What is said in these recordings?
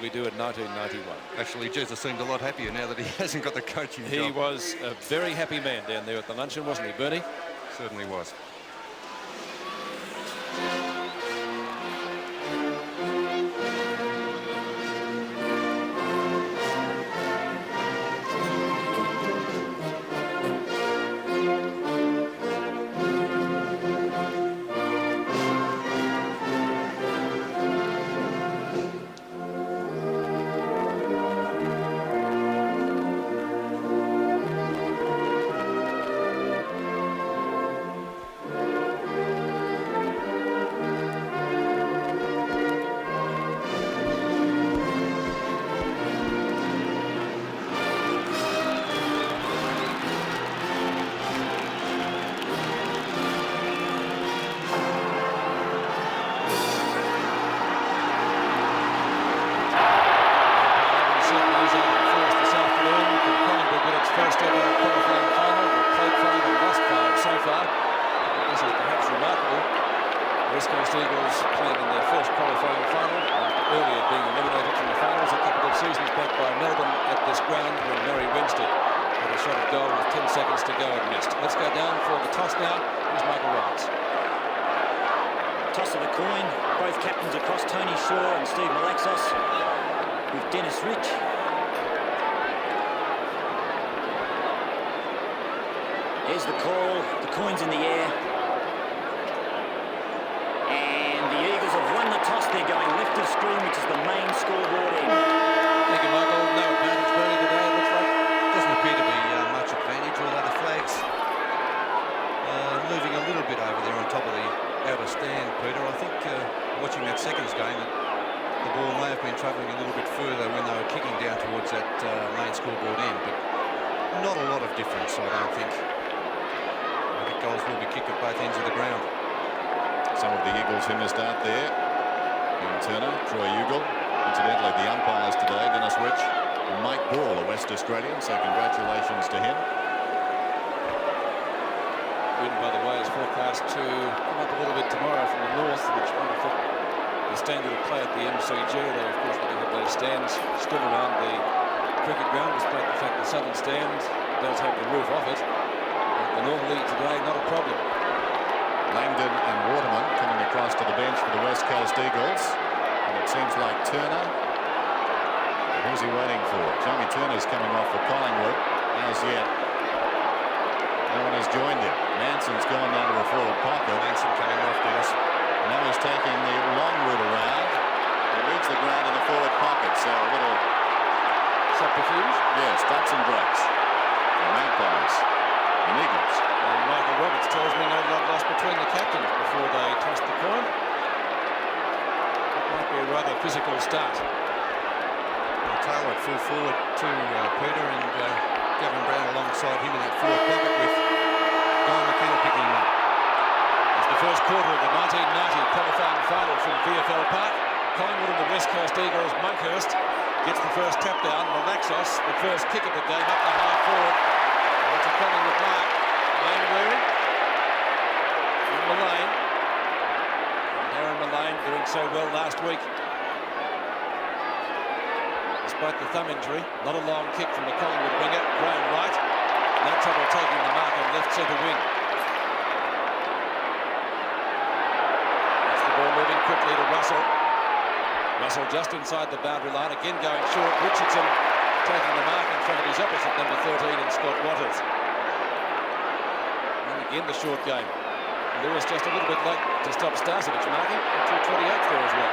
we do in 1991. Actually, Jesus seemed a lot happier now that he hasn't got the coaching job. He was a very happy man down there at the luncheon, wasn't he, Bernie? Certainly was. Here's the call, the coin's in the air. And the Eagles have won the toss. They're going left of screen, which is the main scoreboard end. Thank you, Michael. No advantage Bernie today, it looks like. Doesn't appear to be much advantage, although the flag's moving a little bit over there on top of the outer stand, Peter. I think watching that seconds game, the ball may have been travelling a little bit further when they were kicking down towards that main scoreboard end, but not a lot of difference, I don't think. I think goals will be kicked at both ends of the ground. Some of the Eagles who missed out there. Ian Turner, Troy Ugle. Incidentally, the umpires today, Dennis Rich and Mike Ball, a West Australian, so congratulations to him. Wind, by the way, is forecast to come up a little bit tomorrow from the north, which might affect the standard of play at the MCG, though of course we can have those stands still around the cricket ground, despite the fact the southern stand does have the roof off it. But the Northern League today, not a problem. Langdon and Waterman coming across to the bench for the West Coast Eagles. And it seems like Turner. Who's he waiting for? Jamie Turner's coming off for Collingwood. As yet, no one has joined him. Manson's gone down to a forward pocket. Manson coming off, Dennis. Now he's taking the long route around. He leaves the ground in the forward pocket, so a little subterfuge. Yes, ducks and breaks. The Magpies and Eagles. And Michael Roberts tells me no love lost between the captains before they tossed the coin. It might be a rather physical start. Taylor at full forward to Peter, and Gavin Brown alongside him in that forward pocket with Guy McKenna picking him up. It's the first quarter of the 1990 qualifying final from VFL Park. Collingwood and the West Coast Eagles. Monkhurst gets the first tap down. Malaxos, the first kick of the game, up the high forward. And it's a Collingwood mark. Mainwaring. And Mullane. And Darren Mullane doing so well last week. Despite the thumb injury, not a long kick from the Collingwood winger, Graham Wright. No trouble taking the mark on left centre wing. That's the ball moving quickly to Russell. Russell just inside the boundary line, again going short. Richardson taking the mark in front of his opposite number 13 in Scott Watters. And again the short game. Lewis just a little bit late to stop Starcevic marking, until 28th there as well.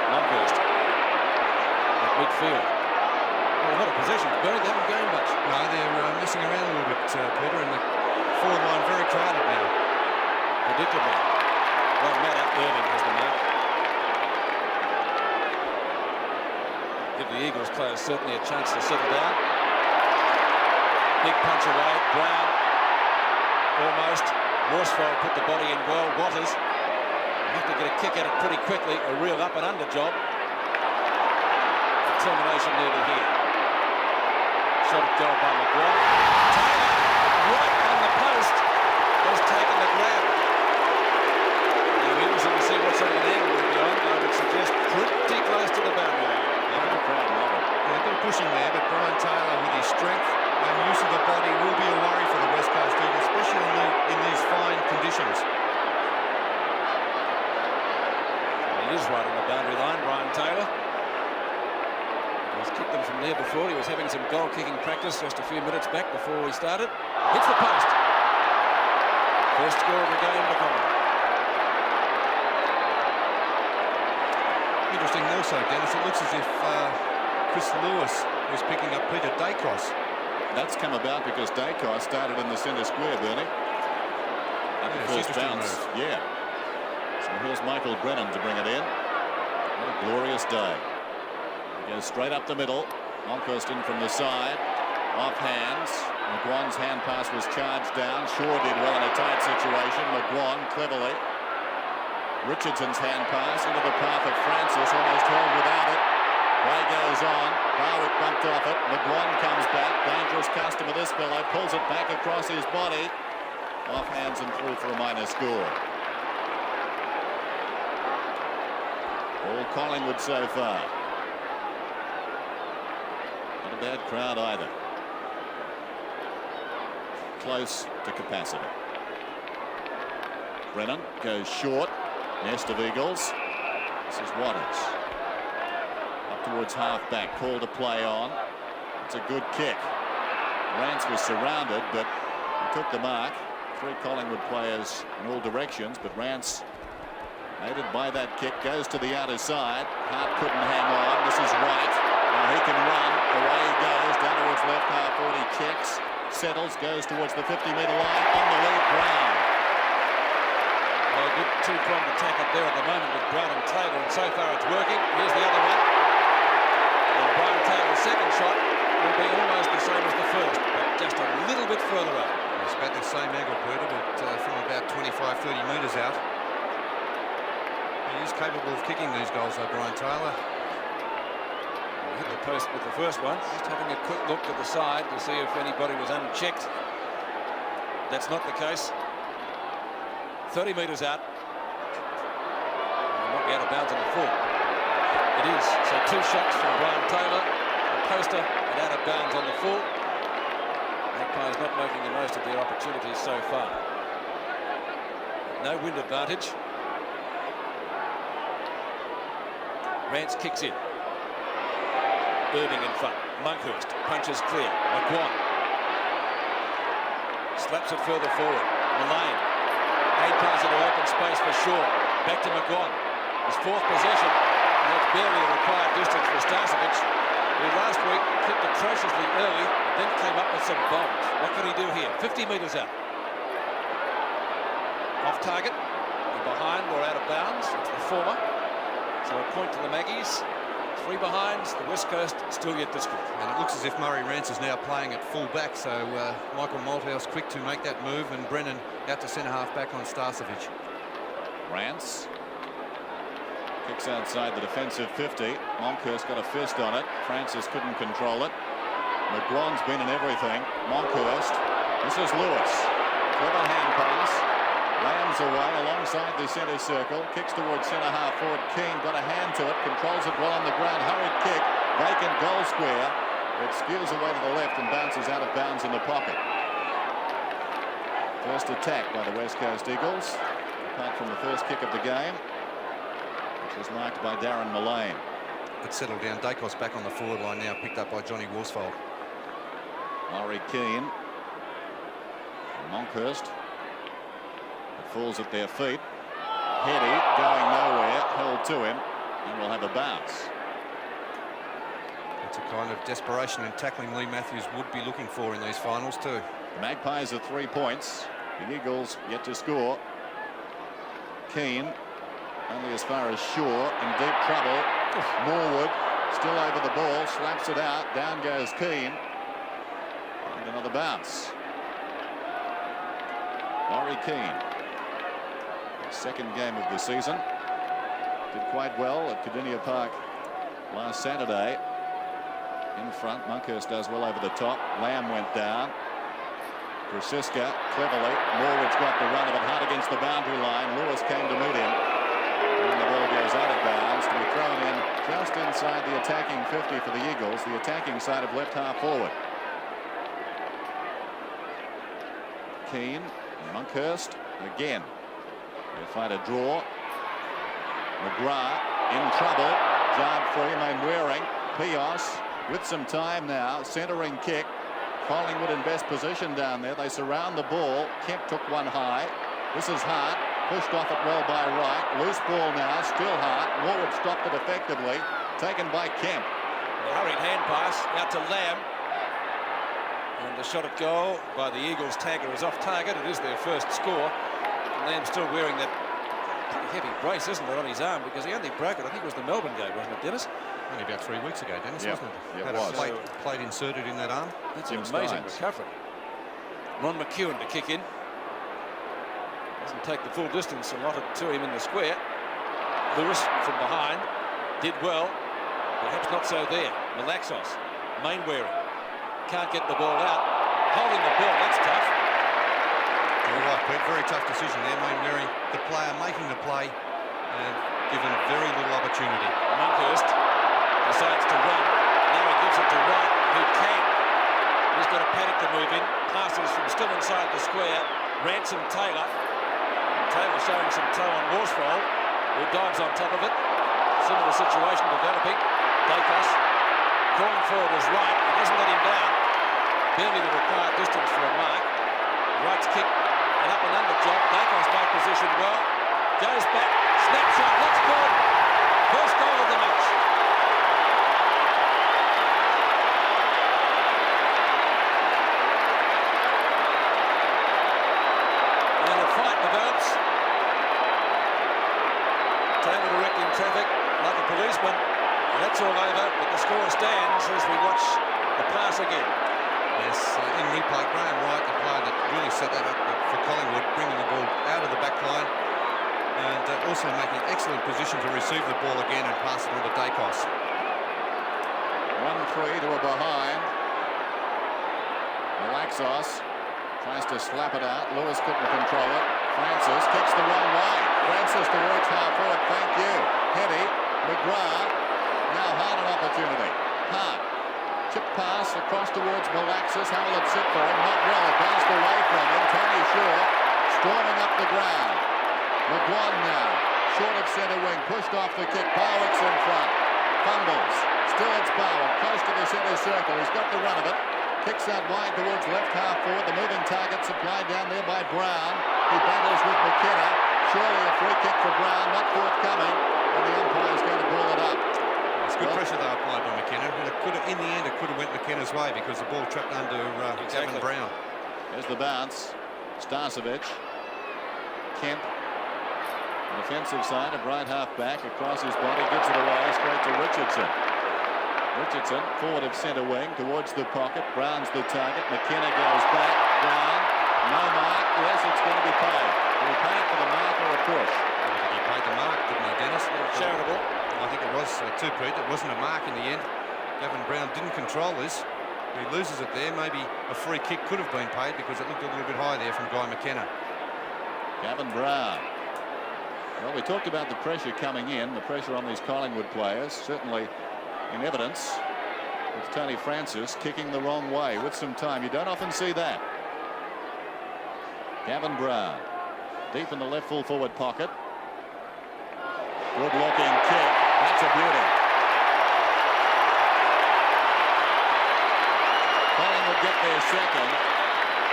Monkhurst at midfield. Well, a lot of possessions. Bernie, they haven't gained much. No, they're messing around a little bit, Peter, and the forward line very crowded now. Predictably. Won't matter. Irving has the mark. Give the Eagles players certainly a chance to settle down. Big punch away. Brown almost. Worsfold put the body in well. Watters have to get a kick at it pretty quickly. A real up and under job. Determination nearly here. Shot at goal by McGrath. Taylor, right on the post, has taken the grab. Now we'll see what sort of an angle will be on. He is right on the boundary line, Brian Taylor. He's kicked them from there before. He was having some goal-kicking practice just a few minutes back before we started. Hits the post. First score of the game for Collingwood. Interesting also, Dennis, it looks as if Chris Lewis was picking up Peter Dacos. That's come about because Dacos started in the centre square, Bernie. At the first bounce. Yeah. So here's Michael Brennan to bring it in. What a glorious day. He goes straight up the middle. Monkhorst in from the side. Off hands. McGuan's hand pass was charged down. Shaw did well in a tight situation. McGuan cleverly. Richardson's hand pass into the path of Francis. Almost held without it. Play goes on. Barwick bumped off it. McGuan comes back. Dangerous customer this fellow. Pulls it back across his body. Off hands and through for a minor score. All Collingwood so far. Not a bad crowd either. Close to capacity. Brennan goes short. Nest of Eagles. This is Waters. Up towards half-back. Call to play on. It's a good kick. Rance was surrounded, but he took the mark. 3 Collingwood players in all directions, but Rance, aided by that kick, goes to the outer side. Hart couldn't hang on. This is White. Now he can run. Away he goes. Down towards left half forward. He checks. Settles. Goes towards the 50-metre line. On the lead, Brown. Well, a good two-pronged attack up there at the moment with Brown and Taylor, and so far it's working. Here's the other one. And Brian Taylor's second shot will be almost the same as the first, but just a little bit further up. It's about the same angle, Peter, but from about 25-30 metres out. He is capable of kicking these goals, though, Brian Taylor. He hit the post with the first one. Just having a quick look to the side to see if anybody was unchecked. That's not the case. 30 metres out. Might be out of bounds on the full. It is. So 2 shots from Brian Taylor. A poster and out of bounds on the full. Magpies not making the most of their opportunities so far. No wind advantage. Rance kicks in. Irving in front. Monkhorst punches clear. McGuan slaps it further forward. Mullane. Hand pass into open space for Shaw. Back to McGuan. His 4th possession. And it's barely a required distance for Starcevic, who last week kicked atrociously early and then came up with some bombs. What can he do here? 50 metres out. Off target. And behind or out of bounds. It's the former. So a point to the Maggies. 3 behinds. The West Coast still yet to score. And it looks as if Murray Rance is now playing at full back, so Michael Malthouse quick to make that move, and Brennan out to centre half back on Starcevic. Rance kicks outside the defensive 50. Monkhorst got a fist on it. Francis couldn't control it. McGuan's been in everything. Monkhorst. This is Lewis. Clever hand pass. Lambs away alongside the centre circle. Kicks towards centre half forward. Keane got a hand to it. Controls it well on the ground. Hurried kick. Vacant goal square. It skews away to the left and bounces out of bounds in the pocket. First attack by the West Coast Eagles. Apart from the first kick of the game, which was marked by Darren Mullane. It's settled down. Dacos back on the forward line now, picked up by Johnny Worsfold. Laurie Keane. Monkhorst. It falls at their feet. Heady going nowhere, held to him, and will have a bounce. It's a kind of desperation and tackling Lee Matthews would be looking for in these finals too. The Magpies are 3 points. The Eagles yet to score. Keane only as far as Shaw, in deep trouble. Morwood still over the ball, slaps it out. Down goes Keane. And another bounce. Laurie Keane. His 2nd game of the season. Did quite well at Cardinia Park last Saturday. In front, Monkhorst does well over the top. Lamb went down. Grosiska cleverly. Morwood's got the run of it hard against the boundary line. Lewis came to meet him. And the ball goes out of bounds to be thrown in just inside the attacking 50 for the Eagles, the attacking side of left half forward. Keane, Monkhorst again. They fight a draw. McGrath in trouble. Jarred free, Mainwaring. Pios with some time now. Centering kick. Collingwood in best position down there. They surround the ball. Kemp took one high. This is Hart. Pushed off it well by Wright. Loose ball now. Still Hart. Norwood stopped it effectively. Taken by Kemp. A hurried hand pass out to Lamb. And the shot at goal by the Eagles tagger is off target. It is their first score. And Lamb's still wearing that pretty heavy brace, isn't it, on his arm, because he only broke it. I think it was the Melbourne game, wasn't it, Dennis? Only about 3 weeks ago, Dennis, Yep. wasn't it? It Had was. a plate inserted in that arm. That's Jim an amazing Steins. recovery. Ron McEwen to kick in. Doesn't take the full distance allotted to him in the square. Lewis from behind did well. Perhaps not so there. Malaxos, Mainwaring. Can't get the ball out. Holding the ball, that's tough. You're right, Pete. Very tough decision there. Mainwaring, the player making the play and given very little opportunity. Monkhurst decides to run. Now he gives it to Wright, who can. He's got a paddock to move in. Passes from still inside the square. Ransom Taylor. Taylor showing some toe on Worsfold, who dives on top of it. Similar situation developing. Dacos calling forward as Wright. He doesn't let him down. Barely the required distance for a mark. Wright's kick, an up and under job. Dacos made position well. Goes back. Snapshot. Looks good. First goal of the match. And a fight develops. Taylor directing traffic like a policeman. And that's all over, but the score stands as we watch the pass again. Yes, in replay, Graham Wright, the player that really set that up for Collingwood, bringing the ball out of the back line and also making excellent position to receive the ball again and pass it on to Dacos. 1-3 to a behind. Malaxos tries to slap it out. Lewis couldn't control it. Francis kicks the wrong way. Francis towards half forward. Thank you. Heady. McGrath. Now Hart an opportunity. Hart. Chip pass across towards Malaxos. How will it sit for him? Not well. It bounced away from him. Tony Shaw storming up the ground. McGuan now. Short of centre wing. Pushed off the kick. Barwick's in front. Fumbles. Still it's Barwick. Close to the centre circle. He's got the run of it. Kicks out wide towards left half forward. The moving target supplied down there by Brown. He battles with McKenna. Surely a free kick for Brown. Not forthcoming. And the umpire's going to ball it up. It's good pressure they applied by McKenna. And it could have, in the end, it could have went McKenna's way because the ball trapped under Gavin Brown. There's the bounce. Starcevic. Kemp. The defensive side of right half back. Across his body. Gives it away straight to Richardson. Richardson forward of centre wing towards the pocket. Brown's the target. McKenna goes back. Brown. No mark. Yes, it's going to be paid. Will he pay it for the mark or a push? He paid the mark, didn't he, Dennis? Charitable. I think it was too, Pete. It wasn't a mark in the end. Gavin Brown didn't control this. He loses it there. Maybe a free kick could have been paid because it looked a little bit high there from Guy McKenna. Gavin Brown. Well, we talked about the pressure coming in, the pressure on these Collingwood players. Certainly in evidence with Tony Francis kicking the wrong way with some time. You don't often see that. Gavin Brown deep in the left full forward pocket. Good looking kick. That's a beauty. Collingwood get their second.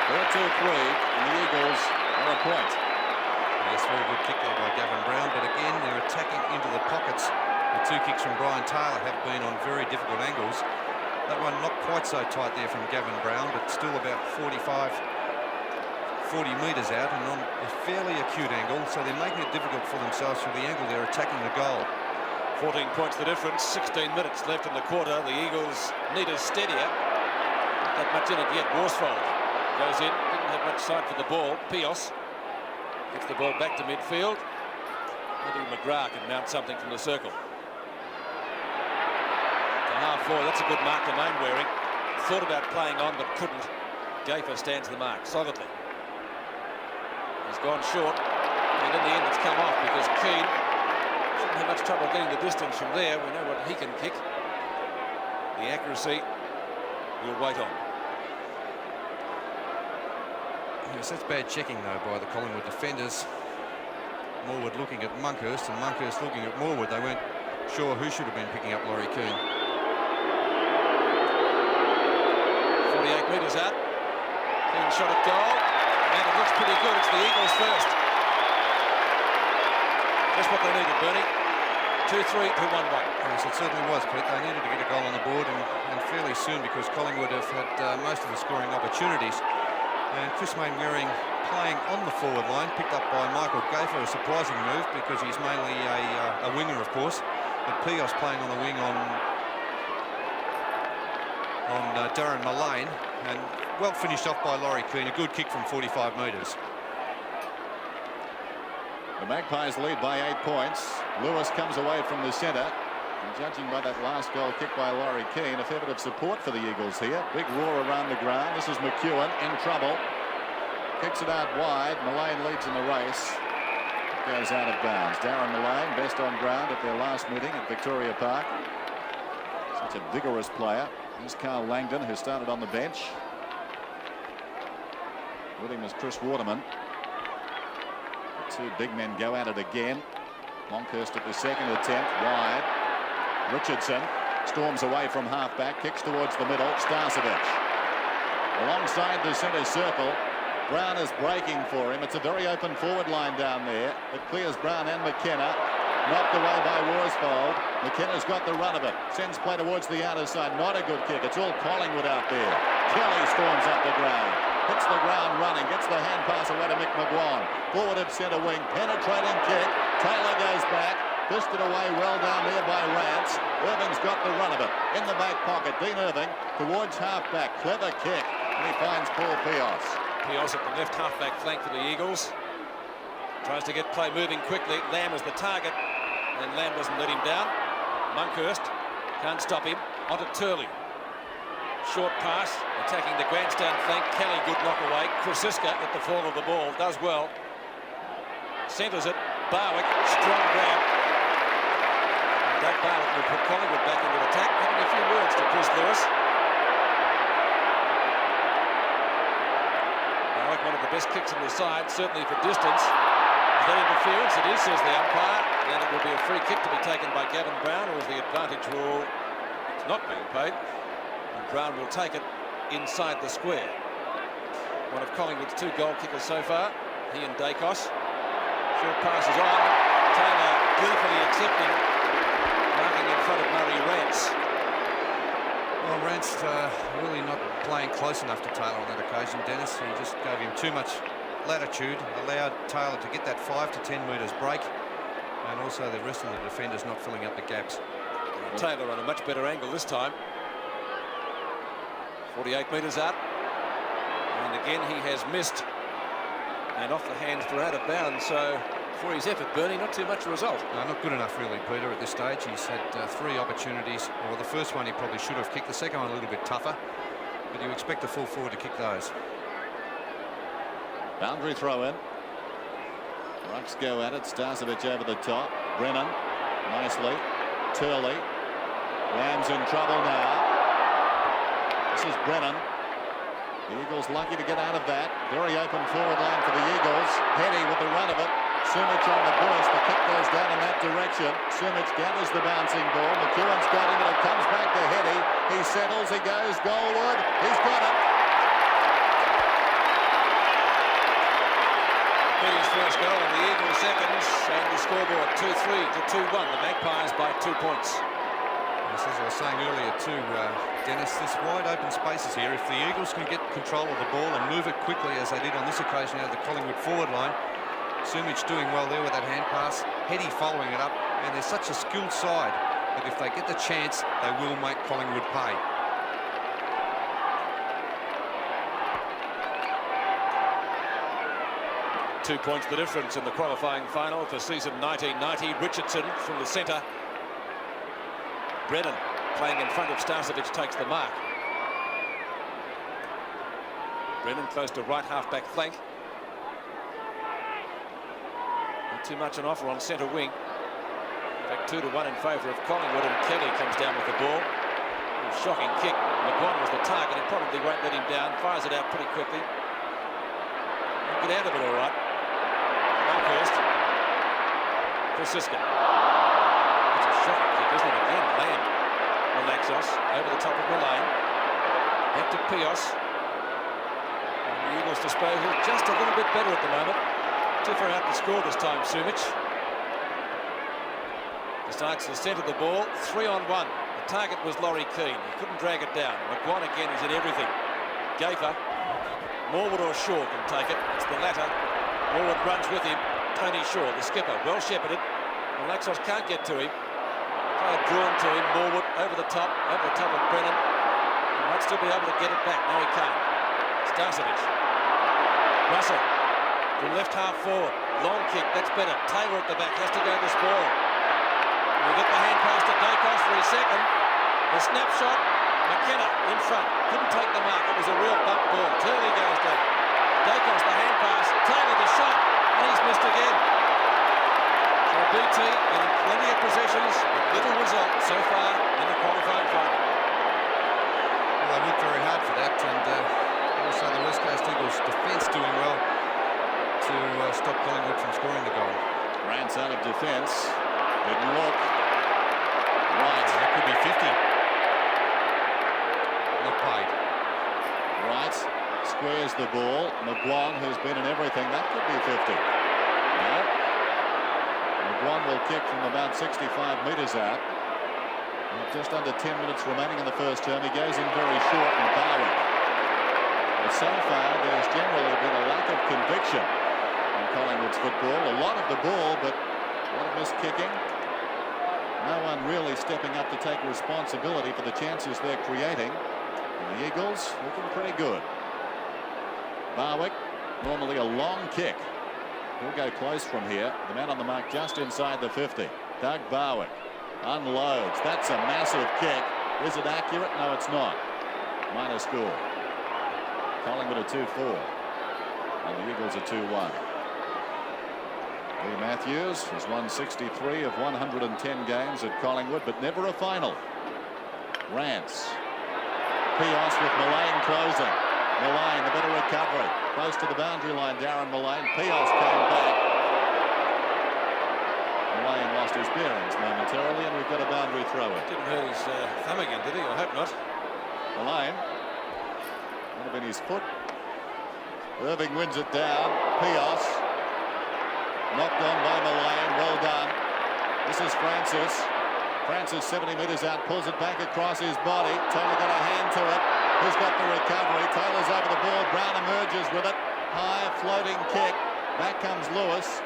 4-2-3 and the Eagles are a point. Yes, very good kick there by Gavin Brown, but again they're attacking into the pockets. The two kicks from Brian Taylor have been on very difficult angles. That one not quite so tight there from Gavin Brown, but still about 40 metres out and on a fairly acute angle, so they're making it difficult for themselves through the angle they're attacking the goal. 14 points the difference, 16 minutes left in the quarter. The Eagles need a steadier. Not that much in it yet. Worsfold goes in, didn't have much sight for the ball. Pios gets the ball back to midfield. Maybe McGrath can mount something from the circle. To half forward, that's a good mark to Mainwaring. Thought about playing on but couldn't. Gafer stands the mark solidly. He's gone short, and in the end it's come off because Keane shouldn't have much trouble getting the distance from there. We know what he can kick. The accuracy we'll wait on. Yes, that's bad checking though by the Collingwood defenders. Morwood looking at Monkhurst and Monkhurst looking at Morwood. They weren't sure who should have been picking up Laurie Keane. 48 metres out. Keane shot at goal. And it looks pretty good. It's the Eagles first. That's what they needed, Bernie. 2-3 to 1-1. Yes, it certainly was, Pete. They needed to get a goal on the board and fairly soon, because Collingwood have had most of the scoring opportunities. And Chris Mainwaring playing on the forward line, picked up by Michael Gaffer, a surprising move because he's mainly a winger, of course. But Pios playing on the wing on Darren Mullane, and well finished off by Laurie Keane. A good kick from 45 metres. The Magpies lead by 8 points. Lewis comes away from the centre. And judging by that last goal kicked by Laurie Keane, a fair bit of support for the Eagles here. Big roar around the ground. This is McEwen in trouble. Kicks it out wide. Mullane leads in the race. It goes out of bounds. Darren Mullane, best on ground at their last meeting at Victoria Park. Such a vigorous player. Here's Carl Langdon, who started on the bench. With him is Chris Waterman. Two big men go at it again. Longhurst at the second attempt, wide. Richardson storms away from half-back, kicks towards the middle. Starcevic alongside the centre circle. Brown is breaking for him. It's a very open forward line down there. It clears Brown and McKenna. Knocked away by Worsfold. McKenna's got the run of it. Sends play towards the outer side. Not a good kick. It's all Collingwood out there. Kelly storms up the ground. Hits the ground running. Gets the hand pass away to Mick McGuan. Forward of centre wing. Penetrating kick. Taylor goes back. Fisted away well down there by Rance. Irving's got the run of it. In the back pocket. Dean Irving towards half-back. Clever kick. And he finds Paul Pios. Pios at the left half-back flank for the Eagles. Tries to get play moving quickly. Lamb is the target. And Lamb doesn't let him down. Monkhurst can't stop him. Onto Turley. Short pass, attacking the grandstand flank. Kelly, good knock away. Krasiska at the fall of the ball, does well. Centres it. Barwick, strong grab. And Doug Barwick will put Collingwood back into attack. Having a few words to Chris Lewis. Barwick, one of the best kicks in the side, certainly for distance. Is that interference? It is, says the umpire. And it will be a free kick to be taken by Gavin Brown, or is the advantage rule? It's not being paid. Brown will take it inside the square. One of Collingwood's 2 goal kickers so far. He and Dacos. Short passes on. Taylor gleefully accepting. Marking in front of Murray Rance. Well, Rance really not playing close enough to Taylor on that occasion, Dennis. He just gave him too much latitude. Allowed Taylor to get that 5 to 10 metres break. And also the rest of the defenders not filling up the gaps. Taylor on a much better angle this time. 48 metres out, and again he has missed, and off the hands for out of bounds. So for his effort, Bernie, not too much result. No, not good enough really, Peter, at this stage. He's had 3 opportunities. Well, the first one he probably should have kicked, the second one a little bit tougher, but you expect the full forward to kick those. Boundary throw in. Rucks go at it. Starcevic over the top. Brennan nicely. Turley. Lamb's in trouble now. This is Brennan. The Eagles lucky to get out of that. Very open forward line for the Eagles. Heady with the run of it. Sumich on the burst. The kick goes down in that direction. Sumich gathers the bouncing ball. McEwen's got him, and it comes back to Heady. He settles. He goes goalward. He's got it. Heady's first goal and the Eagles seconds, and the scoreboard 2-3 to 2-1. The Magpies by 2 points. As I was saying earlier too, Dennis, this wide open spaces here. If the Eagles can get control of the ball and move it quickly, as they did on this occasion out of the Collingwood forward line, Sumich doing well there with that hand pass, Heady following it up, and they're such a skilled side that if they get the chance, they will make Collingwood pay. Two points the difference in the qualifying final for season 1990. Richardson from the centre. Brennan playing in front of Starcevic takes the mark. Brennan close to right half-back flank. Not too much an offer on centre wing. In fact, 2-1 in favour of Collingwood, and Kelly comes down with the ball. Shocking kick. McGuan was the target. He probably won't let him down. Fires it out pretty quickly. He'll get out of it all right. Longhurst. Francisca. That's a shocking kick, isn't it? Again, Lamb. Malaxos over the top of Mullane. Back to Pios. And the Eagles' disposal just a little bit better at the moment. Too far out to score this time, Sumic. Decides to centre the ball. 3-on-1. The target was Laurie Keane. He couldn't drag it down. McGuan again is in everything. Gafer. Morwood or Shaw can take it. It's the latter. Morwood runs with him. Tony Shaw, the skipper, well shepherded. Malaxos can't get to him. Player drawn to him. Morwood over the top of Brennan. He might still be able to get it back. No, he can't. Starcevic. Russell from left half forward. Long kick. That's better. Taylor at the back has to go to spoil. We get the hand pass to Dacos for his second. The snapshot. McKenna in front. Couldn't take the mark. It was a real bump ball. Turley goes down. Dacos the hand pass. Taylor the shot. And he's missed again. So BT in plenty of possessions, but little result so far in the qualifying final. Well, they worked very hard for that, and also the West Coast Eagles defence doing well to stop Collingwood from scoring the goal. Rance out of defence. Didn't look. Right. That could be 50. Not paid. Right. Squares the ball. McGuan, who's been in everything, that could be 50. No. McGuan will kick from about 65 metres out. Just under 10 minutes remaining in the first term. He goes in very short and Barwick. Well, so far, there's generally been a lack of conviction in Collingwood's football. A lot of the ball, but a lot of missed kicking. No one really stepping up to take responsibility for the chances they're creating. And the Eagles looking pretty good. Barwick, normally a long kick. He'll go close from here. The man on the mark just inside the 50. Doug Barwick unloads. That's a massive kick. Is it accurate? No, it's not. Minor score. Collingwood a 2-4. And the Eagles a 2-1. Lee Matthews has won 63 of 110 games at Collingwood, but never a final. Rance. Pios with Mullane closing. Mullane, the better recovery. Close to the boundary line, Darren Mullane. Pios came back. Mullane lost his bearings momentarily, and we've got a boundary throw in. Didn't hurt his thumb again, did he? I hope not. Mullane. Might have been his foot. Irving wins it down. Pios. Knocked on by Mullane. Well done. This is Francis. Francis 70 metres out, pulls it back across his body. Taylor got a hand to it. Who's got the recovery? Taylor's over the ball. Brown emerges with it. High floating kick. Back comes Lewis.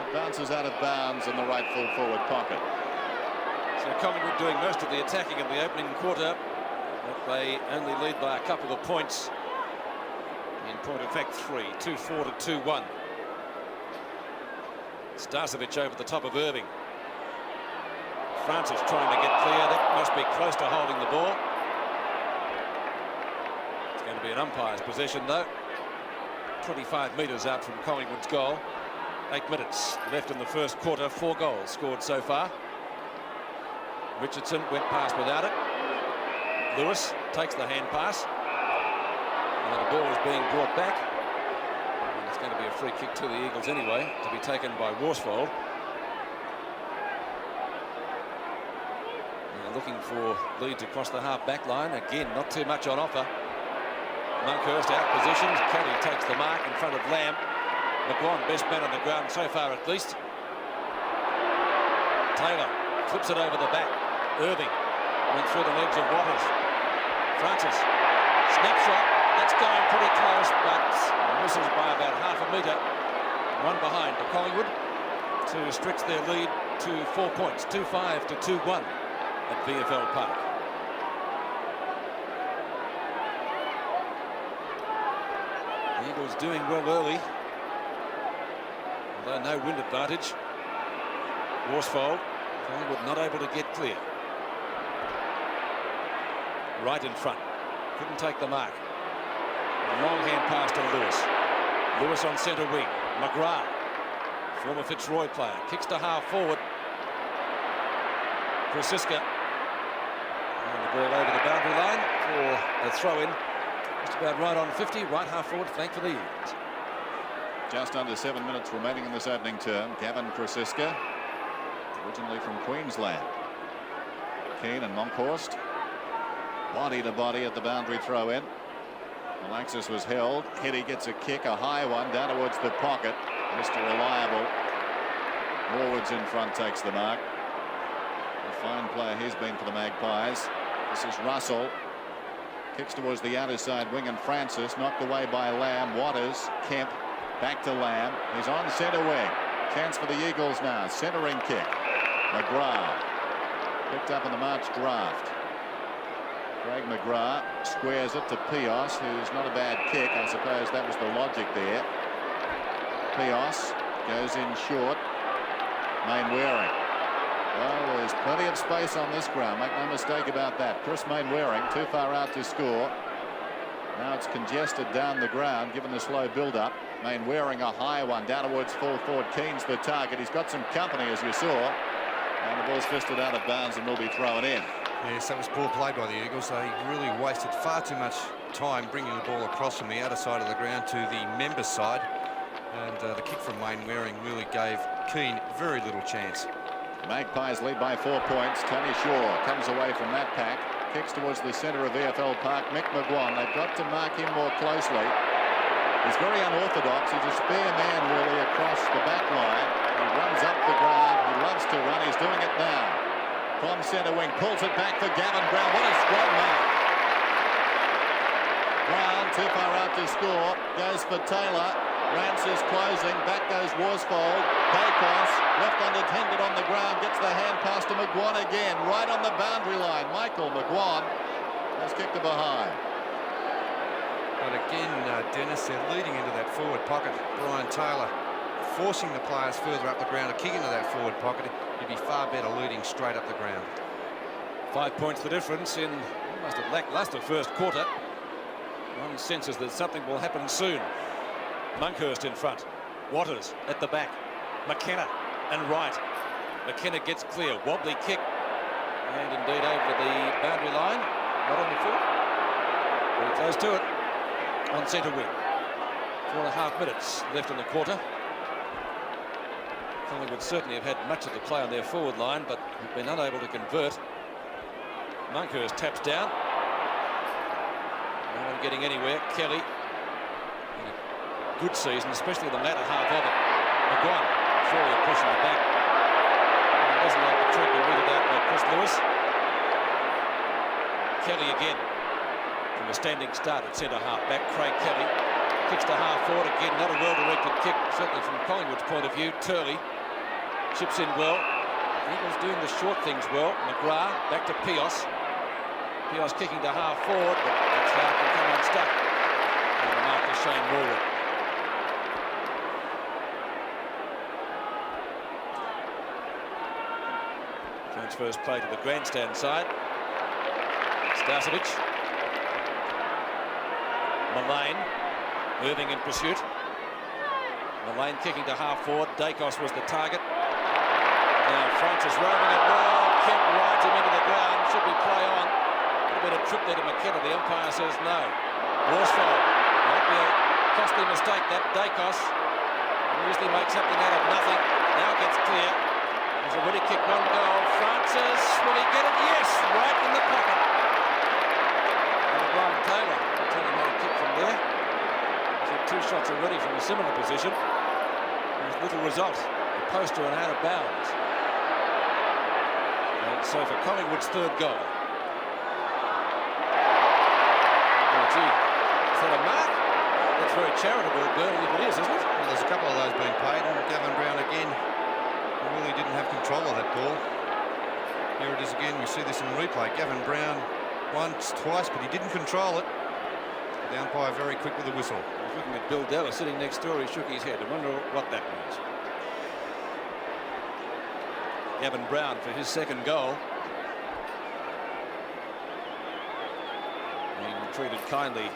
It bounces out of bounds in the right full forward pocket. So Collingwood doing most of the attacking in the opening quarter. But they only lead by a couple of points. In point of fact, 3. 2-4 to 2-1. Starcevic over the top of Irving. Francis trying to get clear. That must be close to holding the ball. It's going to be an umpire's possession, though. 25 metres out from Collingwood's goal. 8 minutes left in the first quarter. 4 goals scored so far. Richardson went past without it. Lewis takes the hand pass. And the ball is being brought back. And it's going to be a free kick to the Eagles anyway, to be taken by Worsfold. Looking for leads across the half-back line. Again, not too much on offer. Monkhurst out positioned. Kelly takes the mark in front of Lamb. McGuan, best man on the ground so far at least. Taylor flips it over the back. Irving went through the legs of Waters. Francis, snapshot. That's going pretty close, but misses by about half a metre. One behind to Collingwood to stretch their lead to 4 points. 2-5 to 2-1. At VFL Park. The Eagles doing well early, although no wind advantage. Worsfold, Collingwood not able to get clear. Right in front, couldn't take the mark. A long hand pass to Lewis. Lewis on centre wing. McGrath, former Fitzroy player, kicks to half forward. Francisca. And the ball over the boundary line for a throw-in. Just about right on 50, right half forward flank for the Eagles. Just under 7 minutes remaining in this opening term. Gavin Francisca originally from Queensland. Keane and Monkhorst. Body to body at the boundary throw in. Alexis was held. Hitty gets a kick, a high one down towards the pocket. Mr. Reliable. Norwood's in front, takes the mark. A fine player he's been for the Magpies. This is Russell. Kicks towards the outer side wing, and Francis knocked away by Lamb. Waters, Kemp, back to Lamb. He's on centre wing. Chance for the Eagles now. Centering kick. McGrath picked up in the March draft. Craig McGrath squares it to Pios, who's not a bad kick. I suppose that was the logic there. Pios goes in short. Mainwaring. Well, there's plenty of space on this ground. Make no mistake about that. Chris Mainwaring too far out to score. Now it's congested down the ground given the slow build-up. Mainwaring a high one down towards full forward. Keane's the target. He's got some company, as you saw. And the ball's fisted out of bounds and will be thrown in. Yes, that was poor play by the Eagles. They really wasted far too much time bringing the ball across from the outer side of the ground to the members' side. And the kick from Mainwaring really gave Keane very little chance. Magpies lead by 4 points. Tony Shaw comes away from that pack. Kicks towards the centre of AFL Park. Mick McGuan. They've got to mark him more closely. He's very unorthodox. He's a spare man really across the back line. He runs up the ground. He loves to run. He's doing it now. From centre wing. Pulls it back for Gavin Brown. What a strong mark. Brown too far out to score. Goes for Taylor. Rance is closing. Back goes Worsfold. Dacos left unattended on the ground. Gets the hand pass to McGuan again. Right on the boundary line. Michael McGuan has kicked it behind. But again, Dennis, they're leading into that forward pocket. Brian Taylor forcing the players further up the ground to kick into that forward pocket. He'd be far better leading straight up the ground. 5 points the difference in almost a lacklustre first quarter. One senses that something will happen soon. Monkhorst in front. Waters at the back. McKenna and right. McKenna gets clear. Wobbly kick. And indeed over the boundary line. Not on the foot. Very close to it. On centre wing. 4.5 minutes left in the quarter. Collingwood certainly have had much of the play on their forward line, but have been unable to convert. Monkhorst taps down. No one getting anywhere. Kelly. Good season, especially the latter half of it. McGuan surely pushing it back. And doesn't like the treatment meted out by Chris Lewis. Kelly again from a standing start at centre half back. Craig Kelly kicks to half forward again. Not a well-directed kick, certainly from Collingwood's point of view. Turley chips in well. Eagles doing the short things well. McGrath back to Pios. Pios kicking to half forward, but that's how it can come unstuck. And the mark is Shane Norwood. Transfers play to the grandstand side. Starcevic. Mullane moving in pursuit. Mullane kicking to half forward. Dacos was the target. Now Francis roaming it well. Kemp rides him into the ground. Should be play on. A little bit of trip there to McKenna. The umpire says no. Worsfold. Might be a costly mistake that. Dacos usually makes something out of nothing. Now gets clear. He's already kicked one goal. Francis, will he get it? Yes, right in the pocket. And Brian Taylor will tell him how to kick from there. He's had 2 shots already from a similar position. There's little result. A poster and out of bounds. And so for Collingwood's 3rd goal. Oh, gee. Is that a mark? That's very charitable, Bernie, if it is, isn't it? Well, there's a couple of those being paid, and Gavin Brown again really didn't have control of that ball. Here it is again. We see this in replay. Gavin Brown once, twice, but he didn't control it. The umpire very quick with the whistle. I was looking at Bill Della sitting next door. He shook his head. I wonder what that means. Gavin Brown for his 2nd goal. Being treated kindly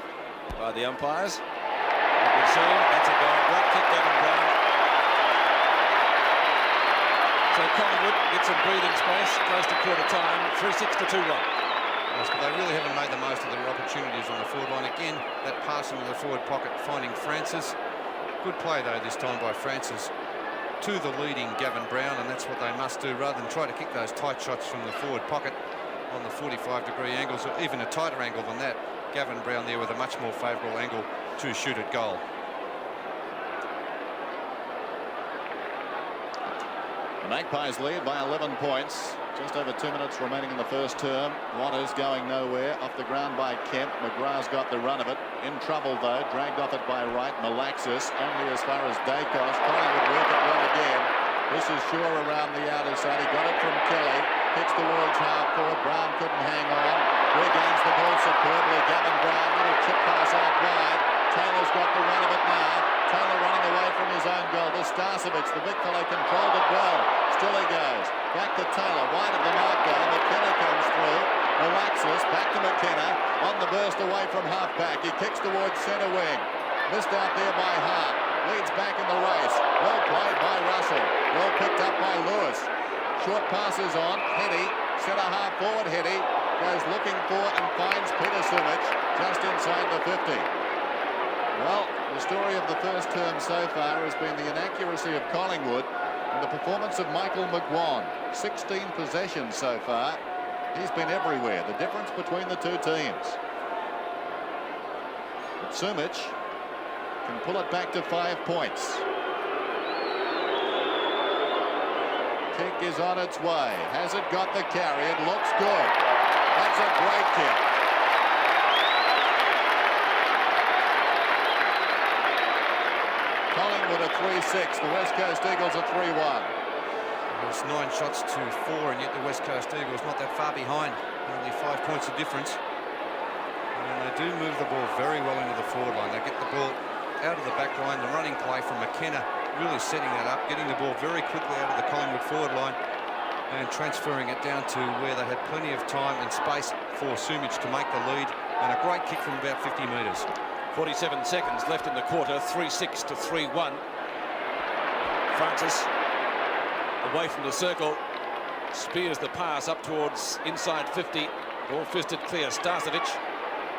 by the umpires. You can see that's a goal. Great kick, Gavin Brown. So Collingwood gets some breathing space, close to quarter time, 3-6 to 2-1. Yes, but they really haven't made the most of their opportunities on the forward line. Again, that pass into the forward pocket, finding Francis. Good play, though, this time by Francis. to the leading Gavin Brown, and that's what they must do rather than try to kick those tight shots from the forward pocket on the 45-degree angles, or even a tighter angle than that. Gavin Brown there with a much more favourable angle to shoot at goal. The Magpies lead by 11 points. Just over 2 minutes remaining in the first term. Waters going nowhere. Off the ground by Kemp. McGrath's got the run of it. In trouble though. Dragged off it by Wright. Malaxis only as far as Dacos. Collingwood work it well again. This is Shaw around the outer side. He got it from Kelly. Kicks towards half forward. Brown couldn't hang on. Regains the ball superbly. Gavin Brown. Little chip pass out wide. Taylor's got the run of it now. Taylor running away from his own goal to Starcevic. The big fellow controlled it well. Still he goes. Back to Taylor. Wide of the mark down. McKenna comes through. Malaxis back to McKenna. On the burst away from half-back. He kicks towards centre wing. Missed out there by Hart. Leads back in the race. Well played by Russell. Well picked up by Lewis. Short passes on. Hetty. Centre half forward Hetty. Goes looking for and finds Peter Sumich just inside the 50. Well, the story of the first term so far has been the inaccuracy of Collingwood and the performance of Michael McGuan. 16 possessions so far. He's been everywhere. The difference between the two teams. But Sumich can pull it back to 5 points. Kick is on its way. Has it got the carry? It looks good. That's a great kick. Collingwood a 3-6. The West Coast Eagles a 3-1. It's 9 shots to 4, and yet the West Coast Eagles not that far behind. Only 5 points of difference. And they do move the ball very well into the forward line. They get the ball out of the back line. The running play from McKenna really setting that up, getting the ball very quickly out of the Collingwood forward line and transferring it down to where they had plenty of time and space for Sumich to make the lead. And a great kick from about 50 metres. 47 seconds left in the quarter. 3-6 to 3-1. Francis away from the circle, spears the pass up towards inside 50. Ball fisted clear. Starcevic.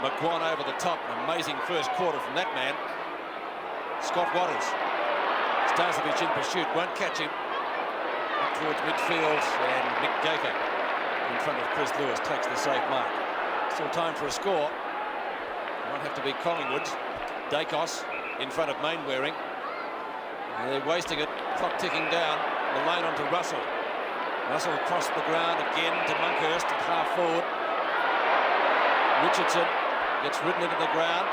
McGuan over the top. An amazing first quarter from that man. Scott Waters. Starcevic in pursuit. Won't catch him. Up towards midfield. And Mick Gaker in front of Chris Lewis takes the safe mark. Still time for a score. Might have to be Collingwood. Dacos in front of Mainwaring. They're wasting it. Clock ticking down. Malone onto Russell. Russell across the ground again to Monkhurst at half forward. Richardson gets ridden into the ground.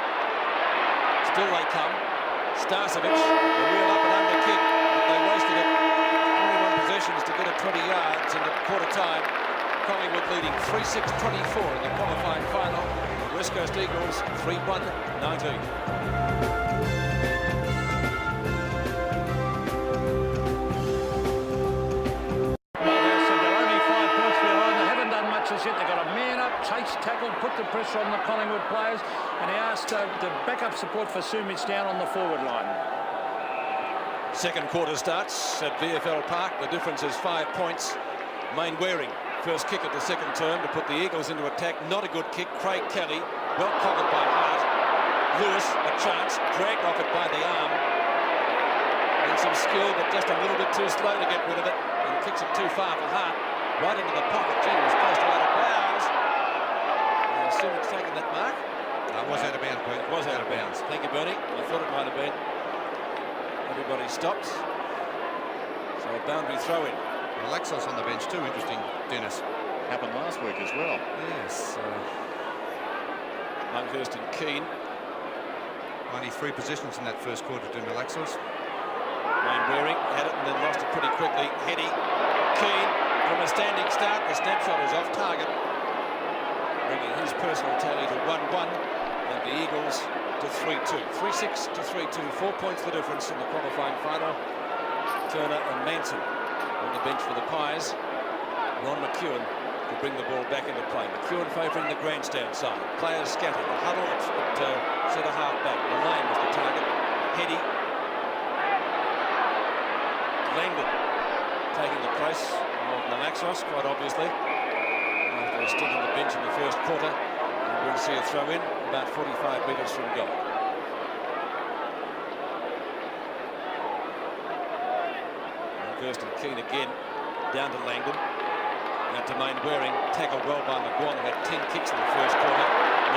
Still they come. Starcevic, a real up and under kick, but they wasted it. 21 possessions to get it 20 yards in the quarter time. Collingwood leading 3-6-24 in the qualifying final. The West Coast Eagles 3-1-19. They've got a man up, chase, tackle, put the pressure on the Collingwood players, and he asked the backup support for Sumich down on the forward line. Second quarter starts at VFL Park. The difference is 5 points. Mainwaring, first kick at the second term to put the Eagles into attack. Not a good kick. Craig Kelly, well covered by Hart. Lewis, a chance, dragged off it by the arm. And some skill, but just a little bit too slow to get rid of it. And kicks it too far for Hart. Right into the pocket. Gee, was close to out of bounds. Sumich taking that mark. It was out of bounds, Pete. It was out of bounds. Thank you, Bernie. I thought it might have been. Everybody stops. So a boundary throw in. Malaxis on the bench too. Interesting, Dennis. Happened last week as well. Yes. Monkhurst and Keane. Only 3 possessions in that first quarter to Malaxis. Mainwaring had it and then lost it pretty quickly. Hetty, Keane from a standing start. The snapshot is off target, bringing his personal tally to 1-1 and the Eagles to 3-2. 3-6 to 3-2. 4 points the difference in the qualifying final. Turner and Manson on the bench for the Pies. Ron McEwen to bring the ball back into play. McEwen favouring the grandstand side. Players scattered. The huddle at centre half back. Malane was the target. Hetty. Langdon taking the place of Malaxos, quite obviously. After a stint on the bench in the first quarter, we'll see a throw in about 45 metres from goal. Monkhurst and Keane again. Down to Langdon. Now to Main Waring. Tackled well by McGuan, who had 10 kicks in the first quarter.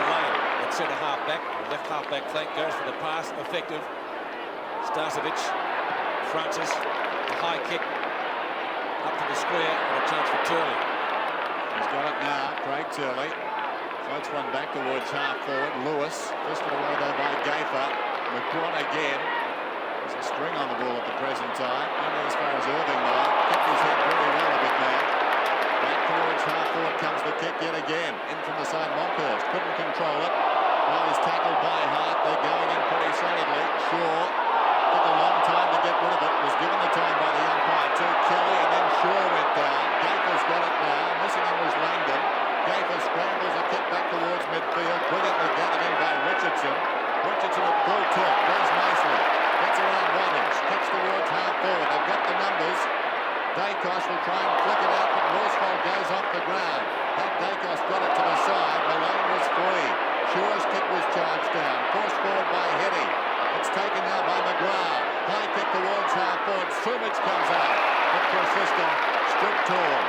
Mullane at centre half back. Left half back flank goes for the pass. Effective. Starcevic. Francis. The high kick. Up to the square. And a chance for Turley. He's got it now. Craig Turley. Floats one back towards half forward. Lewis. Fisted away though by Gaither. McGuan again. There's a string on the ball at the present time. Only as far as Irving though. Kept his head very well, a big man. Back towards half forward comes the kick yet again. In from the side, Monkhurst couldn't control it. Now he's tackled by Hart. They're going in pretty solidly. Shaw took a long time to get rid of it. Was given the time by the umpire to Kelly, and then Shaw went down. Gaither's got it now. Missing him was Langdon. Gaither scrambles a kick back towards midfield. Brilliantly gathered in by Richardson. Richardson at full tilt. Goes nicely. Gets around 1 inch. Kicks towards half forward. They've got the numbers. Dacos will try and flick it out, but Worsfold goes off the ground. Had Dacos got it to the side, Mullane was free. Shaw's kick was charged down. Forced forward by Hetty. It's taken now by McGrath. High kick towards half forward. Sumich comes out. But persistent. Stood tall.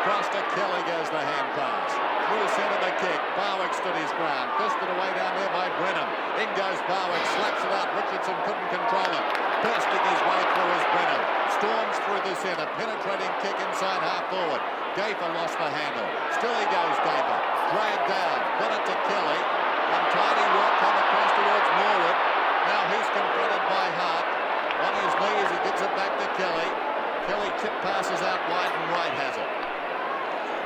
Across to Kelly goes the hand pass. Through centre the kick. Barwick stood his ground. Fisted away down there by Brenham. In goes Barwick. Slaps it out. Richardson couldn't control it. Bursting his way through is Brenham. Storms through the centre. Penetrating kick inside half forward. Gaither lost the handle. Still he goes, Gaither. Dragged down. Got it to Kelly. Untidy work come across towards Norwood. Now he's confronted by Hart. On his knees he gives it back to Kelly. Kelly chip passes out wide and Wright has it.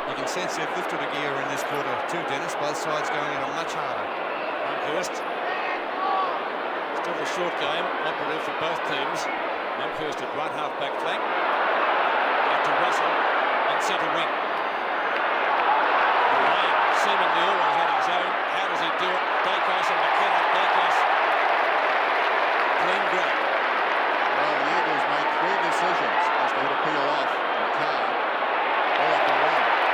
You can sense they've lifted a gear in this quarter too, Dennis. Both sides going at it much harder. Monkhurst. Still a short game. Operative for both teams. Monkhurst at right half back flank. Back to Russell on centre wing. Mullane seemingly always on his own. How does he do it? Dacos and McKenna. Dacos. Clean grab. Well, the Eagles made 3 decisions as to who to peel off and card. All of them won.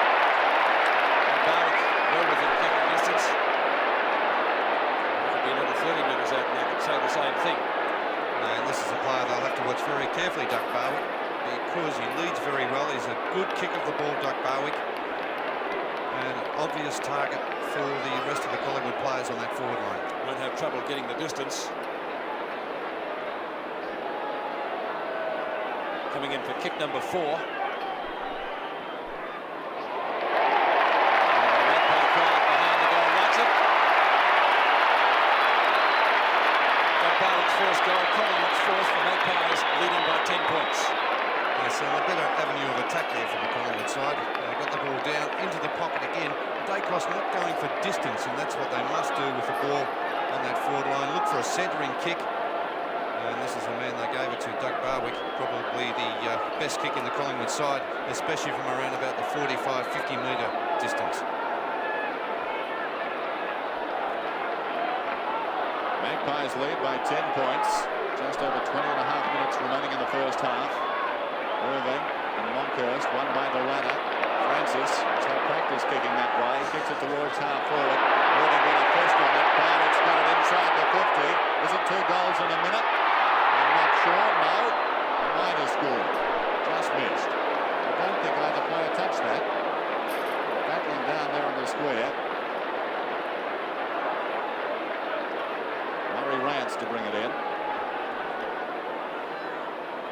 Barwick well within kicking distance. It could be another 30 metres out and I could say the same thing. And this is a player they'll have to watch very carefully, Duck Barwick, because he leads very well. He's a good kick of the ball, Duck Barwick. And an obvious target for the rest of the Collingwood players on that forward line. Won't have trouble getting the distance. Coming in for kick number 4. First goal, Collingwood's fourth for Magpies, leading by 10 points. Yes, and a better avenue of attack there for the Collingwood side. Got the ball down into the pocket again. Dacos not going for distance, and that's what they must do with the ball on that forward line. Look for a centering kick. And this is the man they gave it to, Doug Barwick. Probably the best kick in the Collingwood side, especially from around about the 45-50 metre distance. Magpies lead by 10 points. Just over 20 and a half minutes remaining in the first half. Irving and Monkhurst, one by the ladder. Francis has had practice kicking that way. Kicks it towards half forward. Irving got a fist on it. Barwick's got it inside the 50. Is it 2 goals in a minute? I'm not sure. No. The might have scored. Just missed. I don't think either player touched that. Battling down there on the square. Rance to bring it in.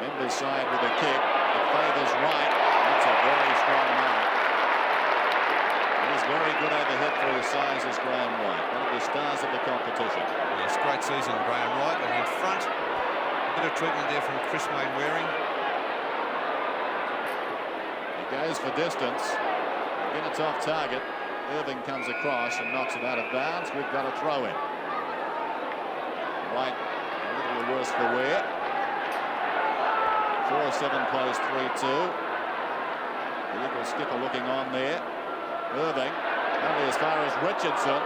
Members side with a kick. It favours Wright. That's a very strong mark. He's very good overhead for his size as Graham Wright. One of the stars of the competition. Yes, great season, Graham Wright. And in front, a bit of treatment there from Chris Waring. He goes for distance. Again, it's off target. Irving comes across and knocks it out of bounds. We've got a throw in. Right, a little worse for wear. 4-7 plays 3-2. The Eagles skipper looking on there. Irving, only as far as Richardson.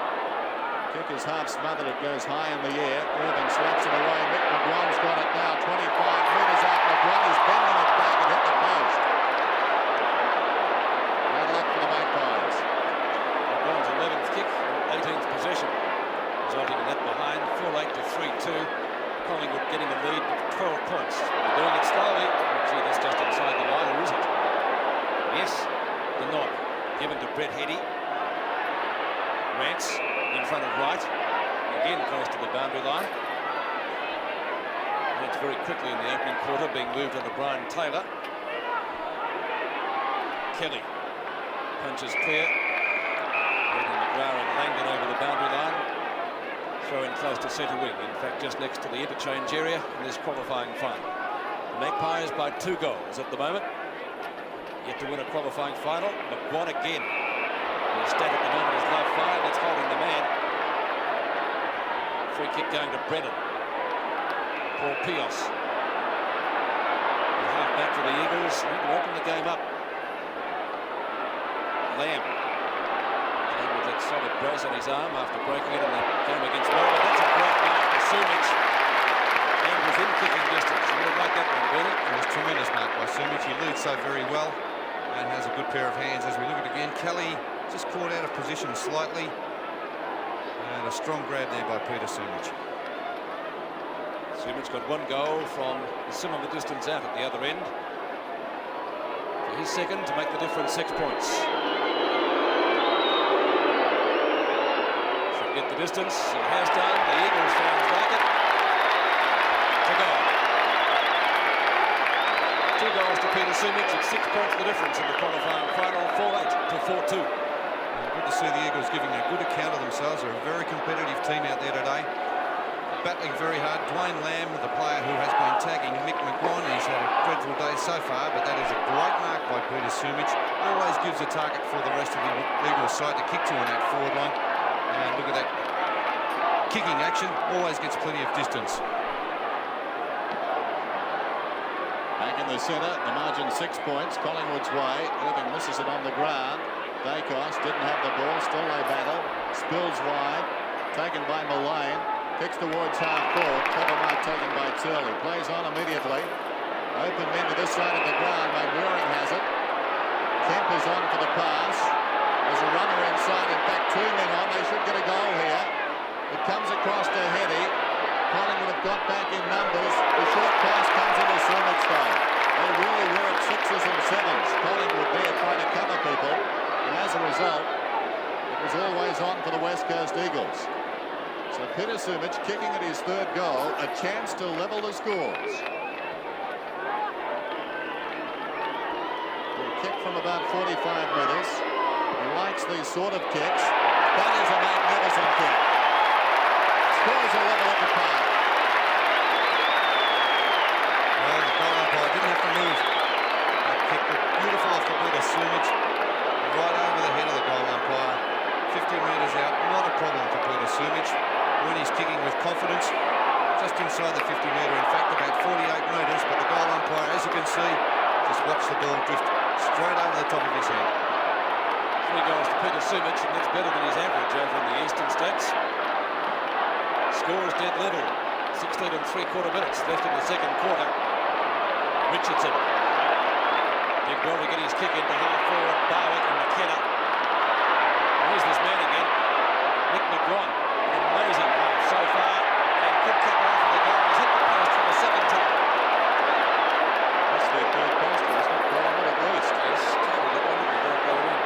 Kick is half smothered, it goes high in the air. Irving slaps it away. Mick McGuan's got it now, 25 metres out. McGuan is bending it back and hit the post. Bad luck for the Magpies. McGuan's 11th kick, 18th possession. Resulting in that behind, 4-8 to 3-2. Collingwood getting a lead of 12 points. They're doing it slowly. Gee, that's just inside. Given to Brett Heady. Rance in front of Wright. Again close to the boundary line. Rance very quickly in the opening quarter, being moved on to Brian Taylor. Kelly punches clear. Getting McGrath and Langdon over the boundary line. Throw in close to centre wing. In fact, just next to the interchange area in this qualifying final. The Magpies by 2 goals at the moment. Yet to win a qualifying final. McGuan again. The stat at the moment is love 5. That's holding the man. Free kick going to Brennan. Paul Pios. The half back for the Eagles. Need to open the game up. Lamb. Playing with that solid brace on his arm after breaking it in the game against Melbourne. That's a great mark for Sumic. And within kicking distance. You would have liked that one, Bernie. It was tremendous mark by Sumic. He leads so very well and has a good pair of hands. As we look at it again, Kelly just caught out of position slightly. And a strong grab there by Peter Sumic. Sumic's got 1 goal from a similar distance out at the other end. For his second to make the difference 6 points. Should get the distance. He has done. The Eagles fans like it. To goal. 2 goals to Peter Sumic. It's 6 points the difference in the qualifying final. 4-8 to 4-2. Good to see the Eagles giving a good account of themselves. They're a very competitive team out there today. Battling very hard. Dwayne Lamb, the player who has been tagging Mick McGuan. He's had a dreadful day so far, but that is a great mark by Peter Sumic. Always gives a target for the rest of the Eagles side to kick to on that forward line. And look at that kicking action. Always gets plenty of distance. Back in the centre, the margin 6 points. Collingwood's way. Irving misses it on the ground. Dacos didn't have the ball. Still they battle. Spills wide. Taken by Mullane. Kicks towards half forward. Clever mark taken by Turley. Plays on immediately. Open men to this side of the ground. Waring has it. Kemp is on for the pass. There's a runner inside. In fact, 2 men on. They should get a goal here. It comes across to Heady. Collingwood have got back in numbers. The short pass comes into Sumic's goal. They really were at 6s and 7s. Collingwood there trying to cover people. And as a result, it was always on for the West Coast Eagles. So Peter Sumic kicking at his 3rd goal, a chance to level the scores. He'll kick from about 45 metres. He likes these sort of kicks. That is a magnificent kick. Scores a level at the park. Well, the goal umpire didn't have to move. That kick was beautiful off the boot of Sumic. Right over the head of the goal umpire. 50 metres out, not a problem for Peter Sumic. When he's kicking with confidence, just inside the 50 metre, in fact about 48 metres, but the goal umpire, as you can see, just watched the ball drift straight over the top of his head. 3 goals to Peter Sumic, and that's better than his average over in the Eastern States. Scores dead level. 16 3/4 minutes left in the second quarter. Richardson did well to get his kick into half forward. Barwick and McKenna. Here's this man again, Mick McGuan. Amazing half so far, and could cut off the goal. He's hit the post for the 2nd time. That's their 3rd post, isn't it? Collingwood at least. Yes, covered that one. They don't go in.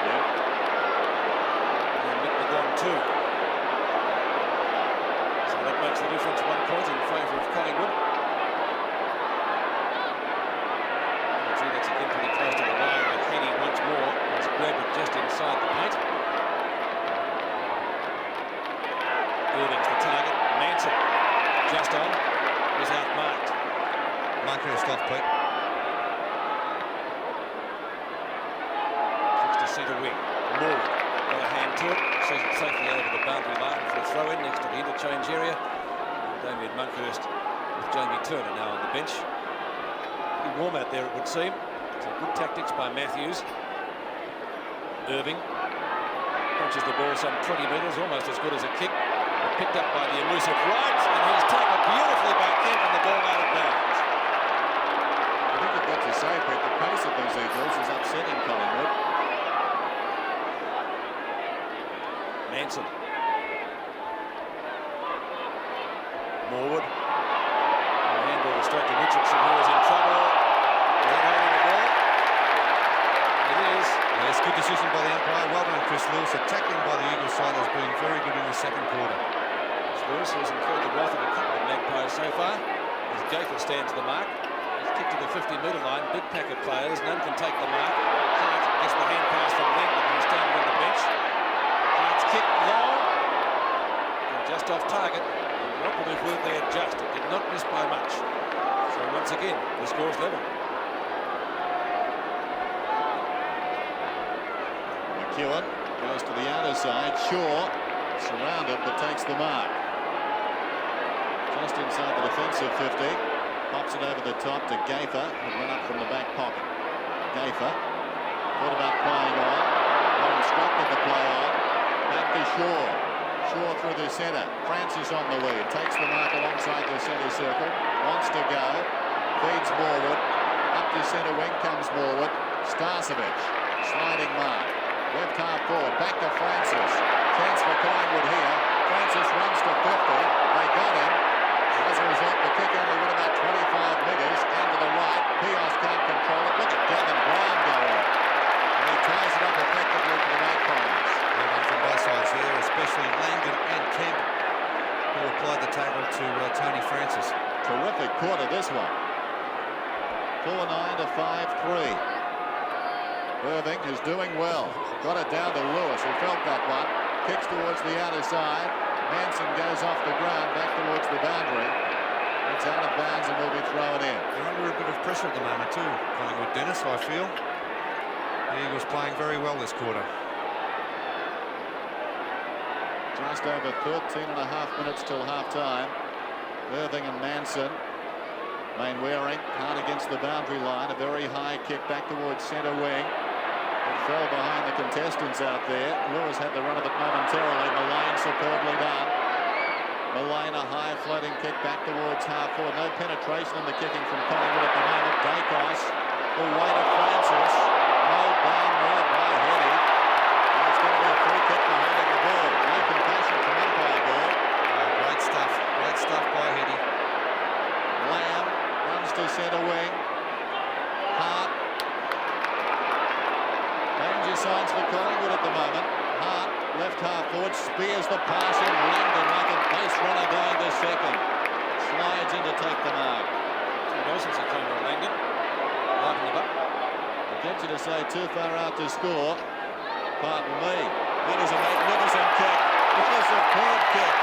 And Mick McGuan 2. So that makes the difference 1 point in favour of Collingwood. Oh, gee, that's again pretty close to the line, but Heaney once more has grabbed it just inside the paint. Irving's the target. Manson just on. Is outmarked. Markhurst off, Pete. Kicks to centre wing. Moore got a hand to it. Sees it safely over the boundary line for a throw in next to the interchange area. And Damien Monkhurst with Jamie Turner now on the bench. Pretty warm out there, it would seem. So good tactics by Matthews. Irving punches the ball some 20 metres, almost as good as a kick. Picked up by the elusive Wright, and he's taken beautifully by Kemp, and the ball out of bounds. I think you've got to say, Pete, the pace of those Eagles is upsetting Collingwood. Manson. Morwood. Handball straight to Richardson, who is in trouble. Is that holding the ball? It is. Yeah, it's good to decision by the umpire. Well done, Chris Lewis. The tackling by the Eagles side has been very good in the second quarter. Lewis has incurred the wrath of a couple of Magpies so far. His Gaither stands the mark. He's kicked to the 50-metre line. Big pack of players. None can take the mark. Hart gets the hand pass from Langdon, who's standing on the bench. Hart's kick long. And just off target. And the operative word there, just. It did not miss by much. So once again, the score's level. McEwen goes to the outer side. Shaw surrounded but takes the mark. Just inside the defensive 50. Pops it over the top to Gaither, who run up from the back pocket. Gaither thought about playing on. Not instructed to play on. Back to Shaw. Shaw through the centre. Francis on the lead. Takes the mark alongside the centre circle. Wants to go. Feeds forward. Up to centre wing comes Morwood. Starcevic. Sliding mark. Left half forward. Back to Francis. Chance for Collingwood here. Francis runs to 50. They got him. As a result, the kick only went about 25 metres and to the right. Pios can't control it. Look at Gavin Brown go in. And he ties it up effectively for the Magpies. Well done from both sides there, especially Langdon and Kemp, who applied the tackle to Tony Francis. Terrific quarter, this one. 4-9 to 5-3. Irving is doing well. Got it down to Lewis, who felt that one. Kicks towards the outer side. Manson goes off the ground back towards the boundary. It's out of bounds and will be thrown in. They're under a bit of pressure at the moment too, Collingwood, Dennis, I feel. The Eagles playing very well this quarter. Just over 13 and a half minutes till half-time. Irving and Manson. Mainwaring hard against the boundary line. A very high kick back towards centre wing. It fell behind the contestants out there. Lewis had the run of it momentarily. Mullane superbly done. Mullane a high floating kick back towards half forward. No penetration in the kicking from Collingwood at the moment. Dacos away to Francis. Rolled down there by Heady. And it's going to be a free kick for holding the ball. No compassion from umpire ball. Great stuff. Great stuff by Heady. Lamb runs to centre wing. Hart. Danger signs for Collingwood at the moment. Hart, left half forward, spears the pass in. Langdon like a base runner going to second. Slides in to take the mark. Since he came on Langdon. Liven them up. I get you to say too far out to score. Pardon me. That is a magnificent kick. It was a superb kick.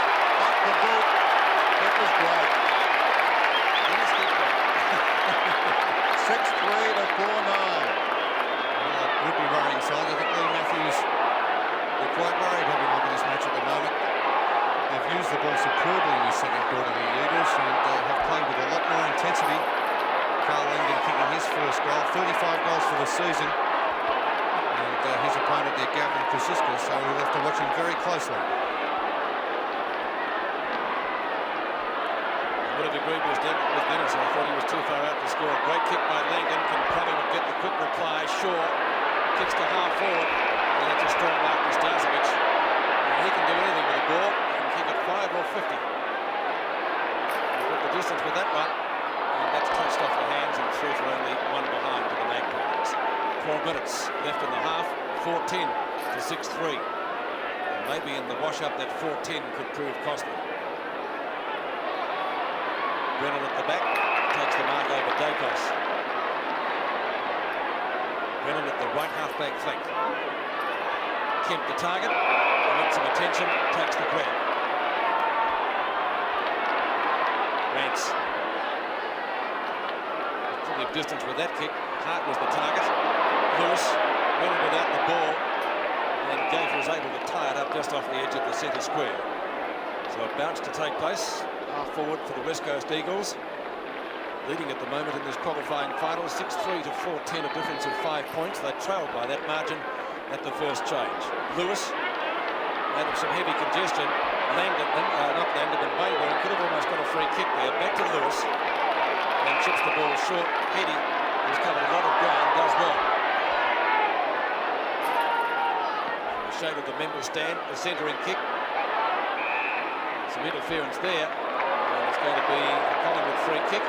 Off the boot. It was great. 6-3 to 4-9. Would be worrying side. I think Lee Matthews are quite worried having a look at this match at the moment. They've used the ball superbly in the second quarter, the Eagles, and have played with a lot more intensity. Carl Langdon kicking his first goal, 35 goals for the season, and his opponent there, Gavin Krasiska, so we'll have to watch him very closely. I would have agreed with Dennis. I thought he was too far out to score. Great kick by Langdon. Can Collingwood get the quick reply? Shaw kicks to half forward. And that's a strong mark to Starcevic. And he can do anything with the ball. He can kick it 5 or 50. He's got the distance with that one. And that's touched off the hands and through for only one behind to the Magpies. 12 minutes left in the half. 4-10 to 6-3. And maybe in the wash-up that 4-10 could prove costly. Brennan at the back, takes the mark over Dacos. Brennan at the right half-back flank. Kemp the target, wants some attention, takes the grab. Rance. Plenty of distance with that kick. Hart was the target. Lewis running without the ball, and Gaither was able to tie it up just off the edge of the centre square. So a bounce to take place. Half forward for the West Coast Eagles, leading at the moment in this qualifying final, 6-3 to 4-10, a difference of 5 points. They trailed by that margin at the first change. Lewis, out of some heavy congestion, not Langdon, but Mayburn could have almost got a free kick there. Back to Lewis, and chips the ball short. Heady, who's covered a lot of ground, does well. From the shade of the member stand, the centering kick. Some interference there. It's going to be a Collingwood free kick,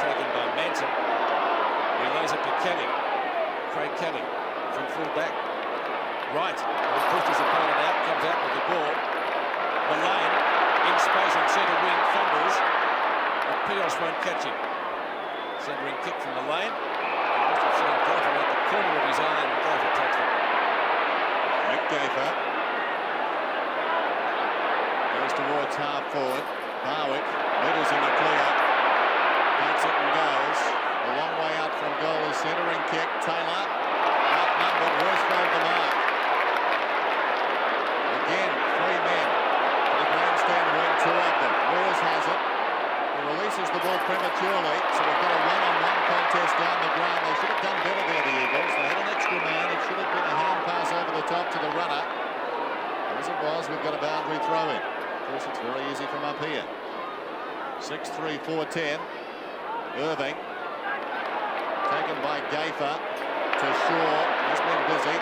taken by Manson. Relays it to Kelly. Craig Kelly from full back. Right, he's pushed his opponent out, comes out with the ball. Mullane in space on centre wing, fumbles, but Pios won't catch him. Centering kick from Mullane. He must have seen Gayfer at the corner of his eye, and Gayfer touched him. Nick Gayfer goes towards half forward. Barwick middles in the clear. Takes it and goes. A long way out from goal is centering kick. Taylor outnumbered. Worsfold the mark. Again, 3 men to the grandstand wing, 2 of them. Wars has it. He releases the ball prematurely, so we've got a one-on-one contest down the ground. They should have done better there, the Eagles. They had an extra man. It should have been a hand pass over the top to the runner. As it was, we've got a boundary throw in. Of course, it's very easy from up here. 6-3, 4-10. Irving. Taken by Gayfer to Shaw. He's been busy.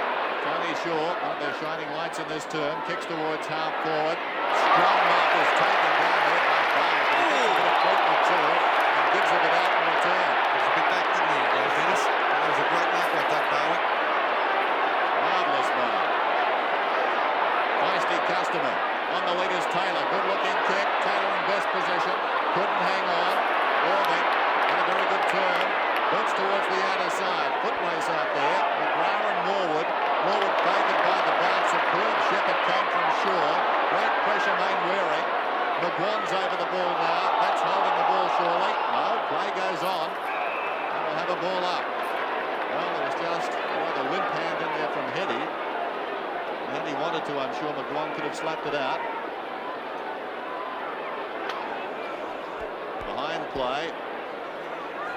Tony Shaw, one of their shining lights in this term, kicks towards half forward. Strong mark is taken down there by Barwick. He gets a bit of treatment too and gives it out in return. There's a bit back, didn't he, Dennis? That was a great mark by Doug Barwick. Marvellous mark. Feisty customer. On the lead is Taylor. Good looking kick. Taylor in best position. Couldn't hang on. Irving had a very good turn. Boots towards the outer side. Foot race out there. McGrath and Morwood. Morwood favoured by the bounce. A clean Shepherd came from Shaw. Great pressure Main wearing. McGuan's over the ball now. That's holding the ball surely. No, play goes on. And we'll have a ball up. Well, there was just a limp hand in there from Heady. And had he wanted to, I'm sure McGuan could have slapped it out. Behind play.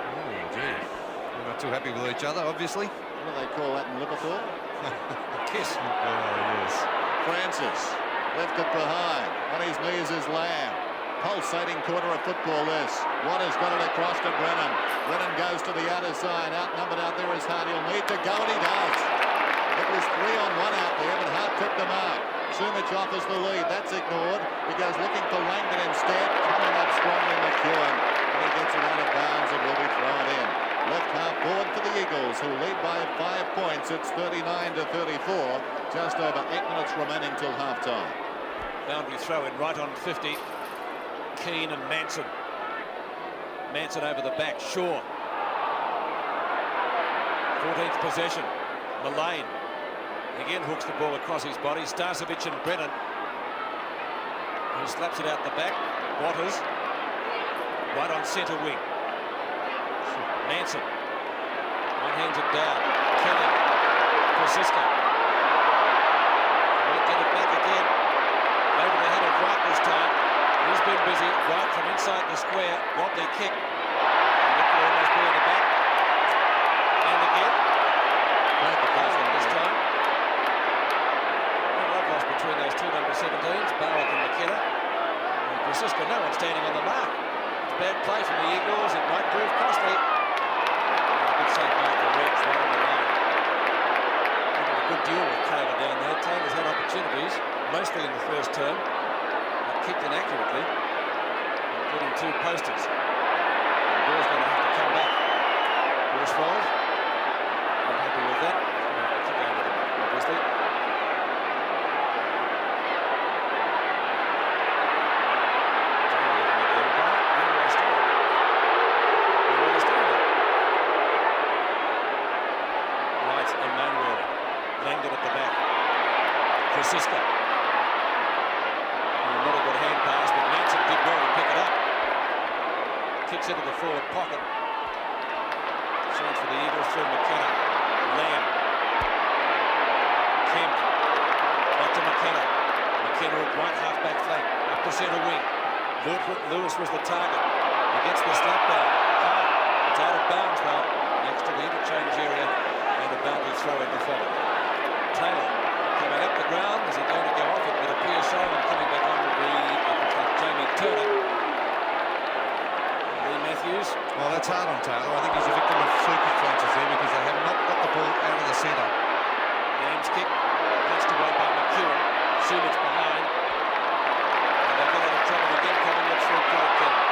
Oh, gee. They're not too happy with each other, obviously. What do they call that in Liverpool? Kiss. Oh, yes. Francis left it behind. On his knees is Lamb. Pulsating quarter of football this. Waters got it across to Brennan. Brennan goes to the outer side. Outnumbered out there is Hart. He'll need to go, and he does. It was 3-on-1 out there, but Hart took the mark. Sumich offers the lead. That's ignored. He goes looking for Langdon instead. Coming up strongly, McEwen. And he gets it out of bounds and will be thrown in. Left half forward for the Eagles, who lead by 5 points. It's 39-34. Just over 8 minutes remaining till half-time. Boundary throw in right on 50. Keane and Manson. Manson over the back. Shaw. 14th possession. Mullane. Again hooks the ball across his body. Starcevic and Brennan. Who slaps it out the back. Waters. Right on centre wing. Manson. One hands it down. Kelly. Francisco. Won't get it back again. Over the head of Wright this time. He's been busy. Wright from inside the square. Wobbly kick. It could almost be in the back. And again. This time. A love loss between those two number 17s, Barwick and McKenna. And Francisco, no one standing on the mark. It's bad play from the Eagles. It might prove costly. Good save mark for Reds right on the line. Making a good deal with Taylor down there. Taylor's had opportunities, mostly in the first term, but kicked inaccurately, including 2 posters. And the ball's going to have to come back. Worsfold, not happy with that. He's going to have to kick over the back, obviously. Langdon at the back. Francisco. Not a good hand pass, but Manson did well to pick it up. Kicks into the forward pocket. Chance for the Eagles through McKenna. Lamb. Kemp. Back to McKenna. McKenna at right half-back flank. Up to centre wing. Lewis was the target. He gets the slap down. It's out of bounds though. Next to the interchange area. And a boundary throw in the follow. Taylor coming up the ground. Is he going to go off it? It appears so. And coming back on will be Jamie Turner. Lee Matthews. Well, that's hard on Taylor. I think he's a victim of circumstances there because they have not got the ball out of the centre. Lamb's kick. Passed away by McEwen. Sumich behind. And they've got out of trouble again. Collingwood through Craig Kelly.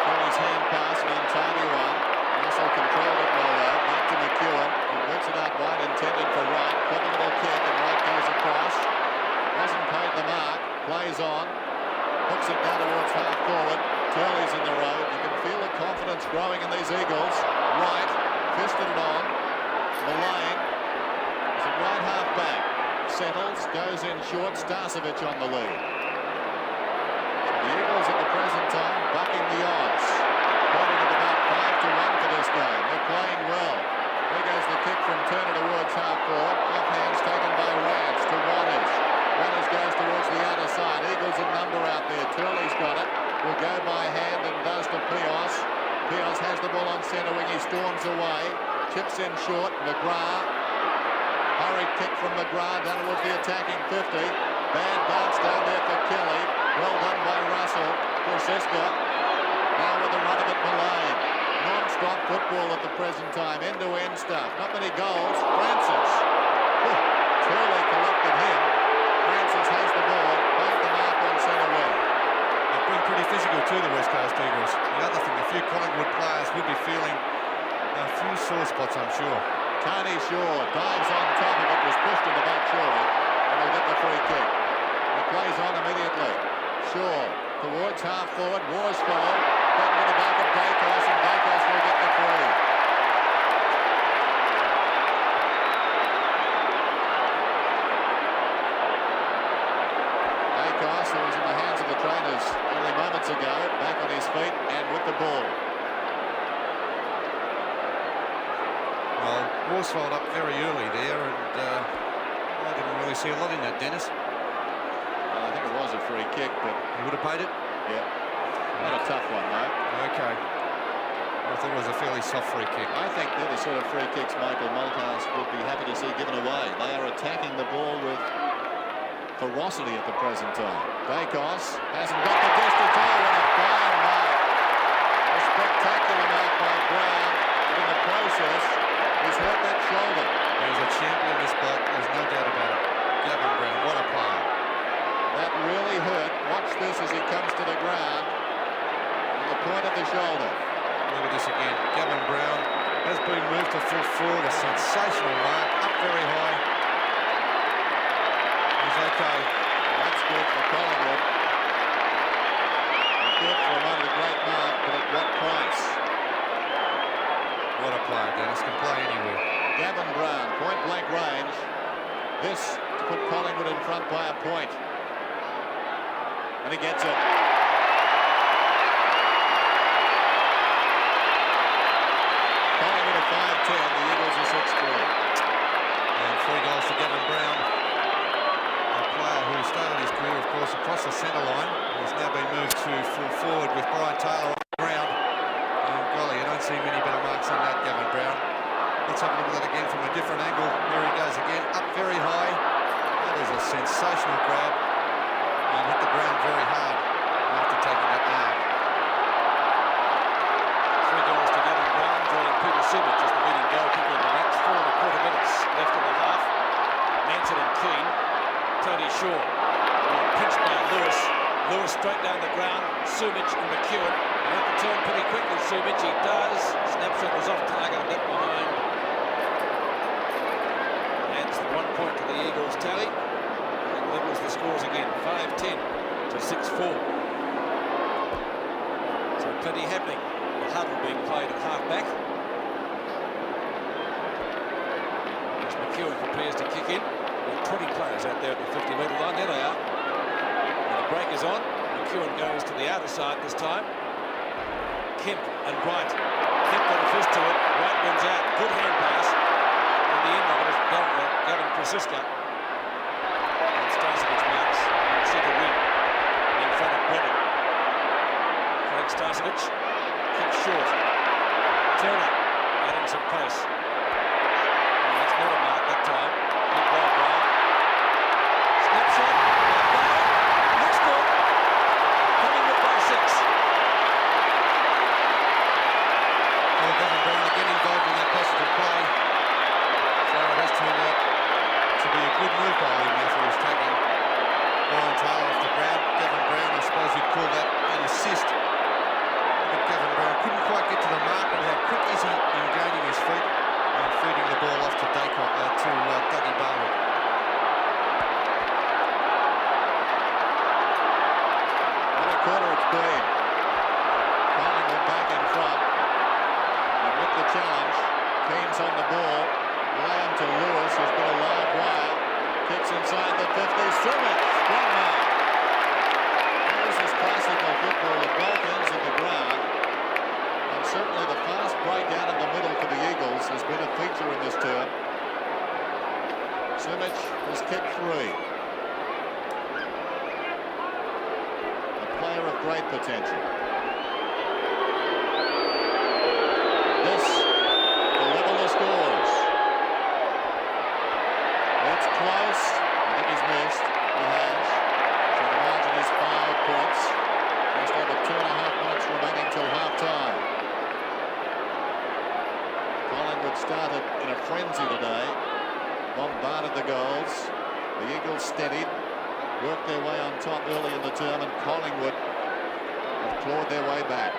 Kelly's hand pass, an untidy one. Russell controlled it well though. Back to McEwen. He works it out wide, intended for Wright. Clever little kick, and Wright goes plays on. Hooks it down towards half forward. Turley's in the road. You can feel the confidence growing in these Eagles. Wright fisted it on. Mullane is at right half back. Settles, goes in short. Starcevic on the lead. So the Eagles at the present time bucking the odds. Pointing at about 5-1 for this game. They're playing well. There goes the kick from Turner towards half forward. Offhands taken by Rance to Waters. Waters goes towards the other side. Eagles a number out there. Turley's got it. Will go by hand and does to Pios. Pios has the ball on centre wing. He storms away. Chips in short. McGrath. Hurried kick from McGrath down towards the attacking 50. Bad bounce down there for Kelly. Well done by Russell. Francisca. Now with the run of it, Mullane. Non-stop football at the present time. End-to-end stuff. Not many goals. Francis. Turley collected him. Francis has the ball. Played the mark on centre wing. They've been pretty physical too, the West Coast Eagles. The other thing, a few Collingwood players would be feeling a few sore spots, I'm sure. Tony Shaw dives on top of it. Was pushed in the back surely. And will get the free kick. He plays on immediately. Shaw towards half forward. Worsfold. Back to the back of Dacos, and Dacos will get the free. Dacos, who was in the hands of the trainers only moments ago, back on his feet and with the ball. Well, Worsfold up very early there, and I didn't really see a lot in that, Dennis. Well, I think it was a free kick, but You would have paid it? yeah, not a tough one, though. Okay. I thought it was a fairly soft free kick. I think they're the sort of free kicks Michael Malthouse would be happy to see given away. They are attacking the ball with ferocity at the present time. Dacos hasn't got the distance. Oh, what a fine mark. A spectacular mark by Brown. But in the process, he's hurt that shoulder. He's a champion, this bloke. There's no doubt about it. Gavin Brown, what a player. That really hurt. Watch this as he comes to the ground. On the point of the shoulder. Look at this again. Gavin Brown has been moved to full forward. A sensational mark. Up very high. He's okay. That's good for Collingwood. He thought for a moment a great mark, but at what price? What a player, Dennis. Can play anywhere. Gavin Brown, point blank range. This to put Collingwood in front by a point. And he gets it. Collingwood at 5-10, the Eagles are 6-3. And 3 goals to Gavin Brown. A player who started his career, of course, across the centre line. He's now been moved to full forward with Brian Taylor on the ground. And golly, you don't see many better marks than that, Gavin Brown. Let's have a look at that again from a different angle. Here he goes again, up very high. That is a sensational grab. And hit the ground very hard after taking that mark. 3 goals to Gavin Brown, joining Peter Simic as the leading goalkeeper in the match. 4.25 minutes left in the half. Manson and Keane. Tony Shaw. Pinched by Lewis. Lewis straight down the ground. Sumic and McEwen. He had to turn pretty quickly, Sumic. He does. Snapshot was off target a bit behind. Adds the 1 point to the Eagles' tally. And levels the scores again. 5-10 to 6-4. So plenty happening. The huddle being played at half-back. As McEwen prepares to kick in. There are 20 players out there at the 50-metre line. There they are. And the break is on. McEwen goes to the outer side this time. Kemp and Wright. Kemp got a fist to it. Wright wins out. Good hand pass. And the end of it is Gavin Francisca. And Starcevic marks on centre wing in front of Brennan. Craig Starcevic kicks short. Turner adding some pace. And that's not a mark that time. Good ball, Brown. Snapshot. Looks good. Collingwood by 6. Well, Gavin Brown again involved in that passage of play. So it has turned out to be a good move by Lee Matthews, taking Brian Taylor off the ground. Gavin Brown, I suppose you'd call that an assist. But Gavin Brown couldn't quite get to the mark, and how quick is he in gaining his feet and feeding the ball off to Dougie been. Collingwood back in front. And with the challenge, Keane's on the ball. Lamb to Lewis, who's got a live wire. Kicks inside the 50. Sumich, strong man. This is classical football at both ends of the ground. And certainly the fast break out of the middle for the Eagles has been a feature in this term. Sumich has kicked 3. A player of great potential. This to level the scores. It's close. I think he's missed. He has. So the margin is 5 points. Just over 2.5 minutes remaining till half-time. Collingwood started in a frenzy today. Bombarded the goals. The Eagles steadied. Worked their way on top early in the term, and Collingwood have clawed their way back.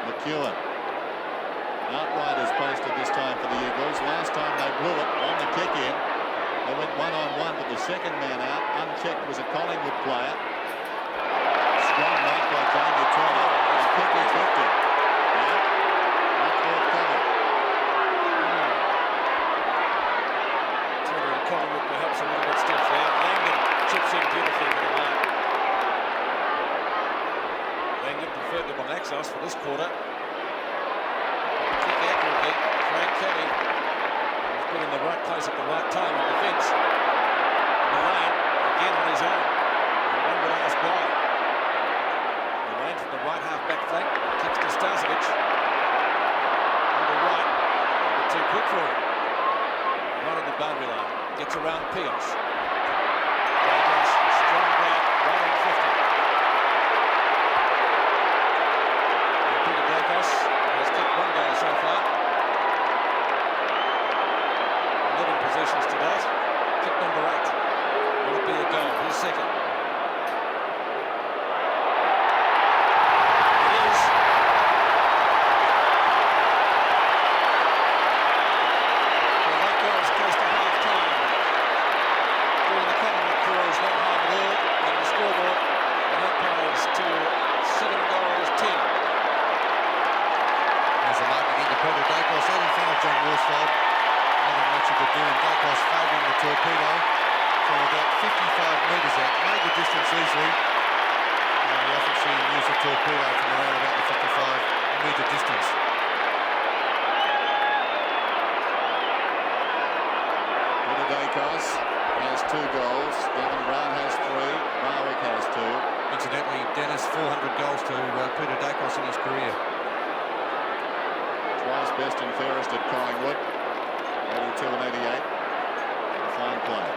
McEwen. Outriders posted this time for the Eagles. Last time they blew it on the kick-in. They went one-on-one, but the second man out, unchecked, was a Collingwood player. Strong mark by Jamie Turner. It's 50-50. Yeah. Not forthcoming. Turner and Collingwood perhaps a little bit stiff there. Langdon chips in beautifully for the mark. Langdon preferred them on Axos for this quarter. Frank Kelly was put in the right place at the right time in defence. Moraine again on his own. And one would ask why. Moraine from the right half-back flank kicks to Starcevic. On the right, a little bit too quick for him. Right on the boundary line. Gets around Pios. Douglas, strong grab, right on 50. And Peter Dacos has kicked 1 goal so far. Possessions to that. Kick number 8. Will it be a goal? His second. It is. Well, that goes close to half-time. During the Collingwood cause, not half at all. And the scoreboard, and that goes to 7 goals, 10. There's a mark again to Peter Dacos. 85, John Worsfold. Nothing much he could do, and Dacos favouring the torpedo from about 55 metres out. Made the distance easily. We often see him use the torpedo from around about the 55-metre distance. Peter Dacos has 2 goals. Gavin Brown has 3. Barwick has 2. Incidentally, Dennis, 400 goals to Peter Dacos in his career. Twice best and fairest at Collingwood. 82 and 88. A fine play.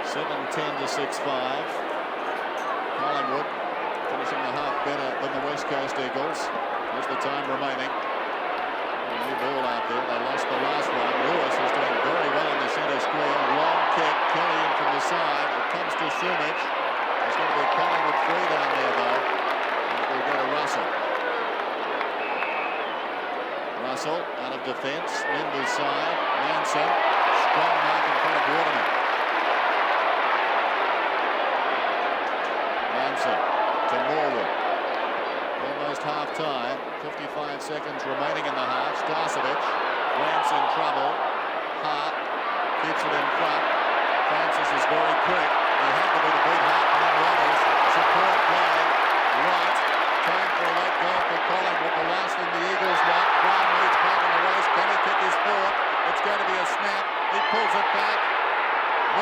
7-10 to 6-5. Collingwood finishing the half better than the West Coast Eagles. There's the time remaining. A new ball out there. They lost the last one. Lewis is doing very well in the centre square. Long kick. Kelly in from the side. It comes to Sumich. There's going to be a Collingwood free down there though. And it will go to Russell. Russell out of defence, Mendes side, Manson, strong mark in front of Waterman. Manson to Morwood. Almost half-time, 55 seconds remaining in the half. Starcevic, Rance in trouble. Hart keeps it in front. Francis is very quick. He had to be the big Hart and then runners. Support play, right. Time for a late goal for Collingwood. The last thing the Eagles want. Brown leads back in the race. Can he kick his fourth? It's going to be a snap. He pulls it back.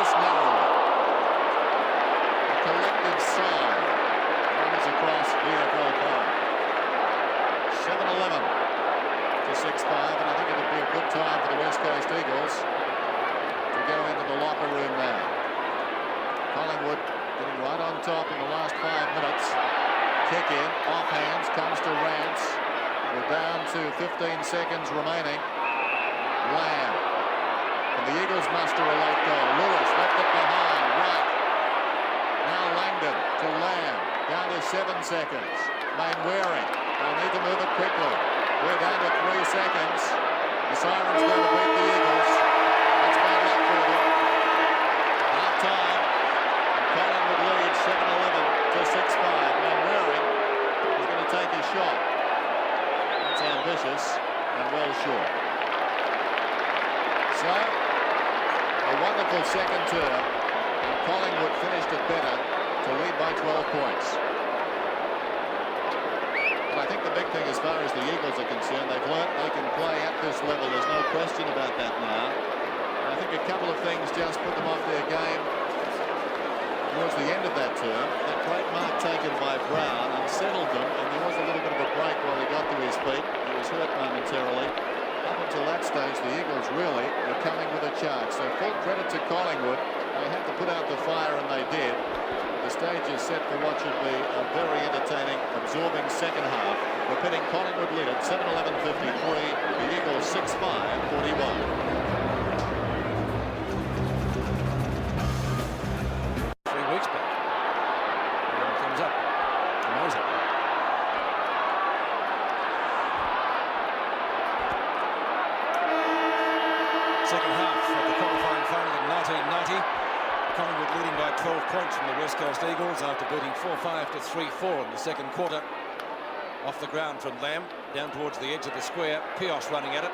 Missed narrowly. A collective sigh runs across AFL Park. 7-11 to 6-5, and I think it'll be a good time for the West Coast Eagles to go into the locker room now. Collingwood getting right on top in the last 5 minutes. Kick in, off hands, comes to Rance. We're down to 15 seconds remaining. Lamb. And the Eagles muster a late goal. Lewis left it behind, right. Now Langdon to Lamb. Down to 7 seconds. Mainwaring. They'll need to move it quickly. We're down to 3 seconds. The siren's going to beat the Eagles. That's bad luck for them. Half time. Collingwood leads 7-11. wonderful second term. And Collingwood finished it better to lead by 12 points. But I think the big thing as far as the Eagles are concerned, they've learnt they can play at this level. There's no question about that now. And I think a couple of things just put them off their game towards the end of that term. That great mark taken by Brown unsettled them, and there was a little bit of a break while he got to his feet. He was hurt momentarily. Up until that stage, the Eagles really were coming with a charge. So full credit to Collingwood. They had to put out the fire, and they did. The stage is set for what should be a very entertaining, absorbing second half. We're pitting Collingwood lead at 7:11:53. The Eagles 6-5-41. 3 weeks back. And it comes up. Amazing. Second half of the qualifying final in 1990. Collingwood leading by 12 points from the West Coast Eagles after beating 4-5 to 3-4 in the second quarter. Off the ground from Lamb, down towards the edge of the square. Pios running at it.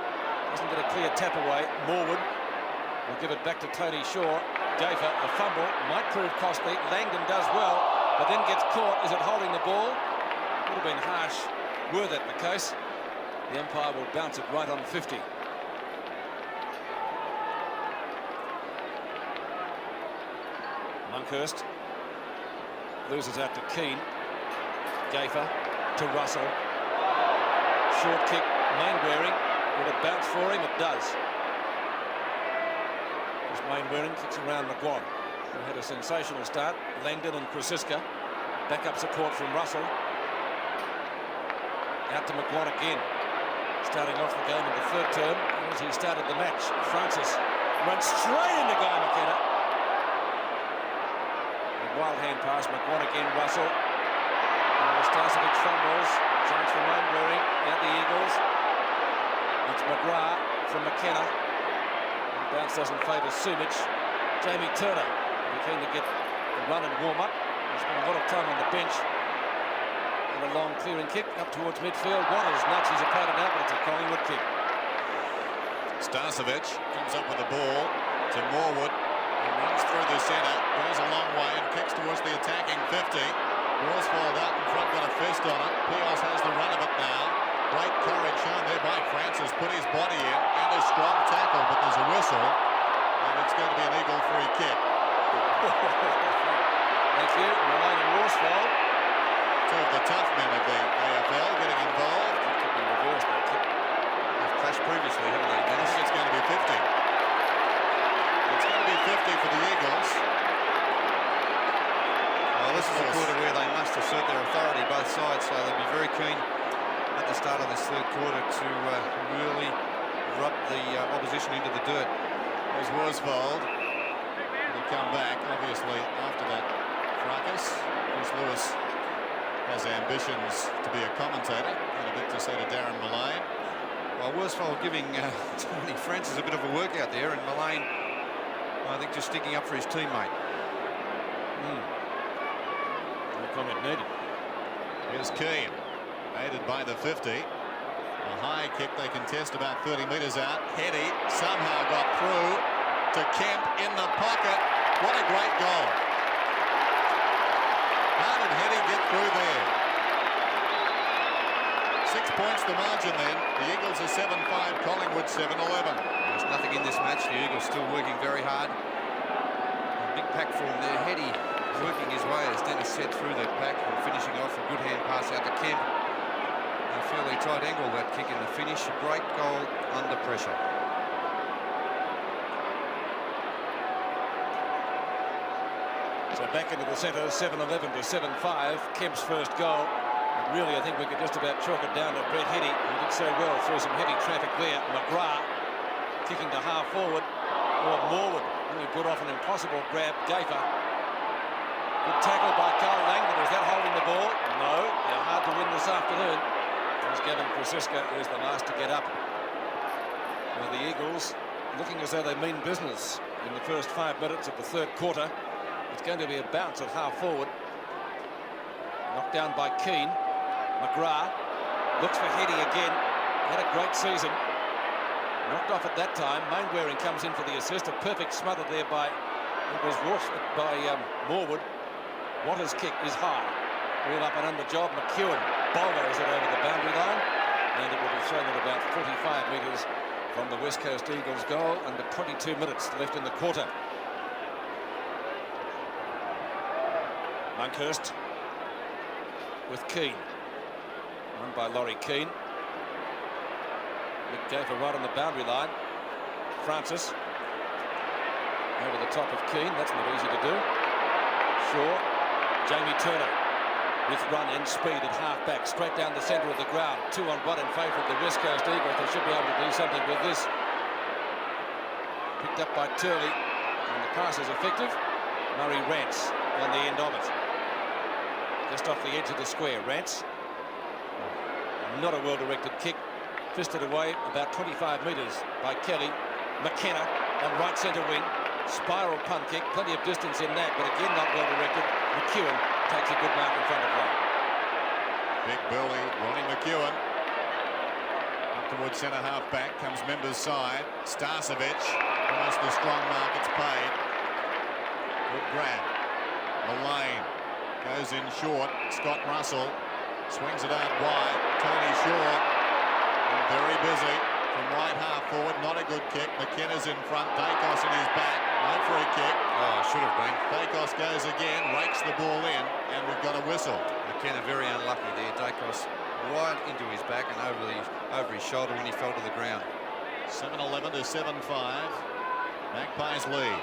Doesn't get a clear tap away. Morwood will give it back to Tony Shaw. Gaffer, a fumble, might prove costly. Langdon does well, but then gets caught. Is it holding the ball? Would have been harsh were that the case. The umpire will bounce it right on 50. Monkhurst loses out to Keane. Gaffer to Russell. Short kick, Mainwaring. Will it bounce for him? It does. As Mainwaring kicks around McGuan, who had a sensational start. Langdon and Krasiska. Backup support from Russell. Out to McGuan again. Starting off the game in the third term as he started the match. Francis runs straight into Guy McKenna. Wild hand pass, McGuan again, Russell. Starcevic fumbles, chance for Mainwaring, out the Eagles. It's McGrath from McKenna. The bounce doesn't favour Sumich. Jamie Turner, we're keen to get the run and warm up. He's spent a lot of time on the bench. And a long clearing kick up towards midfield. Watters nudges his opponent out, but it's a Collingwood kick. Starcevic comes up with the ball to Morwood. He runs through the centre, goes a long way and kicks towards the attacking 50. Worsfold out in front, got a fist on it. Pios has the run of it now. Great courage shown there by Francis. Put his body in and a strong tackle, but there's a whistle. And it's going to be an Eagle free kick. Thank you. Malone and Worsfold. Two of the tough men of the AFL getting involved. It could be reversed, that kick. They've clashed previously, haven't they, I Dennis? think it's going to be 50. It's going to be 50 for the Eagles. Well, this is a quarter where they must assert their authority, both sides, so they'll be very keen at the start of this third quarter to really rub the opposition into the dirt. There's Worsfold. He'll come back, obviously, after that fracas. Chris Lewis has ambitions to be a commentator. Had a bit to say to Darren Mullane. Well, Worsfold giving Tony Francis a bit of a workout there, and Mullane, I think, just sticking up for his teammate. No comment needed. Here's Keane, aided by the 50. A high kick they contest about 30 metres out. Heady somehow got through to Kemp in the pocket. What a great goal. How did Heady get through there? 6 points the margin then. The Eagles are 7-5, Collingwood 7-11. There's nothing in this match. The Eagles still working very hard. A big pack for him there. Heady working his way, as Dennis said, through that pack and finishing off a good hand pass out to Kemp. A fairly tight angle, that kick in the finish. A great goal under pressure. So back into the centre, 7-11 to 7-5. Kemp's first goal. And really, I think we could just about chalk it down to Brett Heady, who did so well through some heavy traffic there. McGrath kicking to half forward. Or Morwood, really put off an impossible grab. Gaffer. Good tackle by Carl Langdon. Is that holding the ball? No. They're hard to win this afternoon. As Gavin Krasiska is the last to get up. Well, the Eagles looking as though they mean business in the first 5 minutes of the third quarter. It's going to be a bounce at half forward. Knocked down by Keane. McGrath looks for Heady again. Had a great season. Knocked off at that time. Mainwaring comes in for the assist. A perfect smother there by, it was by Morwood. Waters' kick is high. Real up and under job. McEwen boulders it over the boundary line. And it will be thrown at about 45 metres from the West Coast Eagles goal. Under 22 minutes left in the quarter. Monkhurst with Keane. Run by Laurie Keane. McGafer right on the boundary line. Francis over the top of Keane. That's not easy to do. Shaw. Jamie Turner with run and speed at half-back, straight down the centre of the ground. 2-on-1 in favour of the West Coast Eagles. They should be able to do something with this. Picked up by Turley, and the pass is effective. Murray Rance on the end of it. Just off the edge of the square. Rance. Not a well-directed kick. Fisted away about 25 metres by Kelly. McKenna on right centre wing. Spiral punt kick. Plenty of distance in that, but again not well-directed. McEwen takes a good mark in front of line. Big Burley, Ronnie McEwen. Up towards centre half back comes Member's side. Starcevic, almost the strong mark, it's paid. Good grab. Mullane goes in short. Scott Russell swings it out wide. Tony Shaw, very busy from right half forward. Not a good kick. McKenna's in front. Dacos in his back. No free kick. Oh, should have been. Dacos goes again, rakes the ball in, and we've got a whistle. McKenna very unlucky there. Dacos right into his back and over his shoulder when he fell to the ground. 7-11 to 7-5. Magpies lead.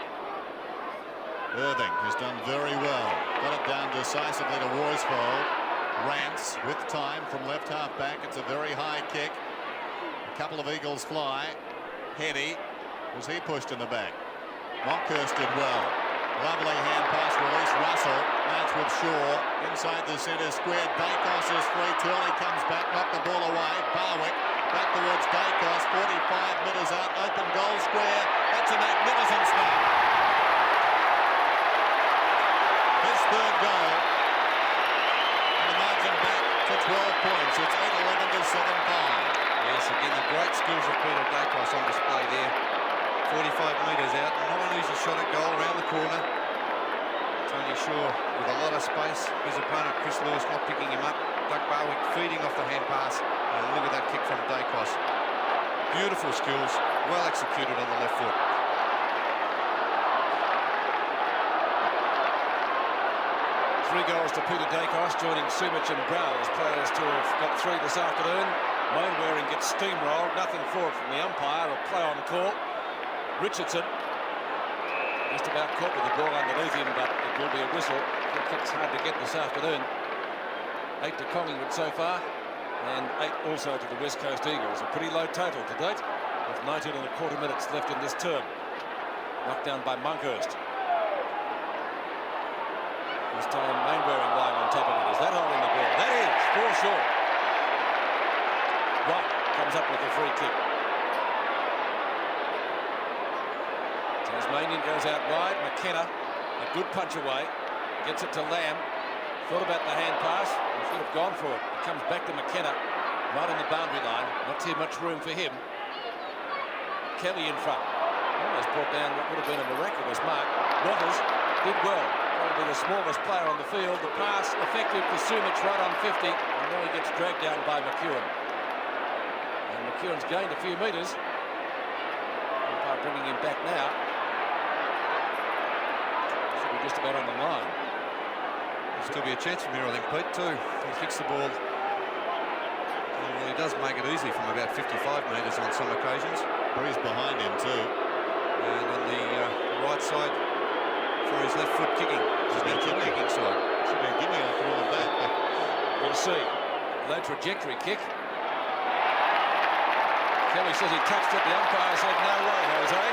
Irving has done very well. Got it down decisively to Worsfold. Rance with time from left half back. It's a very high kick. A couple of Eagles fly. Heady. Was he pushed in the back? Monkhurst did well. Lovely hand pass release. Russell. Match with Shaw. Inside the centre square. Dacos is free. Turley comes back. Knocked the ball away. Barwick back towards Dacos. 45 metres out. Open goal square. That's a magnificent snap. His third goal. And the margin back to 12 points. It's 8-11 to 7-5. Yes, again, the great skills of Peter Dacos on display there. 45 metres out, not an easy shot at goal around the corner. Tony Shaw with a lot of space. His opponent Chris Lewis not picking him up. Doug Barwick feeding off the hand pass. And look at that kick from Dacos. Beautiful skills, well executed on the left foot. Three goals to Peter Dacos, joining Sumich and Brown as players to have got three this afternoon. Mainwaring gets steamrolled, nothing for it from the umpire, a play on call. Richardson just about caught with the ball underneath him, but it will be a whistle. The kick's hard to get this afternoon. 8 to Collingwood so far, and 8 also to the West Coast Eagles. A pretty low total to date, with 19.25 minutes left in this term. Knocked down by Monkhurst. This time Mainwaring lying on top of it. Is that holding the ball? That is, for sure. Wright comes up with a free kick. Tasmanian goes out wide. McKenna, a good punch away. Gets it to Lamb. Thought about the hand pass. He should have gone for it. It comes back to McKenna. Right on the boundary line. Not too much room for him. Kelly in front. Almost brought down what would have been a miraculous mark. Waters did well. Probably the smallest player on the field. The pass effective for Sumich right on 50. And now he gets dragged down by McEwen. And McEwen's gained a few metres. Umpire bringing him back now. Should be just about on the line. There'll still be a chance from here, I think, Pete, too. He kicks the ball. Well, he does make it easy from about 55 metres on some occasions. Breeze behind him too. And on the right side for his left foot kicking. His natural kicking side. Should be giving it for all of that. We'll see. Low trajectory kick. Kelly says he touched it. The umpire said no way, Jose.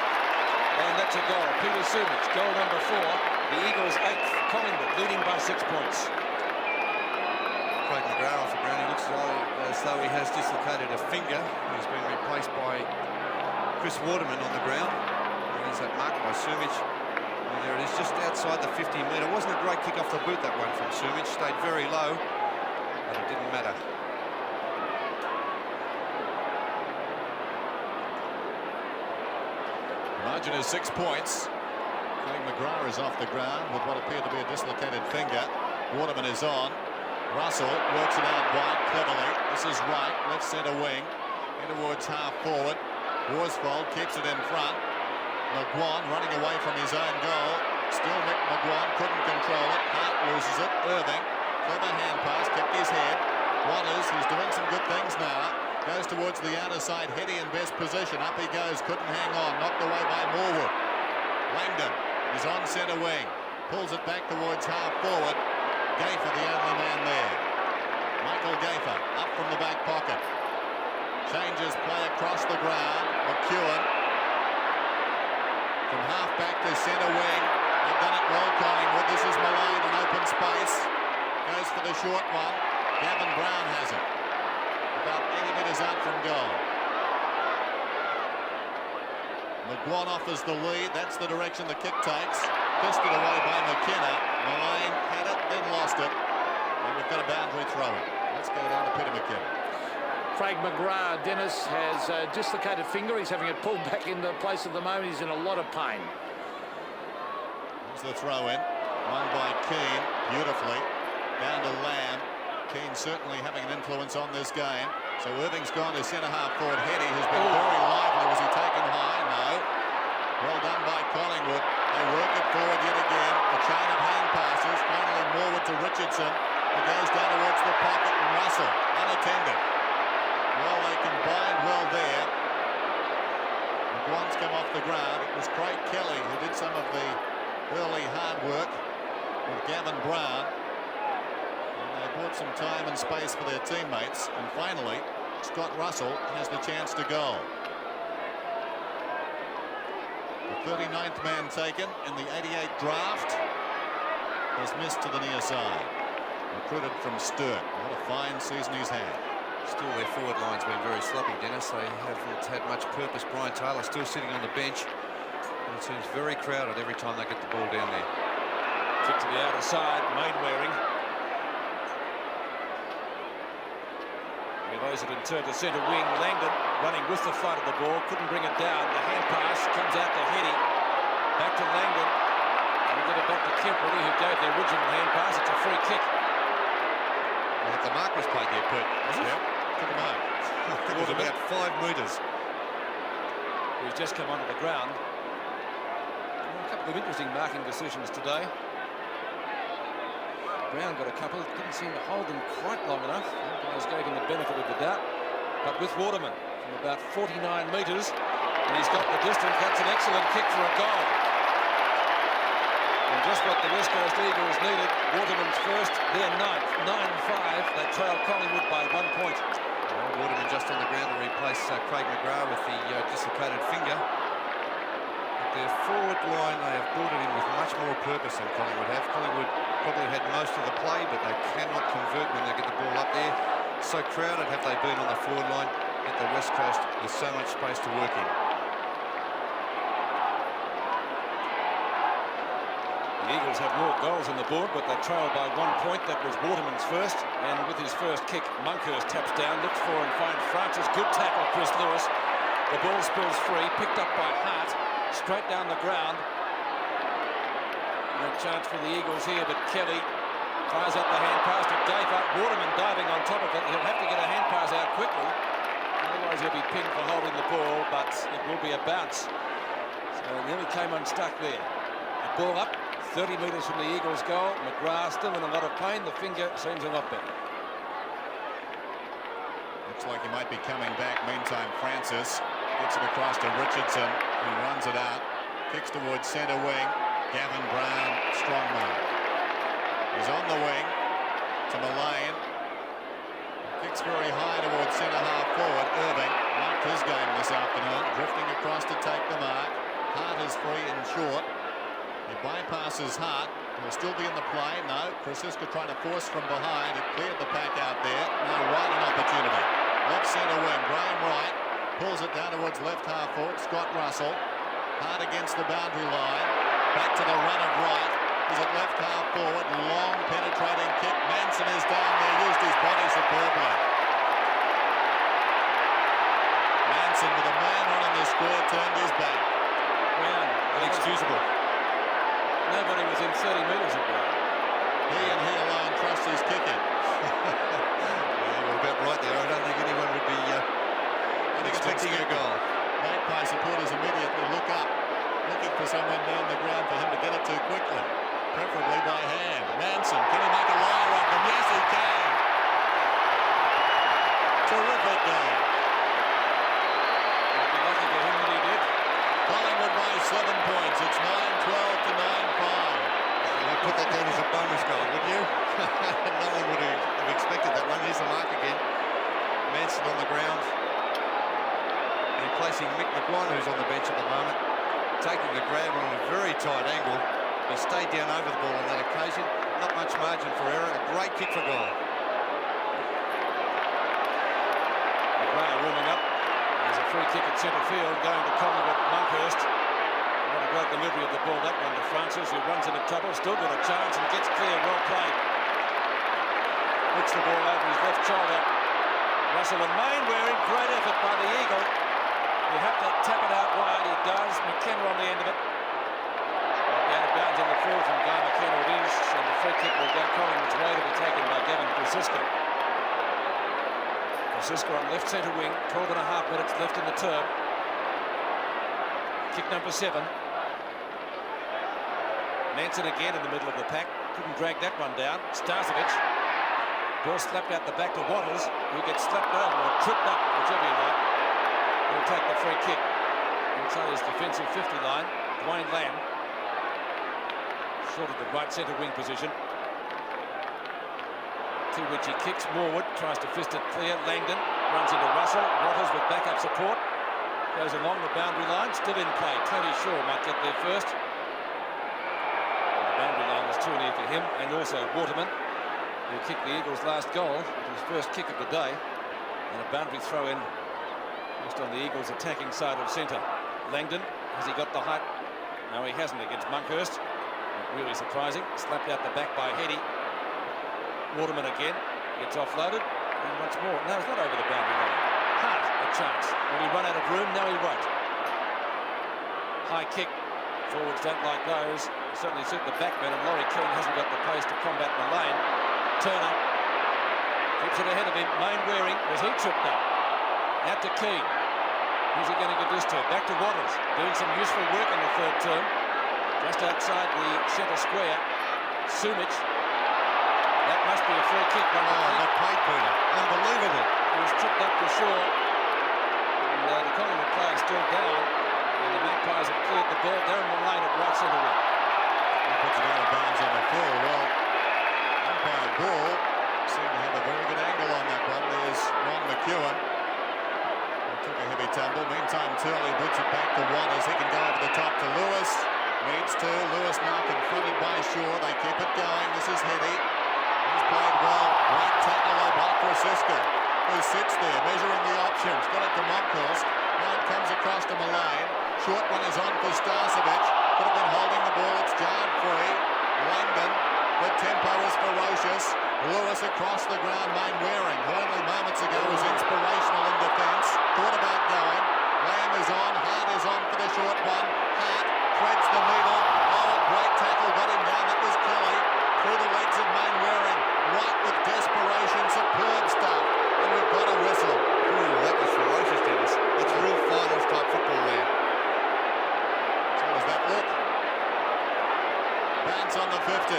And that's a goal. Peter Sumich, goal number 4. The Eagles 8th. Collingwood leading by 6 points. Craig McGrath off the ground. He looks as though he has dislocated a finger. He's been replaced by Chris Waterman on the ground. There's that mark by Sumich. And there it is, just outside the 50-metre. Wasn't a great kick off the boot, that one from Sumich. Stayed very low, but it didn't matter. Margin is 6 points. Craig McGrath is off the ground with what appeared to be a dislocated finger. Waterman is on. Russell works it out wide cleverly. This is right, left centre wing. In towards half forward. Worsfold keeps it in front. McGuan running away from his own goal. Still Nick McGuan couldn't control it. Hart loses it. Irving, clever hand pass, kept his head. Waters, who's doing some good things now, goes towards the outer side. Heady in best position. Up he goes, couldn't hang on. Knocked away by Morwood. Langdon is on centre wing. Pulls it back towards half forward. Gayfer the only man there. Michael Gayfer up from the back pocket. Changes play across the ground. McEwen from half back to centre wing. They've done it well, Collingwood. This is Malone in open space. Goes for the short one. Gavin Brown has it. About 80 metres out from goal. McGuan offers the lead. That's the direction the kick takes. Fisted away by McKenna. Malone had it, then lost it. And we've got a boundary throw in. Let's go down to Peter McKenna. Craig McGrath, Dennis, has a dislocated finger. He's having it pulled back into place at the moment. He's in a lot of pain. Here's the throw in. Won by Keane beautifully. Down to Lamb. Keane certainly having an influence on this game. So Irving's gone to centre half forward. Heady has been very lively. Was he taken high? No. Well done by Collingwood. They work it forward yet again. A chain of hand passes. Finally Morwood to Richardson. He goes down towards the pocket and Russell unattended. Well, they combined well there. McGuan's come off the ground. It was Craig Kelly who did some of the early hard work with Gavin Brown. And they bought some time and space for their teammates. And finally, Scott Russell has the chance to goal. The 39th man taken in the 88 draft has missed to the near side. Recruited from Sturt. What a fine season he's had. Still, their forward line's been very sloppy, Dennis. They haven't had much purpose. Brian Taylor still sitting on the bench. And it seems very crowded every time they get the ball down there. Kick to the outer side, Mainwaring. Reloads it and turned to centre wing. Langdon running with the flight of the ball. Couldn't bring it down. The hand pass comes out to Heady. Back to Langdon. And we get it back to Kempley, who gave the original hand pass. It's a free kick. Well, the mark was played there, Pete. Was it? Yep. Took him out. It was about 5 metres. He's just come onto the ground. A couple of interesting marking decisions today. Brown got a couple, didn't seem to hold them quite long enough. Umpires gave him the benefit of the doubt. But with Waterman from about 49 metres, and he's got the distance, that's an excellent kick for a goal. And just what the West Coast Eagles needed, Waterman's first, their ninth, 9-5. They trail Collingwood by 1 point. Well, Waterman just on the ground to replace Craig McGrath with the dislocated finger. But their forward line, they have brought it in with much more purpose than Collingwood have. Collingwood probably had most of the play, but they cannot convert when they get the ball up there. So crowded have they been on the forward line at the West Coast. There's so much space to work in. The Eagles have more goals on the board, but they trail by 1 point. That was Waterman's first, and with his first kick, Monkhorst taps down, looks for and finds Francis. Good tackle, Chris Lewis. The ball spills free, picked up by Hart, straight down the ground. No chance for the Eagles here, but Kelly fires up the hand pass to Gayfer. Waterman diving on top of it. He'll have to get a hand pass out quickly, otherwise he'll be pinned for holding the ball, but it will be a bounce. So he nearly came unstuck there. The ball up. 30 metres from the Eagles' goal. McGrath still in a lot of pain. The finger seems a lot better. Looks like he might be coming back. Meantime, Francis gets it across to Richardson, who runs it out. Kicks towards centre wing. Gavin Brown, strong man. He's on the wing to Mullane. Kicks very high towards centre half forward. Irving marked his game this afternoon. Drifting across to take the mark. Hart is free and short. He bypasses Hart. He'll still be in the play. No, Francisco trying to force from behind. It cleared the pack out there. Now right an opportunity. Left centre wing. Graham Wright pulls it down towards left half forward. Scott Russell. Hart against the boundary line. Back to the run of Wright. He's at left half forward. Long penetrating kick. Manson is down there. Used his body superbly. Manson with a man on in the square turned his back. Brown. Inexcusable. Nobody was in 30 metres of Brown. He and he alone trusts his kicking. Yeah, you're about right there. I don't think anyone would be expecting a goal. Magpie supporters immediately look up, looking for someone down the ground for him to get it to quickly, preferably by hand. Manson, can he make a liar of them? Yes, he can. Terrific goal. Might be lucky for him that he did. Collingwood by 7 points. It's 9-12 to 9-5. You'd put that down as a bonus goal, wouldn't you? No one would have expected that one. Here's the mark again. Manson on the ground. And replacing Mick McGuire, who's on the bench at the moment. Taking the grab on a very tight angle. He stayed down over the ball on that occasion. Not much margin for error. A great kick for goal. McGrath warming up. There's a free kick at centre field going to Collingwood. Monkhurst. What a great delivery of the ball, that one to Francis, who runs into trouble. Still got a chance and gets clear. Well played. Puts the ball over his left shoulder. Russell and Mainwaring. Great effort by the Eagle. You have to tap it out wide. He does. McKenna on the end of it. Out of bounds in the field from Guy McKenna it is, and the free kick will go Collingwood's way to be taken by Gavin Francisco. Francisco on left centre wing, 12.5 minutes left in the term. Kick number 7. Manson again in the middle of the pack. Couldn't drag that one down. Starcevic. Ball slapped out the back to Waters, who gets slapped over or tripped up, whichever you like. He'll take the free kick inside his defensive 50 line. Dwayne Lamb. Short of the right centre wing position. To which he kicks Morwood, tries to fist it clear. Langdon runs into Russell. Waters with backup support. Goes along the boundary line, still in play. Tony Shaw might get there first. The boundary line was too near for him, and also Waterman, who kicked the Eagles' last goal with his first kick of the day. And a boundary throw in just on the Eagles' attacking side of centre. Langdon, has he got the height? No, he hasn't against Monkhurst. Not really surprising. Slapped out the back by Heady. Waterman again gets offloaded, and once more. No, it's not over the boundary line. Hart, a chance. Will he run out of room? No, he won't. High kick. Forwards don't like those. Certainly suit the backman, and Laurie Keane hasn't got the pace to combat Mullane. Turner keeps it ahead of him. Mainwaring, was he tripped up? Out to Keane. Who's he going to get this to? Back to Waters, doing some useful work in the third term. Just outside the centre square. Sumic. That must be a free kick. Oh, not played, Peter. Unbelievable. He was tripped up for sure. And the Collingwood player still down. And the Magpies have cleared the ball. Darren Mullane at right centre wing. He puts it out of bounds on the full. Well, umpire Ball seemed to have a very good angle on that one. There's Ron McEwen. He took a heavy tumble. Meantime, Turley puts it back to Waters. He can go over the top to Lewis. Needs to. Lewis now confronted by Shaw. They keep it going. This is Heady. He's played well. Great tackle though by Francisco, who sits there measuring the options. Got it to Monkhurst. Now it comes across to Mullane. Short one is on for Starcevic. Could have been holding the ball. It's jarred free. Langdon. The tempo is ferocious. Lewis across the ground. Mainwaring, who only moments ago was inspirational in defence. Thought about going. Lamb is on. Hart is on for the short one. Hart threads the needle. Oh, great tackle. Got him down. That was Kelly. Through the legs of Mainwaring. Right with desperation. Superb stuff. And we've got a whistle. Ooh, that was ferocious, Dennis. That's real finals type football there. So does that look? Bounce on the 50.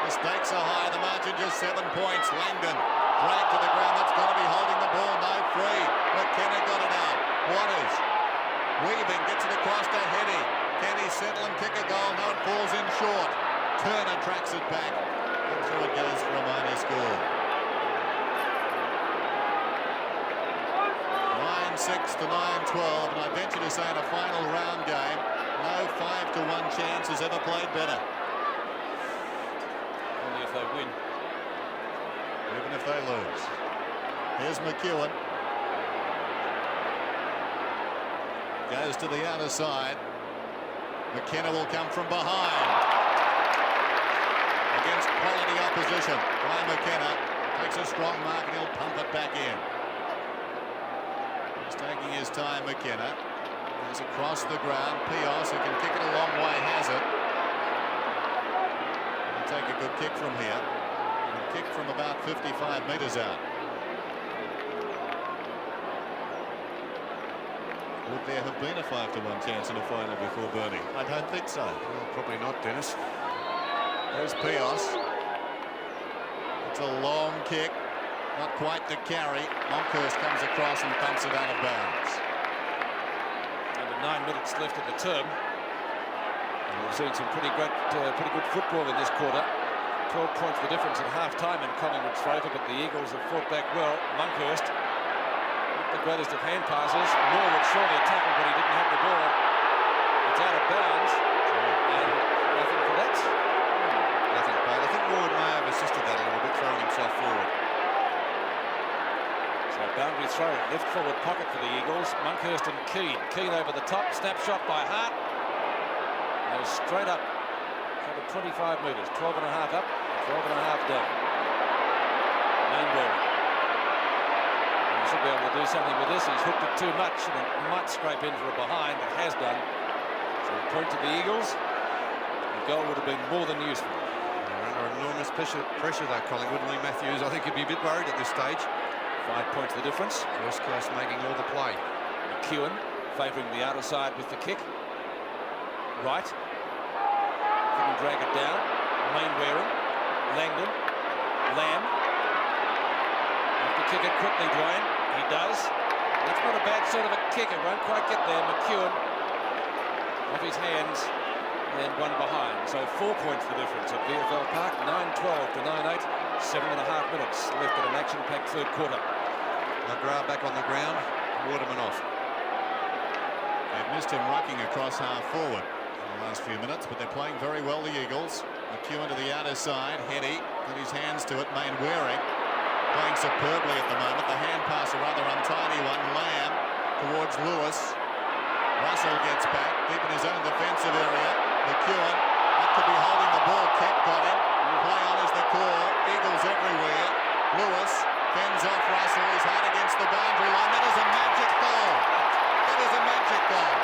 The stakes are high. The margin just 7 points. Langdon dragged to the ground. That's got to be holding the ball. No, free. McKenna got it out. Waters weaving, gets it across to Heady. Can he settle and kick a goal? No, it falls in short. Turner tracks it back. And through it goes for a minor score. 9-6 to 9-12. And I venture to say in a final round game, no 5-1 chance has ever played better. Only if they win. Even if they lose. Here's McEwen. Goes to the outer side. McKenna will come from behind. Against quality opposition. By McKenna. Takes a strong mark and he'll pump it back in. He's taking his time, McKenna. He's across the ground. Pios, who can kick it a long way, has it. He'll take a good kick from here. A kick from about 55 metres out. Would there have been a 5-1 chance in a final before Bernie? I don't think so. Well, probably not, Dennis. There's Pios. It's a long kick. Not quite the carry. Monkhorst comes across and thumps it out of bounds. Under 9 minutes left in the term. And we've seen some pretty good football in this quarter. 12 points the difference at half-time in Collingwood's favour, but the Eagles have fought back well. Monkhorst, the greatest of hand passes. Moore would surely tackle, but he didn't have the ball. It's out of bounds. And nothing for that. Nothing bad. I think Ward may have assisted that a little bit, throwing himself forward. So boundary throw, left forward pocket for the Eagles. Monkhorst and Keane. Keane over the top, snapshot by Hart. Goes straight up, covered 25 metres, 12 and a half up, 12 and a half down. Mainbury. He should be able to do something with this. He's hooked it too much and it might scrape in for a behind. It has done. So a point to the Eagles. The goal would have been more than useful. They're under enormous pressure though, Collingwood. Lee Matthews, I think he'd be a bit worried at this stage. 5 points the difference. West Coast making all the play. McEwen favouring the outer side with the kick. Right. Couldn't drag it down. Mainwaring. Langdon. Lamb. Have to kick it quickly, Dwayne. He does. That's not a bad sort of a kick. It won't quite get there. McEwen off his hands and one behind. So 4 points the difference at VFL Park. 9-12 to 9-8. 7.5 minutes left in an action-packed third quarter. McGrath back on the ground. Waterman off. They've missed him rucking across half forward in the last few minutes, but they're playing very well, the Eagles. McEwen to the outer side. Heady got his hands to it. Mainwaring playing superbly at the moment. The hand pass, a rather untidy one. Lamb towards Lewis. Russell gets back deep in his own defensive area. McEwen that could be holding the ball. Kept got him. Play on is the call. Eagles everywhere. Lewis fends off Russell. He's hard against the boundary line. That is a magic goal. That is a magic goal.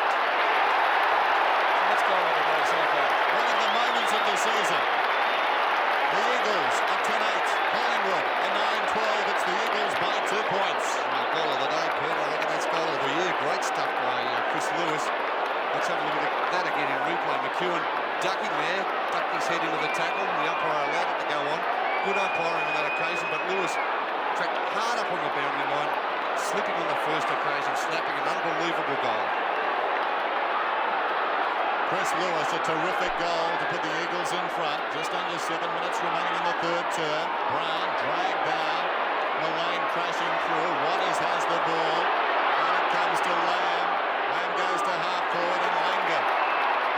Let's go with the day so far. One of the moments of the season. The Eagles are 10-8. Collingwood are 9-12. It's the Eagles by 2 points. Goal of the day, Peter. I reckon that's goal of the year. Great stuff by Chris Lewis. Let's have a look at that again in replay. McEwen ducking there, ducked his head into the tackle. The umpire allowed it to go on. Good umpiring on that occasion, but Lewis tracked hard up on the boundary line, slipping on the first occasion, snapping an unbelievable goal. Chris Lewis, a terrific goal to put the Eagles in front. Just under 7 minutes remaining in the third term. Brown dragged down. Mullane crashing through. Waters has the ball. And it comes to Lamb. Lamb goes to half forward and Langdon.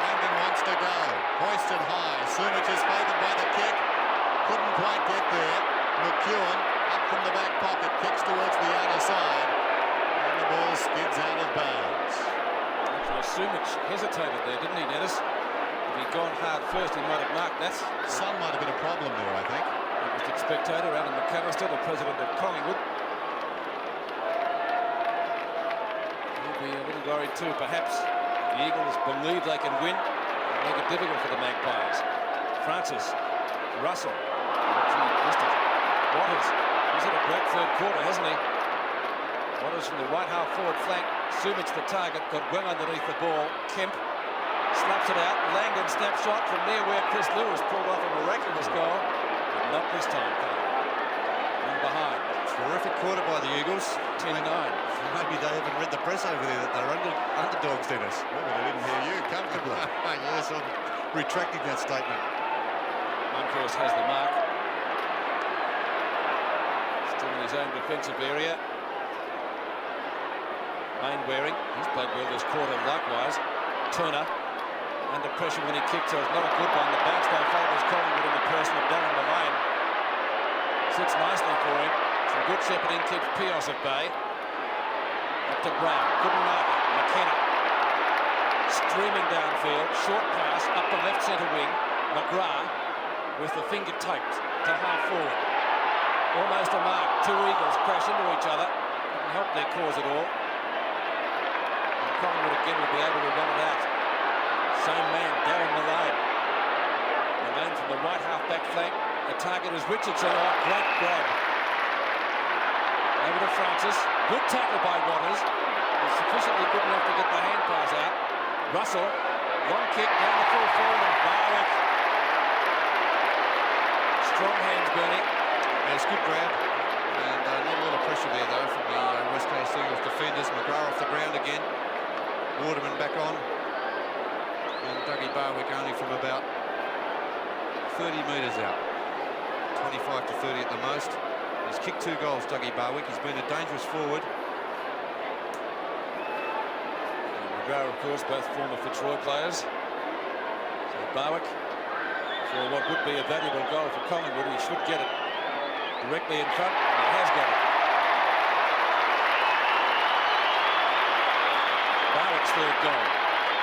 Langdon wants to go. Hoisted high. Sumich is favoured by the kick. Couldn't quite get there. McEwen up from the back pocket. Kicks towards the outer side. And the ball skids out of bounds. Sumich hesitated there, didn't he, Dennis? If he'd gone hard first, he might have marked that. Sun might have been a problem there, I think. Interested spectator, Alan McAllister, the president of Collingwood. He'll be a little worried too, perhaps. The Eagles believe they can win and make it difficult for the Magpies. Francis, Russell, missed it. Waters, he's had a great third quarter, hasn't he? Waters from the right half forward flank. Sumich the target, got well underneath the ball. Kemp slaps it out. Langdon snapshot from near where Chris Lewis pulled off a miraculous goal. But not this time, From behind. Terrific quarter by the Eagles. 10-9. Maybe they haven't read the press over there that they're underdogs, Dennis. Well, but I didn't hear you comfortably. Yes, I'm retracting that statement. Monkhorst has the mark. Still in his own defensive area. Mainwaring, he's played well this quarter likewise. Turner, under pressure when he kicked, so it's not a good one. The bounce though favours Collingwood in the person of Darren Mullane. Sits nicely for him. Some good shepherding, keeps Pios at bay. Up to Brown, couldn't mark it. McKenna, streaming downfield, short pass, up the left centre wing. McGrath with the finger taped to half forward. Almost a mark. Two Eagles crash into each other. Didn't help their cause at all. Collingwood again will be able to run it out. Same man, Darren Malone. Malone from the right half-back flank. The target is Richardson. Oh, great grab. Over to Francis. Good tackle by Waters. He's sufficiently good enough to get the hand pass out. Russell, long kick down the full forward and Barwick. Strong hands, Bernie. It's good grab. And not a lot of pressure there, though, from the West Coast Eagles defenders. McGrath off the ground again. Waterman back on. And Dougie Barwick only from about 30 metres out. 25 to 30 at the most. He's kicked 2 goals, Dougie Barwick. He's been a dangerous forward. And McGrath, of course, both former Fitzroy players. So Barwick, for what would be a valuable goal for Collingwood, he should get it directly in front. He has got it. Barwick's third goal.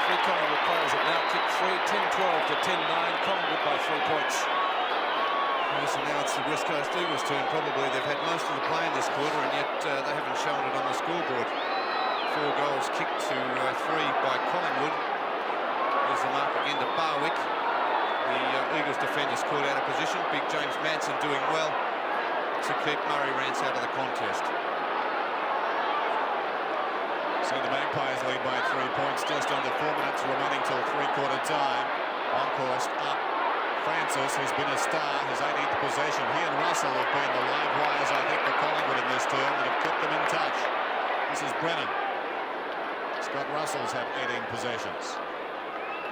3 Collingwood players have now kicked 10-12 to 10-9. Collingwood by 3 points. Yes, and now it's the West Coast Eagles' turn. Probably they've had most of the play in this quarter, and yet they haven't shown it on the scoreboard. 4 goals kicked to 3 by Collingwood. There's the mark again to Barwick. The Eagles defenders caught out of position. Big James Manson doing well to keep Murray Rance out of the contest. So the Magpies lead by 3 points, just under 4 minutes remaining till three-quarter time. Longhorst up. Francis, who's been a star, his 18th possession. He and Russell have been the live wires, I think, for Collingwood in this term that have kept them in touch. This is Brennan. Scott Russell's had 18 possessions.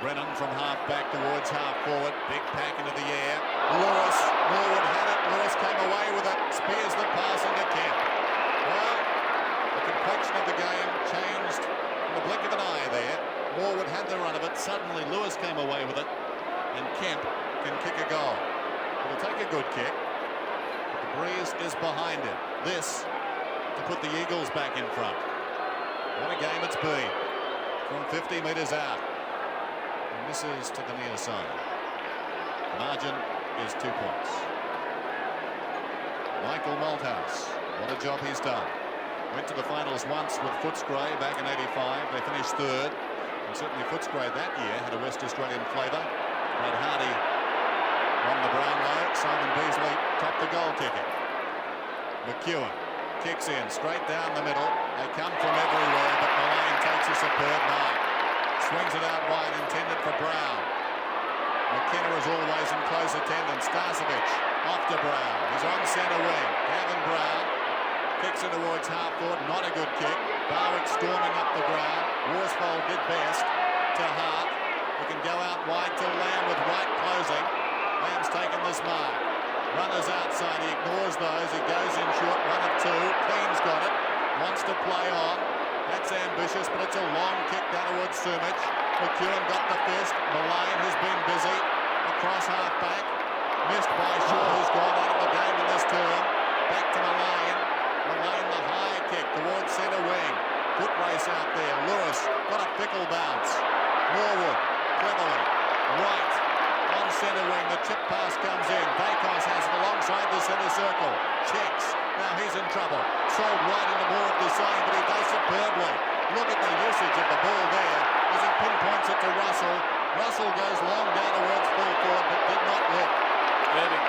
Brennan from half back towards half forward. Big pack into the air. Lewis. Norwood had it. Lewis came away with it. Spears the pass into Kemp. Well, the complexion of the game changed in the blink of an eye there. Norwood had the run of it. Suddenly Lewis came away with it. And Kemp can kick a goal. It'll take a good kick. But the breeze is behind him. This to put the Eagles back in front. What a game it's been. From 50 metres out. And this is to the near side. The margin is 2 points. Michael Malthouse. What a job he's done. Went to the finals once with Footscray back in '85. They finished third. And certainly Footscray that year had a West Australian flavour. Brad Hardy won the Brownlow. Simon Beasley topped the goal ticket. McEwen kicks in straight down the middle. They come from everywhere, but Mullane takes a superb mark. Swings it out wide, intended for Brown. McKenna is always in close attendance. Starcevic off to Brown. He's on centre wing. Gavin Brown kicks it towards half forward. Not a good kick. Barwick storming up the ground. Worsfold did best to Hart. He can go out wide to Lamb with White closing. Lamb's taken this mark. Runners outside. He ignores those. He goes in short. 1 of 2. Clean's got it. Wants to play on. That's ambitious, but it's a long kick down towards Sumich. McEwen got the fist. Mullane, who's been busy. Across half back. Missed by Shaw, who's gone out of the game in this term. Back to Mullane. Mullane the high kick towards centre wing. Foot race out there. Lewis got a fickle bounce. Norwood cleverly. Right on centre wing. The chip pass comes in. Dacos has it alongside the centre circle. Checks. Now he's in trouble. Sold right into more of the same, but he does superbly. Look at the usage of the ball there as he pinpoints it to Russell. Russell goes long down towards full forward, but did not look. Irving.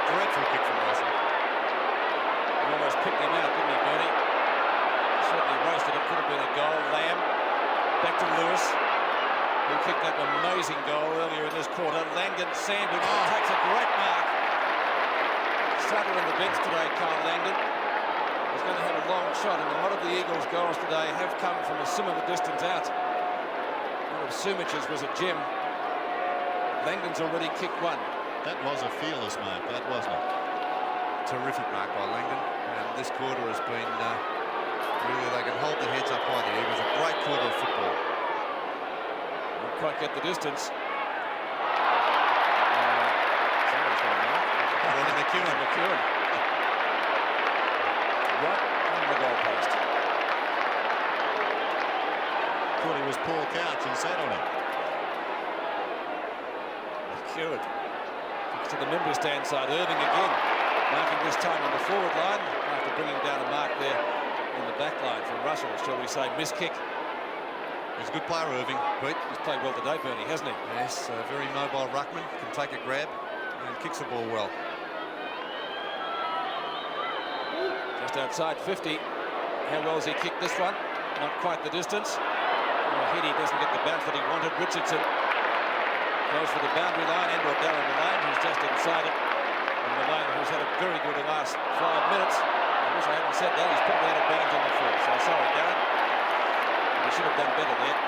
Dreadful kick from Russell. He almost picked him out, didn't he, Bernie? Certainly roasted it. Could have been a goal. Lamb. Back to Lewis, who kicked that amazing goal earlier in this quarter. Langdon Sandwich takes a great mark. Struggled on the bench today, Carl Langdon. He's going to have a long shot, and a lot of the Eagles' goals today have come from a similar distance out. One of Sumich's was a gem. Langdon's already kicked 1. That was a fearless mark, that wasn't it? Terrific mark by Langdon. And this quarter has been really, they can hold their heads up high. The Eagles, a great quarter of football. Didn't quite get the distance. McEwen. Right on the goalpost. Thought he was Paul Couch and sat on him. McEwen kicks to the member stand side. Irving again, marking this time on the forward line after bringing down a mark there in the back line from Russell. Shall we say miss kick? He's a good player, Irving. Pete. He's played well today, Bernie, hasn't he? Yes, a very mobile ruckman, can take a grab and kicks the ball well. Just outside 50. How well has he kicked this one? Not quite the distance. Heady doesn't get the bounce that he wanted. Richardson goes for the boundary line, and/or Darren Malone, who's just inside it. And Malone, who's had a very good last 5 minutes. I wish I hadn't said that. He's put it out of bounds on the full. So sorry, Darren. He should have done better there.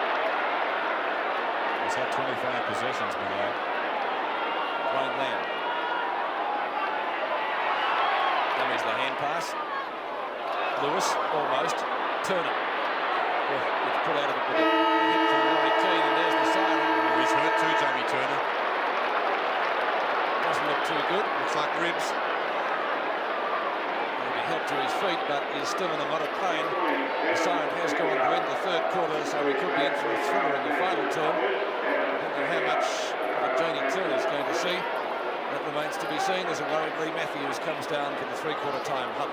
He's had 25 possessions, Malone. Wayne Lamb. Dummies the hand pass. Lewis, almost. Turner. Oh, it's put out of it with a hit from Laurie Keane, and there's the siren. Oh, he's hurt too, Jamie Turner. Doesn't look too good. Looks like ribs. Maybe help to his feet, but he's still in a lot of pain. The siren has gone to end the third quarter, so we could be in for a thriller in the final term. I don't know how much of Janie Turner's going to see. That remains to be seen as a worried Lee Matthews comes down for the three-quarter time hunt.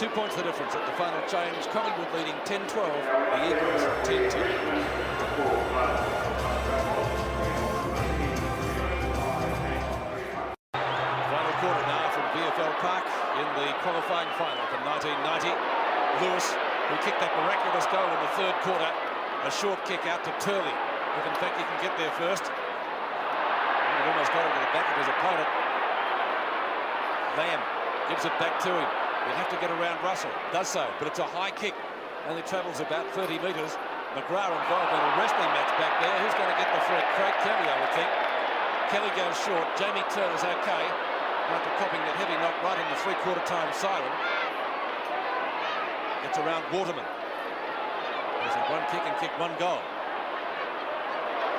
2 points the difference at the final change. Collingwood leading 10-12. The Eagles 10-2. Final quarter now from VFL Park in the qualifying final from 1990. Lewis, who kicked that miraculous goal in the third quarter, a short kick out to Turley, if in fact he can get there first. He almost got into the back of his opponent. Lamb gives it back to him. He'll have to get around Russell. Does so, but it's a high kick. Only travels about 30 metres. McGrath involved in a wrestling match back there. Who's going to get the free? Craig Kelly, I would think. Kelly goes short. Jamie Turner's okay after copping that heavy knock right in the three-quarter time siren. Gets around Waterman. There's a one kick and kick, one goal.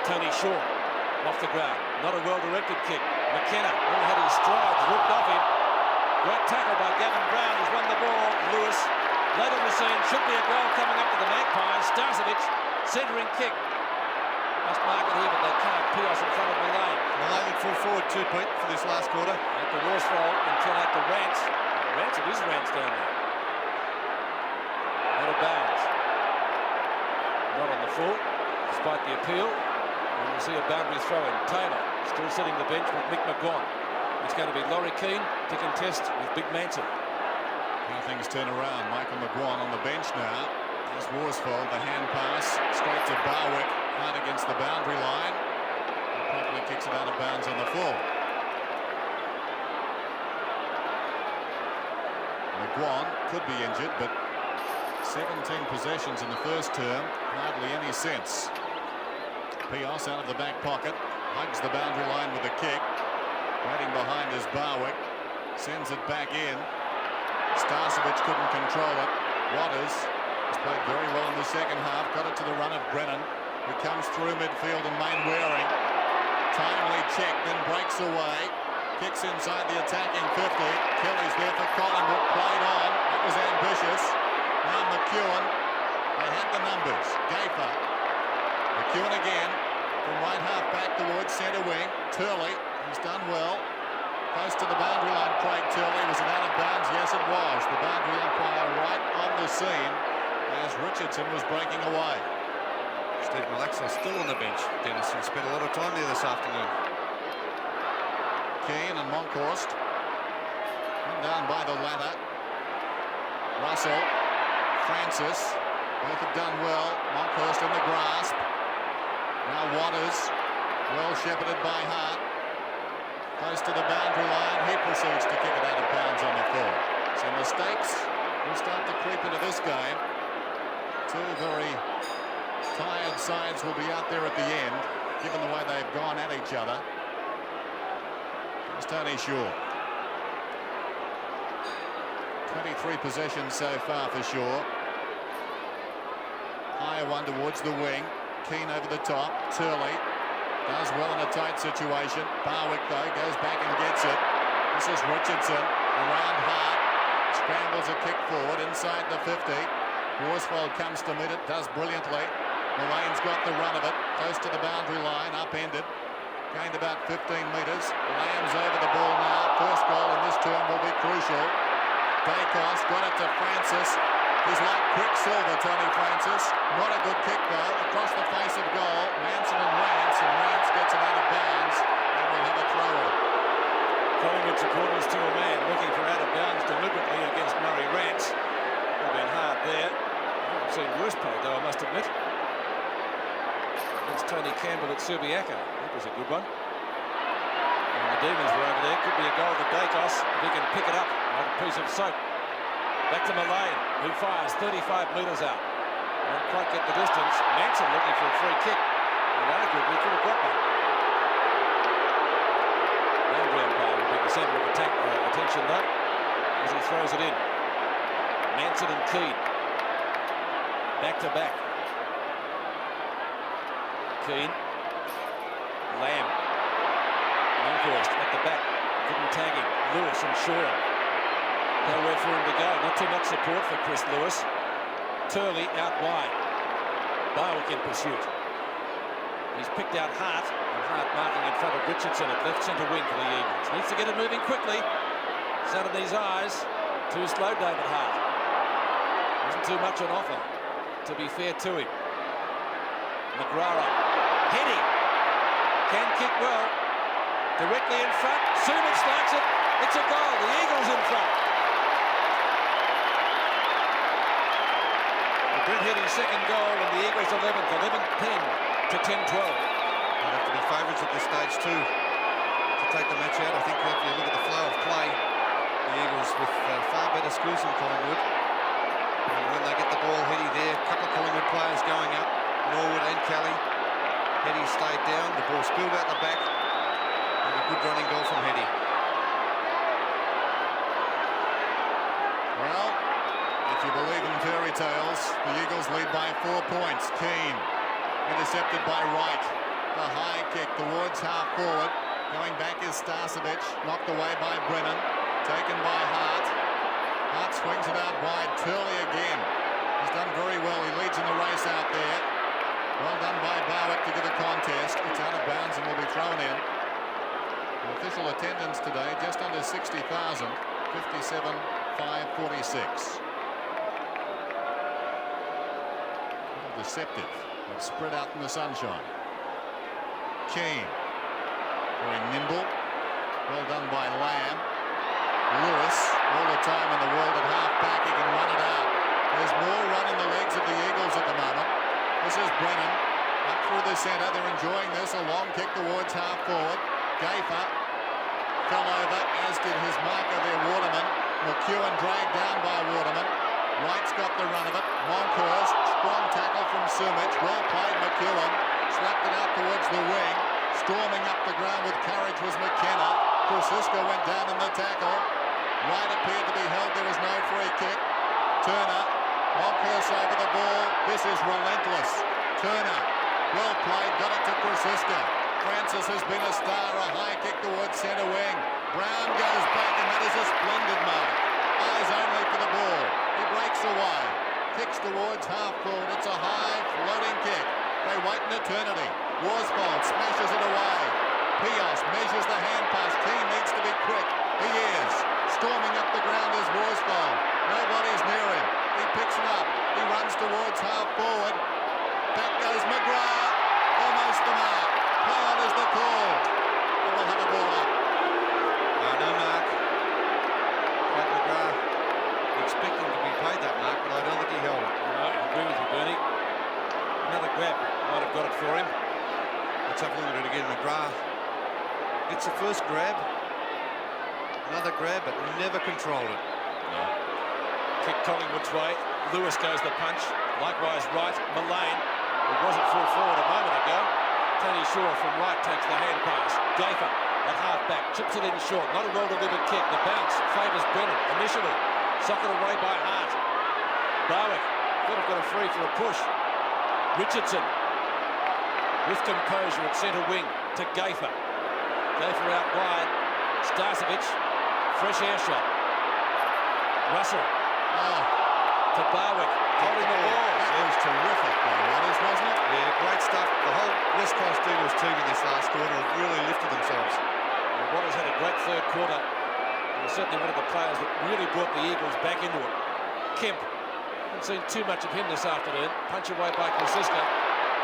Tony Shaw off the ground. Not a well-directed kick. McKenna only had his strides ripped off him. Great tackle by Gavin Brown. He's won the ball. Lewis, late on the scene, should be a goal coming up to the Magpies. Starcevic, centering kick. Must mark it here, but they can't. Pios in front of Malone. Malone at full forward too, Pete, for this last quarter. Out to Worsfold until out to Rance. Rance, it is Rance down there. Out of bounds. Not on the full, despite the appeal. And we'll see a boundary throw in. Taylor still sitting the bench with Mick McGuan. It's going to be Laurie Keane to contest with Big Manson. How things turn around. Michael McGuan on the bench now. There's Worsfold, the hand pass straight to Barwick, hard against the boundary line. And properly kicks it out of bounds on the full. McGuan could be injured, but 17 possessions in the first term, hardly any sense. Pios out of the back pocket, hugs the boundary line with a kick. Waiting behind is Barwick, sends it back in. Starcevic couldn't control it. Waters has played very well in the second half, got it to the run of Brennan, who comes through midfield and Main-Waring. Timely check, then breaks away, kicks inside the attacking 50. Kelly's there for Collingwood, played on, that was ambitious. Now McEwen, they had the numbers. Gayfer, McEwen again, from right half back towards centre wing. Turley, he's done well. Close to the boundary line, Craig Turley. Was it out of bounds? Yes, it was. The boundary umpire right on the scene as Richardson was breaking away. Steve Malaxos still on the bench. Dennison spent a lot of time there this afternoon. Keane and Monkhorst come down by the ladder. Russell, Francis, both have done well. Monkhorst in the grasp. Now Waters, well shepherded by Hart. Close to the boundary line. He proceeds to kick it out of bounds on the full. So mistakes will start to creep into this game. Two very tired sides will be out there at the end, given the way they've gone at each other. It's Tony Shaw. 23 possessions so far for Shaw. Higher one towards the wing. Keane over the top. Turley does well in a tight situation. Barwick, though, goes back and gets it. This is Richardson around Hart. Scrambles a kick forward inside the 50. Worsfold comes to meet it, does brilliantly. Mullane's got the run of it. Close to the boundary line, upended. Gained about 15 metres. Lamb's over the ball now. First goal in this term will be crucial. Dacos got it to Francis. is like quicksilver, Tony Francis. Not a good kick, though. Across the face of goal, Manson and Rance gets it out of bounds, and we'll have a throw-in. Collingwood supporters to a man looking for out of bounds deliberately against Murray Rance. Would have been hard there. I haven't seen worse play, though, I must admit. Against Tony Campbell at Subiaco. That was a good one. And the Demons were over there. Could be a goal to Dacos if he can pick it up like a piece of soap. Back to Mullane, who fires 35 metres out. Won't quite get the distance. Manson looking for a free kick. And arguably could have got one. Landry umpire will be the centre of attention though, as he throws it in. Manson and Keane. Back to back. Keane. Lamb. Monkhorst at the back. Couldn't tag him. Lewis and Shaw. Nowhere for him to go. Not too much support for Chris Lewis. Turley out wide. Barwick in pursuit. He's picked out Hart. And Hart marking in front of Richardson at left centre wing for the Eagles. Needs to get it moving quickly. It's out of these eyes. Too slow, David Hart. Wasn't too much on offer, to be fair to him. McGrath. Heading. Can kick well. Directly in front. Sumic likes it. It's a goal. The Eagles in front. Brent Heading's second goal and the Eagles 11th. 11-10 to 10-12. They'd have to be favourites at this stage too to take the match out. I think if you look at the flow of play, the Eagles with far better skills than Collingwood. And when they get the ball, Heady there, a couple of Collingwood players going up, Norwood and Kelly. Heady stayed down, the ball spilled out the back, and a good running goal from Heady. Well, if you believe in fairy tales, the Eagles lead by 4 points. Keane, intercepted by Wright. A high kick towards half forward. Going back is Starcevic, knocked away by Brennan. Taken by Hart. Hart swings it out wide. Turley again. He's done very well. He leads in the race out there. Well done by Barwick to get a contest. It's out of bounds and will be thrown in. The official attendance today just under 60,000. 57,546. Deceptive. They've spread out in the sunshine. Keane. Very nimble. Well done by Lamb. Lewis, all the time in the world at half back. He can run it out. There's more run in the legs of the Eagles at the moment. This is Brennan. Up through the centre. They're enjoying this. A long kick towards half forward. Gafer fell over, as did his marker there, Waterman. McEwen dragged down by Waterman. Wright's got the run of it. Monkhorst, strong tackle from Sumic. Well played, McEwen. Slapped it out towards the wing. Storming up the ground with courage was McKenna. Krasiska went down in the tackle. Wright appeared to be held. There was no free kick. Turner. Monkhorst over the ball. This is relentless. Turner. Well played. Got it to Krasiska. Francis has been a star. A high kick towards centre wing. Brown goes back, and that is a splendid mark. Eyes only for the ball. He breaks away. Kicks towards half court. It's a high floating kick. They wait an eternity. Worsfold smashes it away. Pios measures the hand pass. Keane needs to be quick. He is. Storming up the ground is Worsfold. Nobody's near him. He picks it up. He runs towards half forward. Back goes McGrath. Almost the mark. Play on is the call. And we'll have a ball up. No mark. Pat McGrath expecting to be paid that mark, but I don't think he held it. No, I agree with you, Bernie. Another grab might have got it for him. Let's have a look at it again. McGrath gets the first grab. Another grab, but never controlled it. No. Kick Collingwood's way. Lewis goes the punch. Likewise, Wright. Mullane, who wasn't full forward a moment ago. Tony Shaw from right takes the hand pass. Gafer at half-back, chips it in short. Not a well-delivered kick. The bounce favours Brennan initially. Socked away by Hart. Barwick could have got a free for a push. Richardson with composure at centre wing to Gafer. Gafer out wide. Starcevic, fresh air shot. Russell to Barwick, holding the ball. That was terrific, wasn't it? Yeah, great stuff. The whole West Coast Eagles team in this last quarter have really lifted themselves. Well, Waters had a great third quarter. He was certainly one of the players that really brought the Eagles back into it. Kemp, Haven't seen too much of him this afternoon. Punch away by Kosiska.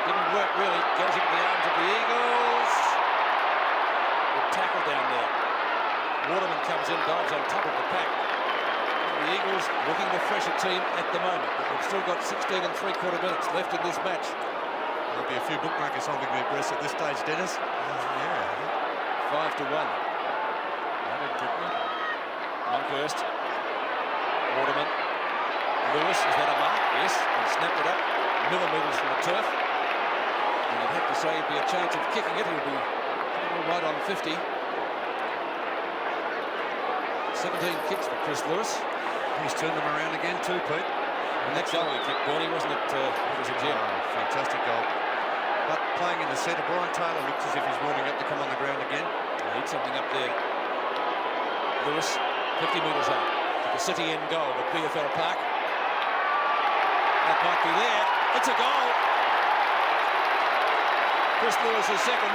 Didn't work really. Goes into the arms of the Eagles. Good tackle down there. Waterman comes in, dives on top of the pack. The Eagles looking the fresher team at the moment, but we've still got 16 3/4 minutes left in this match. There'll be a few bookmakers holding their breath at this stage, Dennis. Yeah. 5-1. Monkhurst. Waterman. Lewis, is that a mark? Yes, and snapped it up millimetres from the turf. And you'd have to say it'd be a chance of kicking it. He'll be right on 50. 17 kicks for Chris Lewis. He's turned them around again too, Pete. And that goal he kicked, Bernie, wasn't it? It was a gem. Fantastic goal. But playing in the centre, Brian Taylor looks as if he's warming up to come on the ground again. He needs something up there. Lewis, 50 metres out. The City end goal at VFL Park. That might be there. It's a goal. Chris Lewis is second.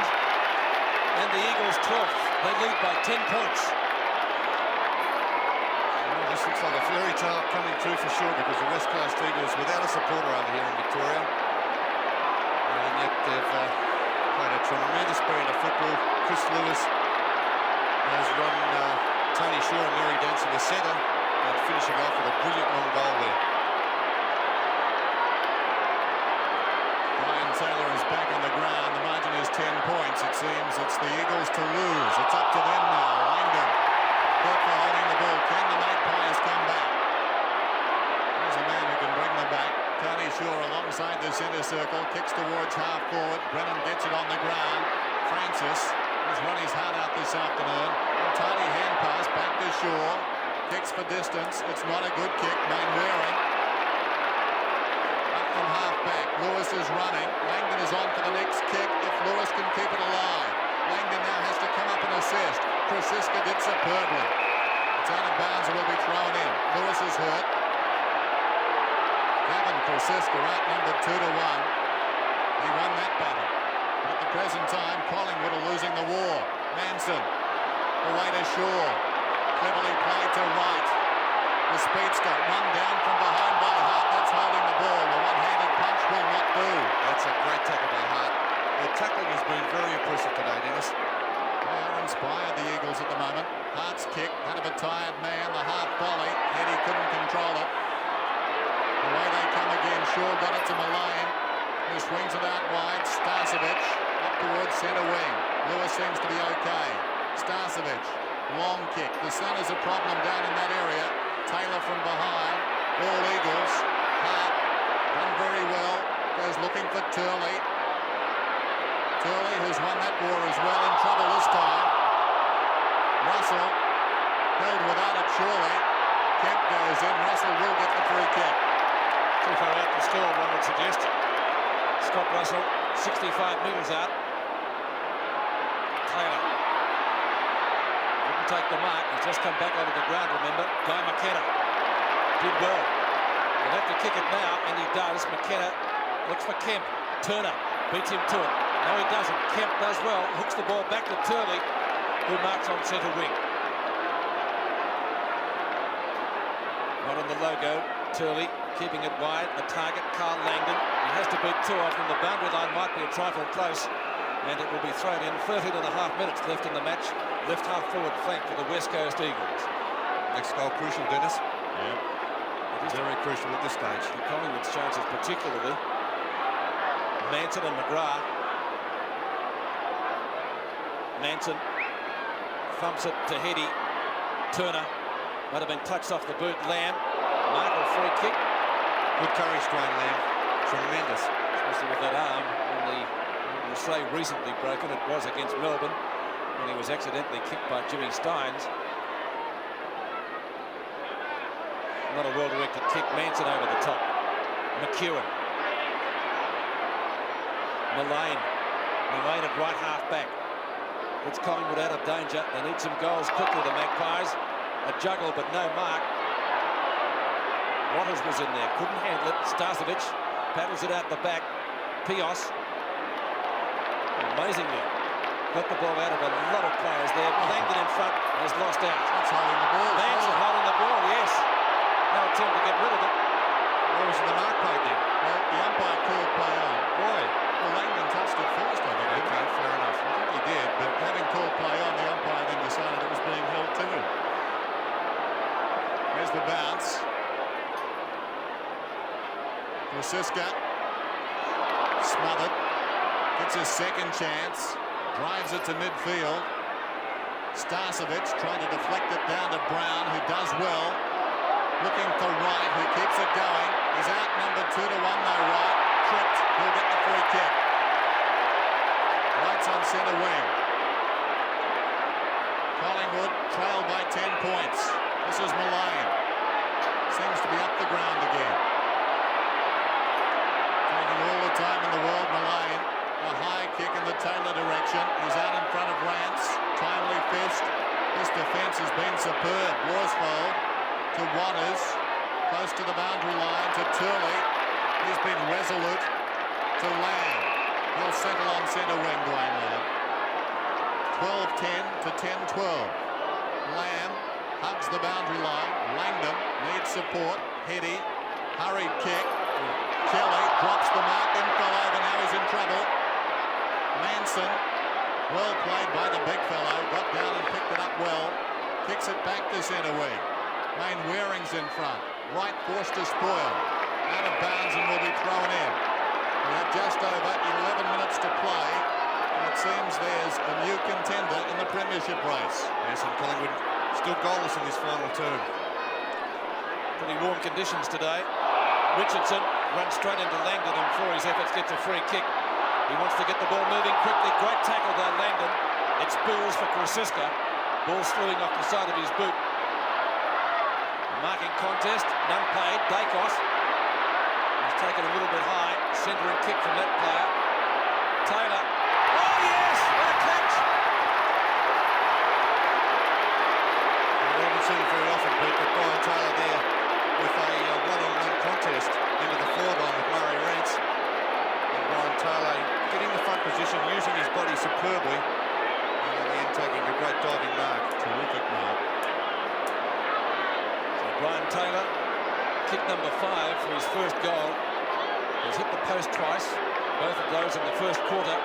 And the Eagles 12th. They lead by 10 points. Well, this looks like a fairy tale coming true for sure, because the West Coast Eagles without a supporter over here in Victoria. And yet they've played a tremendous brand of football. Chris Lewis has run Tony Shaw and Mary Dance in the centre, and finishing off with a brilliant long goal there. Brian Taylor is back on the ground. The margin is 10 points. It seems it's the Eagles to lose. It's up to them now. Langdon, good for holding the ball. Can the Magpies come back? There's a man who can bring them back. Tony Shaw alongside the centre circle, kicks towards half forward. Brennan gets it on the ground. Francis has run his heart out this afternoon. A tiny hand pass back to Shaw. Kicks for distance. It's not a good kick. Mainwaring up from half back. Lewis is running. Langdon is on for the next kick if Lewis can keep it alive. Langdon now has to come up and assist. Krosiska did superbly. It's out of bounds and will be thrown in. Lewis is hurt. Gavin Krosiska outnumbered 2-1. He won that battle. At the present time, Collingwood are losing the war. Manson, away to Shaw. Cleverly played to Wright. The speedster, one down from behind by Hart. That's holding the ball. The one-handed punch will not do. That's a great tackle by Hart. The tackling has been very impressive today, Dennis. They are inspired, the Eagles, at the moment. Hart's kick, that of a tired man. The half volley. Eddie couldn't control it. Away they come again. Shaw got it to Mullane, who swings it out wide. Starcevic up towards centre wing. Lewis seems to be okay. Starcevic, long kick. The sun is a problem down in that area. Taylor from behind. All Eagles. Hart done very well. Goes looking for Turley. Turley, who's won that war as well, in trouble this time. Russell held without it surely. Kemp goes in. Russell will get the free kick. Too far out to score, one would suggest. Scott Russell, 65 metres out. Taylor didn't take the mark. He's just come back onto the ground, remember. Guy McKenna did well. He'll have to kick it now, and he does. McKenna looks for Kemp. Turner beats him to it. No, he doesn't. Kemp does well. Hooks the ball back to Turley, who marks on centre wing. Not on the logo. Turley keeping it wide. The target, Carl Langdon. He has to beat two off, and the boundary line might be a trifle close. And it will be thrown in. 13 and a half minutes left in the match. Left half forward flank for the West Coast Eagles. Next goal crucial, Dennis. Yeah. It is very crucial at this stage. The Collingwood's chances particularly. Manson and McGrath. Manson thumps it to Heady. Turner might have been touched off the boot. Lamb. Markle free kick. Good courage, Dwayne Lamb. Tremendous. Especially with that arm. Only, we'll say recently broken. It was against Melbourne when he was accidentally kicked by Jimmy Steins. Not a well-directed kick. Manson over the top. McEwen. Mullane at right half back. Puts Collingwood out of danger. They need some goals quickly, the Magpies. A juggle, but no mark. Waters was in there. Couldn't handle it. Starcevic paddles it out the back. Pios. Amazingly got the ball out of a lot of players there. Langdon in front has lost out. That's holding the ball. Manson holding the ball, yes. No attempt to get rid of it. There was and the mark played then? Well, the umpire called play on. Why? Well, Langdon touched it first, I think. Okay, fair enough. I think he did, but having called play on, the umpire then decided it was being held too. There's the bounce. Rosiska smothered. Gets his second chance. Drives it to midfield. Starcevic trying to deflect it down to Brown, who does well. Looking for Wright, who keeps it going. He's outnumbered 2-1 though, Wright. Tripped. He'll get the free kick. Wright's on centre wing. Collingwood trail by 10 points. This is Mullane. Seems to be up the ground again. Taking all the time in the world, Mullane. A high kick in the Taylor direction. He's out in front of Rance. Timely fist. This defence has been superb. Worsfold to Waters. Close to the boundary line to Turley. He's been resolute to Lamb. He'll settle on centre wing, Dwayne Lamb. 12-10 to 10-12. Lamb hugs the boundary line. Langdon needs support. Heady. Hurried kick. Kelly drops the mark. Then fell over. Now he's in trouble. Manson, well played by the big fellow, got down and picked it up well, kicks it back to centre wing. Main Waring's in front, Wright forced to spoil, out of bounds and will be thrown in. We have just over 11 minutes to play, and it seems there's a new contender in the premiership race. Yes, and Collingwood still goalless in this final term. Pretty warm conditions today. Richardson runs straight into Langdon and for his efforts gets a free kick. He wants to get the ball moving quickly. Great tackle by Langdon. It spills for Krasiska. Ball slewing off the side of his boot. A marking contest. None paid. Dacos. He's taken a little bit high. Centering kick from that player. Taylor. Oh yes! What a catch! We haven't seen it very often, Pete, but Brian Taylor there with a one-on-one contest into the forward line with Murray Rance. Brian Taylor getting the front position, using his body superbly, and in the end taking a great diving mark. Terrific mark. So Brian Taylor, kick number 5 for his first goal. He's hit the post twice, both of those in the first quarter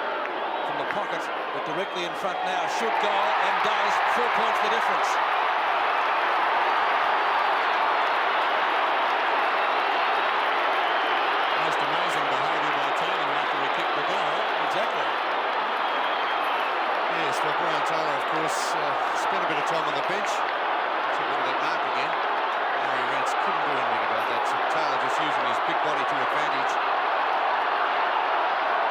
from the pocket, but directly in front now. Should goal and does. 4 points the difference. Most amazing behaviour by Taylor after he kicked the goal. Exactly. Yes, well, Brian Taylor, of course, spent a bit of time on the bench. Let's have a look at that mark again. Murray Rance couldn't do anything about that, so Taylor just using his big body to advantage.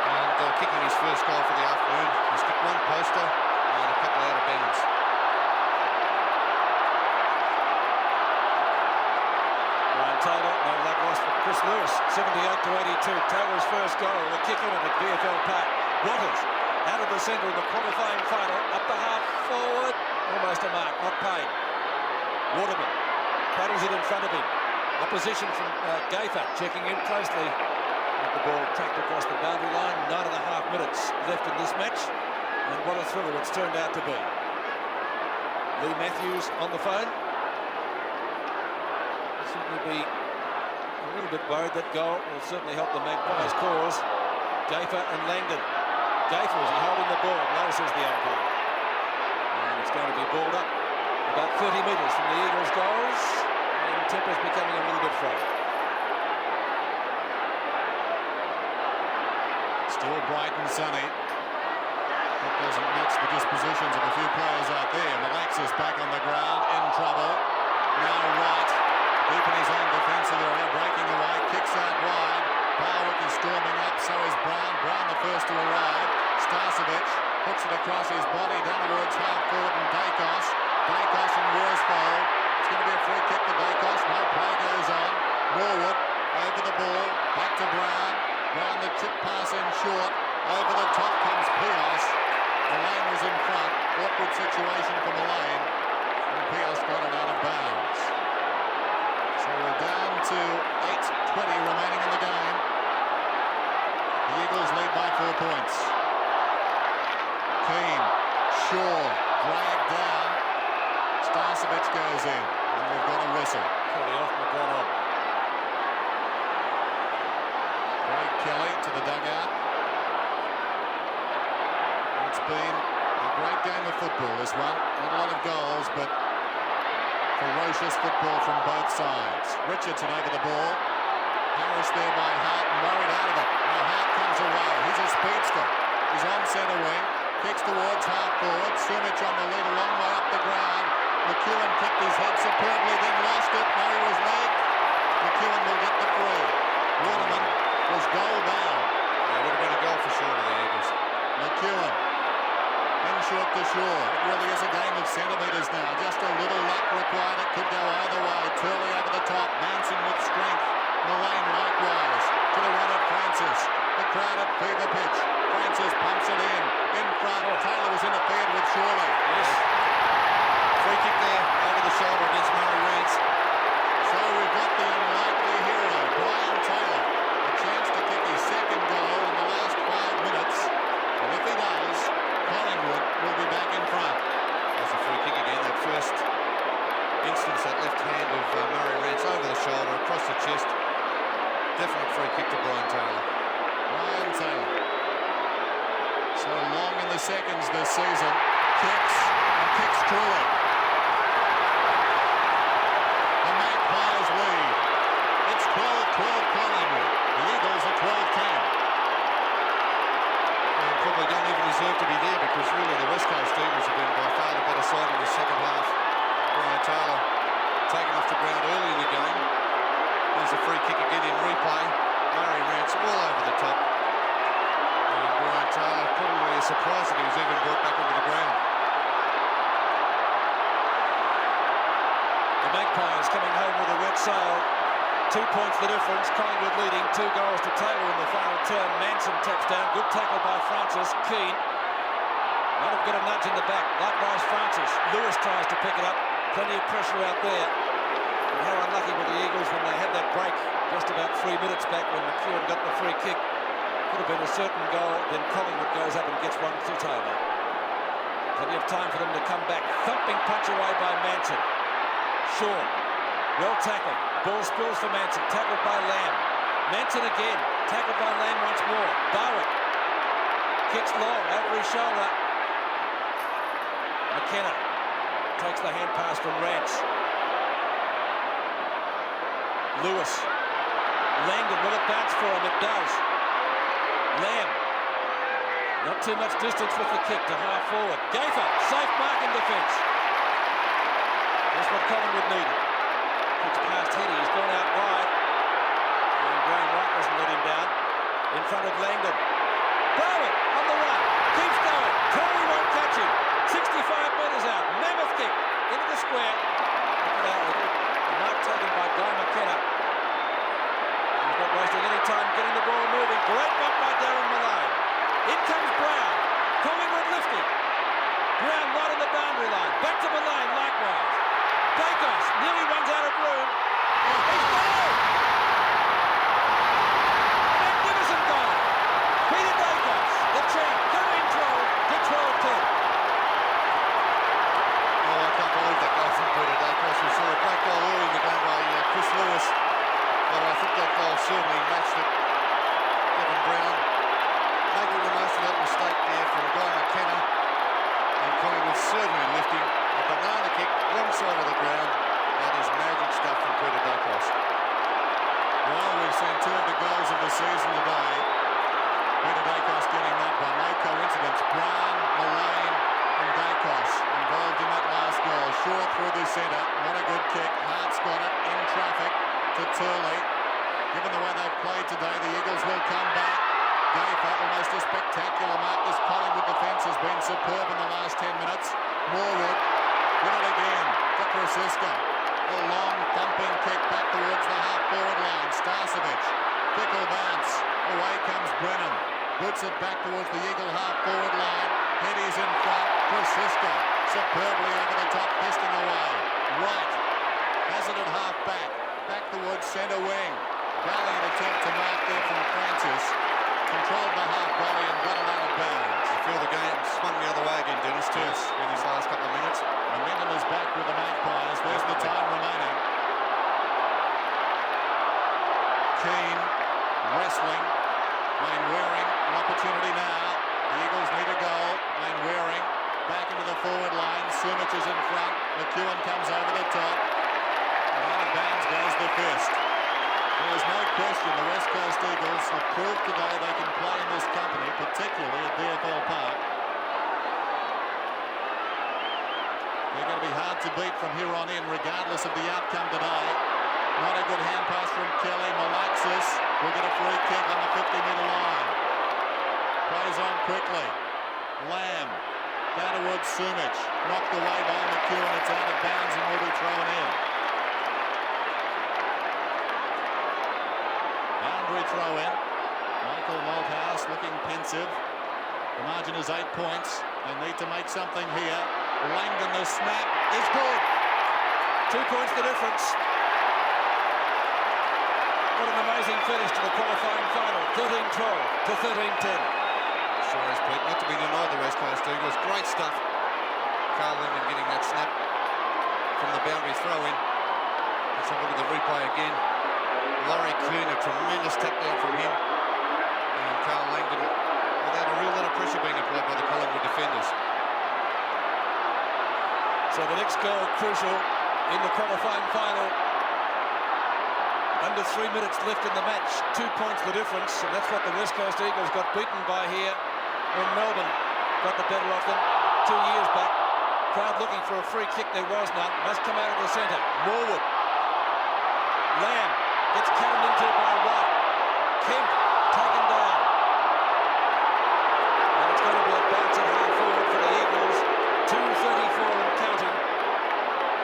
And kicking his first goal for the afternoon. He's kicked one poster and a couple out of bounds. Brian Taylor, no love lost for Chris Lewis. 78-82. Taylor's first goal. The kick in it at VFL Park. Waters out of the centre in the qualifying final. Up the half forward. Almost a mark. Not paid. Waterman paddles it in front of him. Opposition from Gaither checking in closely. And the ball tracked across the boundary line. 9.5 minutes left in this match. And what a thriller it's turned out to be. Lee Matthews on the phone. Certainly be a little bit worried that goal will certainly help the Magpies' cause. Gaither and Langdon. Gaither, is he holding the ball? No, says the umpire. And it's going to be balled up about 30 metres from the Eagles' goals. And temper's becoming a little bit frayed. Still bright and sunny. That doesn't match the dispositions of a few players out there. Malaxis back on the ground, in trouble. Now Wright, deep in his own defensive area, breaking away, kicks out wide. Barwick is storming up, so is Brown. Brown the first to arrive. Starcevic puts it across his body down towards half forward and Dacos. Dacos and Worsfold. It's going to be a free kick to Dacos. No play goes on. Norwood over the ball, back to Brown. Brown the chip pass in short. Over the top comes Pios. Mullane was in front. Awkward situation for Mullane. And Pios got it out of bounds. So we're down to 8:20 remaining in the game. The Eagles lead by 4 points. Keane, Shaw, dragged down. Starcevic goes in. And we've got a whistle. Kelly off, McGon on. Craig Kelly to the dugout. It's been a great game of football, this one. Not a lot of goals, but ferocious football from both sides. Richardson over the ball. Harris there by Hart and worried out of it. Now Hart comes away. He's a speedster. He's on centre wing. Kicks towards half forward. Sumich on the lead a long way up the ground. McEwen kicked his head superbly, then lost it. Now he was legged. McEwen will get the free. Waterman was goal bound. It would have been a goal for sure to the Eagles. McEwen. In short to shore. It really is a game of centimetres now. Just a little luck required. It could go either way. Turley over the top. Manson with strength. Mullane likewise. To the run at Francis. The crowd at fever pitch. Francis pumps it in. In front. Taylor was interfered with surely. Yes. Free kick there over the shoulder against Murray Rance. So we've got the unlikely hero, Brian Taylor. A chance to kick his second goal in the last 5 minutes. And if he does, Collingwood will be back in front. There's a free kick again. That first instance, that left hand of Murray Rance over the shoulder, across the chest. Definite free kick to Brian Taylor. Brian Taylor. So long in the seconds this season. Kicks and kicks truly. The Magpies lead. It's 12-12 Collingwood. The Eagles are 12-10. And probably don't even deserve to be there, because really the West Coast Eagles have been by far the better side in the second half. Brian Taylor taken off the ground early in the game. There's a free kick again in replay. Murray Rance all over the top. And Brian Taylor probably a surprise that he was even brought back onto the ground. The Magpies coming home with a wet sail. 2 points the difference. Collingwood leading 2 goals to Taylor in the final term. Manson taps down. Good tackle by Francis. Keane might have got a nudge in the back. Likewise Francis. Lewis tries to pick it up. Plenty of pressure out there. And how unlucky were the Eagles when they had that break just about 3 minutes back when McEwen got the free kick. Could have been a certain goal. Then Collingwood goes up and gets one to Taylor. Plenty of time for them to come back. Thumping punch away by Manson. Shaw. Well tackled. Ball spills for Manson. Tackled by Lamb. Manson again. Tackled by Lamb once more. Barwick. Kicks long over his shoulder. McKenna takes the hand pass from Rance. Lewis. Langdon, will it bounce for him? It does. Lamb. Not too much distance with the kick to half forward. Gafer, safe mark in defence. That's what Collingwood needed. Kicks past Heady, he's gone out wide. And Graham Wright doesn't let him down. In front of Langdon. Barwick on the run. Keeps going. Turley won't catch him. 65 metres out. Mammoth kick into the square. Look at that. The mark taken by Guy McKenna. He's not wasting any time getting the ball moving. Great bump by Darren Malone. In comes Brown. Collingwood lifting. Brown right on the boundary line. Back to Malone likewise. Dacos nearly runs out of room. He's goal! Magnificent goal. Peter Dacos, the champ, got control to 12-10. Oh, I can't believe that goal from Peter Dacos. We saw a great goal early in the game by Chris Lewis. But I think that goal certainly matched it. Kevin Brown making the most of that mistake there from Guy McKenna. And Collingwood certainly lifting. A banana kick, wrong side of the ground. That is magic stuff from Peter Dacos. Well, we've seen 2 of the goals of the season today. Peter Dacos getting that one. No coincidence. Brown, Malane and Dacos involved in that last goal. Shaw through the centre. Not a good kick. Hart's got it in traffic to Turley. Given the way they've played today, the Eagles will come back. Gafer, almost a spectacular mark. This Collingwood defence has been superb in the last 10 minutes. Morwood, win it again to Krasiska. A long thumping kick back towards the half-forward line. Starcevic, fickle bounce. Away comes Brennan. Boots it back towards the Eagle half-forward line. Headies in front. Krasiska superbly over the top, pisting away. Right. Has it at half-back. Back towards centre wing. Valiant attempt to mark there from Francis. Controlled the half volley and got it out of bounds. I feel the game swung the other way again, Dennis, too, in these last couple of minutes. Momentum is back with the Magpies. There's the time remaining. Keane wrestling. Sumich is in front. McEwen comes over the top. And out of bounds goes the fist. There is no question the West Coast Eagles have proved today they can play in this company, particularly at VFL Park. They're going to be hard to beat from here on in, regardless of the outcome today. Not a good hand pass from Kelly. Malaxis will get a free kick on the 50-metre line. Plays on quickly. Lamb down towards Sumich. Knocked away by McEwen. It's out of bounds and will be thrown in. Boundary throw in. Michael Malthouse looking pensive. The margin is 8 points. They need to make something here. Langdon, the snap is good. 2 points the difference. What an amazing finish to the qualifying final. 13-12 to 13-10. Sure is, Pete. Not to be denied the West Coast Eagles. Great stuff. Carl Langdon getting that snap from the boundary throw in. Let's have a look at the replay again. Laurie Kuhn, a tremendous tap down from him. And Carl Langdon without a real lot of pressure being applied by the Collingwood defenders. So the next goal crucial in the qualifying final. Under 3 minutes left in the match. 2 points the difference, and that's what the West Coast Eagles got beaten by here when Melbourne got the better of them 2 years back. Crowd looking for a free kick, there was none. Must come out of the centre. Morwood. Lamb gets carried into by White. Kemp taken down. And it's going to be a bounce at half forward for the Eagles. 2:34 and counting.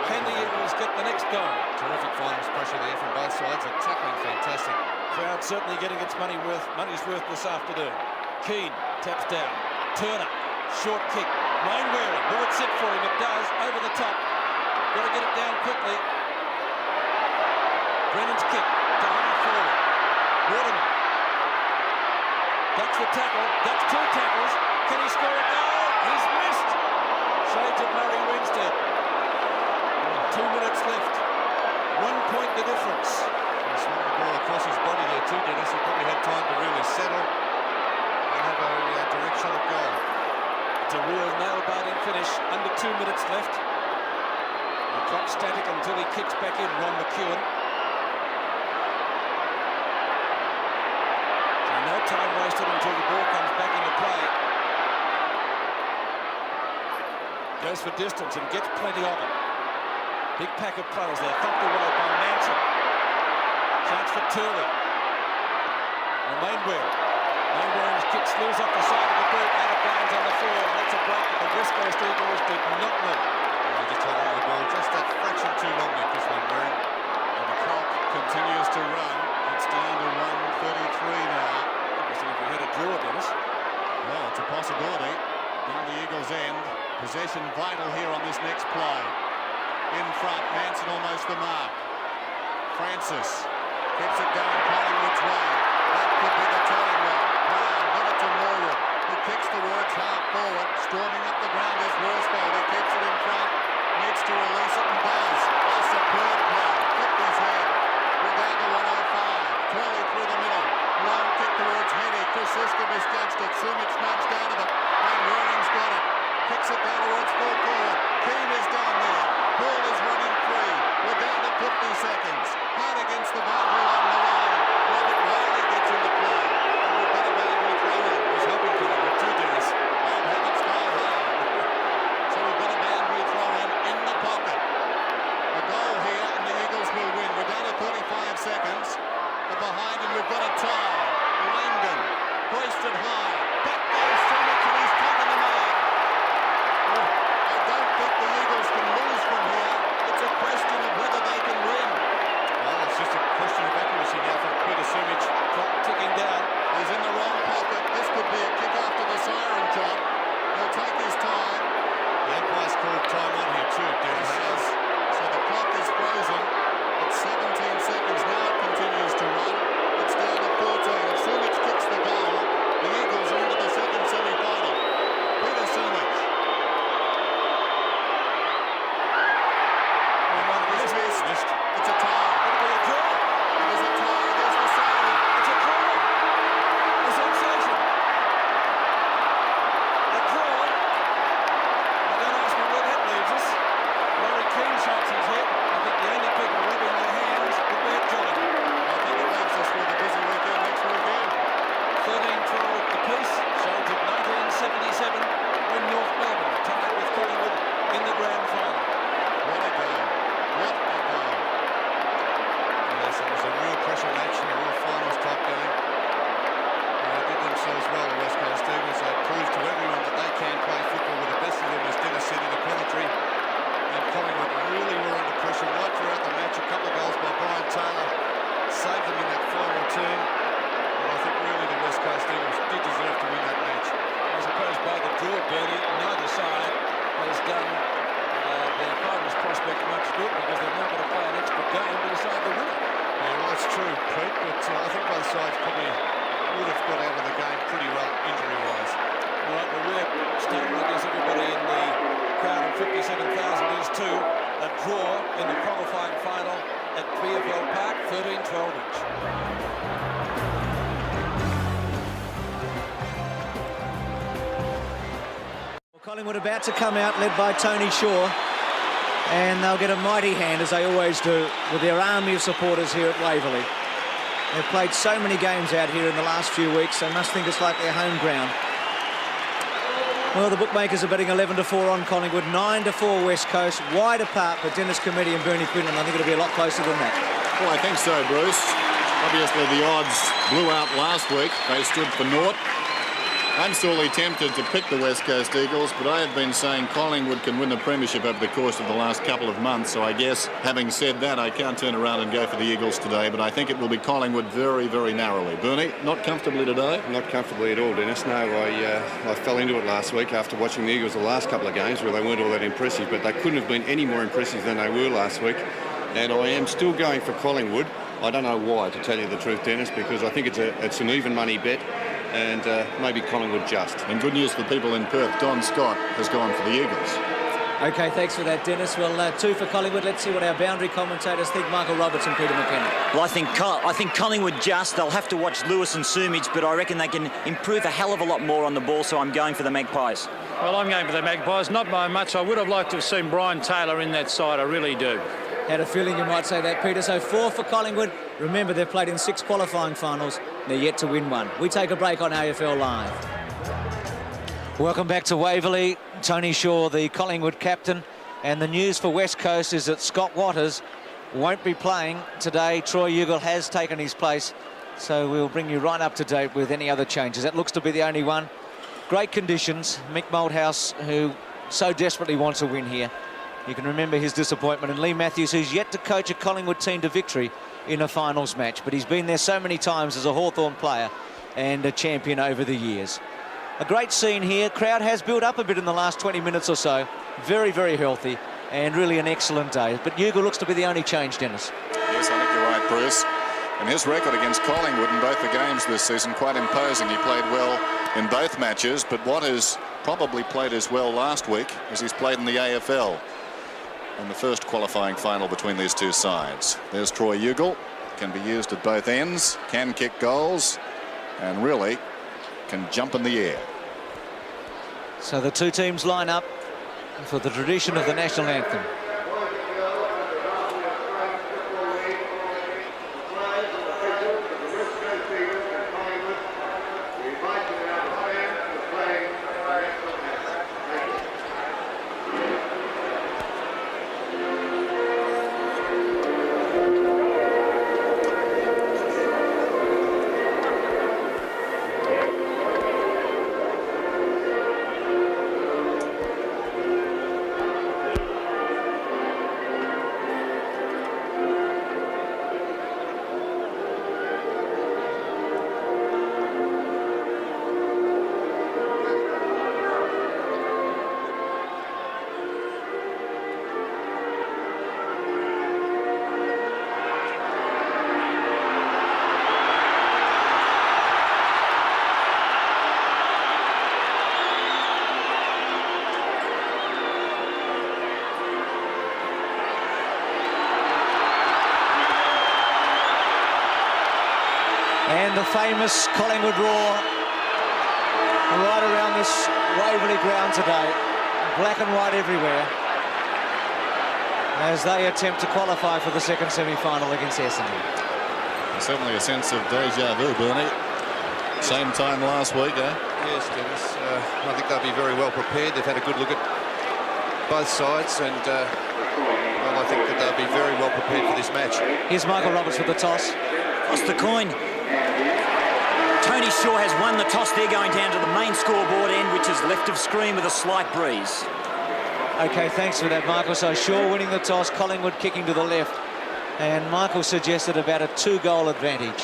Can the Eagles get the next goal? Terrific finals pressure there from both sides. A tackling fantastic. Crowd certainly getting its money's worth this afternoon. Keane taps down. Turner, short kick. Wayne Waring, will it sit for him? It does, over the top. Got to get it down quickly. Brennan's kick to half forward. Waterman. Ducks the tackle. Ducks 2 tackles. Can he score a goal? He's missed. Shades of Murray Winstead. 2 minutes left. 1 point the difference. He swung the ball across his body there too, Dennis. He probably had time to really settle and have a direct shot at goal. It's a real nail-biting finish. Under 2 minutes left. The clock static until he kicks back in, Ron McEwen. So no time wasted until the ball comes back into play. Goes for distance and gets plenty of it. Big pack of players there, thumped away by Manson. Chance for Turley. And Waring's kick slews off the side of the boot, out of bounds on the floor. That's a break that the West Coast Eagles did not need. Just holding the ball just that fraction too long there, Chris Waring. And the clock continues to run. It's down to 1:33 now. Obviously, if we had a draw, Dennis. Well, it's a possibility. Down the Eagles' end. Possession vital here on this next play. In front, Manson almost the mark. Francis keeps it going Collingwood's way. That could be the turning one. Brown, get it to Morwood. He kicks towards half forward. Storming up the ground is Worsfold. He keeps it in front. Needs to release it and does. A superb play. Flipped his head. We're down to 105. Curly through the middle. Long kick towards Heady. Chris Siska misjudged it. Sumich nudged out of it. And Waring's got it. Kicks it down towards full forward. Keane is down there. Ball is running free. We're down to 50 seconds. Hard against the boundary on the line. Robert Wiley gets into play. And we've got a boundary throw in. He's hoping for the 2, Dennis. I'll have it sky high. So we've got a boundary throw in but I think both sides probably would have got out of the game pretty well injury-wise. Right, well, we're stunned, I guess everybody in the crowd of 57,000 is too. A draw in the qualifying final at VFL Park, 13-12 each. Collingwood about to come out, led by Tony Shaw, and they'll get a mighty hand, as they always do, with their army of supporters here at Waverley. They've played so many games out here in the last few weeks, they must think it's like their home ground. Well, the bookmakers are betting 11-4 on Collingwood, 9-4 West Coast, wide apart, but Dennis Committee and Bernie Quinlan, I think it'll be a lot closer than that. Well, I think so, Bruce. Obviously, the odds blew out last week. They stood for naught. I'm sorely tempted to pick the West Coast Eagles, but I have been saying Collingwood can win the premiership over the course of the last couple of months, so I guess, having said that, I can't turn around and go for the Eagles today, but I think it will be Collingwood very, very narrowly. Bernie, not comfortably today? Not comfortably at all, Dennis. No, I fell into it last week after watching the Eagles the last couple of games where they weren't all that impressive, but they couldn't have been any more impressive than they were last week, and I am still going for Collingwood. I don't know why, to tell you the truth, Dennis, because I think it's an even money bet, and maybe Collingwood just. And good news for people in Perth, Don Scott has gone for the Eagles. OK, thanks for that, Dennis. Well, 2 for Collingwood. Let's see what our boundary commentators think. Michael Roberts and Peter McKenna. Well, I think Collingwood just. They'll have to watch Lewis and Sumich, but I reckon they can improve a hell of a lot more on the ball, so I'm going for the Magpies. Well, I'm going for the Magpies, not by much. I would have liked to have seen Brian Taylor in that side, I really do. Had a feeling you might say that, Peter. So 4 for Collingwood. Remember, they've played in 6 qualifying finals. They're yet to win one. We take a break on AFL Live. Welcome back to Waverley. Tony Shaw, the Collingwood captain. And the news for West Coast is that Scott Waters won't be playing today. Troy Ugle has taken his place. So we'll bring you right up to date with any other changes. That looks to be the only one. Great conditions. Mick Malthouse, who so desperately wants a win here. You can remember his disappointment, and Lee Matthews, who's yet to coach a Collingwood team to victory in a finals match, but he's been there so many times as a Hawthorn player and a champion over the years. A great scene here. Crowd has built up a bit in the last 20 minutes or so. Very, very healthy, and really an excellent day. But Ugle looks to be the only change, Dennis. Yes, I think you're right, Bruce. And his record against Collingwood in both the games this season, quite imposing. He played well in both matches, but Waters probably played as well last week as he's played in the AFL. In the first qualifying final between these two sides. There's Troy Ugle, can be used at both ends, can kick goals, and really can jump in the air. So the two teams line up for the tradition of the national anthem. And the famous Collingwood roar right around this Waverley ground today. Black and white everywhere as they attempt to qualify for the second semi-final against Essendon. Certainly a sense of deja vu, Bernie. Same time last week, eh? Yes, Dennis. I think they'll be very well prepared. They've had a good look at both sides, and well, I think that they'll be very well prepared for this match. Here's Michael Roberts with the toss. Toss the coin. Tony Shaw has won the toss. They're going down to the main scoreboard end, which is left of screen with a slight breeze. OK, thanks for that, Michael. So Shaw winning the toss, Collingwood kicking to the left. And Michael suggested about a 2-goal advantage.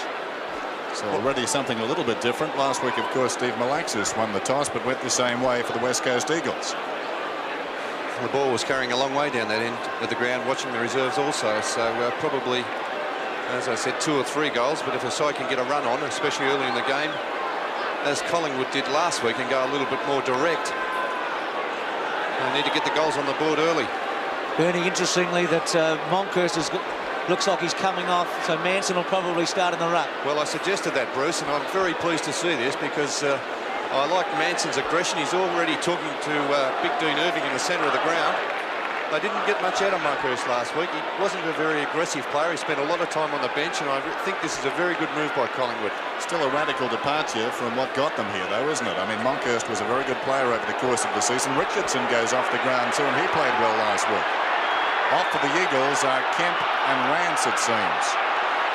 So already something a little bit different. Last week, of course, Steve Malaxis won the toss, but went the same way for the West Coast Eagles. The ball was carrying a long way down that end of the ground, watching the reserves also, so probably as I said, 2 or 3 goals, but if a side can get a run on, especially early in the game, as Collingwood did last week, and go a little bit more direct, they need to get the goals on the board early. Bernie, interestingly, that Monkhurst looks like he's coming off, so Manson will probably start in the ruck. Well, I suggested that, Bruce, and I'm very pleased to see this because I like Manson's aggression. He's already talking to Big Dean Irving in the centre of the ground. They didn't get much out of Monkhurst last week. He wasn't a very aggressive player. He spent a lot of time on the bench, and I think this is a very good move by Collingwood. Still a radical departure from what got them here, though, isn't it? I mean, Monkhurst was a very good player over the course of the season. Richardson goes off the ground too, and he played well last week. Off for the Eagles are Kemp and Rance, it seems.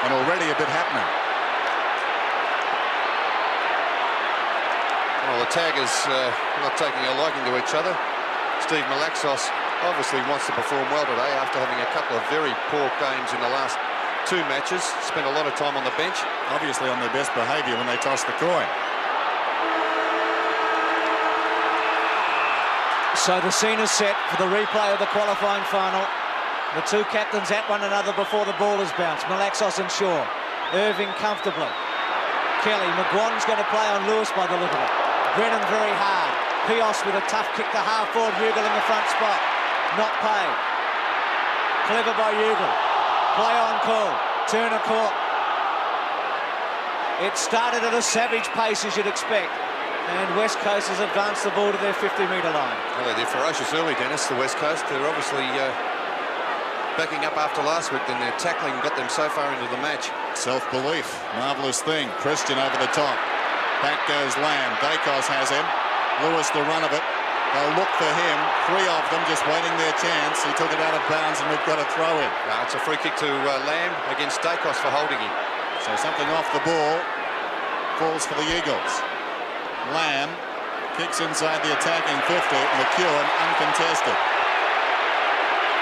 And already a bit happening. Well, the taggers not taking a liking to each other. Steve Malaxos obviously wants to perform well today after having a couple of very poor games in the last 2 matches. Spent a lot of time on the bench. Obviously on their best behaviour when they toss the coin. So the scene is set for the replay of the qualifying final. The 2 captains at one another before the ball is bounced. Malaxos and Shaw. Irving comfortably. Kelly. McGuan's going to play on Lewis by the look of it. Brennan very hard. Pios with a tough kick to half forward. Ugle in the front spot. Not paid. Clever by Ugle. Play on call. Turner caught. It started at a savage pace, as you'd expect. And West Coast has advanced the ball to their 50-metre line. Well, they're ferocious early, Dennis, the West Coast. They're obviously backing up after last week, then their tackling got them so far into the match. Self-belief, marvellous thing. Christian over the top. Back goes Lamb. Dacos has him. Lewis the run of it. They'll look for him. 3 of them just waiting their chance. He took it out of bounds and we've got a throw in. No, it's a free kick to Lamb against Dacos for holding him. So something off the ball. Falls for the Eagles. Lamb kicks inside the attacking 50. McEwen uncontested.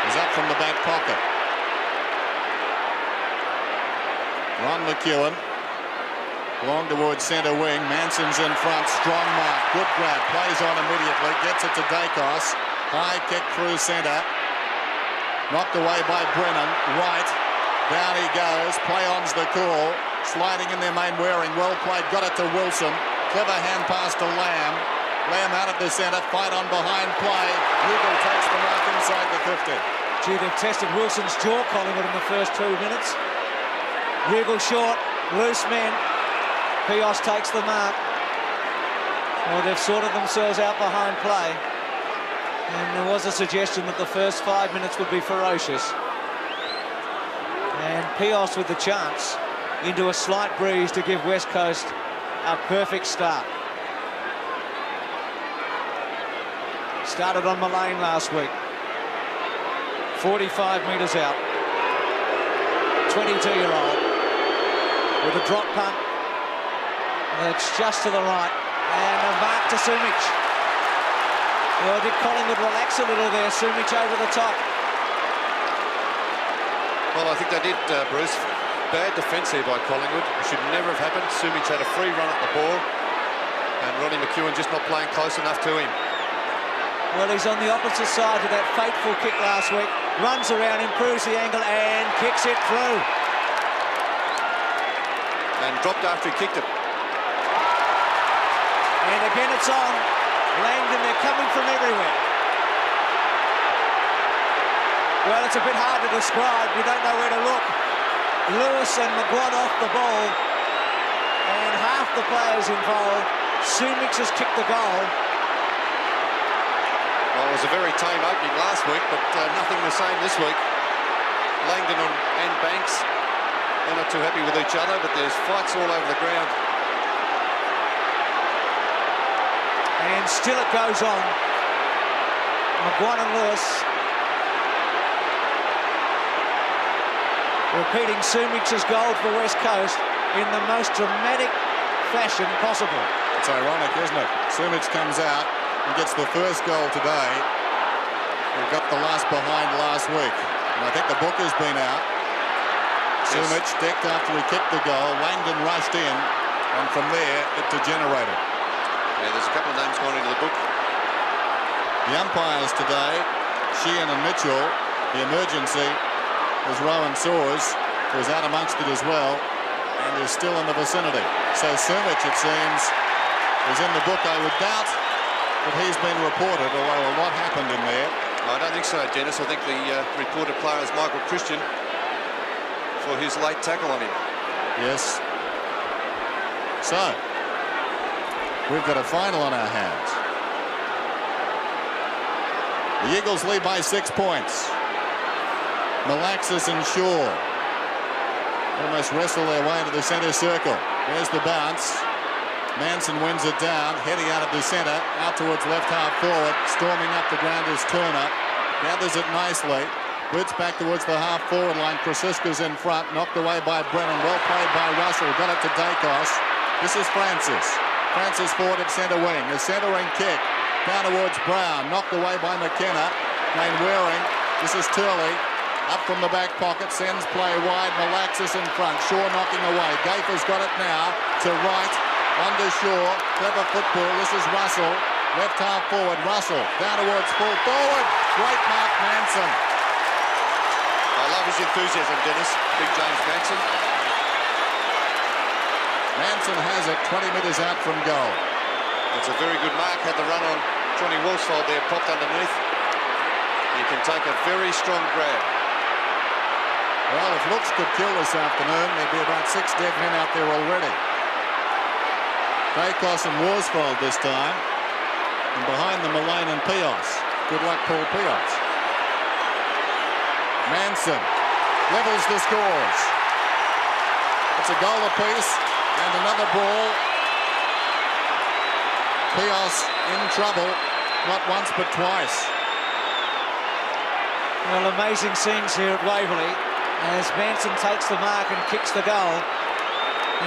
He's up from the back pocket. Ron McEwen. Long towards centre wing. Manson's in front. Strong mark. Good grab. Plays on immediately. Gets it to Dacos. High kick through centre. Knocked away by Brennan. Right. Down he goes. Play on's the call. Sliding in their main wearing. Well played. Got it to Wilson. Clever hand pass to Lamb. Lamb out of the centre. Fight on behind play. Ugle takes the mark inside the 50. Gee, they've tested Wilson's jaw, Collingwood, in the first 2 minutes. Ugle short. Loose men. Pios takes the mark. Well, they've sorted themselves out behind play. And there was a suggestion that the first 5 minutes would be ferocious. And Pios with the chance into a slight breeze to give West Coast a perfect start. Started on Mullane last week. 45 metres out. 22-year-old with a drop punt. It's just to the right, and a mark to Sumich. Well, did Collingwood relax a little there? Sumich over the top. Well, I think they did, Bruce. Bad defence here by Collingwood. It should never have happened. Sumich had a free run at the ball, and Ronnie McEwen just not playing close enough to him. Well, he's on the opposite side to that fateful kick last week. Runs around, improves the angle, and kicks it through. And dropped after he kicked it. And again it's on. Langdon, they're coming from everywhere. Well, it's a bit hard to describe. You don't know where to look. Lewis and McGuan off the ball. And half the players involved. Sumich has kicked the goal. Well, it was a very tame opening last week, but nothing the same this week. Langdon and Banks, they're not too happy with each other, but there's fights all over the ground. And still it goes on. McGuan and Lewis. Repeating Sumich's goal for West Coast in the most dramatic fashion possible. It's ironic, isn't it? Sumich comes out and gets the first goal today. He got the last behind last week. And I think the book has been out. Yes. Sumich decked after he kicked the goal. Langdon rushed in, and from there it degenerated. Yeah, there's a couple of names going into the book. The umpires today, Sheehan and Mitchell. The emergency was Rowan Soares. was out amongst it as well and is still in the vicinity. So Sumic, it seems, is in the book. I would doubt that he's been reported, although a lot happened in there. I don't think so, Dennis. I think the reported player is Michael Christian for his late tackle on him. Yes. So, we've got a final on our hands. The Eagles lead by 6 points. Malaxis and Shaw almost wrestle their way into the centre circle. There's the bounce. Manson wins it down, heading out of the centre, out towards left half forward. Storming up the ground is Turner. Gathers it nicely. Boots back towards the half forward line. Krasiska's in front, knocked away by Brennan. Well played by Russell. Got it to Dacos. This is Francis. Francis forward at centre wing. A centering kick down towards Brown. Knocked away by McKenna. Wayne Waring. This is Turley. Up from the back pocket. Sends play wide. Malaxis in front. Shaw knocking away. Gafer's got it now to right. Under Shaw. Clever football. This is Russell. Left half forward. Russell down towards full forward. Great mark, Manson. I love his enthusiasm, Dennis. Big James Manson. Manson has it 20 metres out from goal. It's a very good mark. Had the run on Johnny Worsfold there, popped underneath. You can take a very strong grab. Well, if looks could kill this afternoon, there'd be about 6 dead men out there already. Dacos and Worsfold this time. And behind them, Mullane and Pios. Good luck, Paul Pios. Manson levels the scores. It's a goal apiece and another ball. Pios in trouble, not once but twice. Well, amazing scenes here at Waverley as Manson takes the mark and kicks the goal.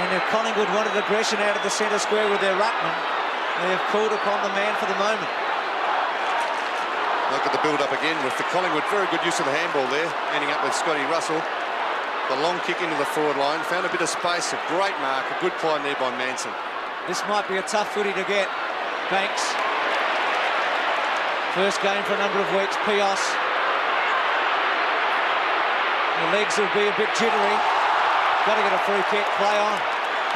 And if Collingwood wanted aggression out of the centre square with their ruckman, they have called upon the man for the moment. Look at the build-up again with the Collingwood. Very good use of the handball there, ending up with Scotty Russell. The long kick into the forward line, found a bit of space, a great mark, a good climb there by Manson. This might be a tough footy to get, Banks. First game for a number of weeks, Pios. The legs will be a bit jittery. Got to get a free kick, play on.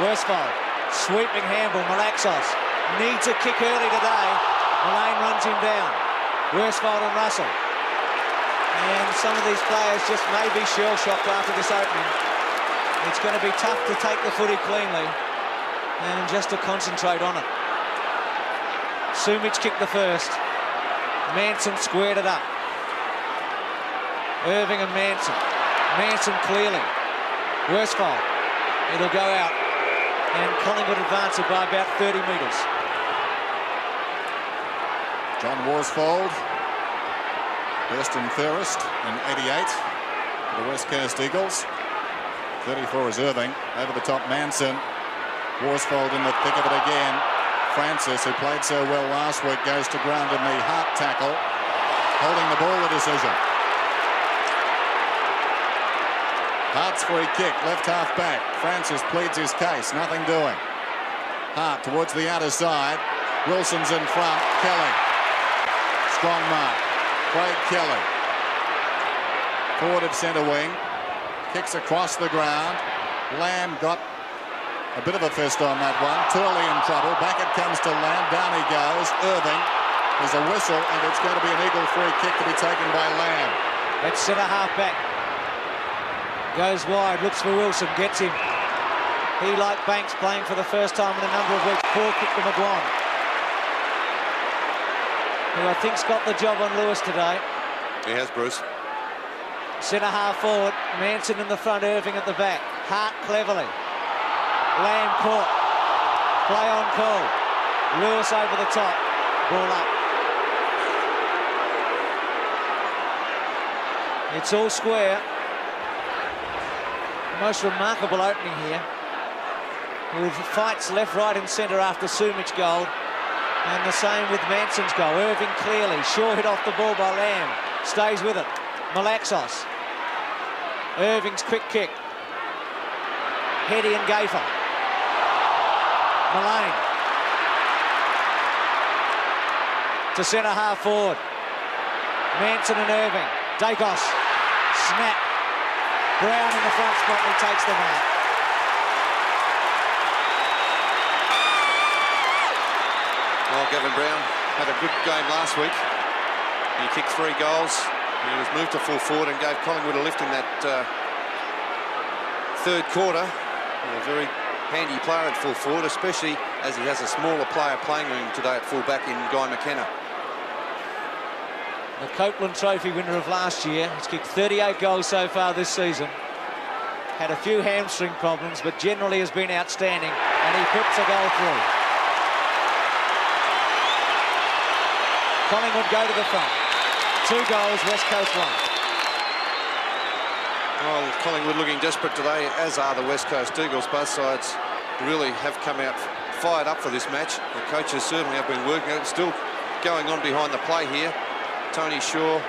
Worsfold, sweeping handball, Malaxos. Needs a kick early today. Mullane runs him down. Worsfold and Russell. And some of these players just may be shell-shocked after this opening. It's going to be tough to take the footy cleanly and just to concentrate on it. Sumic kicked the first. Manson squared it up. Irving and Manson. Manson clearly. Worsfold. It'll go out. And Collingwood advance it by about 30 metres. John Worsfold, best and fairest in 88 for the West Coast Eagles. 34 is Irving. Over the top, Manson. Worsfold in the thick of it again. Francis, who played so well last week, goes to ground in the Hart tackle. Holding the ball, the decision. Hart's free kick, left half back. Francis pleads his case, nothing doing. Hart towards the outer side. Wilson's in front. Kelly. Strong mark. Craig Kelly. Forward of centre wing. Kicks across the ground. Lamb got a bit of a fist on that one. Turley in trouble. Back it comes to Lamb. Down he goes. Irving. There's a whistle and it's going to be an Eagle free kick to be taken by Lamb. That's centre half back. Goes wide. Looks for Wilson. Gets him. He, like Banks, playing for the first time in a number of weeks. Poor kick to McGuan, who I think's got the job on Lewis today. He has, Bruce. Centre half forward. Manson in the front, Irving at the back. Hart cleverly. Lamb caught. Play on call. Lewis over the top. Ball up. It's all square. Most remarkable opening here, with fights left, right and centre after Sumic's goal, and the same with Manson's goal. Irving clearly, Shaw hit off the ball by Lamb, stays with it. Malaxos. Irving's quick kick. Heady and Gafer. Mullane. To centre half forward. Manson and Irving. Dacos. Snap. Brown in the front spot, he takes the mark. Well, Gavin Brown had a good game last week. He kicked 3 goals. He was moved to full forward and gave Collingwood a lift in that third quarter. A very handy player at full forward, especially as he has a smaller player playing with him today at full back in Guy McKenna. The Copeland Trophy winner of last year. He's kicked 38 goals so far this season. Had a few hamstring problems, but generally has been outstanding, and he puts a goal through. Collingwood go to the front. 2 goals, West Coast 1. Well, Collingwood looking desperate today, as are the West Coast Eagles. Both sides really have come out fired up for this match. The coaches certainly have been working it. Still going on behind the play here. Tony Shaw,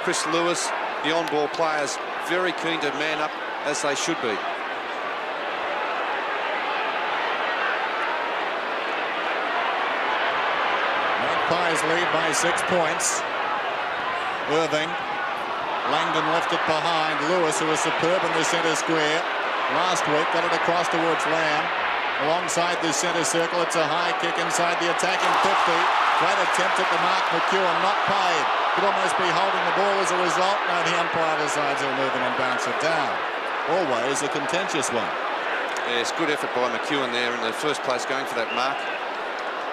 Chris Lewis, the on-ball players very keen to man up, as they should be. Magpies lead by 6 points. Irving. Langdon left it behind. Lewis, who was superb in the centre square last week, got it across towards Lamb. Alongside the centre circle, it's a high kick inside the attacking 50. Great attempt at the mark. McEwen not paid. Could almost be holding the ball as a result. Now the umpire decides he'll move in and bounce it down. Always a contentious one. Yes, good effort by McEwen there in the first place, going for that mark.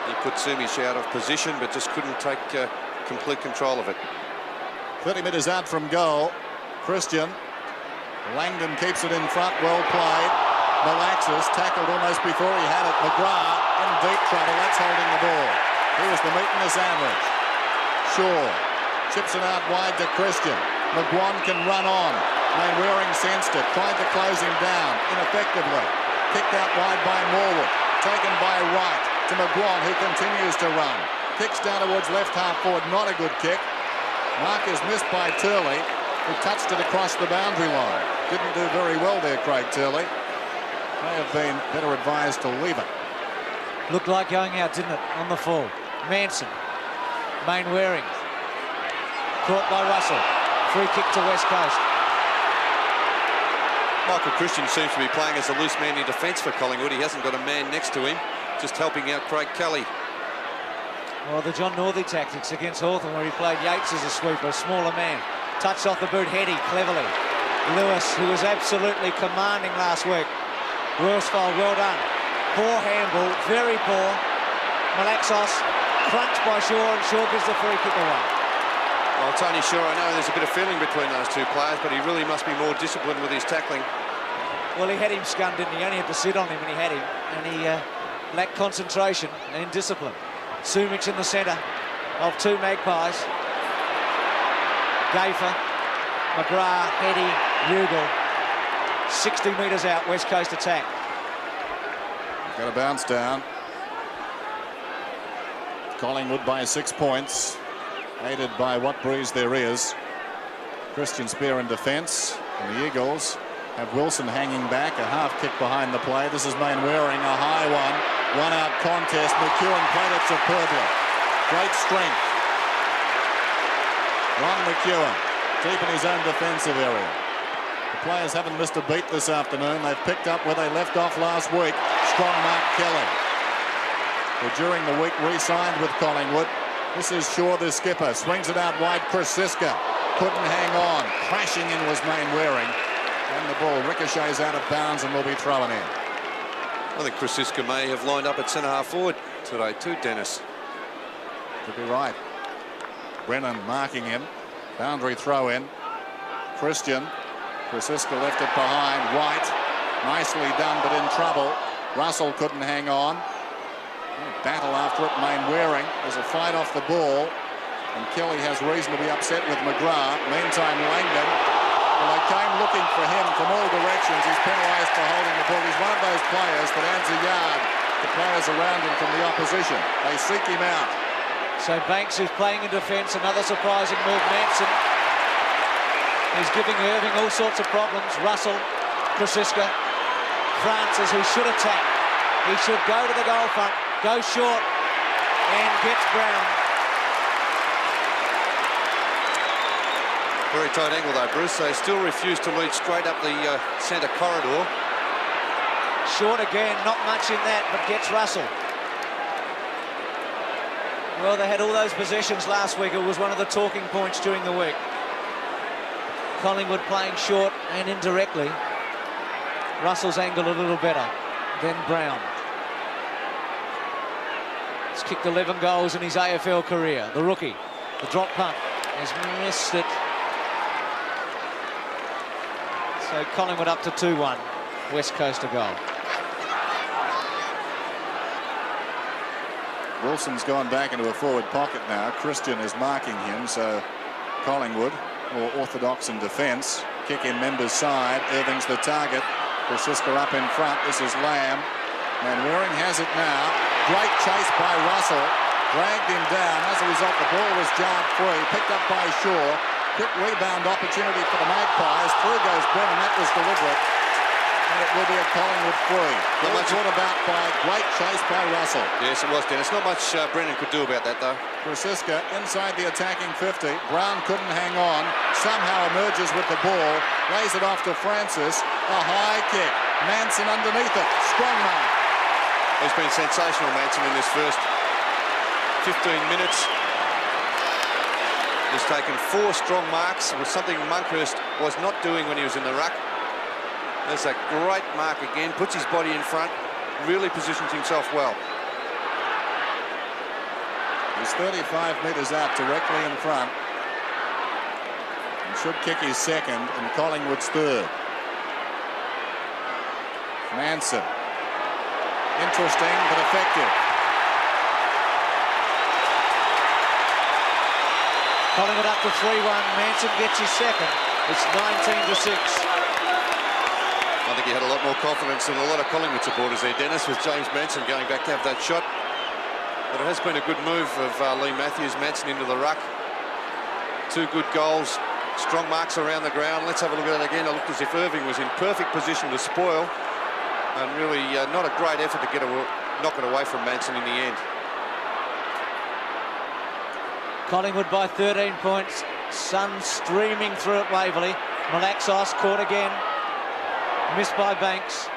He put Sumic out of position, but just couldn't take complete control of it. 30 metres out from goal. Christian. Langdon keeps it in front. Well played. Malaxis tackled almost before he had it. McGrath in deep trouble. That's holding the ball. Here's the meat and the sandwich. Shaw chips it out wide to Christian. McGuan can run on. Mainwaring sensed it. Tried to close him down ineffectively. Kicked out wide by Morwood. Taken by Wright to McGuan, who continues to run. Kicks down towards left half forward. Not a good kick. Mark is missed by Turley, who touched it across the boundary line. Didn't do very well there, Craig Turley. May have been better advised to leave it. Looked like going out, didn't it, on the fall. Manson. Mainwaring. Caught by Russell. Free kick to West Coast. Michael Christian seems to be playing as a loose man in defence for Collingwood. He hasn't got a man next to him, just helping out Craig Kelly. Well, the John Northey tactics against Hawthorn, where he played Yates as a sweeper, a smaller man. Touched off the boot, Heady cleverly. Lewis, who was absolutely commanding last week. Worsfold, well done. Poor handball, very poor. Malaxos, crunched by Shaw, and Shaw gives the free kick away. Well, Tony Shaw, I know there's a bit of feeling between those two players, but he really must be more disciplined with his tackling. Well, he had him scummed, didn't he? He only had to sit on him when he had him, and he lacked concentration and discipline. Sumic in the centre of 2 Magpies. Gafer, McGrath, Heady, Ugle. 60 metres out, West Coast attack. Got a bounce down. Collingwood by 6 points, aided by what breeze there is. Christian Spear in defence, and the Eagles have Wilson hanging back, a half kick behind the play. This is Mainwaring, a high one out contest. McEwen played it superbly. Great strength. Ron McEwen deep in his own defensive area. The players haven't missed a beat this afternoon. They've picked up where they left off last week. Strong Mark Kelly, who during the week re-signed with Collingwood. This is Shaw, the skipper. Swings it out wide. Chris Siska couldn't hang on. Crashing in was Mainwaring. And the ball ricochets out of bounds and will be thrown in. I think Chris Siska may have lined up at centre-half forward today too, Dennis. Could be right. Brennan marking him. Boundary throw in. Christian. Chris Siska left it behind. White. Nicely done, but in trouble. Russell couldn't hang on. Battle after it. Mainwaring. There's a fight off the ball. And Kelly has reason to be upset with McGrath. Meantime, Langdon. Well, they came looking for him from all directions. He's penalised for holding the ball. He's one of those players that adds a yard to players around him from the opposition. They seek him out. So Banks is playing in defence. Another surprising move. Manson. He's giving Irving all sorts of problems. Russell, Krasiska, Francis, who should attack. He should go to the goal front, go short, and gets Brown. Very tight angle though, Bruce. They still refuse to lead straight up the centre corridor. Short again, not much in that, but gets Russell. Well, they had all those possessions last week. It was one of the talking points during the week. Collingwood playing short and indirectly. Russell's angle a little better than Brown. He's kicked 11 goals in his AFL career. The rookie, the drop punt, has missed it. So Collingwood up to 2-1. West Coast a goal. Wilson's gone back into a forward pocket now. Christian is marking him, so Collingwood more orthodox in defence. Kick in Member's side. Irving's the target. Francisca up in front. This is Lamb. And Waring has it now. Great chase by Russell. Dragged him down. As a result, the ball was jarred free. Picked up by Shaw. Quick rebound opportunity for the Magpies. Through goes Brennan. That was deliberate. And it will be a Collingwood free. Well brought about by great chase by Russell. Yes, it was, Dennis. Not much Brennan could do about that, though. Francisca inside the attacking 50. Brown couldn't hang on. Somehow emerges with the ball. Lays it off to Francis. A high kick. Manson underneath it. Strong mark. He's been sensational, Manson, in this first 15 minutes. He's taken 4 strong marks, with something Monkhorst was not doing when he was in the ruck. There's a great mark again, puts his body in front, really positions himself well. He's 35 metres out directly in front. And should kick his second and Collingwood's third. Manson. Interesting but effective. Collingwood up to 3-1. Manson gets his second. It's 19-6. I think he had a lot more confidence than a lot of Collingwood supporters there, Dennis, with James Manson going back to have that shot. But it has been a good move of Lee Matthews. Manson into the ruck. 2 good goals. Strong marks around the ground. Let's have a look at it again. It looked as if Irving was in perfect position to spoil. And really not a great effort to knock it away from Manson in the end. Collingwood by 13 points. Sun streaming through at Waverley. Malaxos caught again. Missed by Banks.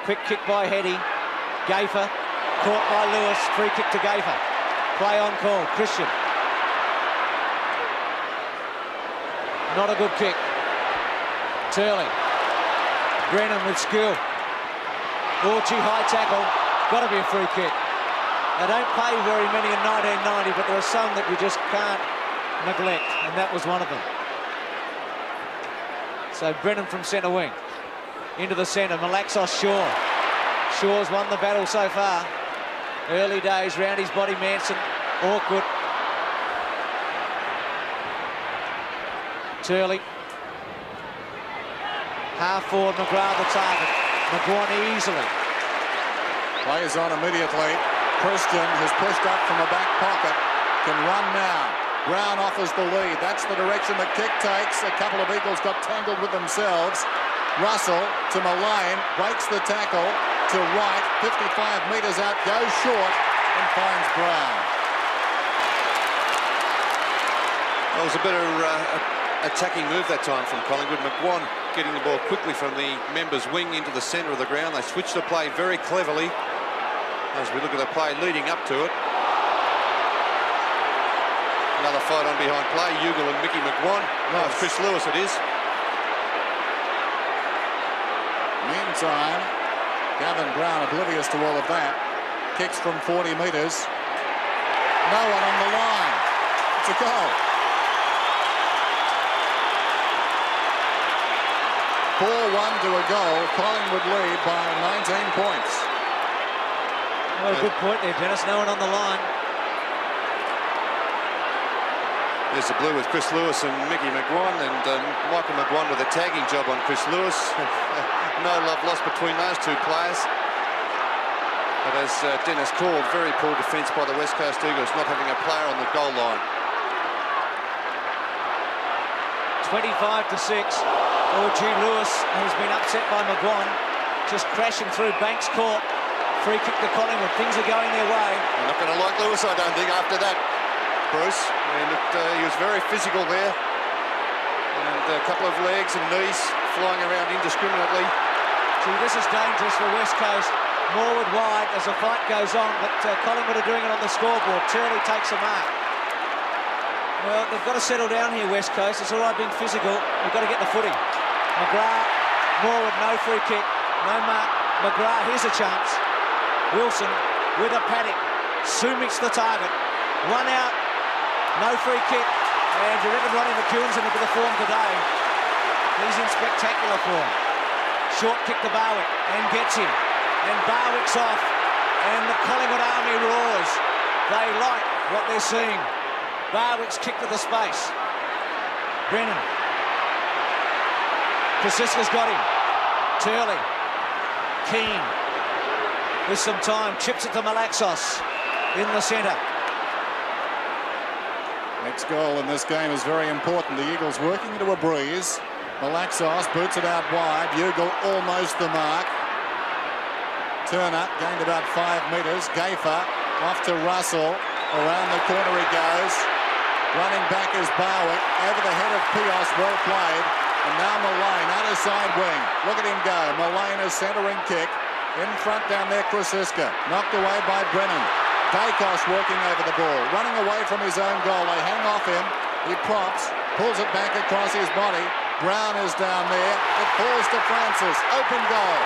Quick kick by Heady. Gaffer caught by Lewis. Free kick to Gaffer. Play on call. Christian. Not a good kick. Turley. Brennan with skill. Orchie high tackle. Got to be a free kick. They don't pay very many in 1990, but there are some that you just can't neglect, and that was one of them. So Brennan from centre wing. Into the centre, Malaxos Shaw. Shaw's won the battle so far. Early days, round his body, Manson. Awkward. Turley. Half forward, McGrath the target. McGuan easily. Plays on immediately. Christian has pushed up from the back pocket. Can run now. Brown offers the lead. That's the direction the kick takes. A couple of Eagles got tangled with themselves. Russell to Mullane, breaks the tackle to right, 55 metres out, goes short and finds Brown. Well, it was a better attacking move that time from Collingwood. McGuan getting the ball quickly from the members' wing into the centre of the ground. They switched the play very cleverly as we look at the play leading up to it. Another fight on behind play, Ugle and Mickey McGuan. No, it's Chris Lewis it is. Meantime, Gavin Brown oblivious to all of that. Kicks from 40 metres. No one on the line. It's a goal. 4-1 to a goal. Collingwood lead by 19 points. Well, good point there, Dennis. No one on the line. There's the blue with Chris Lewis and Mickey McGuan, and Michael McGuan with a tagging job on Chris Lewis. No love lost between those two players. But as Dennis called, very poor defence by the West Coast Eagles, not having a player on the goal line. 25-6. Orchie Lewis has been upset by McGuan. Just crashing through Banks' court. Free kick to Collingwood. Things are going their way. You're not going to like Lewis, I don't think, after that, Bruce. And he was very physical there. a couple of legs and knees flying around indiscriminately. See, this is dangerous for West Coast. Morwood wide as the fight goes on, but Collingwood are doing it on the scoreboard. Turley takes a mark. Well, they've got to settle down here, West Coast. It's all right being physical. We've got to get the footing. McGrath, Morwood, no free kick, no mark. McGrath, here's a chance. Wilson with a paddock. Sumich the target. One out, no free kick. And you reckon Ronnie McEwen's in a bit of form today. He's in spectacular form. Short kick to Barwick and gets him. And Barwick's off. And the Collingwood army roars. They like what they're seeing. Barwick's kick to the space. Brennan. Kosiska's got him. Turley. Keane. With some time. Chips it to Malaxos in the centre. Next goal in this game is very important. The Eagles working into a breeze. Malaxos boots it out wide. Ugle almost the mark. Turner gained about 5 metres. Gaffer off to Russell. Around the corner he goes. Running back is Barwick. Over the head of Pios. Well played. And now Mullane, other side wing. Look at him go. Mullane, a centering kick. In front down there, Krasiska. Knocked away by Brennan. Dacos working over the ball. Running away from his own goal. They hang off him. He props. Pulls it back across his body. Brown is down there. It falls to Francis. Open goal.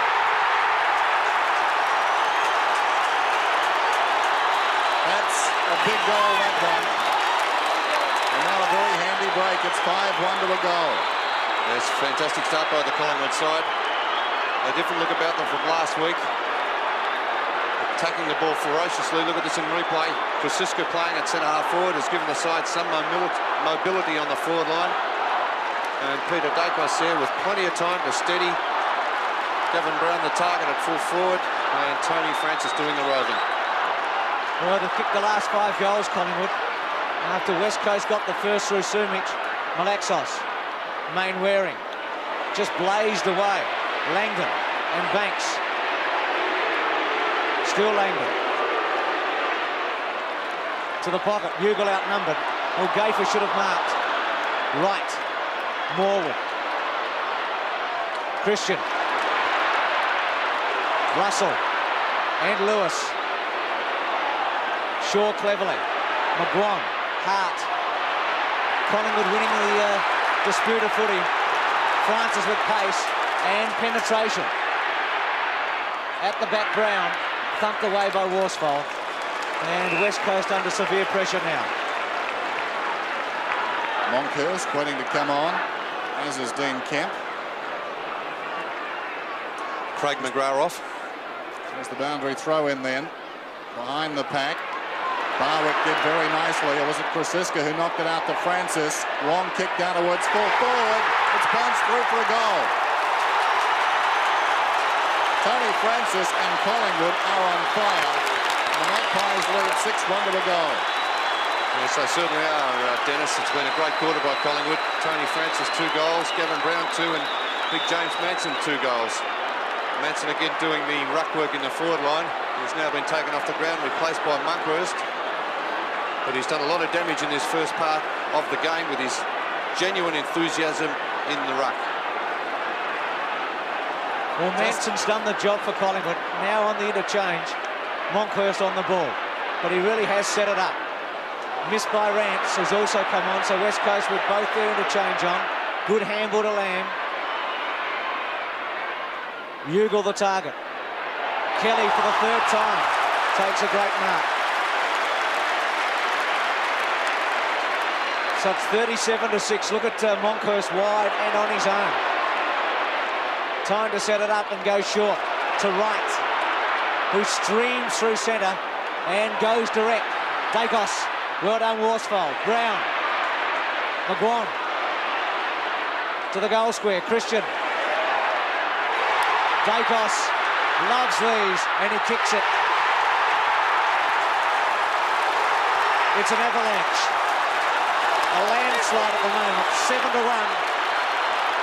That's a big goal, that one. And now a very handy break. It's 5-1 to a goal. Yes, fantastic start by the Collingwood side. A different look about them from last week. Attacking the ball ferociously. Look at this in replay. Krasiska playing at centre-half forward has given the side some mobility on the forward line. And Peter Dacos there with plenty of time to steady. Gavin Brown the target at full forward. And Tony Francis doing the roving. Well, they've kicked the last 5 goals, Collingwood. After West Coast got the first through Sumich, Malaxos, Mainwaring, just blazed away. Langdon and Banks. Still Langdon. To the pocket. Ugle outnumbered. Well, Gaffer should have marked. Right. Morwood. Christian. Russell. And Lewis. Shaw cleverly. McGuan. Hart. Collingwood winning the dispute of footy. Francis with pace and penetration. At the back, Brown. Thumped away by Worsfold. And West Coast under severe pressure now. Monkhurst waiting to come on, as is Dean Kemp. Craig McGrath off. There's the boundary throw in then. Behind the pack. Barwick did very nicely. Or was it Krasiska who knocked it out to Francis? Long kick down towards full forward. It's bounced through for a goal. Tony Francis and Collingwood are on fire. The Magpies lead 6-1 to a goal. Yes, they certainly are, Dennis. It's been a great quarter by Collingwood. Tony Francis 2 goals, Gavin Brown 2 and Big James Manson 2 goals. Manson again doing the ruck work in the forward line. He's now been taken off the ground, replaced by Monkhurst. But he's done a lot of damage in this first part of the game with his genuine enthusiasm in the ruck. Well, Manson's done the job for Collingwood. Now on the interchange, Monkhurst on the ball. But he really has set it up. Missed by Rance, who's also come on, so West Coast with both their interchange on. Good handball to Lamb. Ugle the target. Kelly for the 3rd time takes a great mark. So it's 37-6. Look at Monkhurst wide and on his own. Time to set it up and go short to Wright, who streams through centre and goes direct. Dacos, well done Worsfold. Brown, McGuan to the goal square. Christian. Dacos loves these and he kicks it. It's an avalanche. A landslide at the moment, 7-1.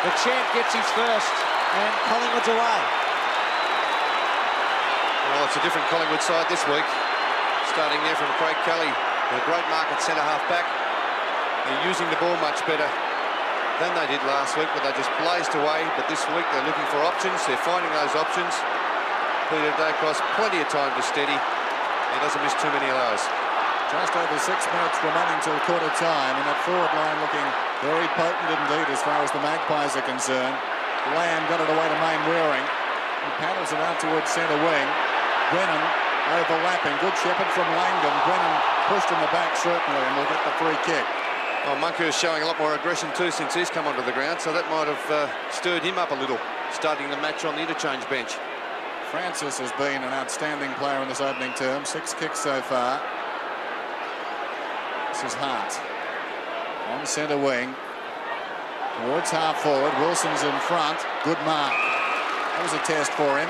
The champ gets his first and Collingwood's away. Well, it's a different Collingwood side this week. Starting there from Craig Kelly, with a great mark at centre-half back. They're using the ball much better. than they did last week, but they just blazed away. But this week they're looking for options. They're finding those options. Peter Dacos, plenty of time to steady. He doesn't miss too many of those. Just over 6 minutes remaining till quarter time, and that forward line looking very potent indeed as far as the Magpies are concerned. Lamb got it away to Main Waring. He paddles it out towards centre wing. Brennan overlapping. Good shepherd from Langdon. Brennan pushed in the back certainly, and will get the free kick. Well, Munker's showing a lot more aggression too since he's come onto the ground, so that might have stirred him up a little, starting the match on the interchange bench. Francis has been an outstanding player in this opening term. 6 kicks so far. This is Hart on centre wing towards half forward. Wilson's in front. Good mark. That was a test for him.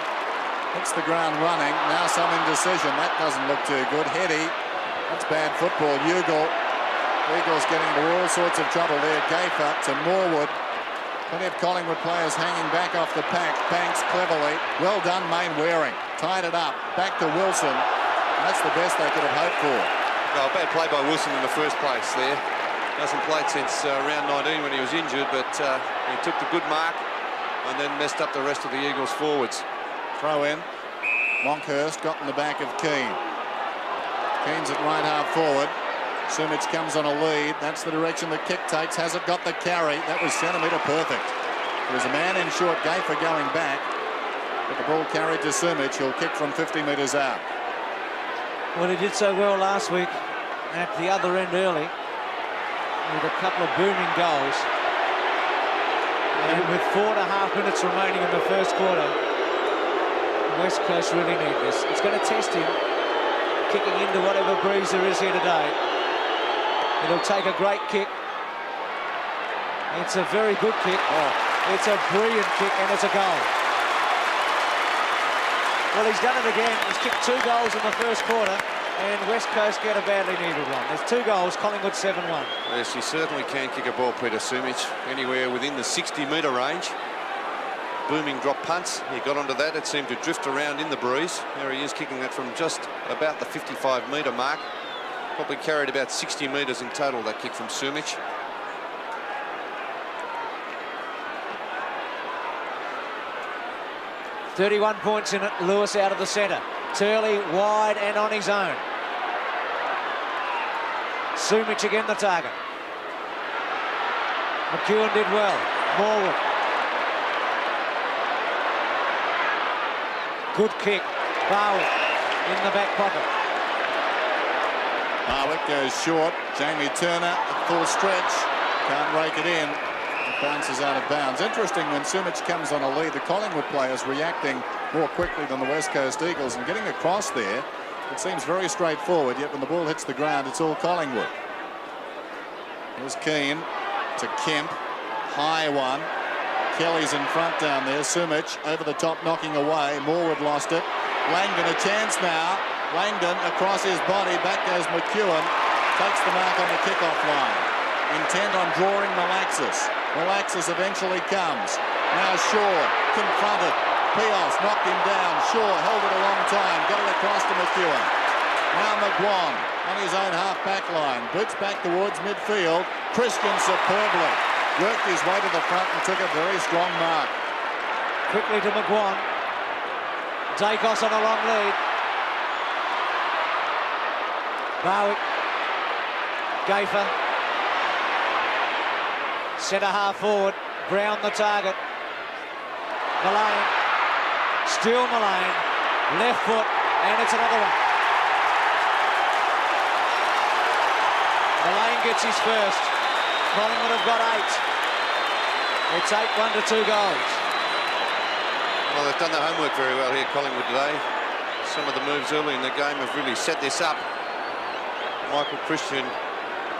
Hits the ground running. Now some indecision. That doesn't look too good. Heady. That's bad football. Eagles getting into all sorts of trouble there. Gayfer to Morwood. Plenty of Collingwood players hanging back off the pack. Banks cleverly. Well done, Main Waring. Tied it up. Back to Wilson. That's the best they could have hoped for. Well, bad play by Wilson in the first place there. Hasn't played since round 19 when he was injured, but he took the good mark and then messed up the rest of the Eagles forwards. Throw in. Monkhurst got in the back of Keane. Keane's at right half forward. Sumic comes on a lead. That's the direction the kick takes. Has it got the carry? That was centimetre perfect. There was a man in short, Gayfer going back, but the ball carried to Sumic. He'll kick from 50 metres out. Well, he did so well last week at the other end early with a couple of booming goals. And with 4.5 minutes remaining in the first quarter, West Coast really need this. It's going to test him, kicking into whatever breeze there is here today. It'll take a great kick. It's a very good kick. Oh, it's a brilliant kick, and it's a goal. Well, he's done it again. He's kicked 2 goals in the first quarter, and West Coast get a badly needed one. There's 2 goals, Collingwood 7-1. Yes, he certainly can kick a ball, Peter Sumic, anywhere within the 60-metre range. Booming drop punts. He got onto that. It seemed to drift around in the breeze. There he is, kicking that from just about the 55-metre mark. Probably carried about 60 metres in total, that kick from Sumic. .31 points in it. Lewis out of the centre. Turley wide and on his own. Sumic again the target. McEwen did well. Morwood. Good kick. Barwick in the back pocket. Barwick goes short. Jamie Turner at full stretch. Can't rake it in. It bounces out of bounds. Interesting, when Sumic comes on a lead, the Collingwood players reacting more quickly than the West Coast Eagles and getting across there. It seems very straightforward, yet when the ball hits the ground, it's all Collingwood. Here's Keane to Kemp. High one. Kelly's in front down there. Sumic over the top, knocking away. Morwood lost it. Langdon a chance now. Langdon across his body. Back goes McEwen. Takes the mark on the kickoff line. Intent on drawing Malaxis. Malaxis eventually comes. Now Shaw confronted. Pios knocked him down. Shaw held it a long time. Got it across to McEwen. Now McGuan on his own half-back line. Boots back towards midfield. Christian superbly worked his way to the front and took a very strong mark. Quickly to McGuan. Dacos on a long lead. Barwick. Gayfer. Centre half forward. Brown the target. Mullane. Still Mullane. Left foot. And it's another one. Mullane gets his first. Collingwood have got 8. It's 8-1 to 2 goals. Well, they've done their homework very well here, Collingwood, today. Some of the moves early in the game have really set this up. Michael Christian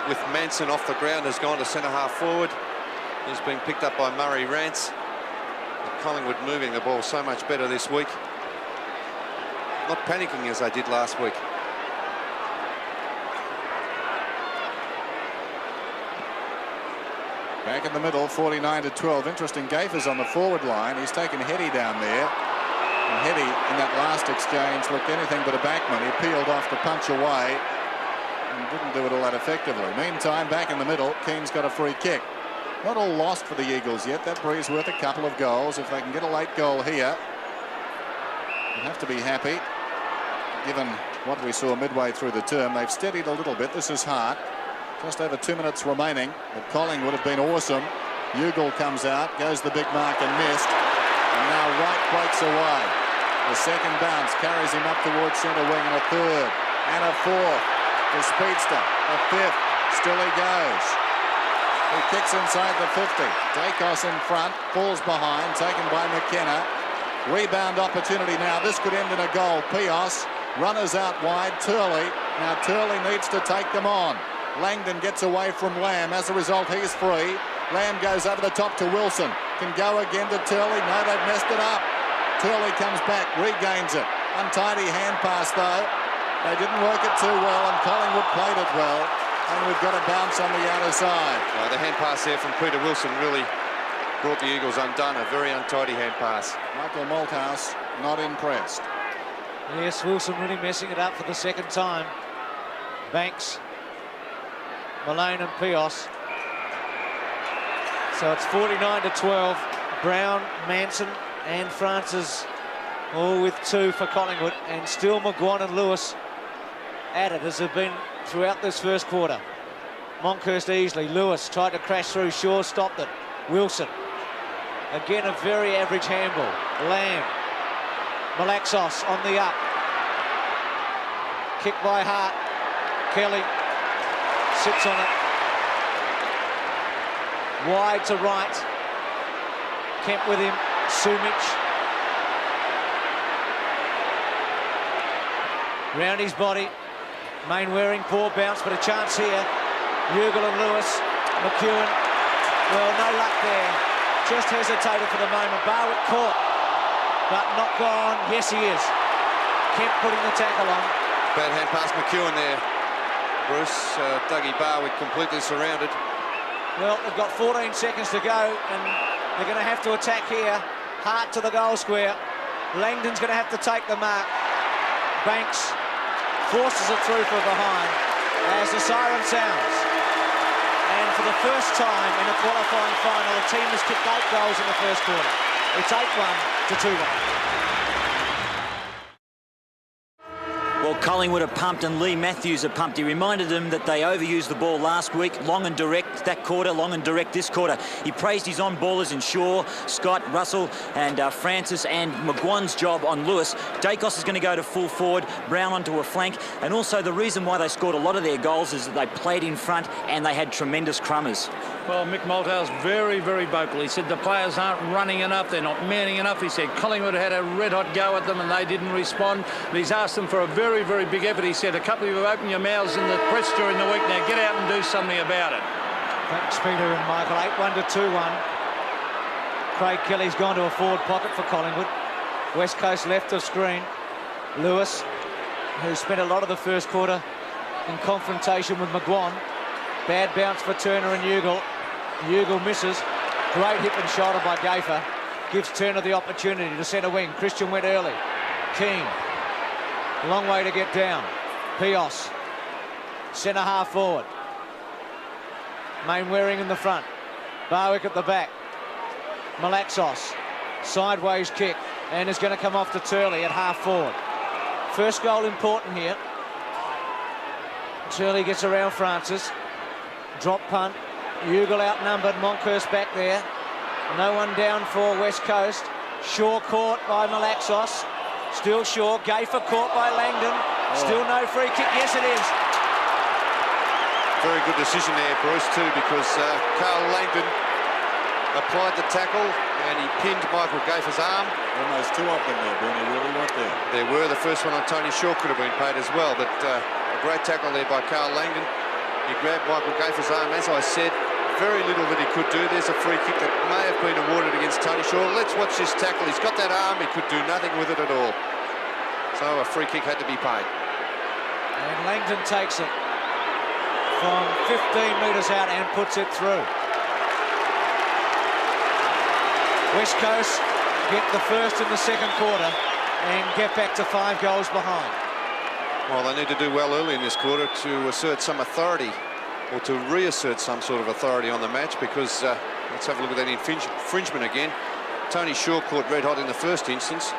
with Manson off the ground has gone to centre half forward. He's been picked up by Murray Rance. Collingwood moving the ball so much better this week. Not panicking as they did last week. Back in the middle, 49-12. Interesting, Gayfer's on the forward line. He's taken Heady down there. And Heady, in that last exchange, looked anything but a backman. He peeled off to punch away and didn't do it all that effectively. Meantime, back in the middle, Keane's got a free kick. Not all lost for the Eagles yet. That breeze worth a couple of goals. If they can get a late goal here, they'll have to be happy. Given what we saw midway through the term, they've steadied a little bit. This is hard. Just over 2 minutes remaining. But Collingwood have been awesome. Ugle comes out, goes the big mark and missed. And now White breaks away. The second bounce carries him up towards centre wing, and a third and a fourth. The speedster, a fifth. Still he goes. He kicks inside the 50. Dacos in front, falls behind, taken by McKenna. Rebound opportunity now. This could end in a goal. Pios, runners out wide. Turley. Now Turley needs to take them on. Langdon gets away from Lamb. As a result, he's free. Lamb goes over the top to Wilson. Can go again to Turley. No, they've messed it up. Turley comes back, regains it. Untidy hand pass, though. They didn't work it too well, and Collingwood played it well. And we've got a bounce on the outer side. The hand pass there from Peter Wilson really brought the Eagles undone. A very untidy hand pass. Michael Malthouse not impressed. Yes, Wilson really messing it up for the second time. Banks, Malone and Pios. So it's 49-12. Brown, Manson and Francis all with 2 for Collingwood, and still McGuan and Lewis at it as they've been throughout this first quarter. Monkhurst easily. Lewis tried to crash through. Shaw stopped it. Wilson. Again, a very average handball. Lamb. Malaxos on the up. Kick by Hart. Kelly sits on it. Wide to right. Kemp with him. Sumich. Round his body. Mainwaring, poor bounce, but a chance here. Ugle and Lewis. McEwen. Well, no luck there. Just hesitated for the moment. Barwick caught, but not gone. Yes, he is. Kemp putting the tackle on. Bad hand pass McEwen there. Bruce, Dougie Barwick completely surrounded. Well, they've got 14 seconds to go, and they're going to have to attack here. Hart to the goal square. Langdon's going to have to take the mark. Banks forces it through from behind as the siren sounds. And for the first time in a qualifying final, the team has kicked 8 goals in the first quarter. It's 8-1 to 2-1. Well, Collingwood are pumped and Lee Matthews are pumped. He reminded them that they overused the ball last week, long and direct that quarter, long and direct this quarter. He praised his on-ballers in Shaw, Scott, Russell and Francis, and McGuan's job on Lewis. Dacos is going to go to full forward, Brown onto a flank, and also the reason why they scored a lot of their goals is that they played in front and they had tremendous crummers. Well, Mick Malthouse very, very vocal. He said the players aren't running enough, they're not manning enough. He said Collingwood had a red-hot go at them and they didn't respond. And he's asked them for a very, very big effort. He said, a couple of you have opened your mouths in the press during the week. Now get out and do something about it. Thanks, Peter and Michael. 8-1 to 2-1. Craig Kelly's gone to a forward pocket for Collingwood. West Coast left of screen. Lewis, who spent a lot of the first quarter in confrontation with McGuan. Bad bounce for Turner and Ugle. Ugle misses. Great hip and shoulder by Gaffer. Gives Turner the opportunity to centre wing. Christian went early. Keane. Long way to get down. Pios. Centre half forward. Mainwaring in the front. Barwick at the back. Malaxos. Sideways kick. And is going to come off to Turley at half forward. First goal important here. Turley gets around Francis. Drop punt. Ugle outnumbered. Monkhurst back there. No one down for West Coast. Shaw caught by Malaxos. Still Shaw. Gaffer caught by Langdon. Still no free kick. Yes, it is. Very good decision there, Bruce, too, because Carl Langdon applied the tackle and he pinned Michael Gaffer's arm. Almost 2 of them there, Bernie. Really weren't there. There were. The first one on Tony Shaw could have been paid as well, but a great tackle there by Carl Langdon. He grabbed Michael Gaffer's arm. As I said, very little that he could do. There's a free kick that may have been awarded against Tony Shaw. Let's watch this tackle. He's got that arm. He could do nothing with it at all. So a free kick had to be paid. And Langdon takes it from 15 metres out and puts it through. West Coast get the first in the second quarter and get back to 5 goals behind. Well, they need to do well early in this quarter to assert some authority or to reassert some sort of authority on the match, because Let's have a look at that infringement again. Tony Shaw caught red hot in the first instance.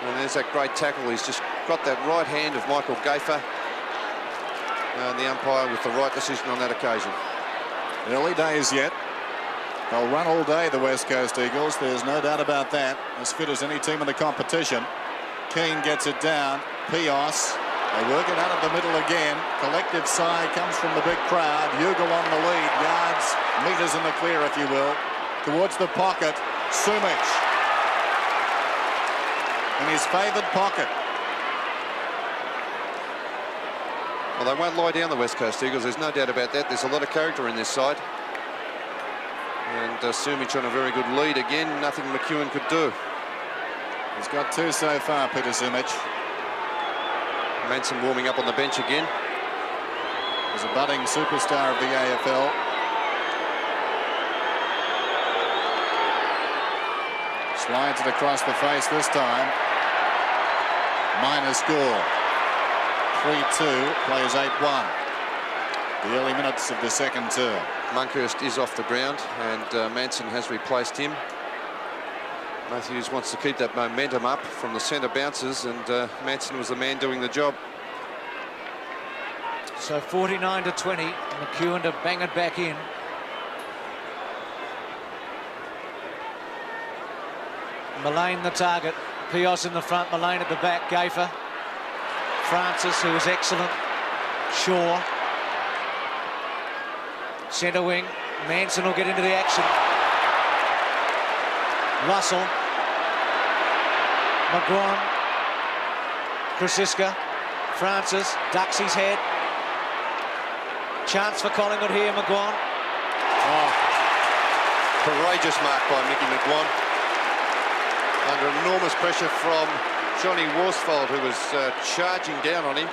And there's that great tackle. He's just got that right hand of Michael Gaffer. And the umpire with the right decision on that occasion. Early days yet. They'll run all day, the West Coast Eagles. There's no doubt about that. As fit as any team in the competition. Keane gets it down. Pios. They work it out of the middle again. Collective sigh comes from the big crowd. Ugal on the lead. Yards, meters in the clear, if you will. Towards the pocket. Sumich. In his favoured pocket. Well, they won't lie down, the West Coast Eagles. There's no doubt about that. There's a lot of character in this side. And Sumich on a very good lead again. Nothing McEwen could do. He's got 2 so far, Peter Sumich. Manson warming up on the bench again. He's a budding superstar of the AFL. Slides it across the face this time. Minor score. 3-2, plays 8-1. The early minutes of the second term. Monkhurst is off the ground and Manson has replaced him. Matthews wants to keep that momentum up from the centre bounces, and Manson was the man doing the job. So 49-20, McEwen to bang it back in. Mullane the target, Pios in the front, Mullane at the back, Gaffer. Francis, who was excellent. Shaw. Centre wing, Manson will get into the action. Russell. McGuan. Krasiska. Francis ducks his head. Chance for Collingwood here, McGuan. Oh, courageous mark by Mickey McGuan. Under enormous pressure from Johnny Worsfold, who was charging down on him.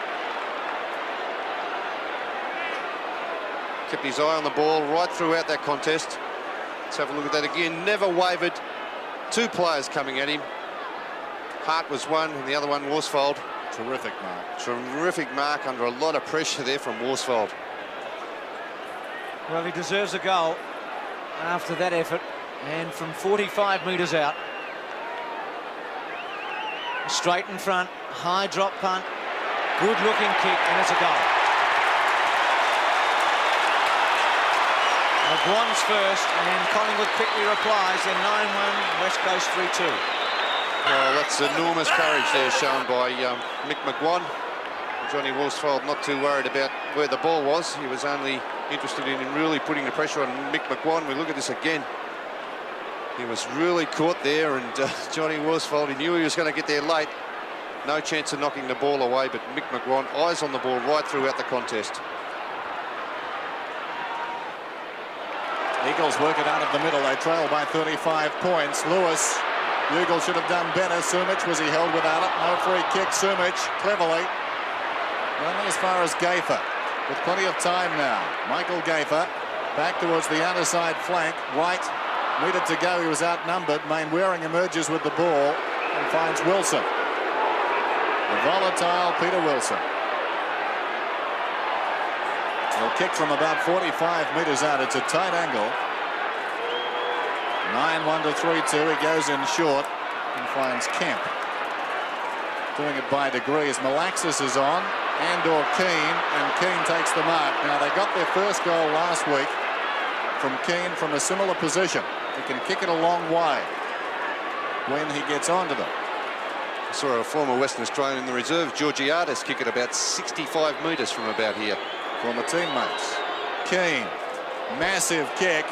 Kept his eye on the ball right throughout that contest. Let's have a look at that again. Never wavered. 2 players coming at him. Hart was one and the other one Worsfold. Terrific mark. Terrific mark under a lot of pressure there from Worsfold. Well, he deserves a goal after that effort, and from 45 metres out. Straight in front, high drop punt, good looking kick, and it's a goal. McGuan's first, and Collingwood quickly replies. They're 9-1, West Coast 3-2. Well, that's enormous courage there shown by Mick McGuan. Johnny Worsfold not too worried about where the ball was. He was only interested in really putting the pressure on Mick McGuan. We look at this again. He was really caught there, and Johnny Worsfold, he knew he was going to get there late. No chance of knocking the ball away, but Mick McGuan, eyes on the ball right throughout the contest. Eagles work it out of the middle. They trail by 35 points. Lewis, Ugal should have done better. Sumich, was he held without it? No free kick. Sumich, cleverly. Only as far as Gaffer, with plenty of time now. Michael Gaffer, back towards the underside flank. White needed to go. He was outnumbered. Mainwaring emerges with the ball and finds Wilson. The volatile Peter Wilson. He'll kick from about 45 metres out. It's a tight angle. 9-1 to 3-2. He goes in short and finds Kemp. Doing it by degrees. Malaxis is on. And/or Keane, and Keane takes the mark. Now, they got their first goal last week from Keane from a similar position. He can kick it a long way when he gets onto them. I saw a former Western Australian in the reserve, Georgiades, kick it about 65 metres from about here. Former teammates. Keane, massive kick.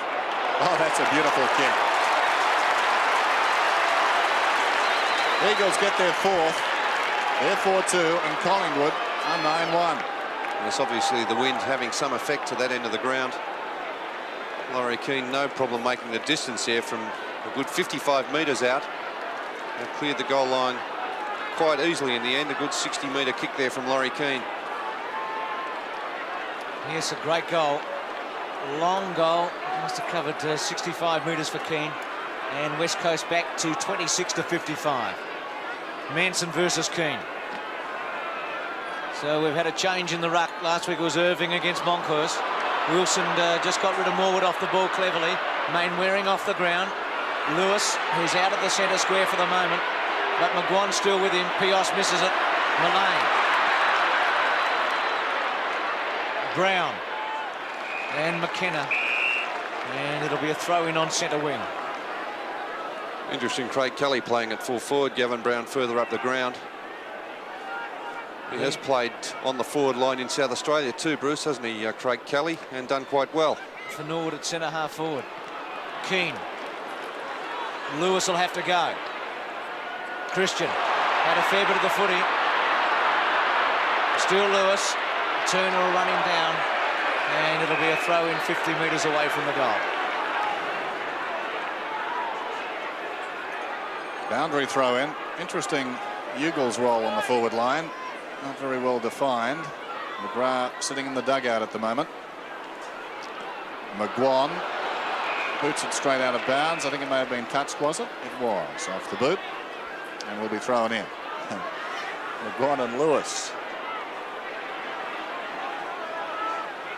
Oh, that's a beautiful kick. Eagles get their 4th. They're 4-2, and Collingwood are 9-1. And it's obviously the wind having some effect to that end of the ground. Laurie Keane, no problem making the distance here from a good 55 metres out. They cleared the goal line quite easily in the end. A good 60-metre kick there from Laurie Keane. Yes, a great goal. Long goal. Must have covered 65 metres for Keane. And West Coast back to 26-55. Manson versus Keane. So we've had a change in the ruck. Last week it was Irving against Monkhurst. Wilson just got rid of Morwood off the ball cleverly. Mainwaring off the ground. Lewis, who's out of the centre square for the moment, but McGuan's still with him. Pios misses it. Mullane. Brown. And McKenna. And it'll be a throw-in on centre wing. Interesting, Craig Kelly playing at full forward, Gavin Brown further up the ground. He has played on the forward line in South Australia too, Bruce, hasn't he, Craig Kelly, and done quite well. For Norwood at centre half forward. Keane. Lewis will have to go. Christian had a fair bit of the footy. Still Lewis. Turner will run him down. And it'll be a throw in 50 metres away from the goal. Boundary throw in. Interesting Eagles role on the forward line. Not very well defined. McGrath sitting in the dugout at the moment. McGuan boots it straight out of bounds. I think it may have been touched, was it? It was off the boot. And will be thrown in. McGuan and Lewis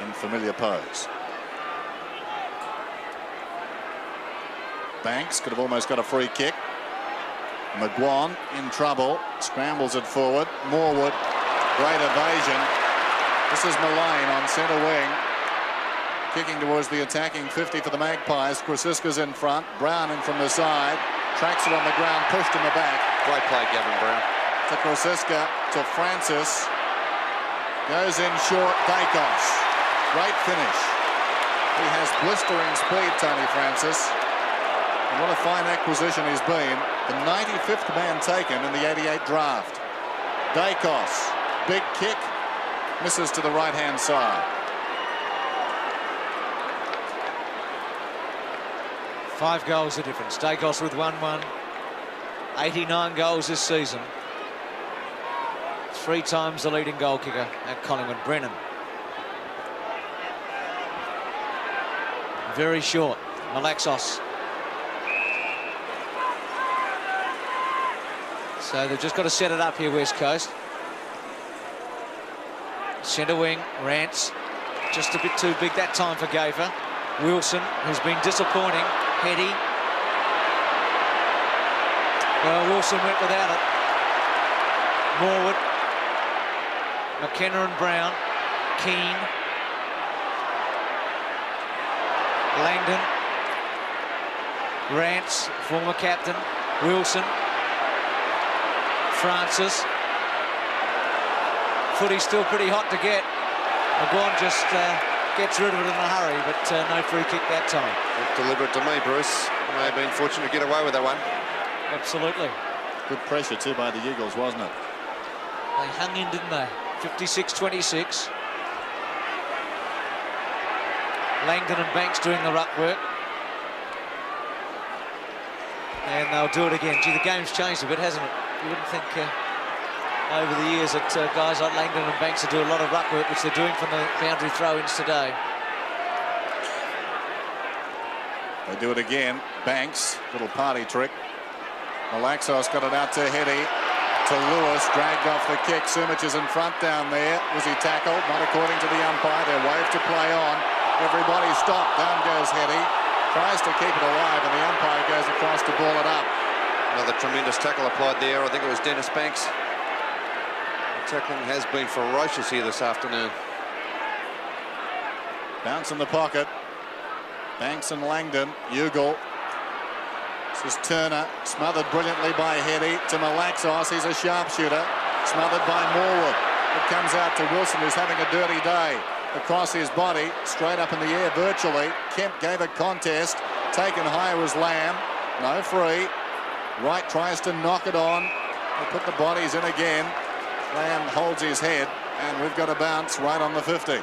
in familiar pose. Banks could have almost got a free kick. McGuan in trouble, scrambles it forward. Morwood, great evasion. This is Mullane on centre wing, kicking towards the attacking 50 for the Magpies. Krasiska's in front, Brown in from the side, tracks it on the ground, pushed in the back. Great play, Gavin Brown. To Krasiska, to Francis, goes in short, Dacos. Great finish. He has blistering speed, Tony Francis. And what a fine acquisition he's been. The 95th man taken in the 88 draft. Dacos, big kick, misses to the right-hand side. 5 goals the difference. Dacos with 1-1. 89 goals this season. 3 times the leading goal kicker at Collingwood. Brennan. Very short. Malaxos. So they've just got to set it up here, West Coast. Centre wing, Rance. Just a bit too big that time for Gafer. Wilson, who's been disappointing. Heady. Well, Wilson went without it. Morwood. McKenna and Brown. Keane. Langdon. Rance, former captain. Wilson. Francis. Footy's still pretty hot to get. McGuan just gets rid of it in a hurry, but no free kick that time. Looked deliberate to me, Bruce. May have been fortunate to get away with that one. Absolutely. Good pressure too by the Eagles, wasn't it? They hung in, didn't they? 56-26. Langdon and Banks doing the ruck work. And they'll do it again. Gee, the game's changed a bit, hasn't it? You wouldn't think over the years that guys like Langdon and Banks will do a lot of ruck work, which they're doing from the boundary throw-ins today. They do it again. Banks, little party trick. Malaxos got it out to Heady. To Lewis, dragged off the kick. Sumich is in front down there. Was he tackled? Not according to the umpire. They're waved to play on. Everybody stopped. Down goes Heady. Tries to keep it alive, and the umpire goes across to ball it up. Another tremendous tackle applied there. I think it was Dennis Banks. The tackling has been ferocious here this afternoon. Bounce in the pocket. Banks and Langdon. Ugle. This is Turner. Smothered brilliantly by Heady. To Malaxos. He's a sharpshooter. Smothered by Morwood. It comes out to Wilson, who's having a dirty day. Across his body. Straight up in the air virtually. Kemp gave a contest. Taken higher was Lamb. No free. Wright tries to knock it on. They put the bodies in again. Lamb holds his head, and we've got a bounce right on the 50.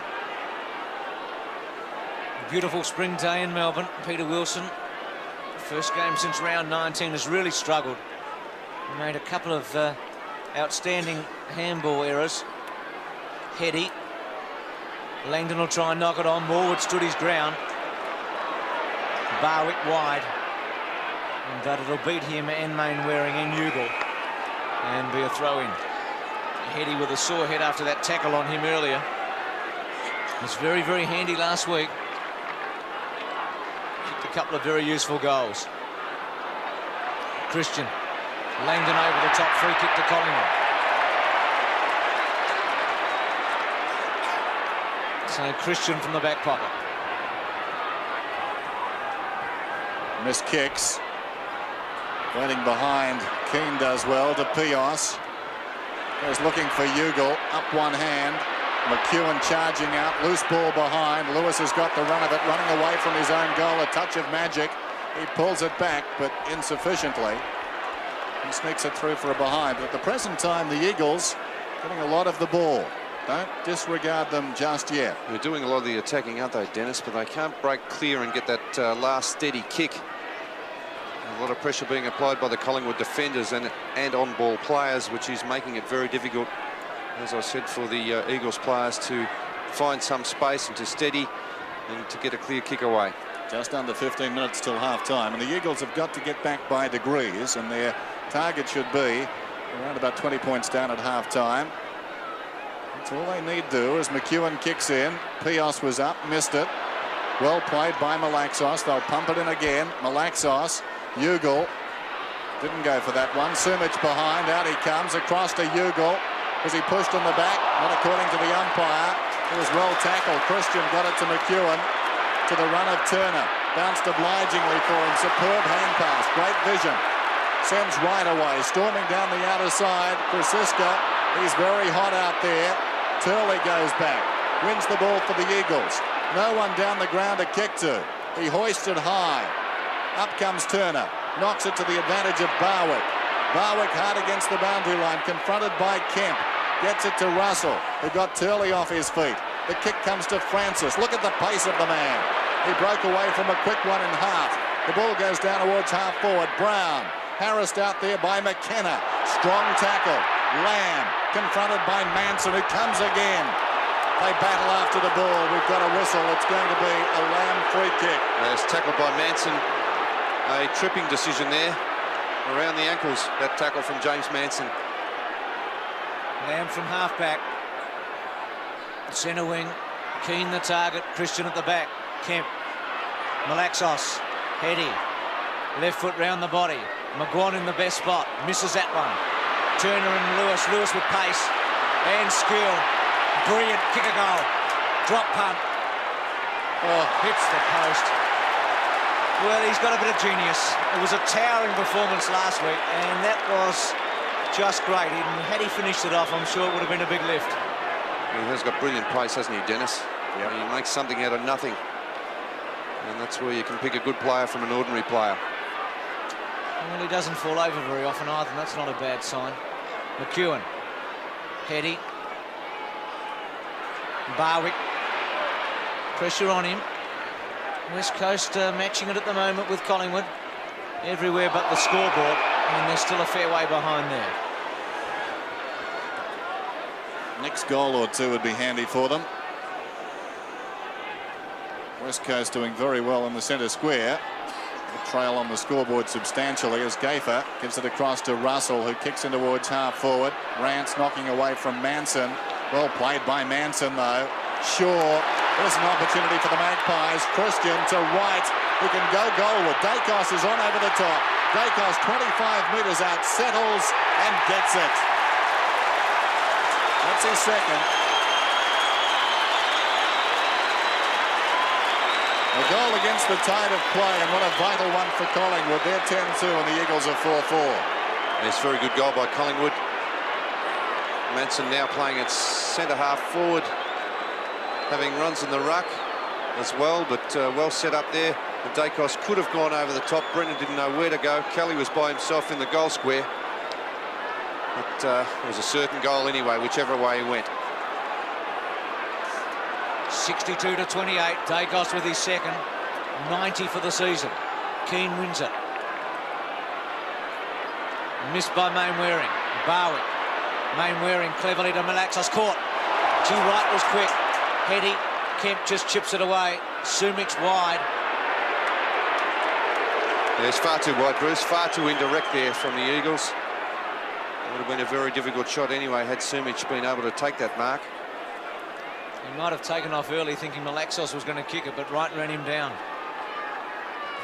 Beautiful spring day in Melbourne. Peter Wilson, first game since round 19, has really struggled. He made a couple of outstanding handball errors. Heady. Langdon will try and knock it on. Morwood stood his ground. Barwick wide. But it'll beat him and Mainwaring and Ugle and be a throw-in. Heady with a sore head after that tackle on him earlier. He was very, very handy last week. Kicked a A couple of very useful goals. Christian. Langdon over the top, free kick to Collingwood. So Christian from the back pocket. Missed kicks. Waiting behind. Keane does well to Pios. He's looking for Ugle. Up one hand. McEwen charging out. Loose ball behind. Lewis has got the run of it. Running away from his own goal. A touch of magic. He pulls it back, but insufficiently. He sneaks it through for a behind. But at the present time, the Eagles getting a lot of the ball. Don't disregard them just yet. They're doing a lot of the attacking, aren't they, Dennis? But they can't break clear and get that last steady kick. A lot of pressure being applied by the Collingwood defenders and on-ball players, which is making it very difficult, as I said, for the Eagles players to find some space and to steady and to get a clear kick away. Just under 15 minutes till half-time, and the Eagles have got to get back by degrees, and their target should be around about 20 points down at half-time. That's all they need to do as McEwen kicks in. Pios was up, missed it. Well played by Malaxos. They'll pump it in again. Malaxos, Ugle didn't go for that one. Sumich behind, out he comes across to Ugle. Was he pushed in the back? Not according to the umpire. It was well tackled. Christian got it to McEwen, to the run of Turner. Bounced obligingly for him. Superb hand pass. Great vision. Sends right away. Storming down the outer side. Krasiska, he's very hot out there. Turley goes back. Wins the ball for the Eagles. No one down the ground to kick to. He hoisted high. Up comes Turner. Knocks it to the advantage of Barwick. Barwick hard against the boundary line. Confronted by Kemp. Gets it to Russell, who got Turley off his feet. The kick comes to Francis. Look at the pace of the man. He broke away from a quick one in half. The ball goes down towards half forward. Brown harassed out there by McKenna. Strong tackle. Lamb confronted by Manson, who comes again. They battle after the ball. We've got a whistle. It's going to be a Lamb free kick. It's tackled by Manson. A tripping decision there around the ankles. That tackle from James Manson. Lamb from half-back. Centre wing. Keane the target. Christian at the back. Kemp. Malaxos. Heady. Left foot round the body. McGuan in the best spot. Misses that one. Turner and Lewis. Lewis with pace and skill. Brilliant kick a goal. Drop punt. Oh, hits the post. Well, he's got a bit of genius. It was a towering performance last week, and that was just great. And had he finished it off, I'm sure it would have been a big lift. He has got brilliant pace, hasn't he, Dennis? Yep. He makes something out of nothing. And that's where you can pick a good player from an ordinary player. Well, he doesn't fall over very often either, and that's not a bad sign. McEwen. Heady. Barwick. Pressure on him. West Coast matching it at the moment with Collingwood. Everywhere but the scoreboard, and there's still a fair way behind there. Next goal or two would be handy for them. West Coast doing very well in the centre square. The trail on the scoreboard substantially as Gafer gives it across to Russell, who kicks in towards half forward. Rance knocking away from Manson. Well played by Manson though. Shaw. There's an opportunity for the Magpies. Christian to right. He can go goalward. Dacos is on over the top. Dacos 25 metres out. Settles and gets it. That's his second. A goal against the tide of play, and what a vital one for Collingwood. They're 10-2 and the Eagles are 4-4. It's a very good goal by Collingwood. Manson now playing at centre half forward, having runs in the ruck as well, but well set up there. And Dacos could have gone over the top. Brennan didn't know where to go. Kelly was by himself in the goal square. But it was a certain goal anyway, whichever way he went. 62-28. Dacos with his second. 90 for the season. Keane wins it. Missed by Mainwaring. Barwick. Mainwaring cleverly to Malaxos. Caught. G. Wright was quick. Heady. Kemp just chips it away. Sumich wide. Yeah, it's far too wide, Bruce. Far too indirect there from the Eagles. It would have been a very difficult shot anyway had Sumich been able to take that mark. He might have taken off early thinking Malaxos was going to kick it, but Wright ran him down.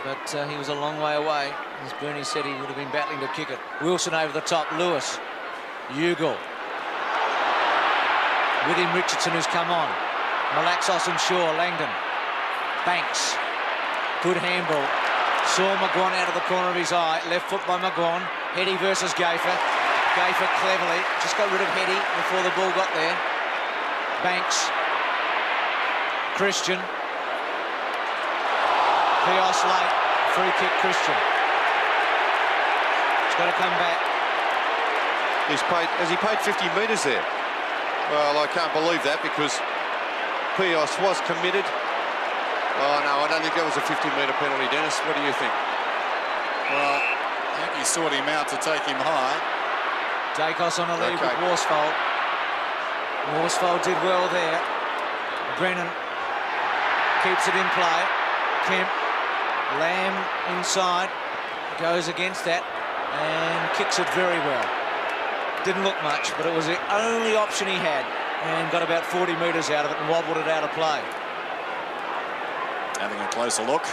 but he was a long way away. As Bernie said, he would have been battling to kick it. Wilson over the top, Lewis, Ugle. With him, Richardson, who's come on. Malaxos and Shaw, Langdon. Banks. Good handball. Saw McGuan out of the corner of his eye. Left foot by McGuan. Heady versus Gayfer. Gayfer cleverly just got rid of Heady before the ball got there. Banks. Christian. Pios late. Free kick, Christian. He's got to come back. Has he paid 50 metres there? Well, I can't believe that because Pios was committed. Oh, no, I don't think that was a 50-metre penalty, Dennis. What do you think? Well, I think he sought him out to take him high. Dacos on a lead with Worsfold. Worsfold did well there. Brennan keeps it in play. Kemp, Lamb inside, goes against that and kicks it very well. Didn't look much, but it was the only option he had and got about 40 metres out of it and wobbled it out of play. Having a closer look.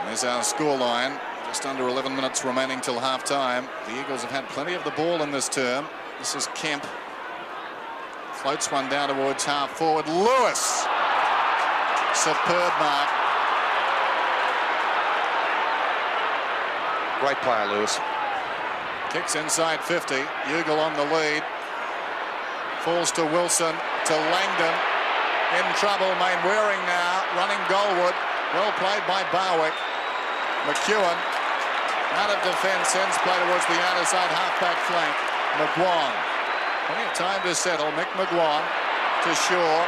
And there's our scoreline. Just under 11 minutes remaining till half-time. The Eagles have had plenty of the ball in this term. This is Kemp. Floats one down towards half-forward. Lewis! Superb mark. Great player, Lewis. Kicks inside 50. Ugle on the lead. Falls to Wilson, to Langdon. In trouble, Mainwaring now, running goalward. Well played by Barwick. McEwen, out of defence, sends play towards the outer side half-back flank. McGuan, plenty of time to settle. Mick McGuan to Shaw.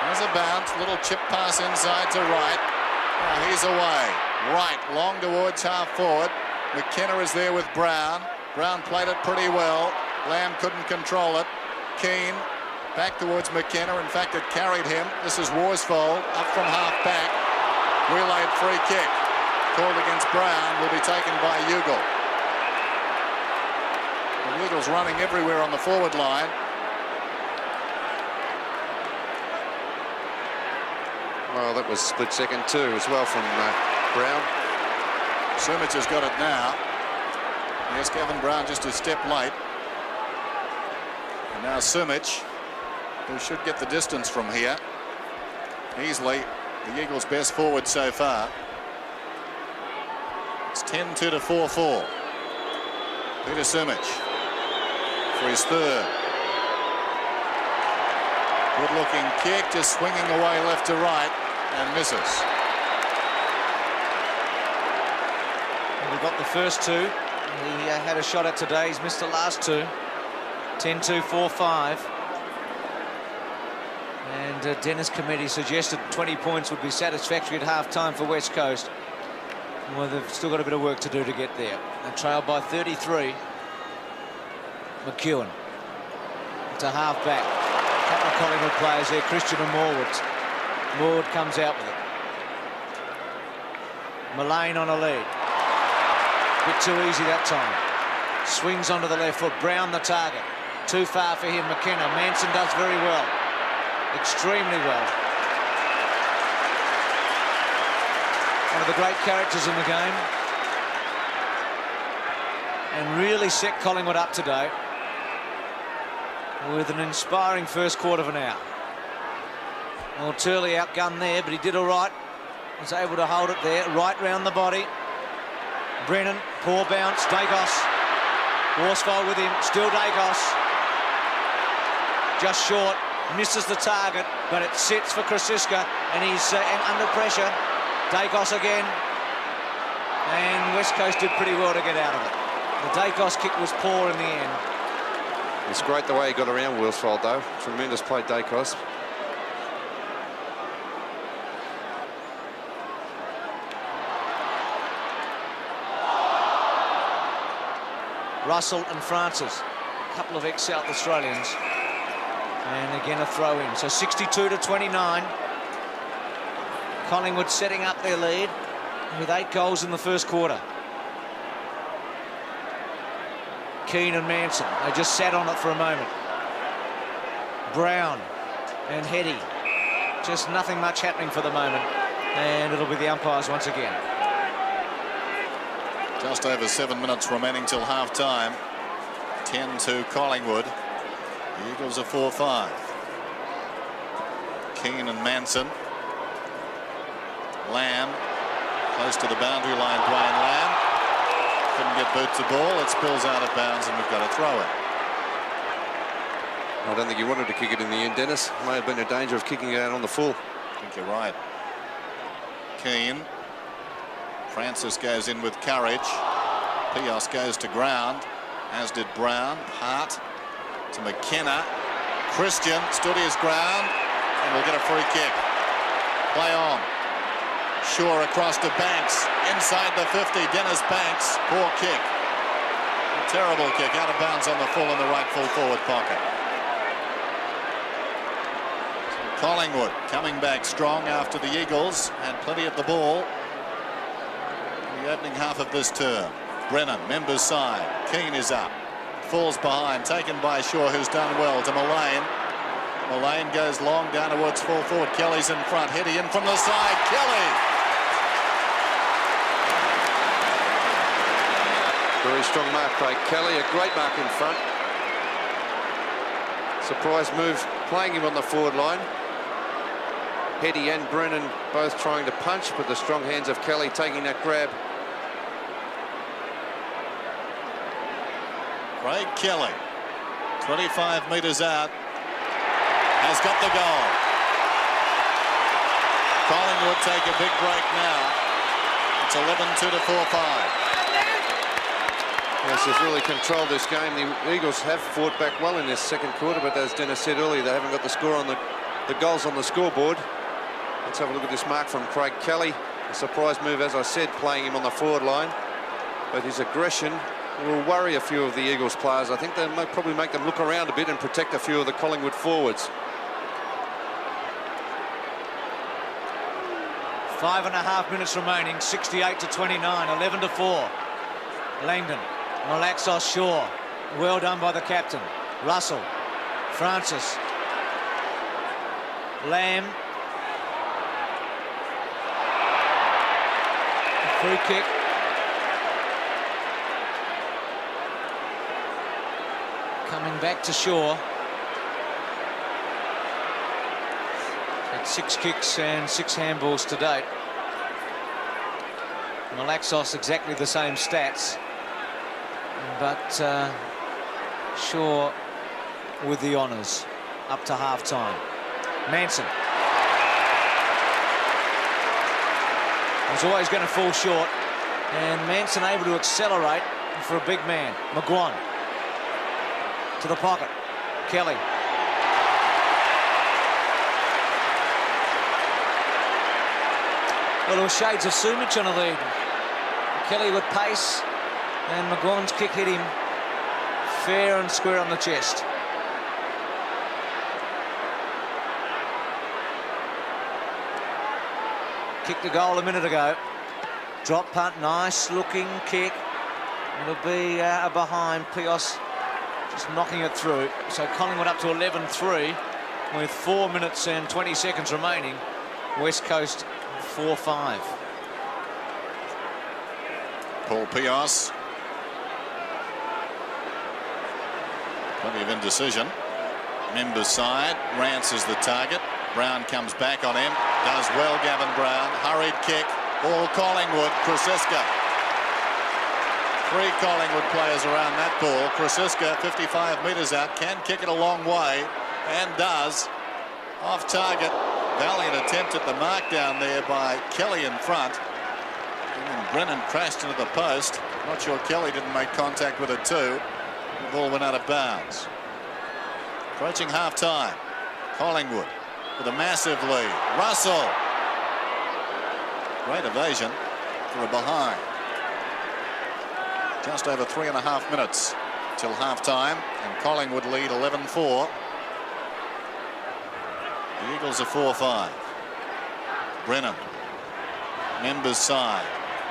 There's a bounce, little chip pass inside to right. Oh, he's away. Right, long towards half-forward. McKenna is there with Brown. Brown played it pretty well. Lamb couldn't control it. Keane back towards McKenna. In fact, it carried him. This is Worsfold up from half-back. Relayed free kick. Called against Brown. Will be taken by Ugle. The Eagles running everywhere on the forward line. Well, that was split second too as well from Brown. Sumich has got it now. Yes, Gavin Brown just a step late. And now Sumich, who should get the distance from here. Easily the Eagles' best forward so far. It's 10-2 to 4-4. Peter Sumich for his third. Good-looking kick, just swinging away left to right and misses. We got the first two. He had a shot at today. He's missed the last two. 10-2, 4-5. And Dennis Committee suggested 20 points would be satisfactory at half-time for West Coast. Well, they've still got a bit of work to do to get there. They trail by 33. McEwen to half-back. A couple of Collingwood players there, Christian and Morwood. Morwood comes out with it. Mullane on a lead. Bit too easy that time. Swings onto the left foot. Brown the target. Too far for him. McKenna. Manson does very well. Extremely well. One of the great characters in the game. And really set Collingwood up today with an inspiring first quarter of an hour. Well, Turley outgunned there, but he did all right. Was able to hold it there, right round the body. Brennan, poor bounce, Dacos. Worsfold with him, still Dacos. Just short, misses the target, but it sits for Krasiska, and he's under pressure. Dacos again. And West Coast did pretty well to get out of it. The Dacos kick was poor in the end. It's great the way he got around Worsfold, though. Tremendous play, Dacos. Russell and Francis, a couple of ex-South Australians. And again a throw in. So 62 to 29. Collingwood setting up their lead with 8 goals in the first quarter. Keane and Manson, they just sat on it for a moment. Brown and Heady, just nothing much happening for the moment. and it'll be the umpires once again. Just over 7 minutes remaining till half-time. 10-2 Collingwood. The Eagles are 4-5. Keane and Manson. Lamb close to the boundary line. Dwayne Lamb couldn't get boot to ball. It spills out of bounds, and we've got to throw it. I don't think he wanted to kick it in the end, Dennis. May have been a danger of kicking it out on the full. I think you're right. Keane. Francis goes in with courage. Pios goes to ground, as did Brown. Hart to McKenna. Christian stood his ground and will get a free kick. Play on. Shaw across to Banks. Inside the 50, Dennis Banks. Poor kick. A terrible kick out of bounds on the full in the right full forward pocket. Collingwood coming back strong after the Eagles had plenty at the ball in the opening half of this term. Brennan, members side. Keane is up. Falls behind, taken by Shaw, who's done well, to Mullane. Mullane goes long down towards full forward. Kelly's in front. Heady in from the side. Kelly! Very strong mark by Kelly. A great mark in front. Surprise move, playing him on the forward line. Heady and Brennan both trying to punch, but the strong hands of Kelly taking that grab. Craig Kelly, 25 metres out, has got the goal. Collingwood take a big break now. It's 11-2 to 4-5. Yes, they've really controlled this game. The Eagles have fought back well in this second quarter, but as Dennis said earlier, they haven't got the score on the goals on the scoreboard. Let's have a look at this mark from Craig Kelly. A surprise move, as I said, playing him on the forward line. But his aggression will worry a few of the Eagles players. I think they might probably make them look around a bit and protect a few of the Collingwood forwards. 5.5 minutes remaining. 68 to 29. 11 to 4. Langdon. Malaxos, Shaw. Well done by the captain. Russell. Francis. Lamb. Free kick. Coming back to Shaw. Had 6 kicks and 6 handballs to date. Malaxos exactly the same stats, but Shaw with the honours up to half-time. Manson was always going to fall short, and Manson able to accelerate for a big man. McGuan to the pocket. Kelly. Well, there were shades of Sumich on a lead. Kelly with pace, and McGuan's kick hit him fair and square on the chest. Kicked a goal a minute ago. Drop punt, nice looking kick. It'll be a behind. Pios just knocking it through. So Collingwood up to 11-3 with 4 minutes and 20 seconds remaining. West Coast 4-5. Paul Pios. Plenty of indecision. Members side. Rance is the target. Brown comes back on him. Does well, Gavin Brown. Hurried kick. All Collingwood. Krasiska. 3 Collingwood players around that ball. Krasiska, 55 metres out, can kick it a long way, and does. Off target. Valiant attempt at the mark down there by Kelly in front. And Brennan crashed into the post. Not sure Kelly didn't make contact with it too. The ball went out of bounds. Approaching half-time. Collingwood with a massive lead. Russell. Great evasion for a behind. Just over 3.5 minutes till half-time, and Collingwood lead 11-4. The Eagles are 4-5. Brennan. Members side.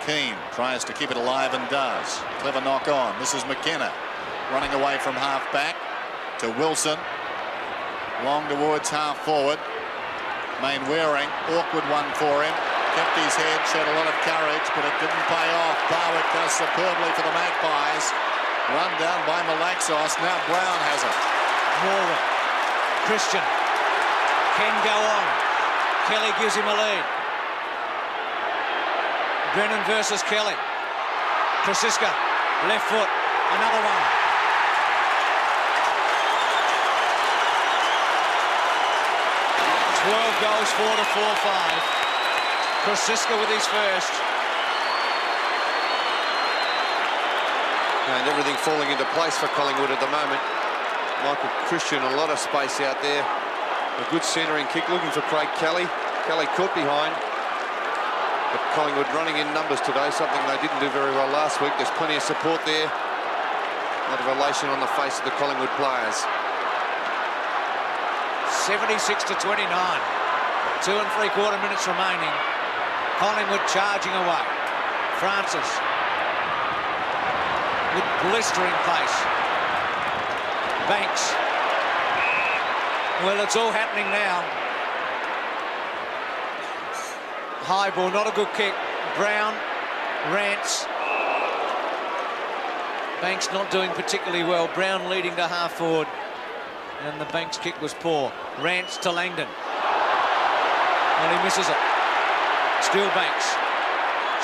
Keane tries to keep it alive and does. Clever knock on. This is McKenna running away from half-back to Wilson. Long towards half-forward. Mainwaring, awkward one for him. kept his head, showed a lot of courage, but it didn't pay off. Barwick does superbly for the Magpies. Run down by Malaxos. Now Brown has it. Morgan. Christian. Can go on. Kelly gives him a lead. Brennan versus Kelly. Krasiska. Left foot. Another one. Goals 4-4-5. Krasiska with his first. And everything falling into place for Collingwood at the moment. Michael Christian, a lot of space out there. A good centering kick, looking for Craig Kelly. Kelly caught behind. But Collingwood running in numbers today, something they didn't do very well last week. There's plenty of support there. A lot of elation on the face of the Collingwood players. 76-29. 2 3/4 minutes remaining. Collingwood charging away. Francis with blistering pace. Banks. Well, it's all happening now. High ball, not a good kick. Brown, Rance. Banks not doing particularly well. Brown leading to half forward. And the Banks kick was poor. Rance to Langdon. Well, he misses it. Still Banks.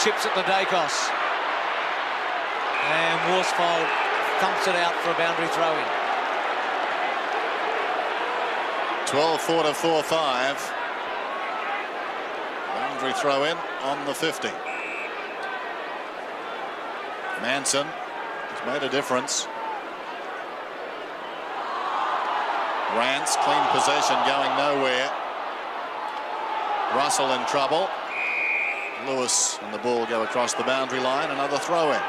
Chips at the Dacos. And Worsfold thumps it out for a boundary throw-in. 12-4-5. Boundary throw-in on the 50. Manson has made a difference. Rance, clean possession, going nowhere. Russell in trouble. Lewis and the ball go across the boundary line. Another throw-in.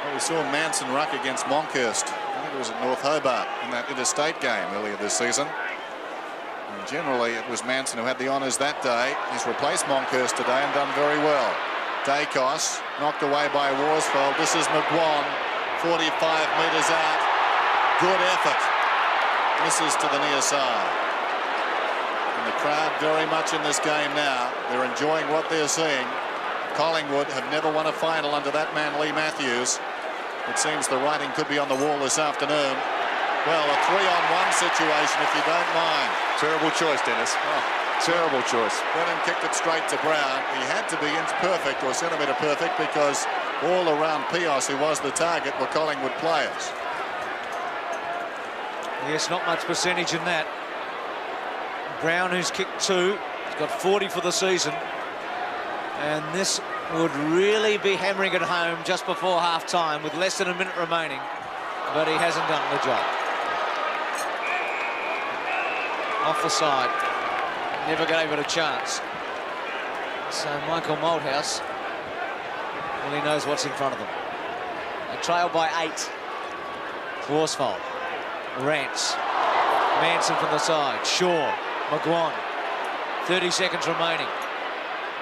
Well, we saw Manson ruck against Monkhurst. I think it was at North Hobart in that interstate game earlier this season. And generally, it was Manson who had the honours that day. He's replaced Monkhurst today and done very well. Dacos knocked away by Worsfold. This is McGuan, 45 metres out. Good effort. Misses to the near side. And the crowd very much in this game now. They're enjoying what they're seeing. Collingwood have never won a final under that man Lee Matthews. It seems the writing could be on the wall this afternoon. Well, a 3-on-1 situation, if you don't mind. Terrible choice, Dennis. Oh, terrible choice. Brennan kicked it straight to Brown. He had to be inch perfect or centimetre perfect because all around Pios, who was the target, were Collingwood players. Yes, not much percentage in that. Brown, who's kicked 2, he's got 40 for the season. And this would really be hammering it home just before half-time with less than a minute remaining. But he hasn't done the job. Off the side. Never gave it a chance. So Michael Malthouse, well, he knows what's in front of them. A trail by 8. Worsfold. Rance. Manson from the side. Shaw. McGuan. 30 seconds remaining.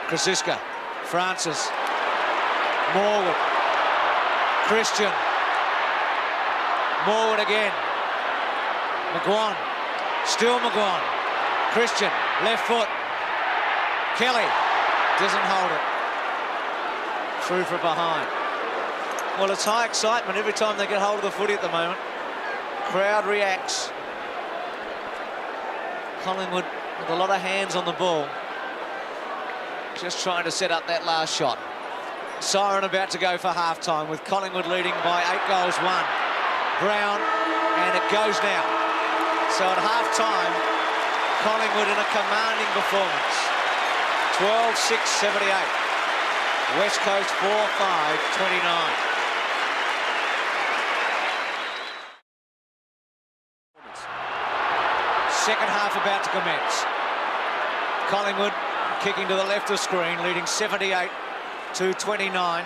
Krasiska. Francis. Morwood. Christian. Morwood again. McGuan. Still McGuan. Christian. Left foot. Kelly. Doesn't hold it. Through for behind. Well, it's high excitement every time they get hold of the footy at the moment. Crowd reacts. Collingwood with a lot of hands on the ball. Just trying to set up that last shot. Siren about to go for half-time with Collingwood leading by 8-1. Brown, and it goes now. So at half-time, Collingwood in a commanding performance. 12-6-78. West Coast 4-5-29. Second half about to commence. Collingwood kicking to the left of screen, leading 78-29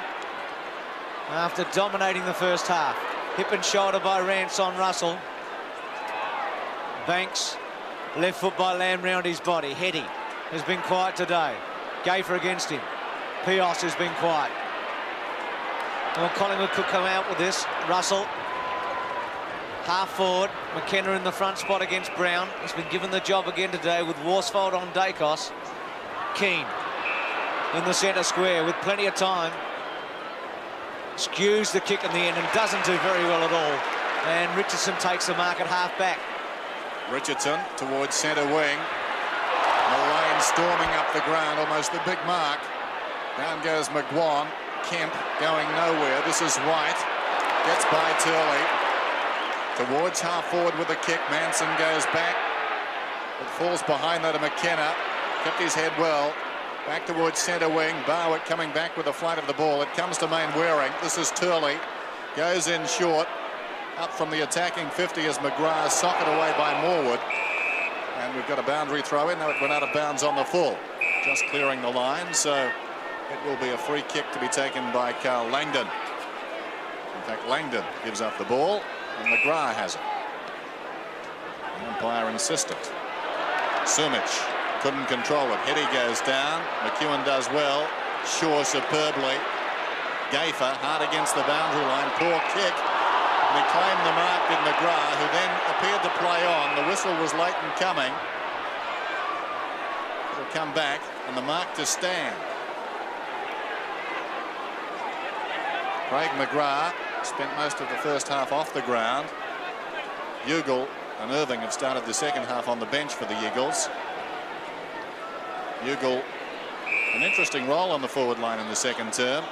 after dominating the first half. Hip and shoulder by Rance on Russell. Banks, left foot by Lamb round his body. Hetty has been quiet today. Gafer against him. Pios has been quiet. Well, Collingwood could come out with this. Russell, half forward. McKenna in the front spot against Brown. He's been given the job again today with Worsfold on Dacos. Keane. in the centre square with plenty of time. Skews the kick in the end and doesn't do very well at all. And Richardson takes the mark at half-back. Richardson towards centre wing. Mullane storming up the ground, almost the big mark. Down goes McGuan. Kemp going nowhere. This is White. Gets by Turley. Towards half forward with a kick. Manson goes back. It falls behind that to McKenna. Kept his head well. Back towards centre wing. Barwick coming back with the flight of the ball. It comes to Mainwaring. This is Turley. Goes in short. Up from the attacking 50 as McGrath socked away by Morwood. And we've got a boundary throw in, though it went out of bounds on the full. Just clearing the line, so it will be a free kick to be taken by Carl Langdon. In fact, Langdon gives up the ball, and McGrath has it. The umpire insistent. Sumich couldn't control it. Heady goes down. McEwen does well. Shaw superbly. Gaffer hard against the boundary line. Poor kick. And he claimed the mark, did McGrath, who then appeared to play on. The whistle was late in coming. It'll come back, and the mark to stand. Craig McGrath spent most of the first half off the ground. Ugle and Irving have started the second half on the bench for the Eagles. Ugle, an interesting role on the forward line in the second term.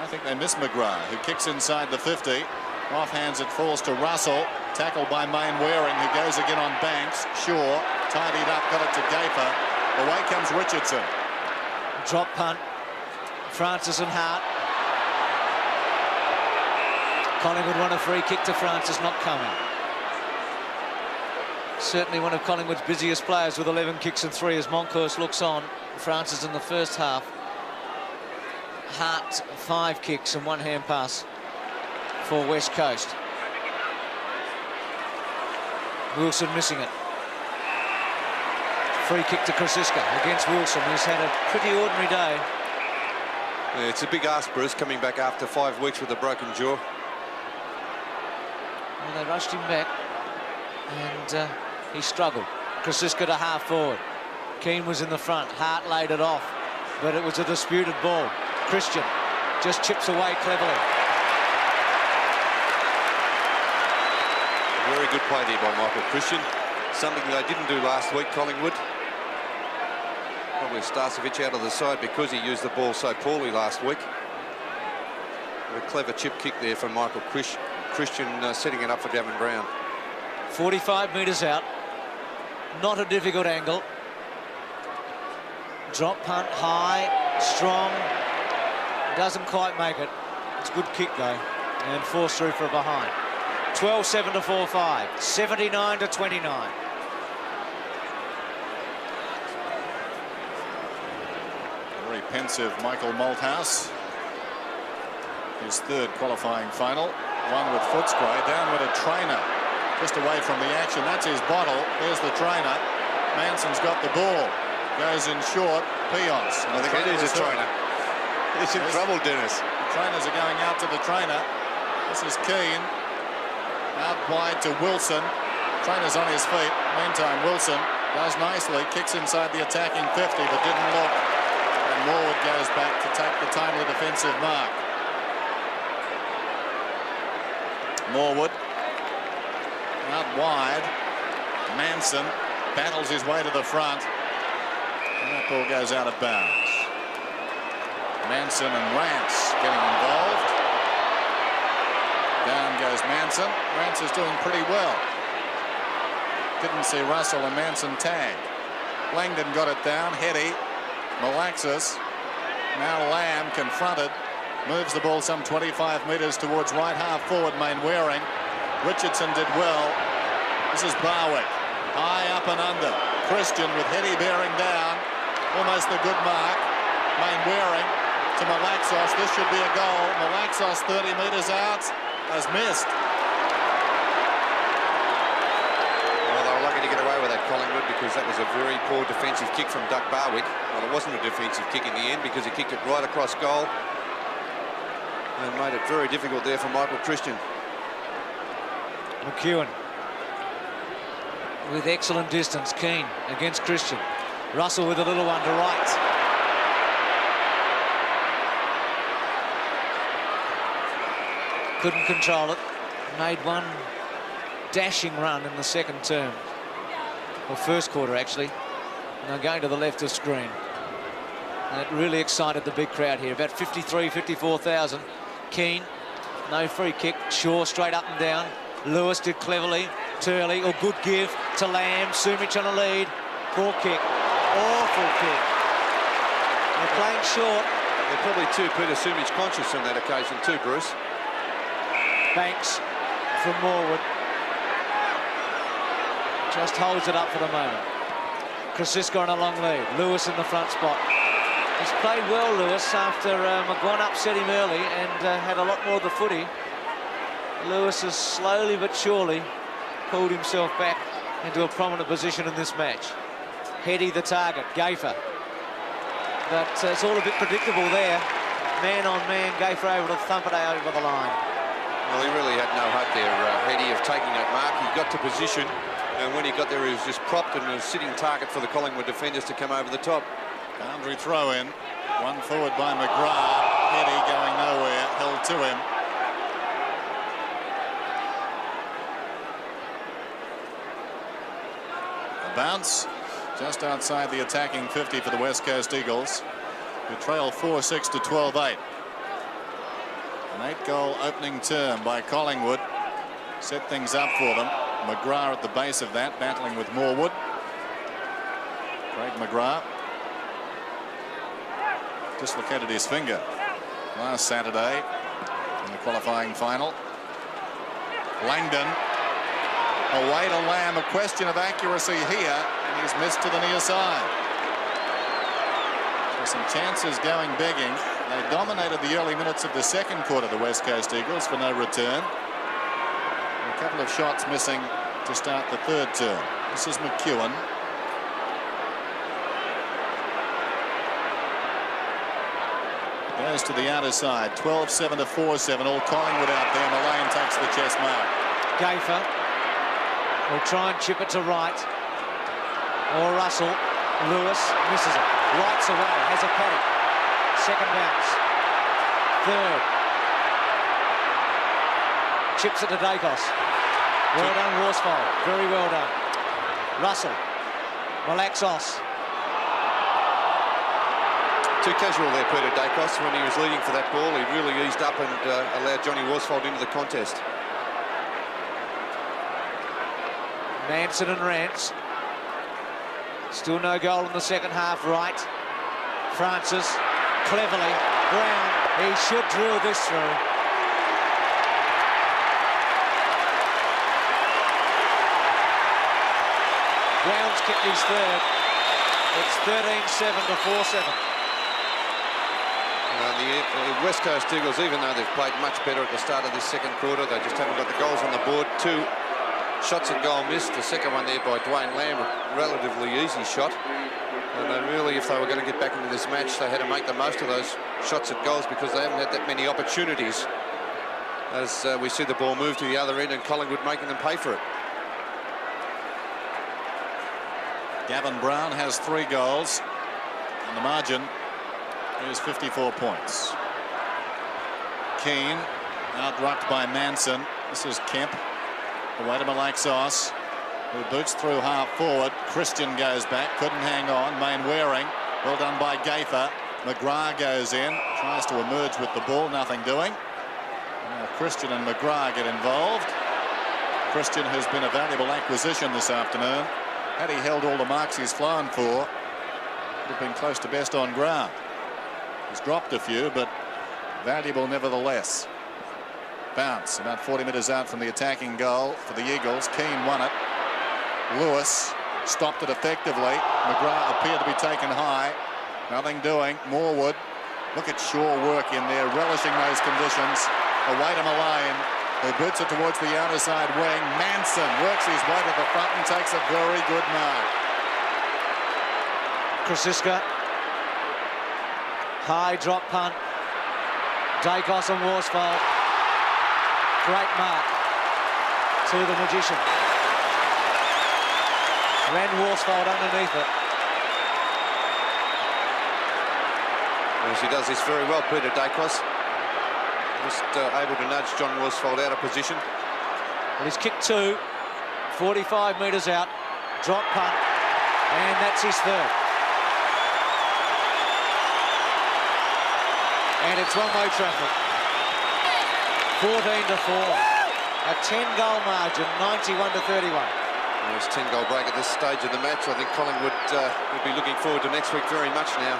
I think they miss McGrath, who kicks inside the 50. Offhands it falls to Russell. Tackled by Mainwaring, who goes again on Banks. Shaw tidied up, got it to Gaffer. Away comes Richardson. Drop punt. Francis and Hart. Collingwood want a free kick to Francis, not coming. Certainly one of Collingwood's busiest players with 11 kicks and 3 as Monkhorst looks on. Francis in the first half. Hart 5 kicks and 1 hand pass for West Coast. Wilson missing it. Free kick to Krasiska against Wilson, who's had a pretty ordinary day. Yeah, it's a big ask, Bruce, coming back after 5 weeks with a broken jaw. Well, they rushed him back and he struggled. Krasiska to half forward. Keane was in the front. Hart laid it off, but it was a disputed ball. Christian just chips away cleverly. Very good play there by Michael Christian. Something they didn't do last week, Collingwood. Probably Starcevich out of the side because he used the ball so poorly last week. But a clever chip kick there from Michael Christian setting it up for Gavin Brown. 45 metres out. Not a difficult angle. Drop punt high, strong. Doesn't quite make it. It's a good kick though, and forced through for a behind. 12-7 to 4-5, 79 to 29. Very pensive Michael Malthouse. His third qualifying final. One with Footscray, down with a trainer. Just away from the action. That's his bottle. There's the trainer. Manson's got the ball. Goes in short. Pions. I think it is a trainer. It's in trouble, Dennis. The trainers are going out to the trainer. This is Keane. Out wide to Wilson. Trainer's on his feet. Meantime, Wilson does nicely. Kicks inside the attacking 50, but didn't look. And Morwood goes back to take the timely defensive mark. Morwood out wide. Manson battles his way to the front. And that ball goes out of bounds. Manson and Rance getting involved. Down goes Manson. Rance is doing pretty well. Didn't see Russell and Manson tag. Langdon got it down. Heady. Malaxis. Now Lamb confronted. Moves the ball some 25 metres towards right half forward Mainwaring. Richardson did well. This is Barwick. High up and under. Christian with Heady bearing down. Almost a good mark. Mainwaring to Malaxos. This should be a goal. Malaxos 30 metres out. Has missed. Well, they were lucky to get away with that, Collingwood, because that was a very poor defensive kick from Doug Barwick. Well, it wasn't a defensive kick in the end because he kicked it right across goal and made it very difficult there for Michael Christian. McEwen with excellent distance. Keane against Christian. Russell with a little one to right. couldn't control it. Made one dashing run in the second term, or first quarter actually. Now going to the left of screen. And it really excited the big crowd here. About 54,000. Keane, no free kick. Shaw straight up and down. Lewis did cleverly. Turley, or good give to Lamb. Sumich on a lead. Poor kick. Awful kick. They're playing short. They're probably too Peter Sumich conscious on that occasion too, Bruce. Banks from Morwood. Just holds it up for the moment. Krasiska on a long lead. Lewis in the front spot. He's played well, Lewis, after McGuan upset him early and had a lot more of the footy. Lewis has slowly but surely pulled himself back into a prominent position in this match. Heady the target, Gayfer. But it's all a bit predictable there. Man on man, Gayfer able to thump it over the line. Well, he really had no hope there, Heady, of taking that mark. He got to position, and when he got there, he was just propped and a sitting target for the Collingwood defenders to come over the top. Boundary throw in. One forward by McGrath. Heady going nowhere. Held to him. A bounce just outside the attacking 50 for the West Coast Eagles, who trail 4-6 to 12-8. An 8-goal opening term by Collingwood set things up for them. McGrath at the base of that, battling with Morwood. Craig McGrath dislocated his finger last Saturday in the qualifying final. Langdon away to Lamb. A question of accuracy here, and he's missed to the near side. So some chances going begging. They dominated the early minutes of the second quarter, the West Coast Eagles, for no return. And a couple of shots missing to start the third term. This is McEwen. Goes to the outer side. 12-7 to 4-7. All Collingwood out there. Mullane takes the chest mark. Gayfer will try and chip it to right. Or Russell. Lewis misses it. Rights away. Has a paddock. Second bounce. Third. Chips it to Dacos. Well done, Worsfold. Very well done. Russell. Malaxos. Too casual there, Peter Dacos. When he was leading for that ball, he really eased up and allowed Johnny Worsfold into the contest. Manson and Rance. Still no goal in the second half. Right. Francis. Cleverly. Brown. He should drill this through. Brown's kicked his third. It's 13-7 to 4-7. The West Coast Eagles, even though they've played much better at the start of this second quarter, they just haven't got the goals on the board. 2 shots at goal missed. The second one there by Dwayne Lamb, a relatively easy shot. And they really, if they were going to get back into this match, they had to make the most of those shots at goals because they haven't had that many opportunities. As we see the ball move to the other end and Collingwood making them pay for it. Gavin Brown has 3 goals, and the margin is 54 points. Keane out-rucked by Manson. This is Kemp. Away to Malaxos, who boots through half forward. Christian goes back, couldn't hang on. Mainwaring, well done by Gayfer. McGrath goes in, tries to emerge with the ball, nothing doing. Now Christian and McGrath get involved. Christian, who's been a valuable acquisition this afternoon. Had he held all the marks he's flown for, would have been close to best on ground. He's dropped a few, but valuable nevertheless. Bounce about 40 metres out from the attacking goal for the Eagles. Keane won it. Lewis stopped it effectively. McGrath appeared to be taken high. Nothing doing. Morwood. Look at Shaw work in there, relishing those conditions. Away to Mullane, who boots it towards the outer side wing. Manson works his way to the front and takes a very good mark. Krasiska. High drop punt. Dacos and Worsfold. Great mark to the magician. Ran Worsfold underneath it. Yes, he does this very well, Peter Dacos. just able to nudge John Worsfold out of position. Well, he's kicked 2, 45 metres out, drop punt, and that's his third. And it's one-way traffic. 14-4. A 10-goal margin, 91-31. There's a 10-goal break at this stage of the match. I think Collingwood will be looking forward to next week very much now.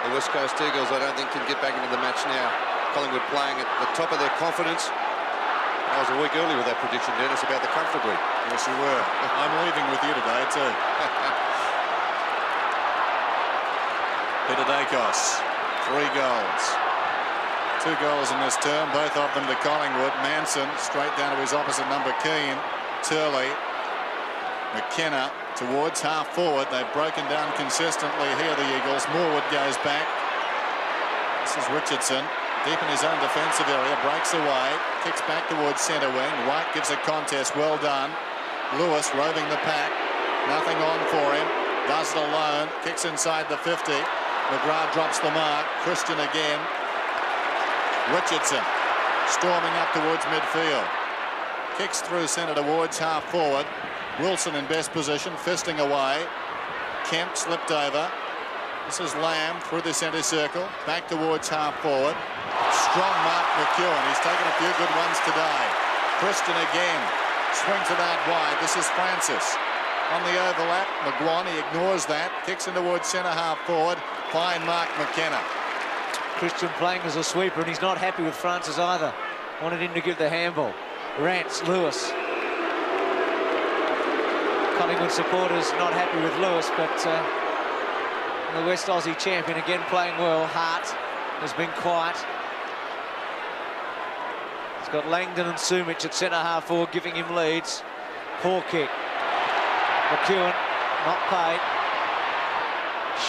The West Coast Eagles, I don't think, can get back into the match now. Collingwood playing at the top of their confidence. I was a week early with that prediction, Dennis, about the comfortably. Yes, you were. I'm leaving with you today, too. Peter Dacos, 3 goals. 2 goals in this term, both of them to Collingwood. Manson straight down to his opposite number, Keane. Turley. McKenna towards half forward. They've broken down consistently here, the Eagles. Morwood goes back. This is Richardson. Deep in his own defensive area. Breaks away. Kicks back towards centre wing. White gives a contest. Well done. Lewis roving the pack. Nothing on for him. Does it alone. Kicks inside the 50. McGrath drops the mark. Christian again. Richardson storming up towards midfield. Kicks through centre towards half forward. Wilson in best position, fisting away. Kemp slipped over. This is Lamb through the centre circle. Back towards half forward. Strong mark McEwen. He's taken a few good ones today. Christian again. Swings it out wide. This is Francis. On the overlap, McGuan, he ignores that. Kicks in towards centre half forward. Fine mark McKenna. Christian playing as a sweeper, and he's not happy with Francis either. Wanted him to give the handball. Rance, Lewis. Collingwood supporters not happy with Lewis, but the West Aussie champion again playing well. Hart has been quiet. He's got Langdon and Sumic at centre half forward giving him leads. Poor kick. McEwen not paid.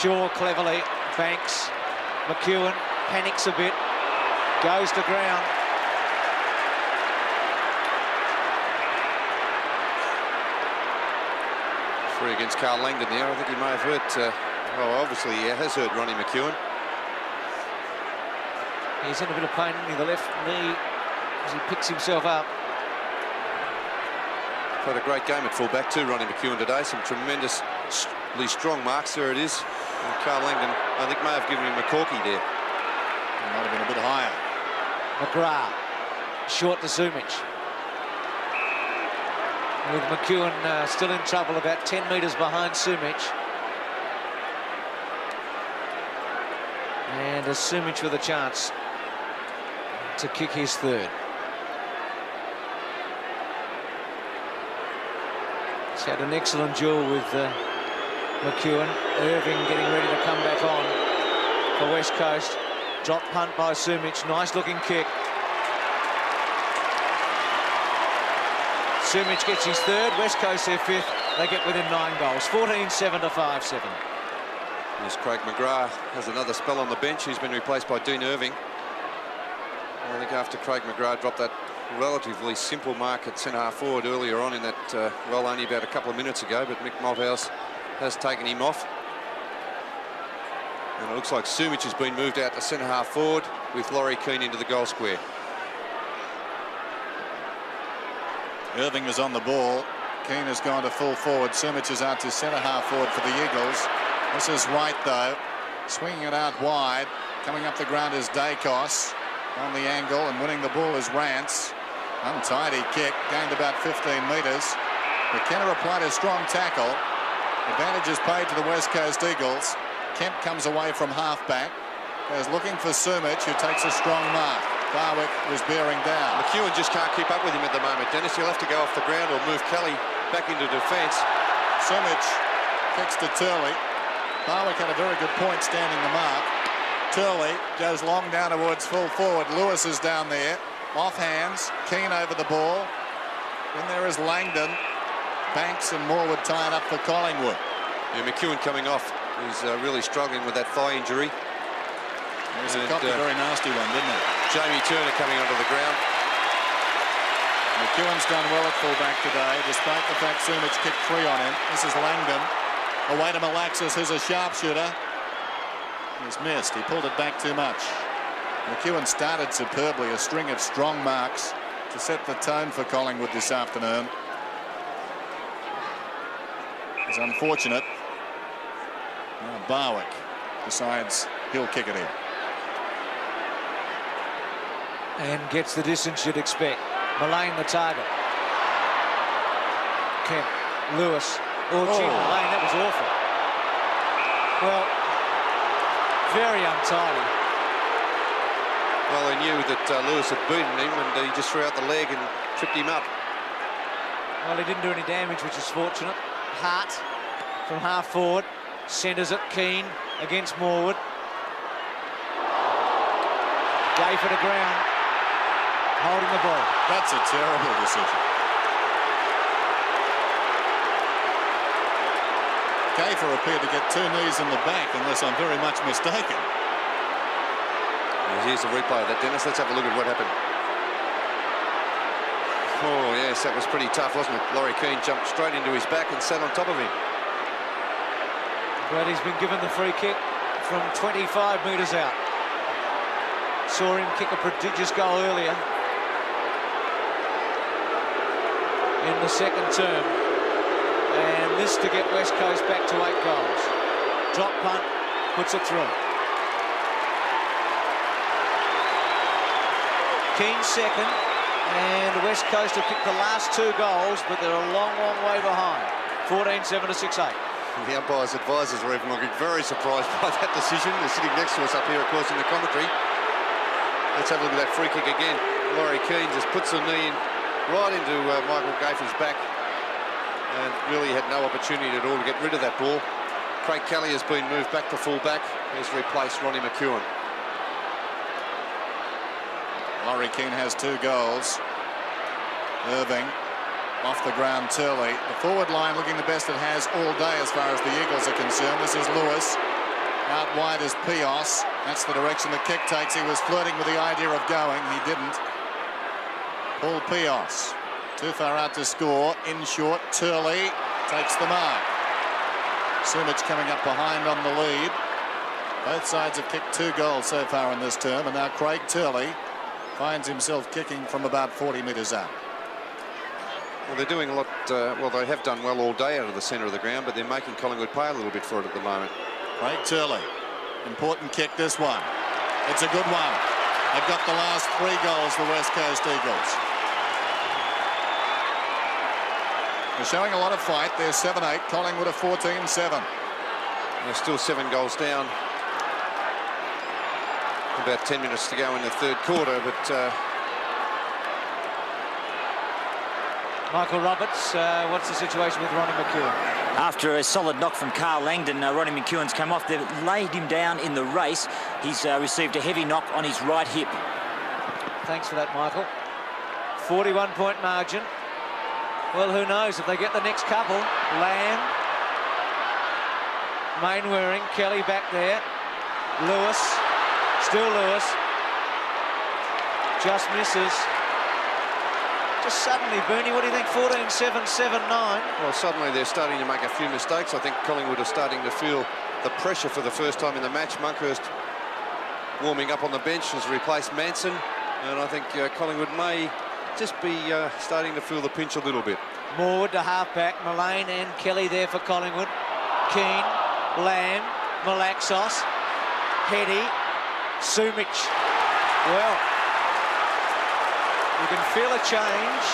Shaw cleverly. Banks. McEwen panics a bit. Goes to ground. Free against Carl Langdon there. I think he may have hurt, well, obviously he has hurt Ronnie McEwen. He's in a bit of pain in the left knee as he picks himself up. Played a great game at fullback too, Ronnie McEwen today. Some tremendously strong marks. There it is. And Carl Langdon, I think, may have given him a corky there. It might have been a bit higher. McGrath, short to Sumic. With McEwen still in trouble, about 10 metres behind Sumic. And Sumic with a chance to kick his third. He's had an excellent duel with McEwen. Irving getting ready to come back on for West Coast. Drop punt by Sumic. Nice looking kick. Sumic gets his third. West Coast their fifth. They get within 9 goals. 14-7 to 5-7. As Craig McGrath has another spell on the bench. He's been replaced by Dean Irving. I think after Craig McGrath dropped that relatively simple mark at centre half forward earlier on in that, well, only about a couple of minutes ago, but Mick Malthouse has taken him off. And it looks like Sumic has been moved out to centre half forward with Laurie Keane into the goal square. Irving is on the ball. Keane has gone to full forward. Sumic is out to centre half forward for the Eagles. This is White, though, swinging it out wide. Coming up the ground is Dacos on the angle, and winning the ball is Rance. Untidy kick, gained about 15 metres. McKenna applied a strong tackle. Advantage is paid to the West Coast Eagles. Kemp comes away from half-back. Goes looking for Sumic, who takes a strong mark. Barwick was bearing down. McEwen just can't keep up with him at the moment, Dennis. He'll have to go off the ground or move Kelly back into defence. Sumic kicks to Turley. Barwick had a very good point standing the mark. Turley goes long down towards full forward. Lewis is down there. Off hands. Keane over the ball. Then there is Langdon. Banks and Morwood tying up for Collingwood. Yeah, McEwen coming off. He's really struggling with that thigh injury. He copped a very nasty one, didn't he? Jamie Turner coming onto the ground. McEwen's done well at fullback today, despite the fact Sumic kicked 3 on him. This is Langdon. Away to Malaxis, who's a sharpshooter. He's missed. He pulled it back too much. McEwen started superbly, a string of strong marks to set the tone for Collingwood this afternoon. It's unfortunate. Now Barwick decides he'll kick it in. And gets the distance you'd expect. Mullane the target. Kemp, Lewis. Oh, gee, Mullane, that was awful. Well, very untidy. Well, they knew that Lewis had beaten him, and he just threw out the leg and tripped him up. Well, he didn't do any damage, which is fortunate. Hart from half forward. Centres it. Keane against Morwood. Gay for the ground. Holding the ball. That's a terrible decision. Gayfer appeared to get 2 knees in the back, unless I'm very much mistaken. Here's the replay of that, Dennis. Let's have a look at what happened. Oh, yes, that was pretty tough, wasn't it? Laurie Keane jumped straight into his back and sat on top of him. But he's been given the free kick from 25 metres out. Saw him kick a prodigious goal earlier in the second term. And this to get West Coast back to 8 goals. Drop punt, puts it through. Keane second, and West Coast have kicked the last 2 goals, but they're a long, long way behind. 14-7 to 6-8. The umpire's advisors were even looking very surprised by that decision. They're sitting next to us up here, of course, in the commentary. Let's have a look at that free kick again. Laurie Keane just puts the knee in right into Michael Gayfer's back, and really had no opportunity at all to get rid of that ball. Craig Kelly has been moved back to full back. He's replaced Ronnie McEwen. Laurie Keane has 2 goals. Irving off the ground, Turley. The forward line looking the best it has all day as far as the Eagles are concerned. This is Lewis. Out wide is Pios. That's the direction the kick takes. He was flirting with the idea of going. He didn't. Paul Pios. Too far out to score. In short, Turley takes the mark. Sumich coming up behind on the lead. Both sides have kicked 2 goals so far in this term, and now Craig Turley finds himself kicking from about 40 metres out. Well, they're doing a lot, well, they have done well all day out of the centre of the ground, but they're making Collingwood pay a little bit for it at the moment. Craig Turley, important kick this one. It's a good one. They've got the last 3 goals, the West Coast Eagles. They're showing a lot of fight. They're 7-8, Collingwood are 14-7. They're still 7 goals down. About 10 minutes to go in the third quarter, but Michael Roberts, what's the situation with Ronnie McEwen? After a solid knock from Carl Langdon, Ronnie McEwen's come off. They've laid him down in the race. He's received a heavy knock on his right hip. Thanks for that, Michael. 41-point margin. Well, who knows if they get the next couple. Lamb, Mainwaring, Kelly back there. Lewis, still Lewis. Just misses. Just suddenly, Bernie, what do you think? 14-7, 7-9. well, suddenly they're starting to make a few mistakes. I think Collingwood are starting to feel the pressure for the first time in the match. Monkhurst warming up on the bench has replaced Manson, and I think Collingwood may just be starting to feel the pinch a little bit. Morwood to half-back, Mullane and Kelly there for Collingwood. Keane, Lamb, Malaxos, Hetty, Sumich. Well, you can feel a change.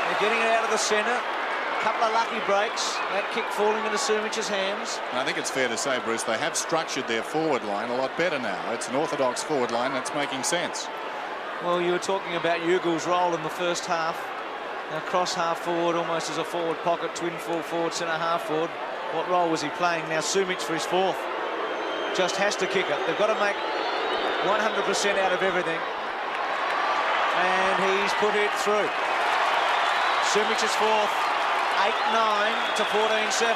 They're getting it out of the centre. A couple of lucky breaks. That kick falling into Sumich's hands. And I think it's fair to say, Bruce, they have structured their forward line a lot better now. It's an orthodox forward line that's making sense. Well, you were talking about Ugal's role in the first half. Now cross half forward, almost as a forward pocket, twin full forward, centre half forward. What role was he playing? Now Sumich for his 4th. Just has to kick it. They've got to make 100% out of everything. And he's put it through. Sumich's 4th, 8-9 to 14-7.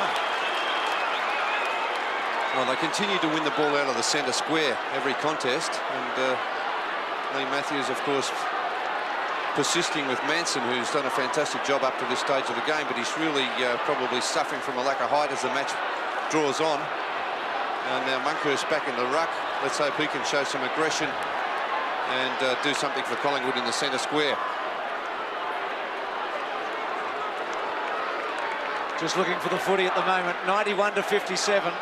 Well, they continue to win the ball out of the centre square every contest, and Lee Matthews, of course, persisting with Manson, who's done a fantastic job up to this stage of the game, but he's really probably suffering from a lack of height as the match draws on. And now Monkhurst back in the ruck. Let's hope he can show some aggression and do something for Collingwood in the centre square. Just looking for the footy at the moment. 91-57.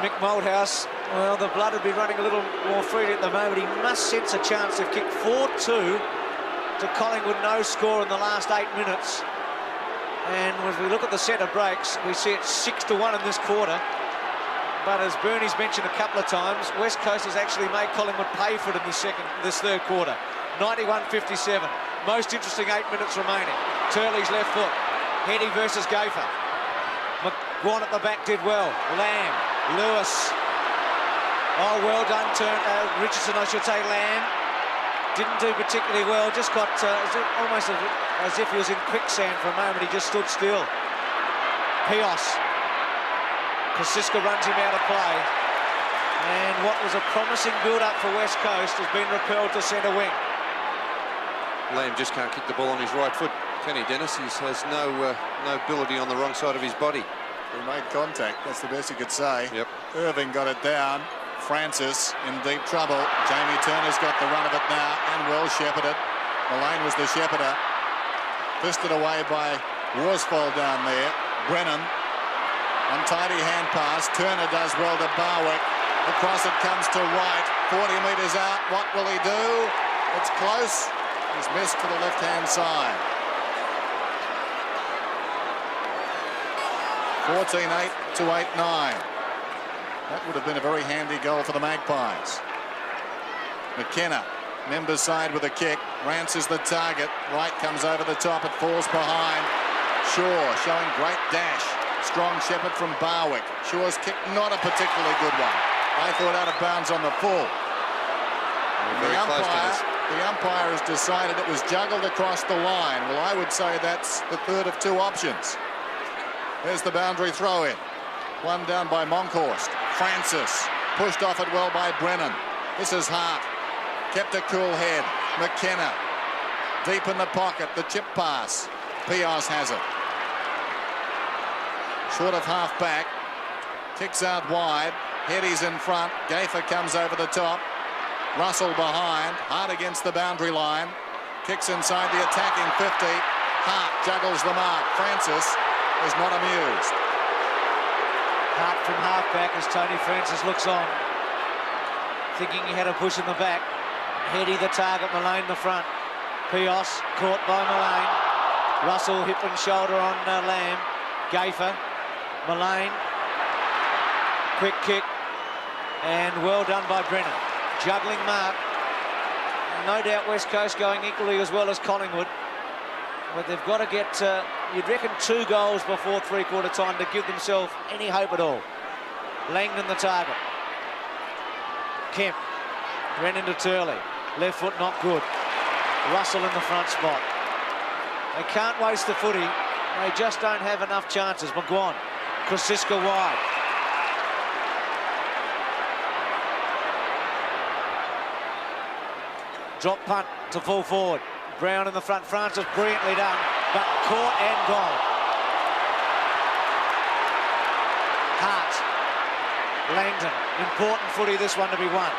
Mick Malthouse, well, the blood would be running a little more freely at the moment. He must sense a chance. They've kicked 4-2 to Collingwood, no score in the last 8 minutes. And as we look at the centre breaks, we see it's 6-1 in this quarter. But as Bernie's mentioned a couple of times, West Coast has actually made Collingwood pay for it in this third quarter. 91-57. Most interesting 8 minutes remaining. Turley's left foot. Heady versus Gaffer. McGuan at the back did well. Lamb, Lewis. Oh, well done, Richardson, I should say. Lamb didn't do particularly well. Just got almost as if he was in quicksand for a moment. He just stood still. Pios. Kosiska runs him out of play. And what was a promising build-up for West Coast has been repelled to centre wing. Lamb just can't kick the ball on his right foot. Kenny Dennis, he has no ability on the wrong side of his body. He made contact, that's the best you could say. Yep. Irving got it down. Francis in deep trouble. Jamie Turner's got the run of it now and well shepherded. Mullane was the shepherder. Fisted away by Worsfold down there. Brennan. Untidy hand pass. Turner does well to Barwick. Across it comes to Wright. 40 metres out. What will he do? It's close. He's missed to the left-hand side. 14-8 to 8-9. That would have been a very handy goal for the Magpies. McKenna, Members side with a kick. Rance is the target. Wright comes over the top. It falls behind. Shaw showing great dash. Strong shepherd from Barwick. Shaw's kick not a particularly good one. I thought out of bounds on the full. The umpire has decided it was juggled across the line. Well, I would say that's the third of two options. There's the boundary throw in. One down by Monkhorst. Francis pushed off it well by Brennan. This is Hart. Kept a cool head. McKenna deep in the pocket. The chip pass. Pios has it. Short of half back. Kicks out wide. Heady's in front. Gaffer comes over the top. Russell behind. Hart against the boundary line. Kicks inside the attacking 50. Hart juggles the mark. Francis is not amused. Hart from half-back as Tony Francis looks on. Thinking he had a push in the back. Heady the target, Mullane the front. Pios caught by Mullane. Russell hip and shoulder on Lamb. Gaffer. Mullane. Quick kick. And well done by Brennan. Juggling mark. No doubt West Coast going equally as well as Collingwood. But they've got to get, you'd reckon, 2 goals before three-quarter time to give themselves any hope at all. Langdon the target. Kemp ran into Turley. Left foot not good. Russell in the front spot. They can't waste the footy. They just don't have enough chances. McGuan. Kosiska wide. Drop punt to full forward. Brown in the front. Francis brilliantly done, but caught and gone. Hart. Langdon. Important footy this one to be won.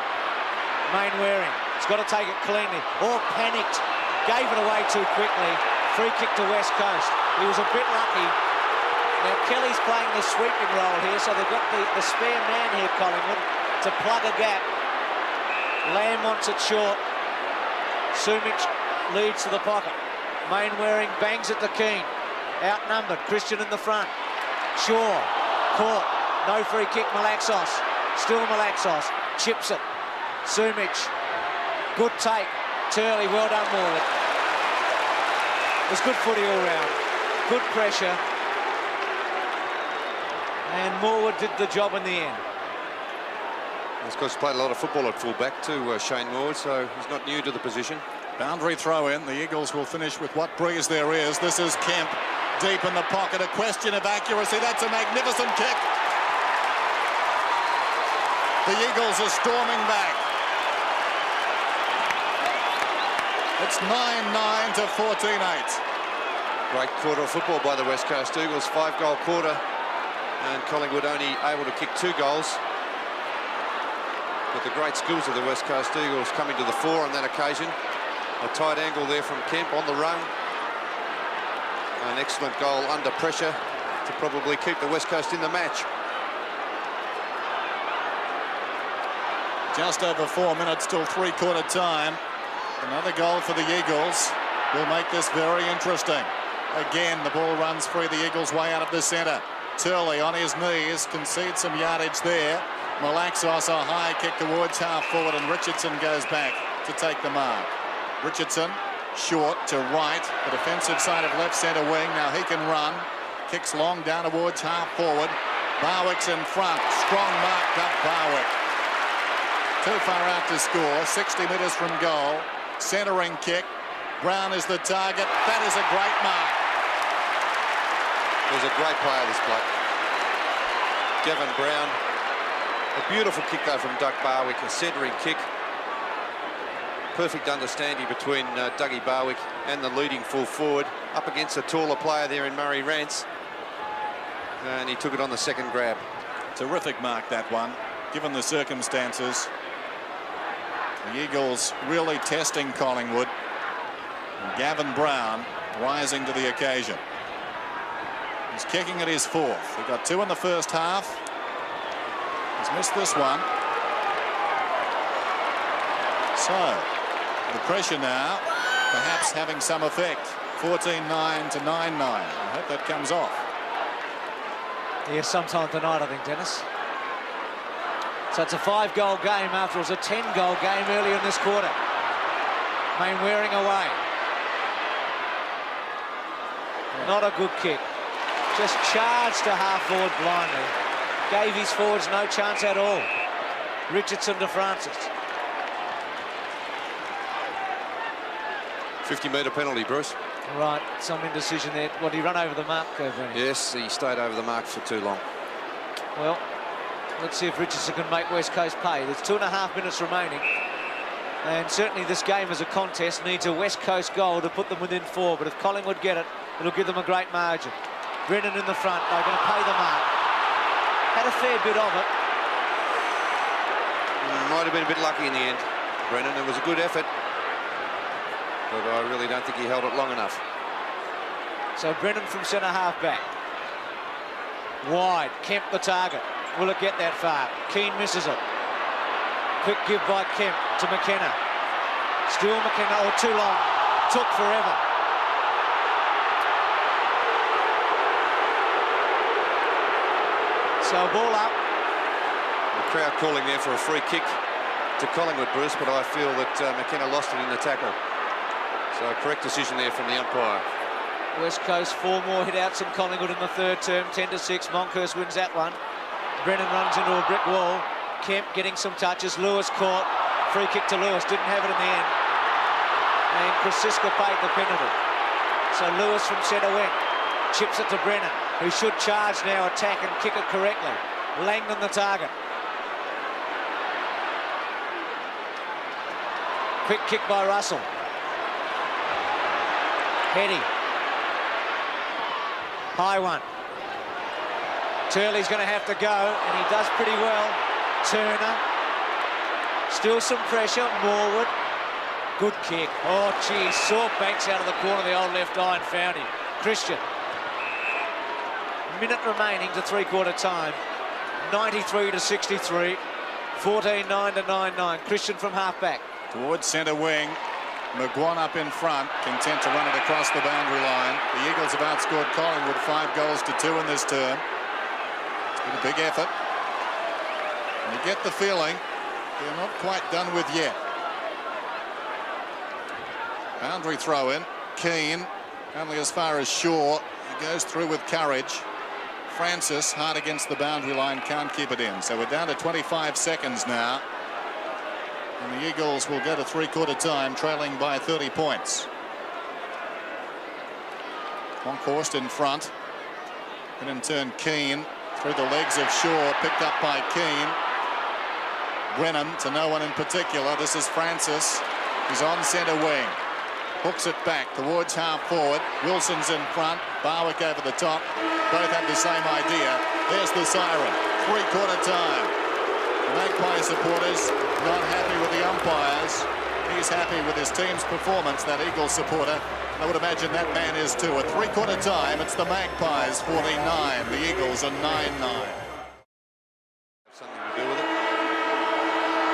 Mainwaring. He's got to take it cleanly. Or panicked. Gave it away too quickly. Free kick to West Coast. He was a bit lucky. Now Kelly's playing the sweeping role here, so they've got the spare man here, Collingwood, to plug a gap. Lamb wants it short. Sumic leads to the pocket. Mainwaring bangs at the Keane. Outnumbered. Christian in the front. Shaw. Caught. No free kick. Malaxos. Still Malaxos. Chips it. Sumic. Good take. Turley. Well done, Morwood. It was good footy all round. Good pressure. And Morwood did the job in the end. Of course, played a lot of football at fullback too, Shane Morwood, so he's not new to the position. Boundary throw in. The Eagles will finish with what breeze there is. This is Kemp deep in the pocket. A question of accuracy. That's a magnificent kick. The Eagles are storming back. It's 9-9 to 14-8. Great quarter of football by the West Coast Eagles. 5-goal quarter, and Collingwood only able to kick 2 goals. But the great skills of the West Coast Eagles coming to the fore on that occasion. A tight angle there from Kemp on the run. An excellent goal under pressure to probably keep the West Coast in the match. Just over 4 minutes till three-quarter time. Another goal for the Eagles will make this very interesting. Again, the ball runs free the Eagles' way out of the centre. Turley on his knees, concedes some yardage there. Malaxos a high kick towards half forward, and Richardson goes back to take the mark. Richardson short to right, the defensive side of left centre wing. Now he can run. Kicks long down towards half forward. Barwick's in front. Strong mark up Barwick. Too far out to score. 60 metres from goal. Centering kick. Brown is the target. That is a great mark. He's a great player, this bloke. Gavin Brown. A beautiful kick though from Doug Barwick, a centering kick. Perfect understanding between Dougie Barwick and the leading full forward, up against a taller player there in Murray Rance. And he took it on the second grab. Terrific mark, that one, given the circumstances. The Eagles really testing Collingwood. And Gavin Brown rising to the occasion. He's kicking at his fourth. He got 2 in the first half. He's missed this one. So, the pressure now, perhaps having some effect. 14-9 to 9-9. I hope that comes off. Yeah, sometime tonight, I think, Dennis. So it's a 5-goal game after it was a 10-goal game earlier in this quarter. Mainwaring away. Not a good kick. Just charged to half forward blindly. Gave his forwards no chance at all. Richardson to Francis. 50-metre penalty, Bruce. Right, some indecision there. What, did he run over the mark, Brennan? Yes, he stayed over the mark for too long. Well, let's see if Richardson can make West Coast pay. There's 2.5 minutes remaining. And certainly this game as a contest needs a West Coast goal to put them within 4. But if Collingwood get it, it'll give them a great margin. Brennan in the front. They're going to pay the mark. Had a fair bit of it. Might have been a bit lucky in the end, Brennan. It was a good effort, but I really don't think he held it long enough. So Brennan from centre half back. Wide. Kemp the target. Will it get that far? Keane misses it. Quick give by Kemp to McKenna. Still McKenna. Oh, too long. Took forever. So ball up. The crowd calling there for a free kick to Collingwood, Bruce, but I feel that McKenna lost it in the tackle. So a correct decision there from the umpire. West Coast 4 more hit-outs than Collingwood in the third term. 10-6. Monkhurst wins that one. Brennan runs into a brick wall. Kemp getting some touches. Lewis caught. Free kick to Lewis. Didn't have it in the end. And Krasiska paid the penalty. So Lewis from centre wing chips it to Brennan, who should charge now, attack and kick it correctly. Langdon the target. Quick kick by Russell. Heady. High one. Turley's going to have to go, and he does pretty well. Turner. Still some pressure. Morwood. Good kick. Oh, geez. Saw Banks out of the corner of the old left eye and found him. Christian. Minute remaining to three-quarter time. 93-63. 14-9 to 9-9. Christian from half-back. Towards centre wing. McGuan up in front, content to run it across the boundary line. The Eagles have outscored Collingwood 5-2 in this term. It's been a big effort. And you get the feeling they're not quite done with yet. Boundary throw in. Keane, only as far as Shaw. He goes through with courage. Francis, hard against the boundary line, can't keep it in. So we're down to 25 seconds now. And the Eagles will go to three-quarter time, trailing by 30 points. Monkhorst in front. And in turn, Keane through the legs of Shaw, picked up by Keane. Brennan to no one in particular. This is Francis. He's on centre wing. Hooks it back towards half forward. Wilson's in front. Barwick over the top. Both have the same idea. There's the siren. Three-quarter time. The Magpie supporters not happy with the umpires. He's happy with his team's performance, that Eagles supporter. I would imagine that man is too. At three-quarter time, it's the Magpies 49, the Eagles are 9-9. Something to do with it.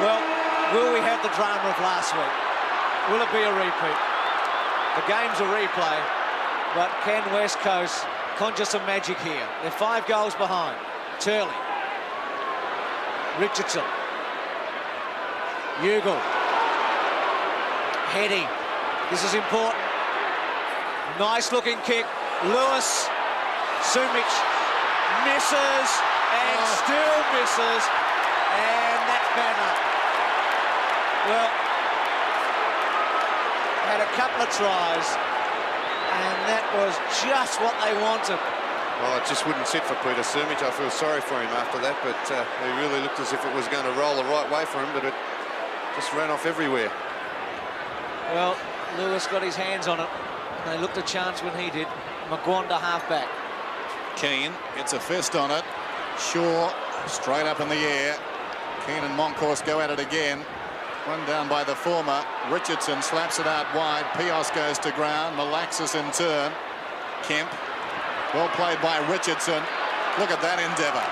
Well, will we have the drama of last week? Will it be a repeat? The game's a replay, but can West Coast conjure some magic here? They're 5 goals behind. Turley. Richardson. Ugle. Heading. This is important. Nice looking kick. Lewis. Sumich misses and still misses. And that's bad luck. Well, had a couple of tries and that was just what they wanted. Well, it just wouldn't sit for Peter Sumich. I feel sorry for him after that, but he really looked as if it was going to roll the right way for him, but it just ran off everywhere. Well, Lewis got his hands on it. They looked a chance when he did. Magwanda halfback. Keane gets a fist on it. Shaw straight up in the air. Keane and Monkhorst go at it again. One down by the former. Richardson slaps it out wide. Pios goes to ground. Malaxis in turn. Kemp. Well played by Richardson. Look at that endeavour.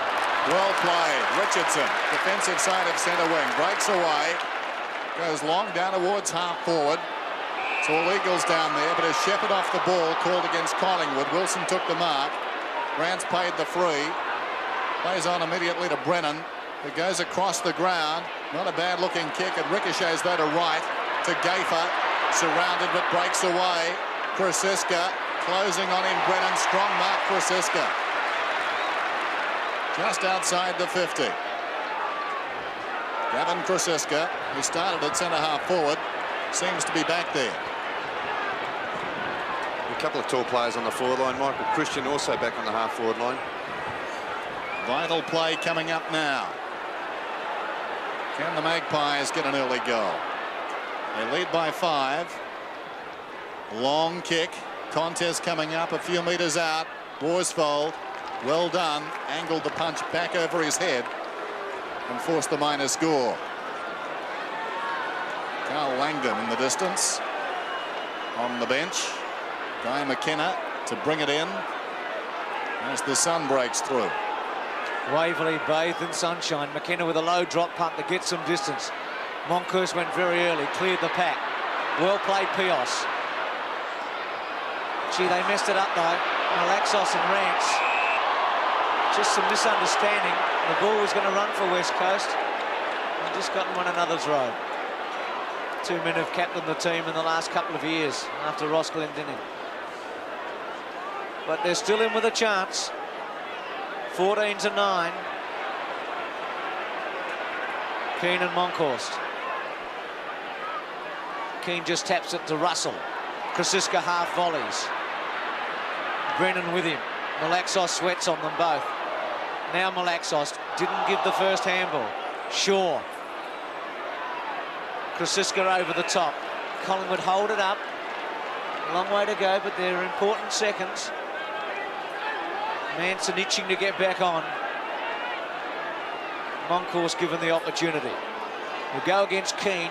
Well played. Richardson, defensive side of centre wing. Breaks away. Goes long down towards half forward. It's all Eagles down there, but as Shepherd off the ball called against Collingwood. Wilson took the mark. Rance paid the free. Plays on immediately to Brennan, who goes across the ground. Not a bad looking kick. It ricochets though to right to Gafer. Surrounded but breaks away. Krasiska closing on him. Brennan, strong mark Krasiska. Just outside the 50. Gavin Krasiska, who started at centre half forward, seems to be back there. A couple of tall players on the forward line. Michael Christian also back on the half forward line. Vital play coming up now. Can the Magpies get an early goal? They lead by 5. Long kick. Contest coming up a few metres out. Worsfold, well done. Angled the punch back over his head and forced the minor score. Carl Langdon in the distance. On the bench. Guy McKenna to bring it in as the sun breaks through. Waverley bathed in sunshine. McKenna with a low drop punt to get some distance. Monkhorst went very early, cleared the pack. Well played, Pios. Gee, they messed it up though. Malaxos and Rance. Just some misunderstanding. The ball was going to run for West Coast. They just got in one another's road. 2 men have captained the team in the last couple of years after Ross Glendinning. But they're still in with a chance. 14-9. Keane and Monkhorst. Keane just taps it to Russell. Krasiska half volleys. Brennan with him. Malaxos sweats on them both. Now Malaxos didn't give the first handball. Shaw. Krasiska over the top. Collingwood hold it up. A long way to go, but they're important seconds. Manson itching to get back on. Monkhorst given the opportunity. We'll go against Keane.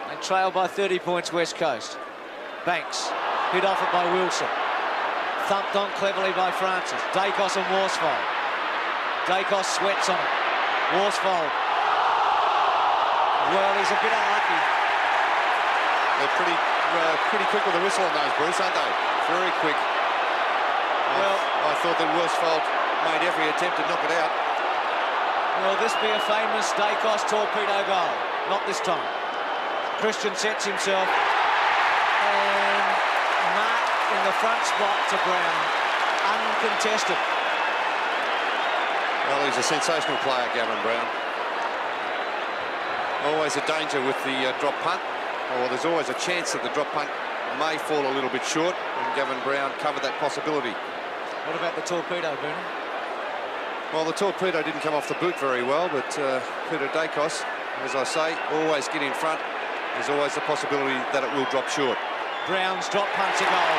They trail by 30 points West Coast. Banks hit off it by Wilson. Thumped on cleverly by Francis. Dacos and Worsfold. Dacos sweats on it. Worsfold. Well, he's a bit unlucky. They're pretty quick with the whistle on those, Bruce, aren't they? Very quick. Well, I thought that Worsfold made every attempt to knock it out. Will this be a famous Dacos torpedo goal? Not this time. Christian sets himself and Mark in the front spot to Brown, uncontested. Well, he's a sensational player, Gavin Brown. Always a danger with the drop punt, or there's always a chance that the drop punt may fall a little bit short, and Gavin Brown covered that possibility. What about the torpedo, Boone? Well, the torpedo didn't come off the boot very well, but Peter Dacos, as I say, always get in front. There's always the possibility that it will drop short. Brown's drop punt's a goal.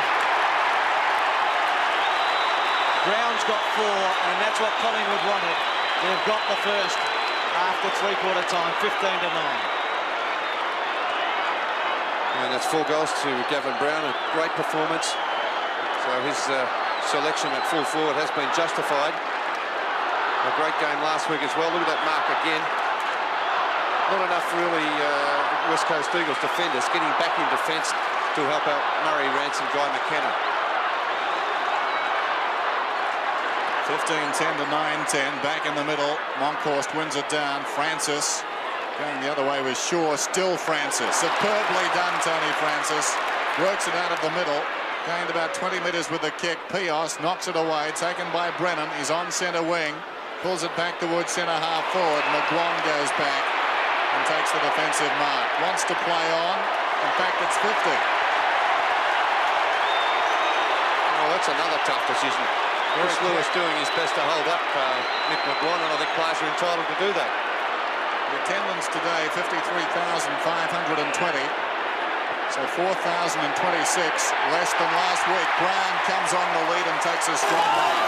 Brown's got 4, and that's what Collingwood wanted. They've got the first. after three-quarter time, 15-9. And that's 4 goals to Gavin Brown, a great performance. So his selection at full forward has been justified. A great game last week as well. Look at that mark again. Not enough really West Coast Eagles defenders getting back in defence to help out Murray Rance and Guy McKenna. 15-10 to 9-10. Back in the middle. Monkhorst wins it down. Francis going the other way with Shaw. Still Francis. Superbly done, Tony Francis. Works it out of the middle. Gained about 20 metres with the kick. Pios knocks it away. Taken by Brennan. He's on centre wing. Pulls it back towards centre half forward. McGuan goes back and takes the defensive mark. Wants to play on. In fact, it's 50. Well, that's another tough decision. Chris Lewis doing his best to hold up Mick McGuan, and I think players are entitled to do that. The attendance today, 53,520. So 4,026, less than last week. Brown comes on the lead and takes a strong mark.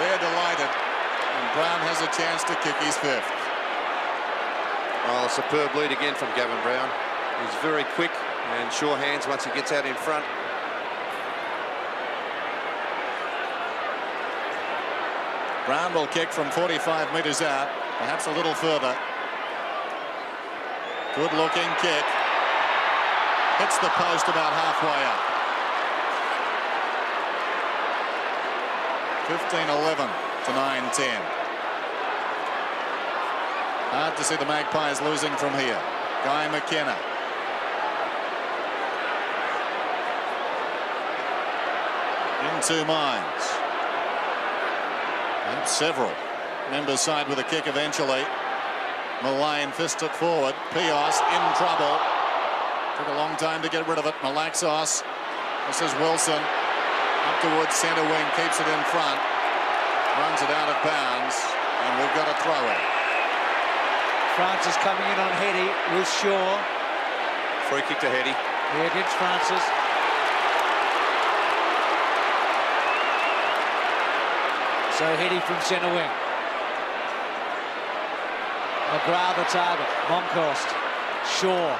They're delighted, and Brown has a chance to kick his 5th. Oh, a superb lead again from Gavin Brown. He's very quick and sure hands once he gets out in front. Brown will kick from 45 metres out, perhaps a little further. Good looking kick. Hits the post about halfway up. 15-11 to 9-10. Hard to see the Magpies losing from here. Guy McKenna. In 2 minds. And several members side with a kick eventually. Mullane fists it forward. Pios in trouble. Took a long time to get rid of it. Malaxos. This is Wilson. Up towards centre wing. Keeps it in front. Runs it out of bounds. And we've got a throw in. Francis coming in on Heady with Shaw. Free kick to Heady. Here against Francis. So Heady from centre wing. McGrath the target. Monkhorst. Shaw.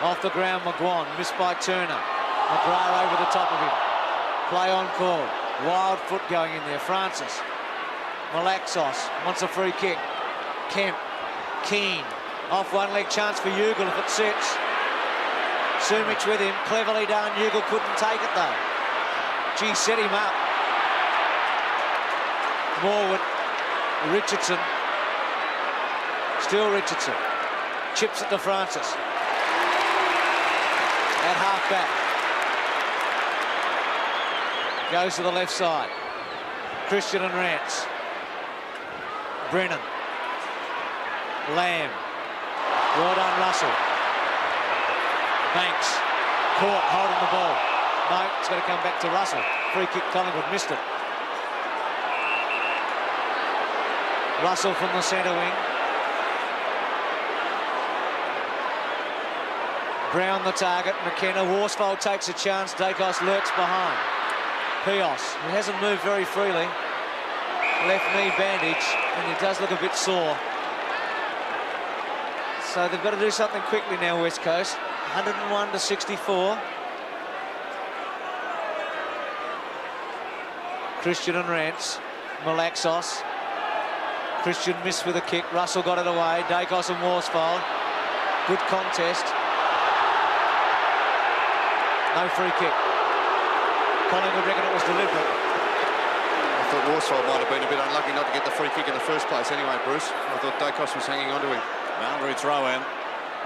Off the ground, McGuan. Missed by Turner. McGrath over the top of him. Play on call. Wild foot going in there. Francis. Malaxos wants a free kick. Kemp. Keane. Off one leg, chance for Ugle if it sits. Sumich with him. Cleverly done. Ugle couldn't take it though. Gee, set him up. Morwood. Richardson. Still Richardson. Chips it to Francis. At half back. Goes to the left side. Christian and Rance. Brennan. Lamb. Well done, Russell. Banks. Caught holding the ball. No, it's got to come back to Russell. Free kick, Collingwood missed it. Russell from the centre wing. Brown the target. McKenna. Worsfold takes a chance. Dacos lurks behind. Pios, who hasn't moved very freely. Left knee bandage, and he does look a bit sore. So they've got to do something quickly now, West Coast. 101 to 64. Christian and Rance. Malaxos. Christian missed with a kick. Russell got it away. Dacos and Worsfold. Good contest. No free kick. Collingwood reckon it was deliberate. I thought Worsfold might have been a bit unlucky not to get the free kick in the first place anyway, Bruce. I thought Dacos was hanging on to him. Boundary throw in.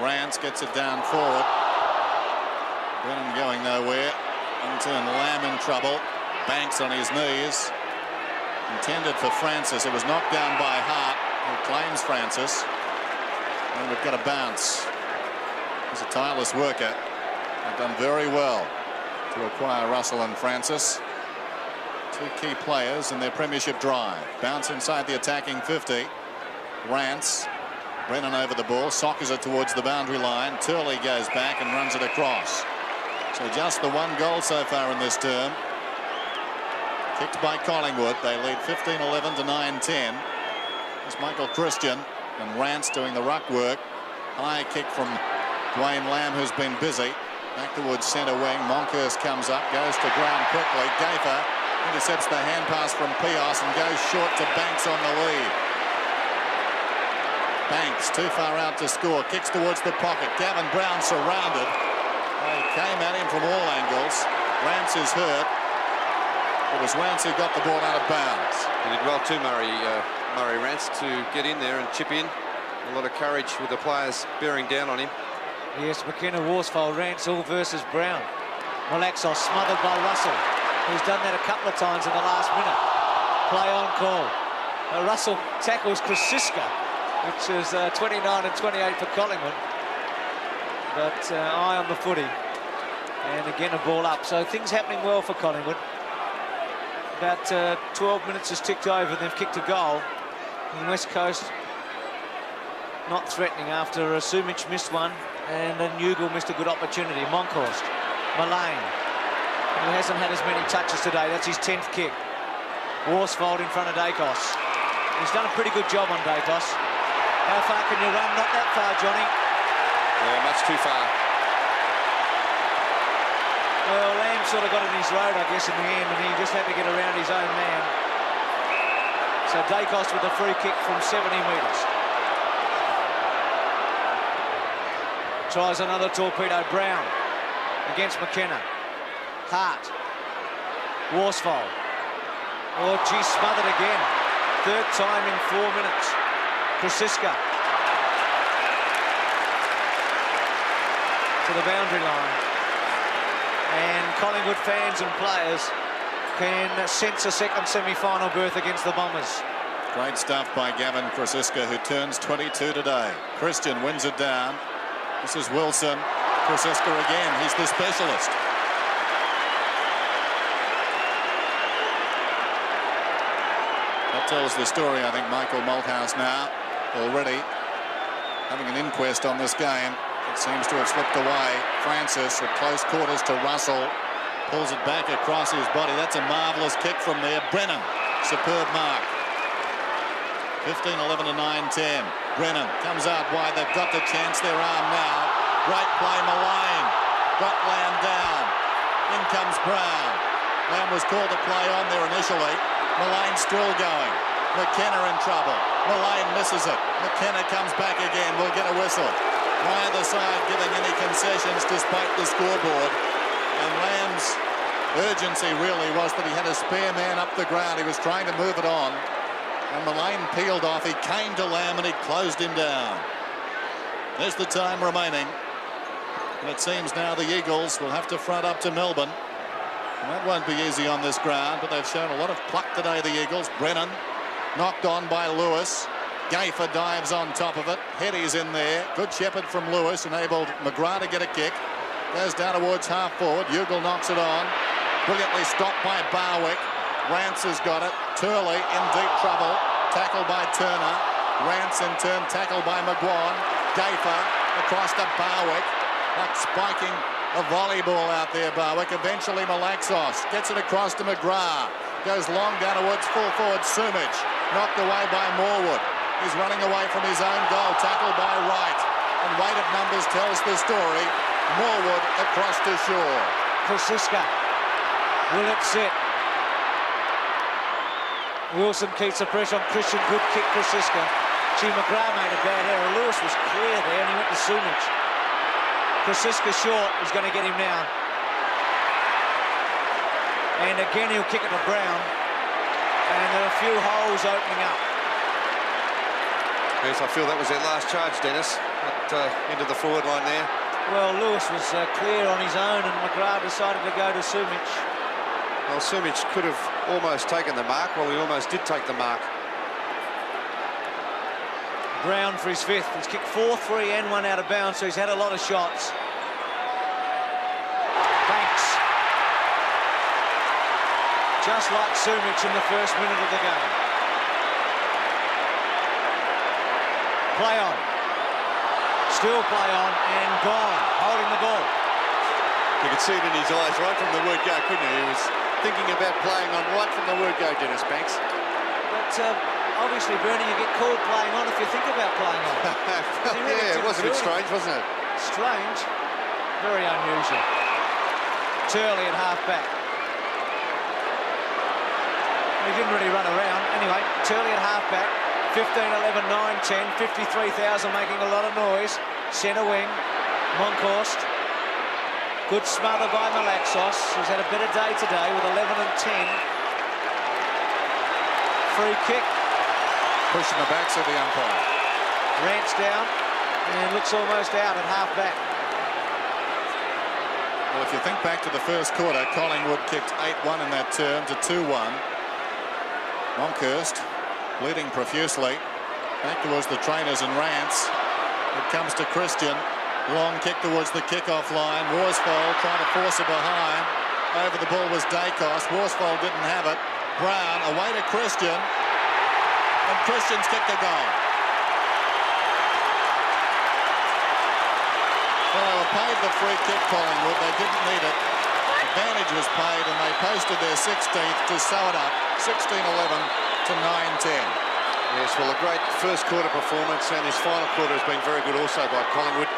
Rance gets it down forward. Brennan going nowhere. Unturned Lamb in trouble. Banks on his knees. Intended for Francis. It was knocked down by Hart, who claims Francis. And we've got a bounce. He's a tireless worker. They've done very well to acquire Russell and Francis. 2 key players in their premiership drive. Bounce inside the attacking 50. Rance. Brennan over the ball. Sockers it towards the boundary line. Turley goes back and runs it across. So just the 1 goal so far in this term. Kicked by Collingwood. They lead 15-11 to 9-10. It's Michael Christian and Rance doing the ruck work. High kick from Dwayne Lamb, who's been busy. Back towards centre wing. Monkhurst comes up, goes to ground quickly. Gaffer intercepts the hand pass from Pios and goes short to Banks on the lead. Banks too far out to score. Kicks towards the pocket. Gavin Brown surrounded. They came at him from all angles. Rance is hurt. It was Rance who got the ball out of bounds. He did well too, Murray Rance, to get in there and chip in. A lot of courage with the players bearing down on him. Yes, McKenna, Worsfold, Rance all versus Brown. Malaxos smothered by Russell, who's done that a couple of times in the last minute. Play on call. Russell tackles Krasiska, which is 29 and 28 for Collingwood. But eye on the footy. And again a ball up. So things happening well for Collingwood. About 12 minutes has ticked over. They've kicked a goal. And West Coast not threatening after Sumic missed one. And then Newgill missed a good opportunity. Monkhorst, Mullane, who hasn't had as many touches today. That's his 10th kick. Worsfold in front of Dacos. He's done a pretty good job on Dacos. How far can you run? Not that far, Johnny. Yeah, much too far. Well, Lamb sort of got in his road, I guess, in the end, and he just had to get around his own man. So Dacos with a free kick from 70 metres. Tries another torpedo. Brown against McKenna. Hart. Worsfold. Oh, gee, smothered again. Third time in 4 minutes. Krasiska to the boundary line. And Collingwood fans and players can sense a second semi-final berth against the Bombers. Great stuff by Gavin Krasiska, who turns 22 today. Christian wins it down. This is Wilson. Krasiska again. He's the specialist. That tells the story, I think, Michael Malthouse now, already having an inquest on this game. It seems to have slipped away. Francis at close quarters to Russell. Pulls it back across his body. That's a marvellous kick from there. Brennan, superb mark. 15-11 to 9-10. Brennan comes out wide. They've got the chance. Their arm now. Great play, Mullane. Got Lamb down. In comes Brown. Lamb was called to play on there initially. Mullane still going. McKenna in trouble. Mullane misses it. McKenna comes back again. We'll get a whistle. Neither side giving any concessions despite the scoreboard. And Lamb's urgency really was that he had a spare man up the ground. He was trying to move it on. And Mullane peeled off. He came to Lamb and he closed him down. There's the time remaining. And it seems now the Eagles will have to front up to Melbourne. And that won't be easy on this ground, but they've shown a lot of pluck today, the Eagles. Brennan knocked on by Lewis. Gaffer dives on top of it. Heady's in there. Good shepherd from Lewis, enabled McGrath to get a kick. Goes down towards half forward. Ugle knocks it on. Brilliantly stopped by Barwick. Rance has got it. Turley in deep trouble. Tackled by Turner. Rance in turn tackled by McGuan. Gaffer across to Barwick. Like spiking a volleyball out there, Barwick. Eventually Malaxos gets it across to McGrath. Goes long down towards full forward Sumic. Knocked away by Morwood. He's running away from his own goal. Tackled by Wright. And weight of numbers tells the story. Morwood across to shore. Krasiska. Will it sit? Wilson keeps the pressure on Christian. Good kick, Krasiska. Gee, McGrath made a bad error. Lewis was clear there and he went to Sumic. Krasiska short is going to get him now. And again he'll kick it to Brown. And there are a few holes opening up. Yes, I feel that was their last charge, Dennis. Into the forward line there. Well, Lewis was clear on his own and McGrath decided to go to Sumic. Well, Sumic could have almost taken the mark. Well, he almost did take the mark. Brown for his fifth. He's kicked 4, 3 and 1 out of bounds, so he's had a lot of shots. Banks. Just like Sumic in the first minute of the game. Play on. Still play on and gone. Holding the ball. You could see it in his eyes right from the word go, couldn't you? He was thinking about playing on right from the word go, Dennis Banks. But obviously, Bernie, you get called playing on if you think about playing on. Yeah, it was a bit strange, wasn't it? Strange. Very unusual. Turley at half-back. He didn't really run around. Anyway, Turley at half-back. 15, 11, 9, 10. 53,000 making a lot of noise. Centre wing. Monkhorst. Good smother by Malaxos, who's had a better day today with 11 and 10. Free kick. Pushing the backs of the umpire. Rants down and looks almost out at half-back. Well, if you think back to the first quarter, Collingwood kicked 8-1 in that term to 2-1. Monkhorst bleeding profusely. Back towards the trainers and Rants. It comes to Christian. Long kick towards the kick-off line. Worsfold trying to force it behind. Over the ball was Dacos. Worsfold didn't have it. Brown away to Christian. And Christian's kicked a goal. Well, they were paid the free kick, Collingwood. They didn't need it. Advantage was paid, and they posted their 16th to sew it up. 16-11 to 9-10. Yes, well, a great first quarter performance, and his final quarter has been very good also by Collingwood.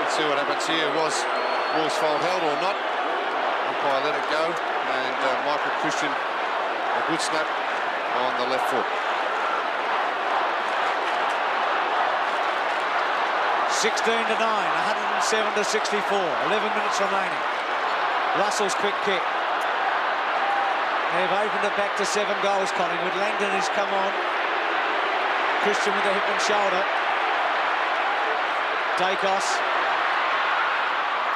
Let's see what happens here. Was Worsfold held or not? Umpire let it go, and Michael Christian, a good snap on the left foot. 16-9, 107 to 64. 11 minutes remaining. Russell's quick kick. They've opened it back to 7 goals, Collingwood. Langdon has come on. Christian with a hip and shoulder. Dacos.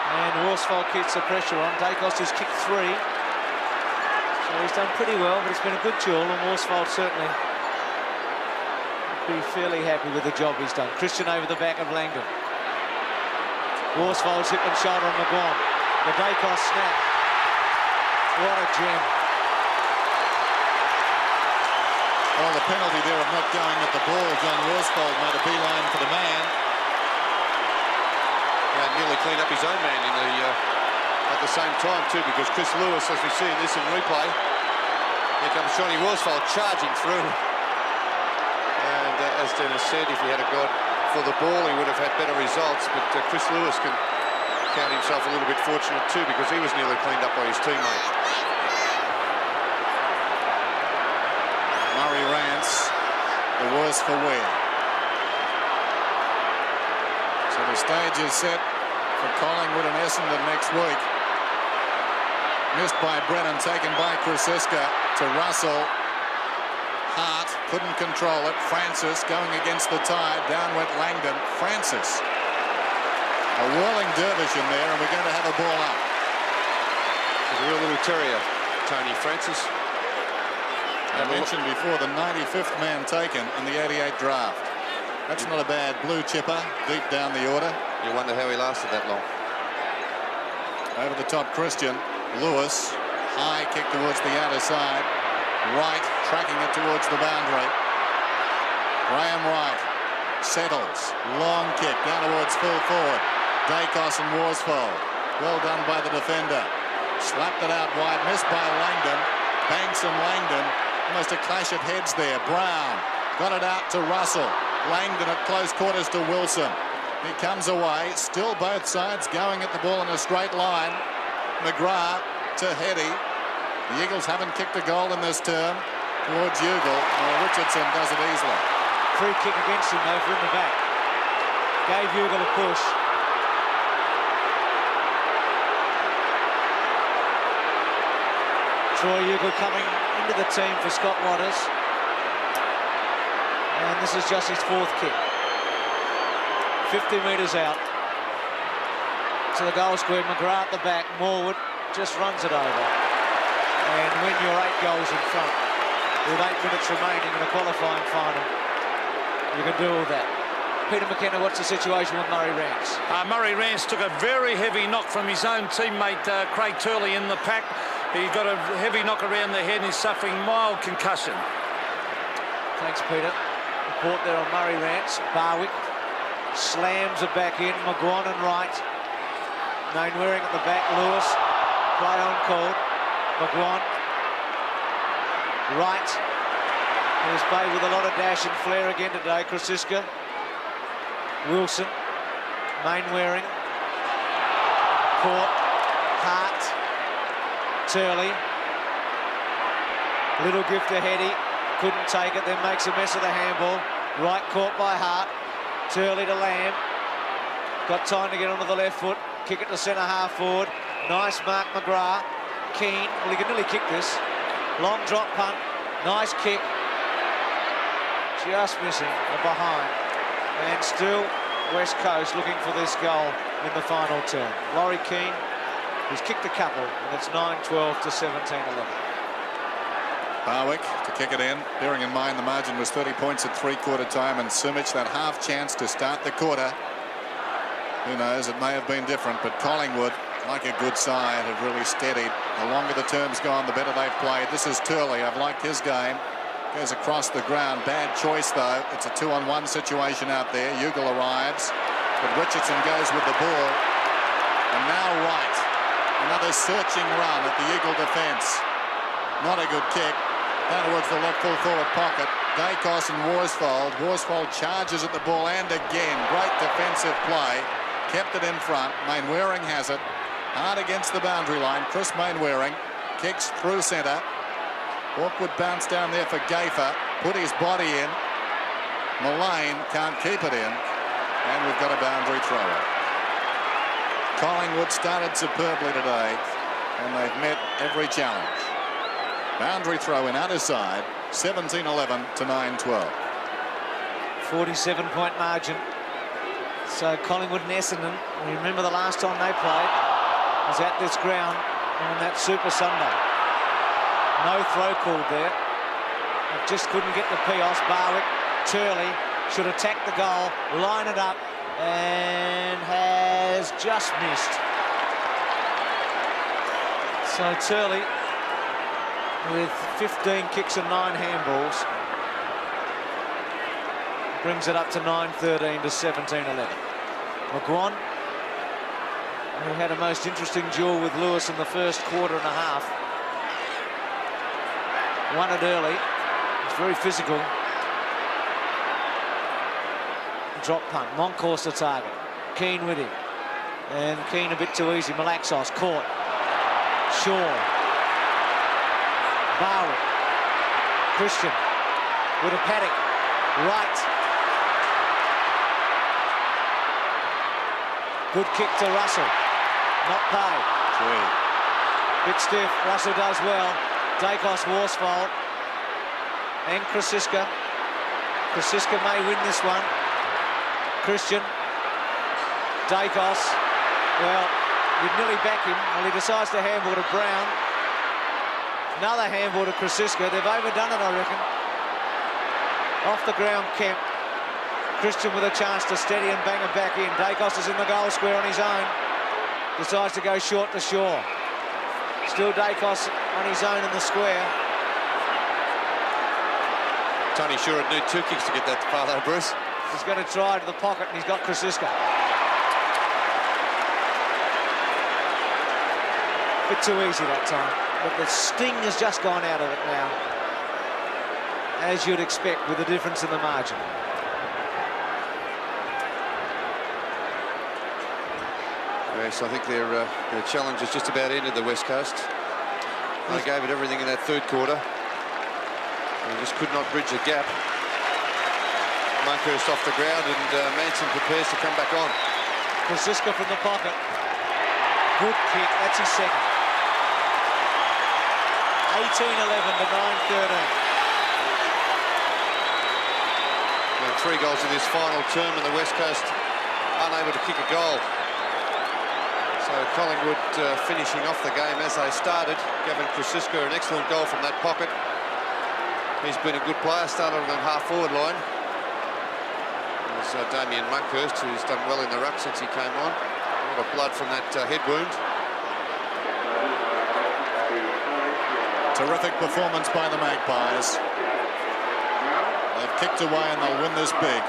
And Worsfold keeps the pressure on. Dacos has kicked 3. So he's done pretty well, but it's been a good duel, and Worsfold certainly be fairly happy with the job he's done. Christian over the back of Langdon. Worsfold's hip and shoulder on McGuan. The Dacos snap. What a gem. Well, the penalty there of not going at the ball. John Worsfold made a beeline for the man. And nearly cleaned up his own man in the at the same time too, because Chris Lewis, as we see in this in replay, here comes Johnny Worsfold charging through. And as Dennis said, if he had a got for the ball, he would have had better results. But Chris Lewis can count himself a little bit fortunate too, because he was nearly cleaned up by his teammate. Murray Rance, the worse for wear. So the stage is set for Collingwood and Essendon next week. Missed by Brennan, taken by Krasiska to Russell. Hart couldn't control it. Francis going against the tide. Down went Langdon. Francis. A whirling dervish in there, and we're going to have a ball up. He's a real little terrier, Tony Francis. I mentioned before the 95th man taken in the 88 draft. That's not a bad blue chipper deep down the order. You wonder how he lasted that long. Over the top, Christian. Lewis. High kick towards the outer side. Wright tracking it towards the boundary. Graham Wright settles. Long kick down towards full forward. Dacos and Worsfold. Well done by the defender. Slapped it out wide. Missed by Langdon. Banks and Langdon. Almost a clash of heads there. Brown got it out to Russell. Langdon at close quarters to Wilson. He comes away. Still both sides going at the ball in a straight line. McGrath to Heady. The Eagles haven't kicked a goal in this term. Towards Ugle. Richardson does it easily. Free kick against him over in the back. Gave Ugle a push. Troy Ugle coming into the team for Scott Waters. And this is just his 4th kick. 50 metres out to the goal square. McGrath at the back. Morwood just runs it over. And when you're 8 goals in front with 8 minutes remaining in a qualifying final, you can do all that. Peter McKenna, what's the situation with Murray Rance? Murray Rance took a very heavy knock from his own teammate Craig Turley in the pack. He got a heavy knock around the head and he's suffering mild concussion. Thanks, Peter. Report there on Murray Rance. Barwick slams it back in. McGuan and Wright. Mainwaring at the back. Lewis. Play on called. McGuan. Wright. He's played with a lot of dash and flair again today. Krasiska, Wilson, Mainwaring, Court, Hart, Turley. Little gift to Heady, couldn't take it, then makes a mess of the handball. Right caught by Hart, Turley to Lamb. Got time to get onto the left foot, kick it to centre half forward. Nice mark, McGrath. Keane, well, he can nearly kick this. Long drop punt, nice kick. Just missing the behind. And still West Coast looking for this goal in the final turn. Laurie Keane, who's kicked a couple, and it's 9-12 to 17-11. Barwick to kick it in, bearing in mind the margin was 30 points at three-quarter time, and Simic that half chance to start the quarter. Who knows, it may have been different, but Collingwood, like a good side, have really steadied. The longer the term's gone, the better they've played. This is Turley. I've liked his game. Goes across the ground. Bad choice, though. It's a 2-on-1 situation out there. Ugle arrives, but Richardson goes with the ball. And now White. Another searching run at the Eagle defence. Not a good kick. Down towards the left full forward pocket. Dacos and Worsfold. Worsfold charges at the ball, and again, great defensive play. Kept it in front. Mainwaring has it. Hard against the boundary line. Chris Mainwaring kicks through centre. Awkward bounce down there for Gaffer. Put his body in. Mullane can't keep it in. And we've got a boundary thrower. Collingwood started superbly today, and they've met every challenge. Boundary throw in outer side. 17-11 to 9-12. 47-point margin. So Collingwood and Essendon, remember the last time they played was at this ground on that Super Sunday. No throw called there. It just couldn't get the Pios. Barwick, Turley should attack the goal, line it up, and has just missed. So Turley with 15 kicks and 9 handballs brings it up to 9-13 to 17-11. McGuan, who had a most interesting duel with Lewis in the first quarter and a half, won it early. It's very physical. Drop punt. Moncourse the target. Keane with him. And Keane a bit too easy. Malaxos caught. Shaw. Barwick. Christian with a paddock. Right. Good kick to Russell. Not paid. Bit stiff. Russell does well. Dacos, Worsfold, and Krasiska. Krasiska may win this one. Christian. Dacos. Well, you'd nearly back him. Well, he decides to handball to Brown. Another handball to Krasiska. They've overdone it, I reckon. Off the ground, Kemp. Christian with a chance to steady and bang it back in. Dacos is in the goal square on his own. Decides to go short to Shaw. Still Dacos on his own in the square. Tony sure would need 2 kicks to get that far though, Bruce. He's going to try to the pocket, and he's got Krasiska. Bit too easy that time, but the sting has just gone out of it now, as you'd expect with the difference in the margin. Yes, I think their challenge is just about ended, the West Coast. They gave it everything in that third quarter. They just could not bridge the gap. Monkhurst off the ground, and Manson prepares to come back on. Krasiska from the pocket. Good kick, that's his second. 18-11 to 9-13. Now 3 goals in this final term, and the West Coast unable to kick a goal. So Collingwood finishing off the game as they started. Gavin Krasiska an excellent goal from that pocket. He's been a good player, started on that half-forward line. There's Damien Monkhurst, who's done well in the ruck since he came on. A lot of blood from that head wound. Terrific performance by the Magpies. They've kicked away and they'll win this big.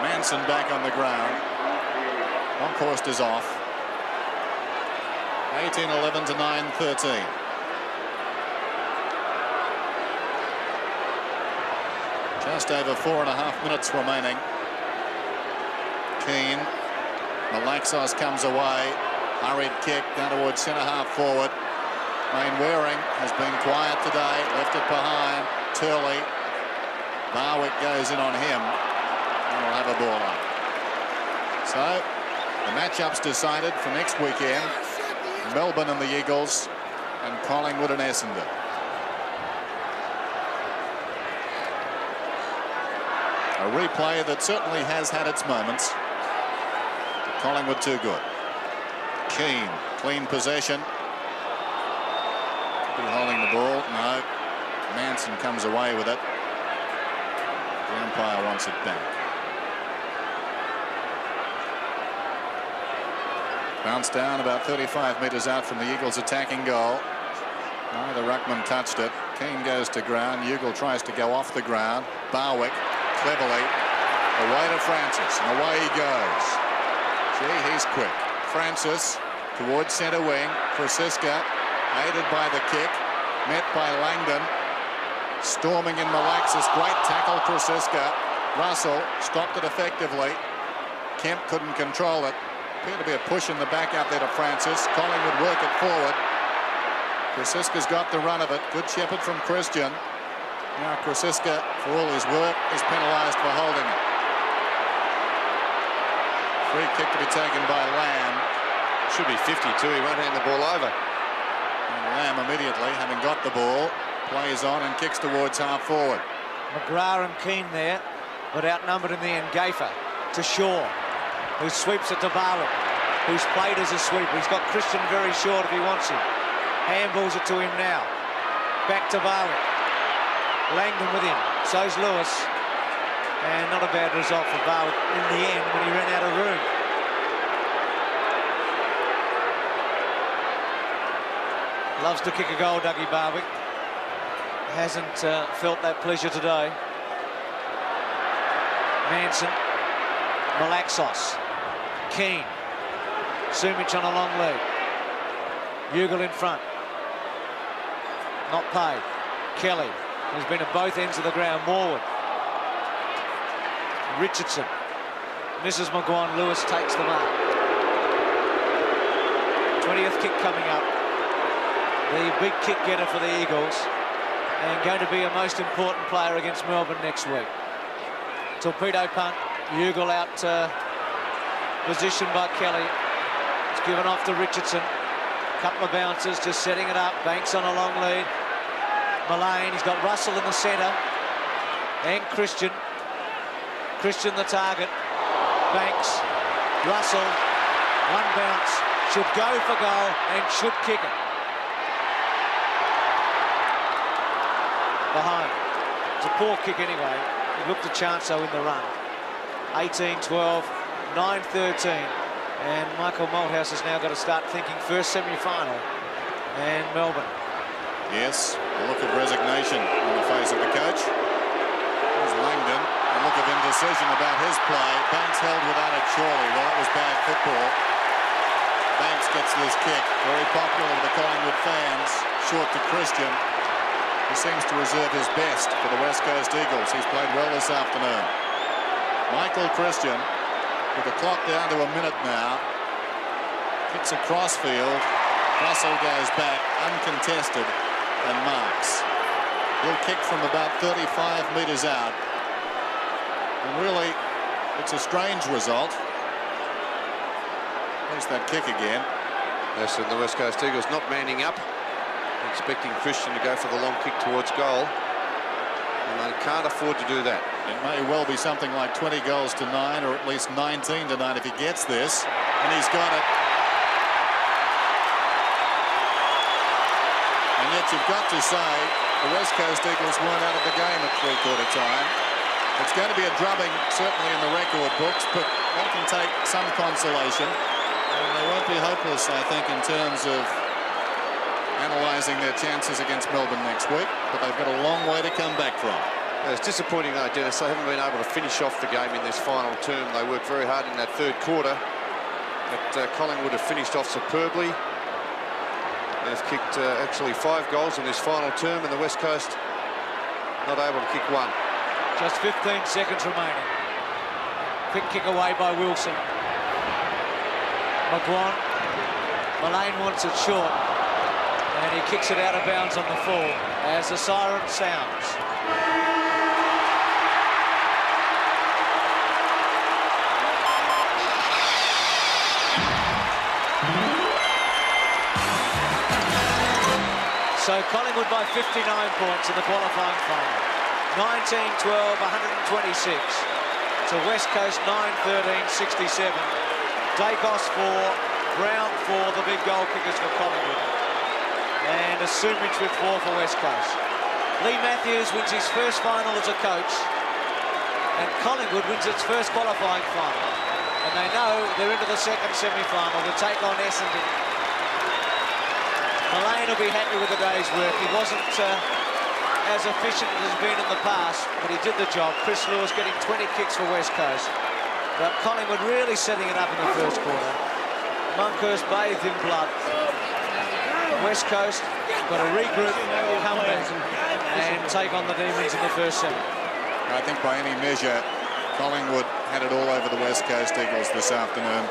Manson back on the ground. Monkhurst is off. 18-11 to 9-13. Just over 4.5 minutes remaining. Keane. Malaxos comes away. Hurried kick down towards centre-half forward. Waring has been quiet today. Left it behind. Turley. Barwick goes in on him. And we'll have a ball up. So the matchup's decided for next weekend. Melbourne and the Eagles and Collingwood and Essendon. A replay that certainly has had its moments. But Collingwood too good. Keane, clean possession. Be holding the ball. No. Manson comes away with it. The umpire wants it back. Bounced down about 35 metres out from the Eagles' attacking goal. No, the ruckman touched it. Keane goes to ground. Ugle tries to go off the ground. Barwick cleverly away to Francis, and away he goes. Gee, he's quick. Francis towards centre wing. Francisca aided by the kick, met by Langdon. Storming in Malaxis. Great tackle, Francisca. Russell stopped it effectively. Kemp couldn't control it. Appeared to be a push in the back out there to Francis. Collingwood work it forward. Krasiska's got the run of it. Good shepherd from Christian. Now Krasiska, for all his work, is penalised for holding it. Free kick to be taken by Lamb. Should be 52. He won't hand the ball over. And Lamb immediately, having got the ball, plays on and kicks towards half forward. McGrath and Keane there, but outnumbered in the end. Gaffer to Shaw, who sweeps it to Barwick, who's played as a sweeper. He's got Christian very short if he wants him. Handballs it to him now. Back to Barwick. Langdon with him. So's Lewis. And not a bad result for Barwick in the end when he ran out of room. Loves to kick a goal, Dougie Barwick. Hasn't felt that pleasure today. Manson. Malaxos. Keane. Sumich on a long lead. Ugle in front. Not paid. Kelly has been at both ends of the ground. Morwood. Richardson. Mrs. McGuan. Lewis takes the mark. 20th kick coming up. The big kick getter for the Eagles. And going to be a most important player against Melbourne next week. Torpedo punt. Ugle out positioned by Kelly. It's given off to Richardson. Couple of bounces, just setting it up. Banks on a long lead. Mullane, he's got Russell in the centre. And Christian. Christian the target. Banks. Russell. One bounce. Should go for goal and should kick it. Behind. It's a poor kick anyway. He looked a chance though in the run. 18-12, 9-13. And Michael Malthouse has now got to start thinking first semi-final. And Melbourne. Yes, a look of resignation on the face of the coach. There's Langdon, a look of indecision about his play. Banks held without it surely. Well, that was bad football. Banks gets this kick. Very popular with the Collingwood fans. Short to Christian. He seems to reserve his best for the West Coast Eagles. He's played well this afternoon. Michael Christian, with the clock down to a minute now, kicks across field. Russell goes back, uncontested, and marks. He'll kick from about 35 metres out. And really, it's a strange result. There's that kick again. Yes, and the West Coast Eagles not manning up, expecting Christian to go for the long kick towards goal. And they can't afford to do that. It may well be something like 20 goals to 9, or at least 19 to 9 if he gets this. And he's got it. And yet you've got to say the West Coast Eagles weren't out of the game at three-quarter time. It's going to be a drubbing, certainly in the record books, but they can take some consolation. And they won't be hopeless, I think, in terms of analysing their chances against Melbourne next week, but they've got a long way to come back from. It's disappointing though, Dennis. They haven't been able to finish off the game in this final term. They worked very hard in that third quarter, but Collingwood have finished off superbly. They've kicked actually 5 goals in this final term, and the West Coast not able to kick one. Just 15 seconds remaining. Quick kick away by Wilson. McGuan. Mullane wants it short. And he kicks it out of bounds on the full as the siren sounds. So Collingwood by 59 points in the qualifying final. 19-12, 126. To West Coast 9-13, 67. Dacos 4, Brown 4, the big goal kickers for Collingwood. And a Sumich with 4 for West Coast. Lee Matthews wins his first final as a coach. And Collingwood wins its first qualifying final. And they know they're into the second semi-final to take on Essendon. Mullane will be happy with the day's work. He wasn't as efficient as he's been in the past, but he did the job. Chris Lewis getting 20 kicks for West Coast. But Collingwood really setting it up in the first quarter. Monkhurst bathed in blood. West Coast got to regroup, come back and take on the Demons in the first semi. I think by any measure, Collingwood had it all over the West Coast Eagles this afternoon.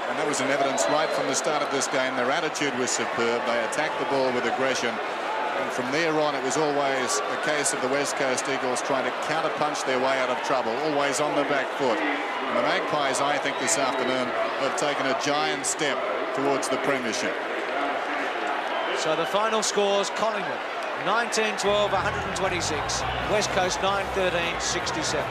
And that was in evidence right from the start of this game. Their attitude was superb. They attacked the ball with aggression. And from there on, it was always a case of the West Coast Eagles trying to counter-punch their way out of trouble, always on the back foot. And the Magpies, I think, this afternoon have taken a giant step towards the premiership. So the final scores, Collingwood 19-12, 126. West Coast 9-13, 67.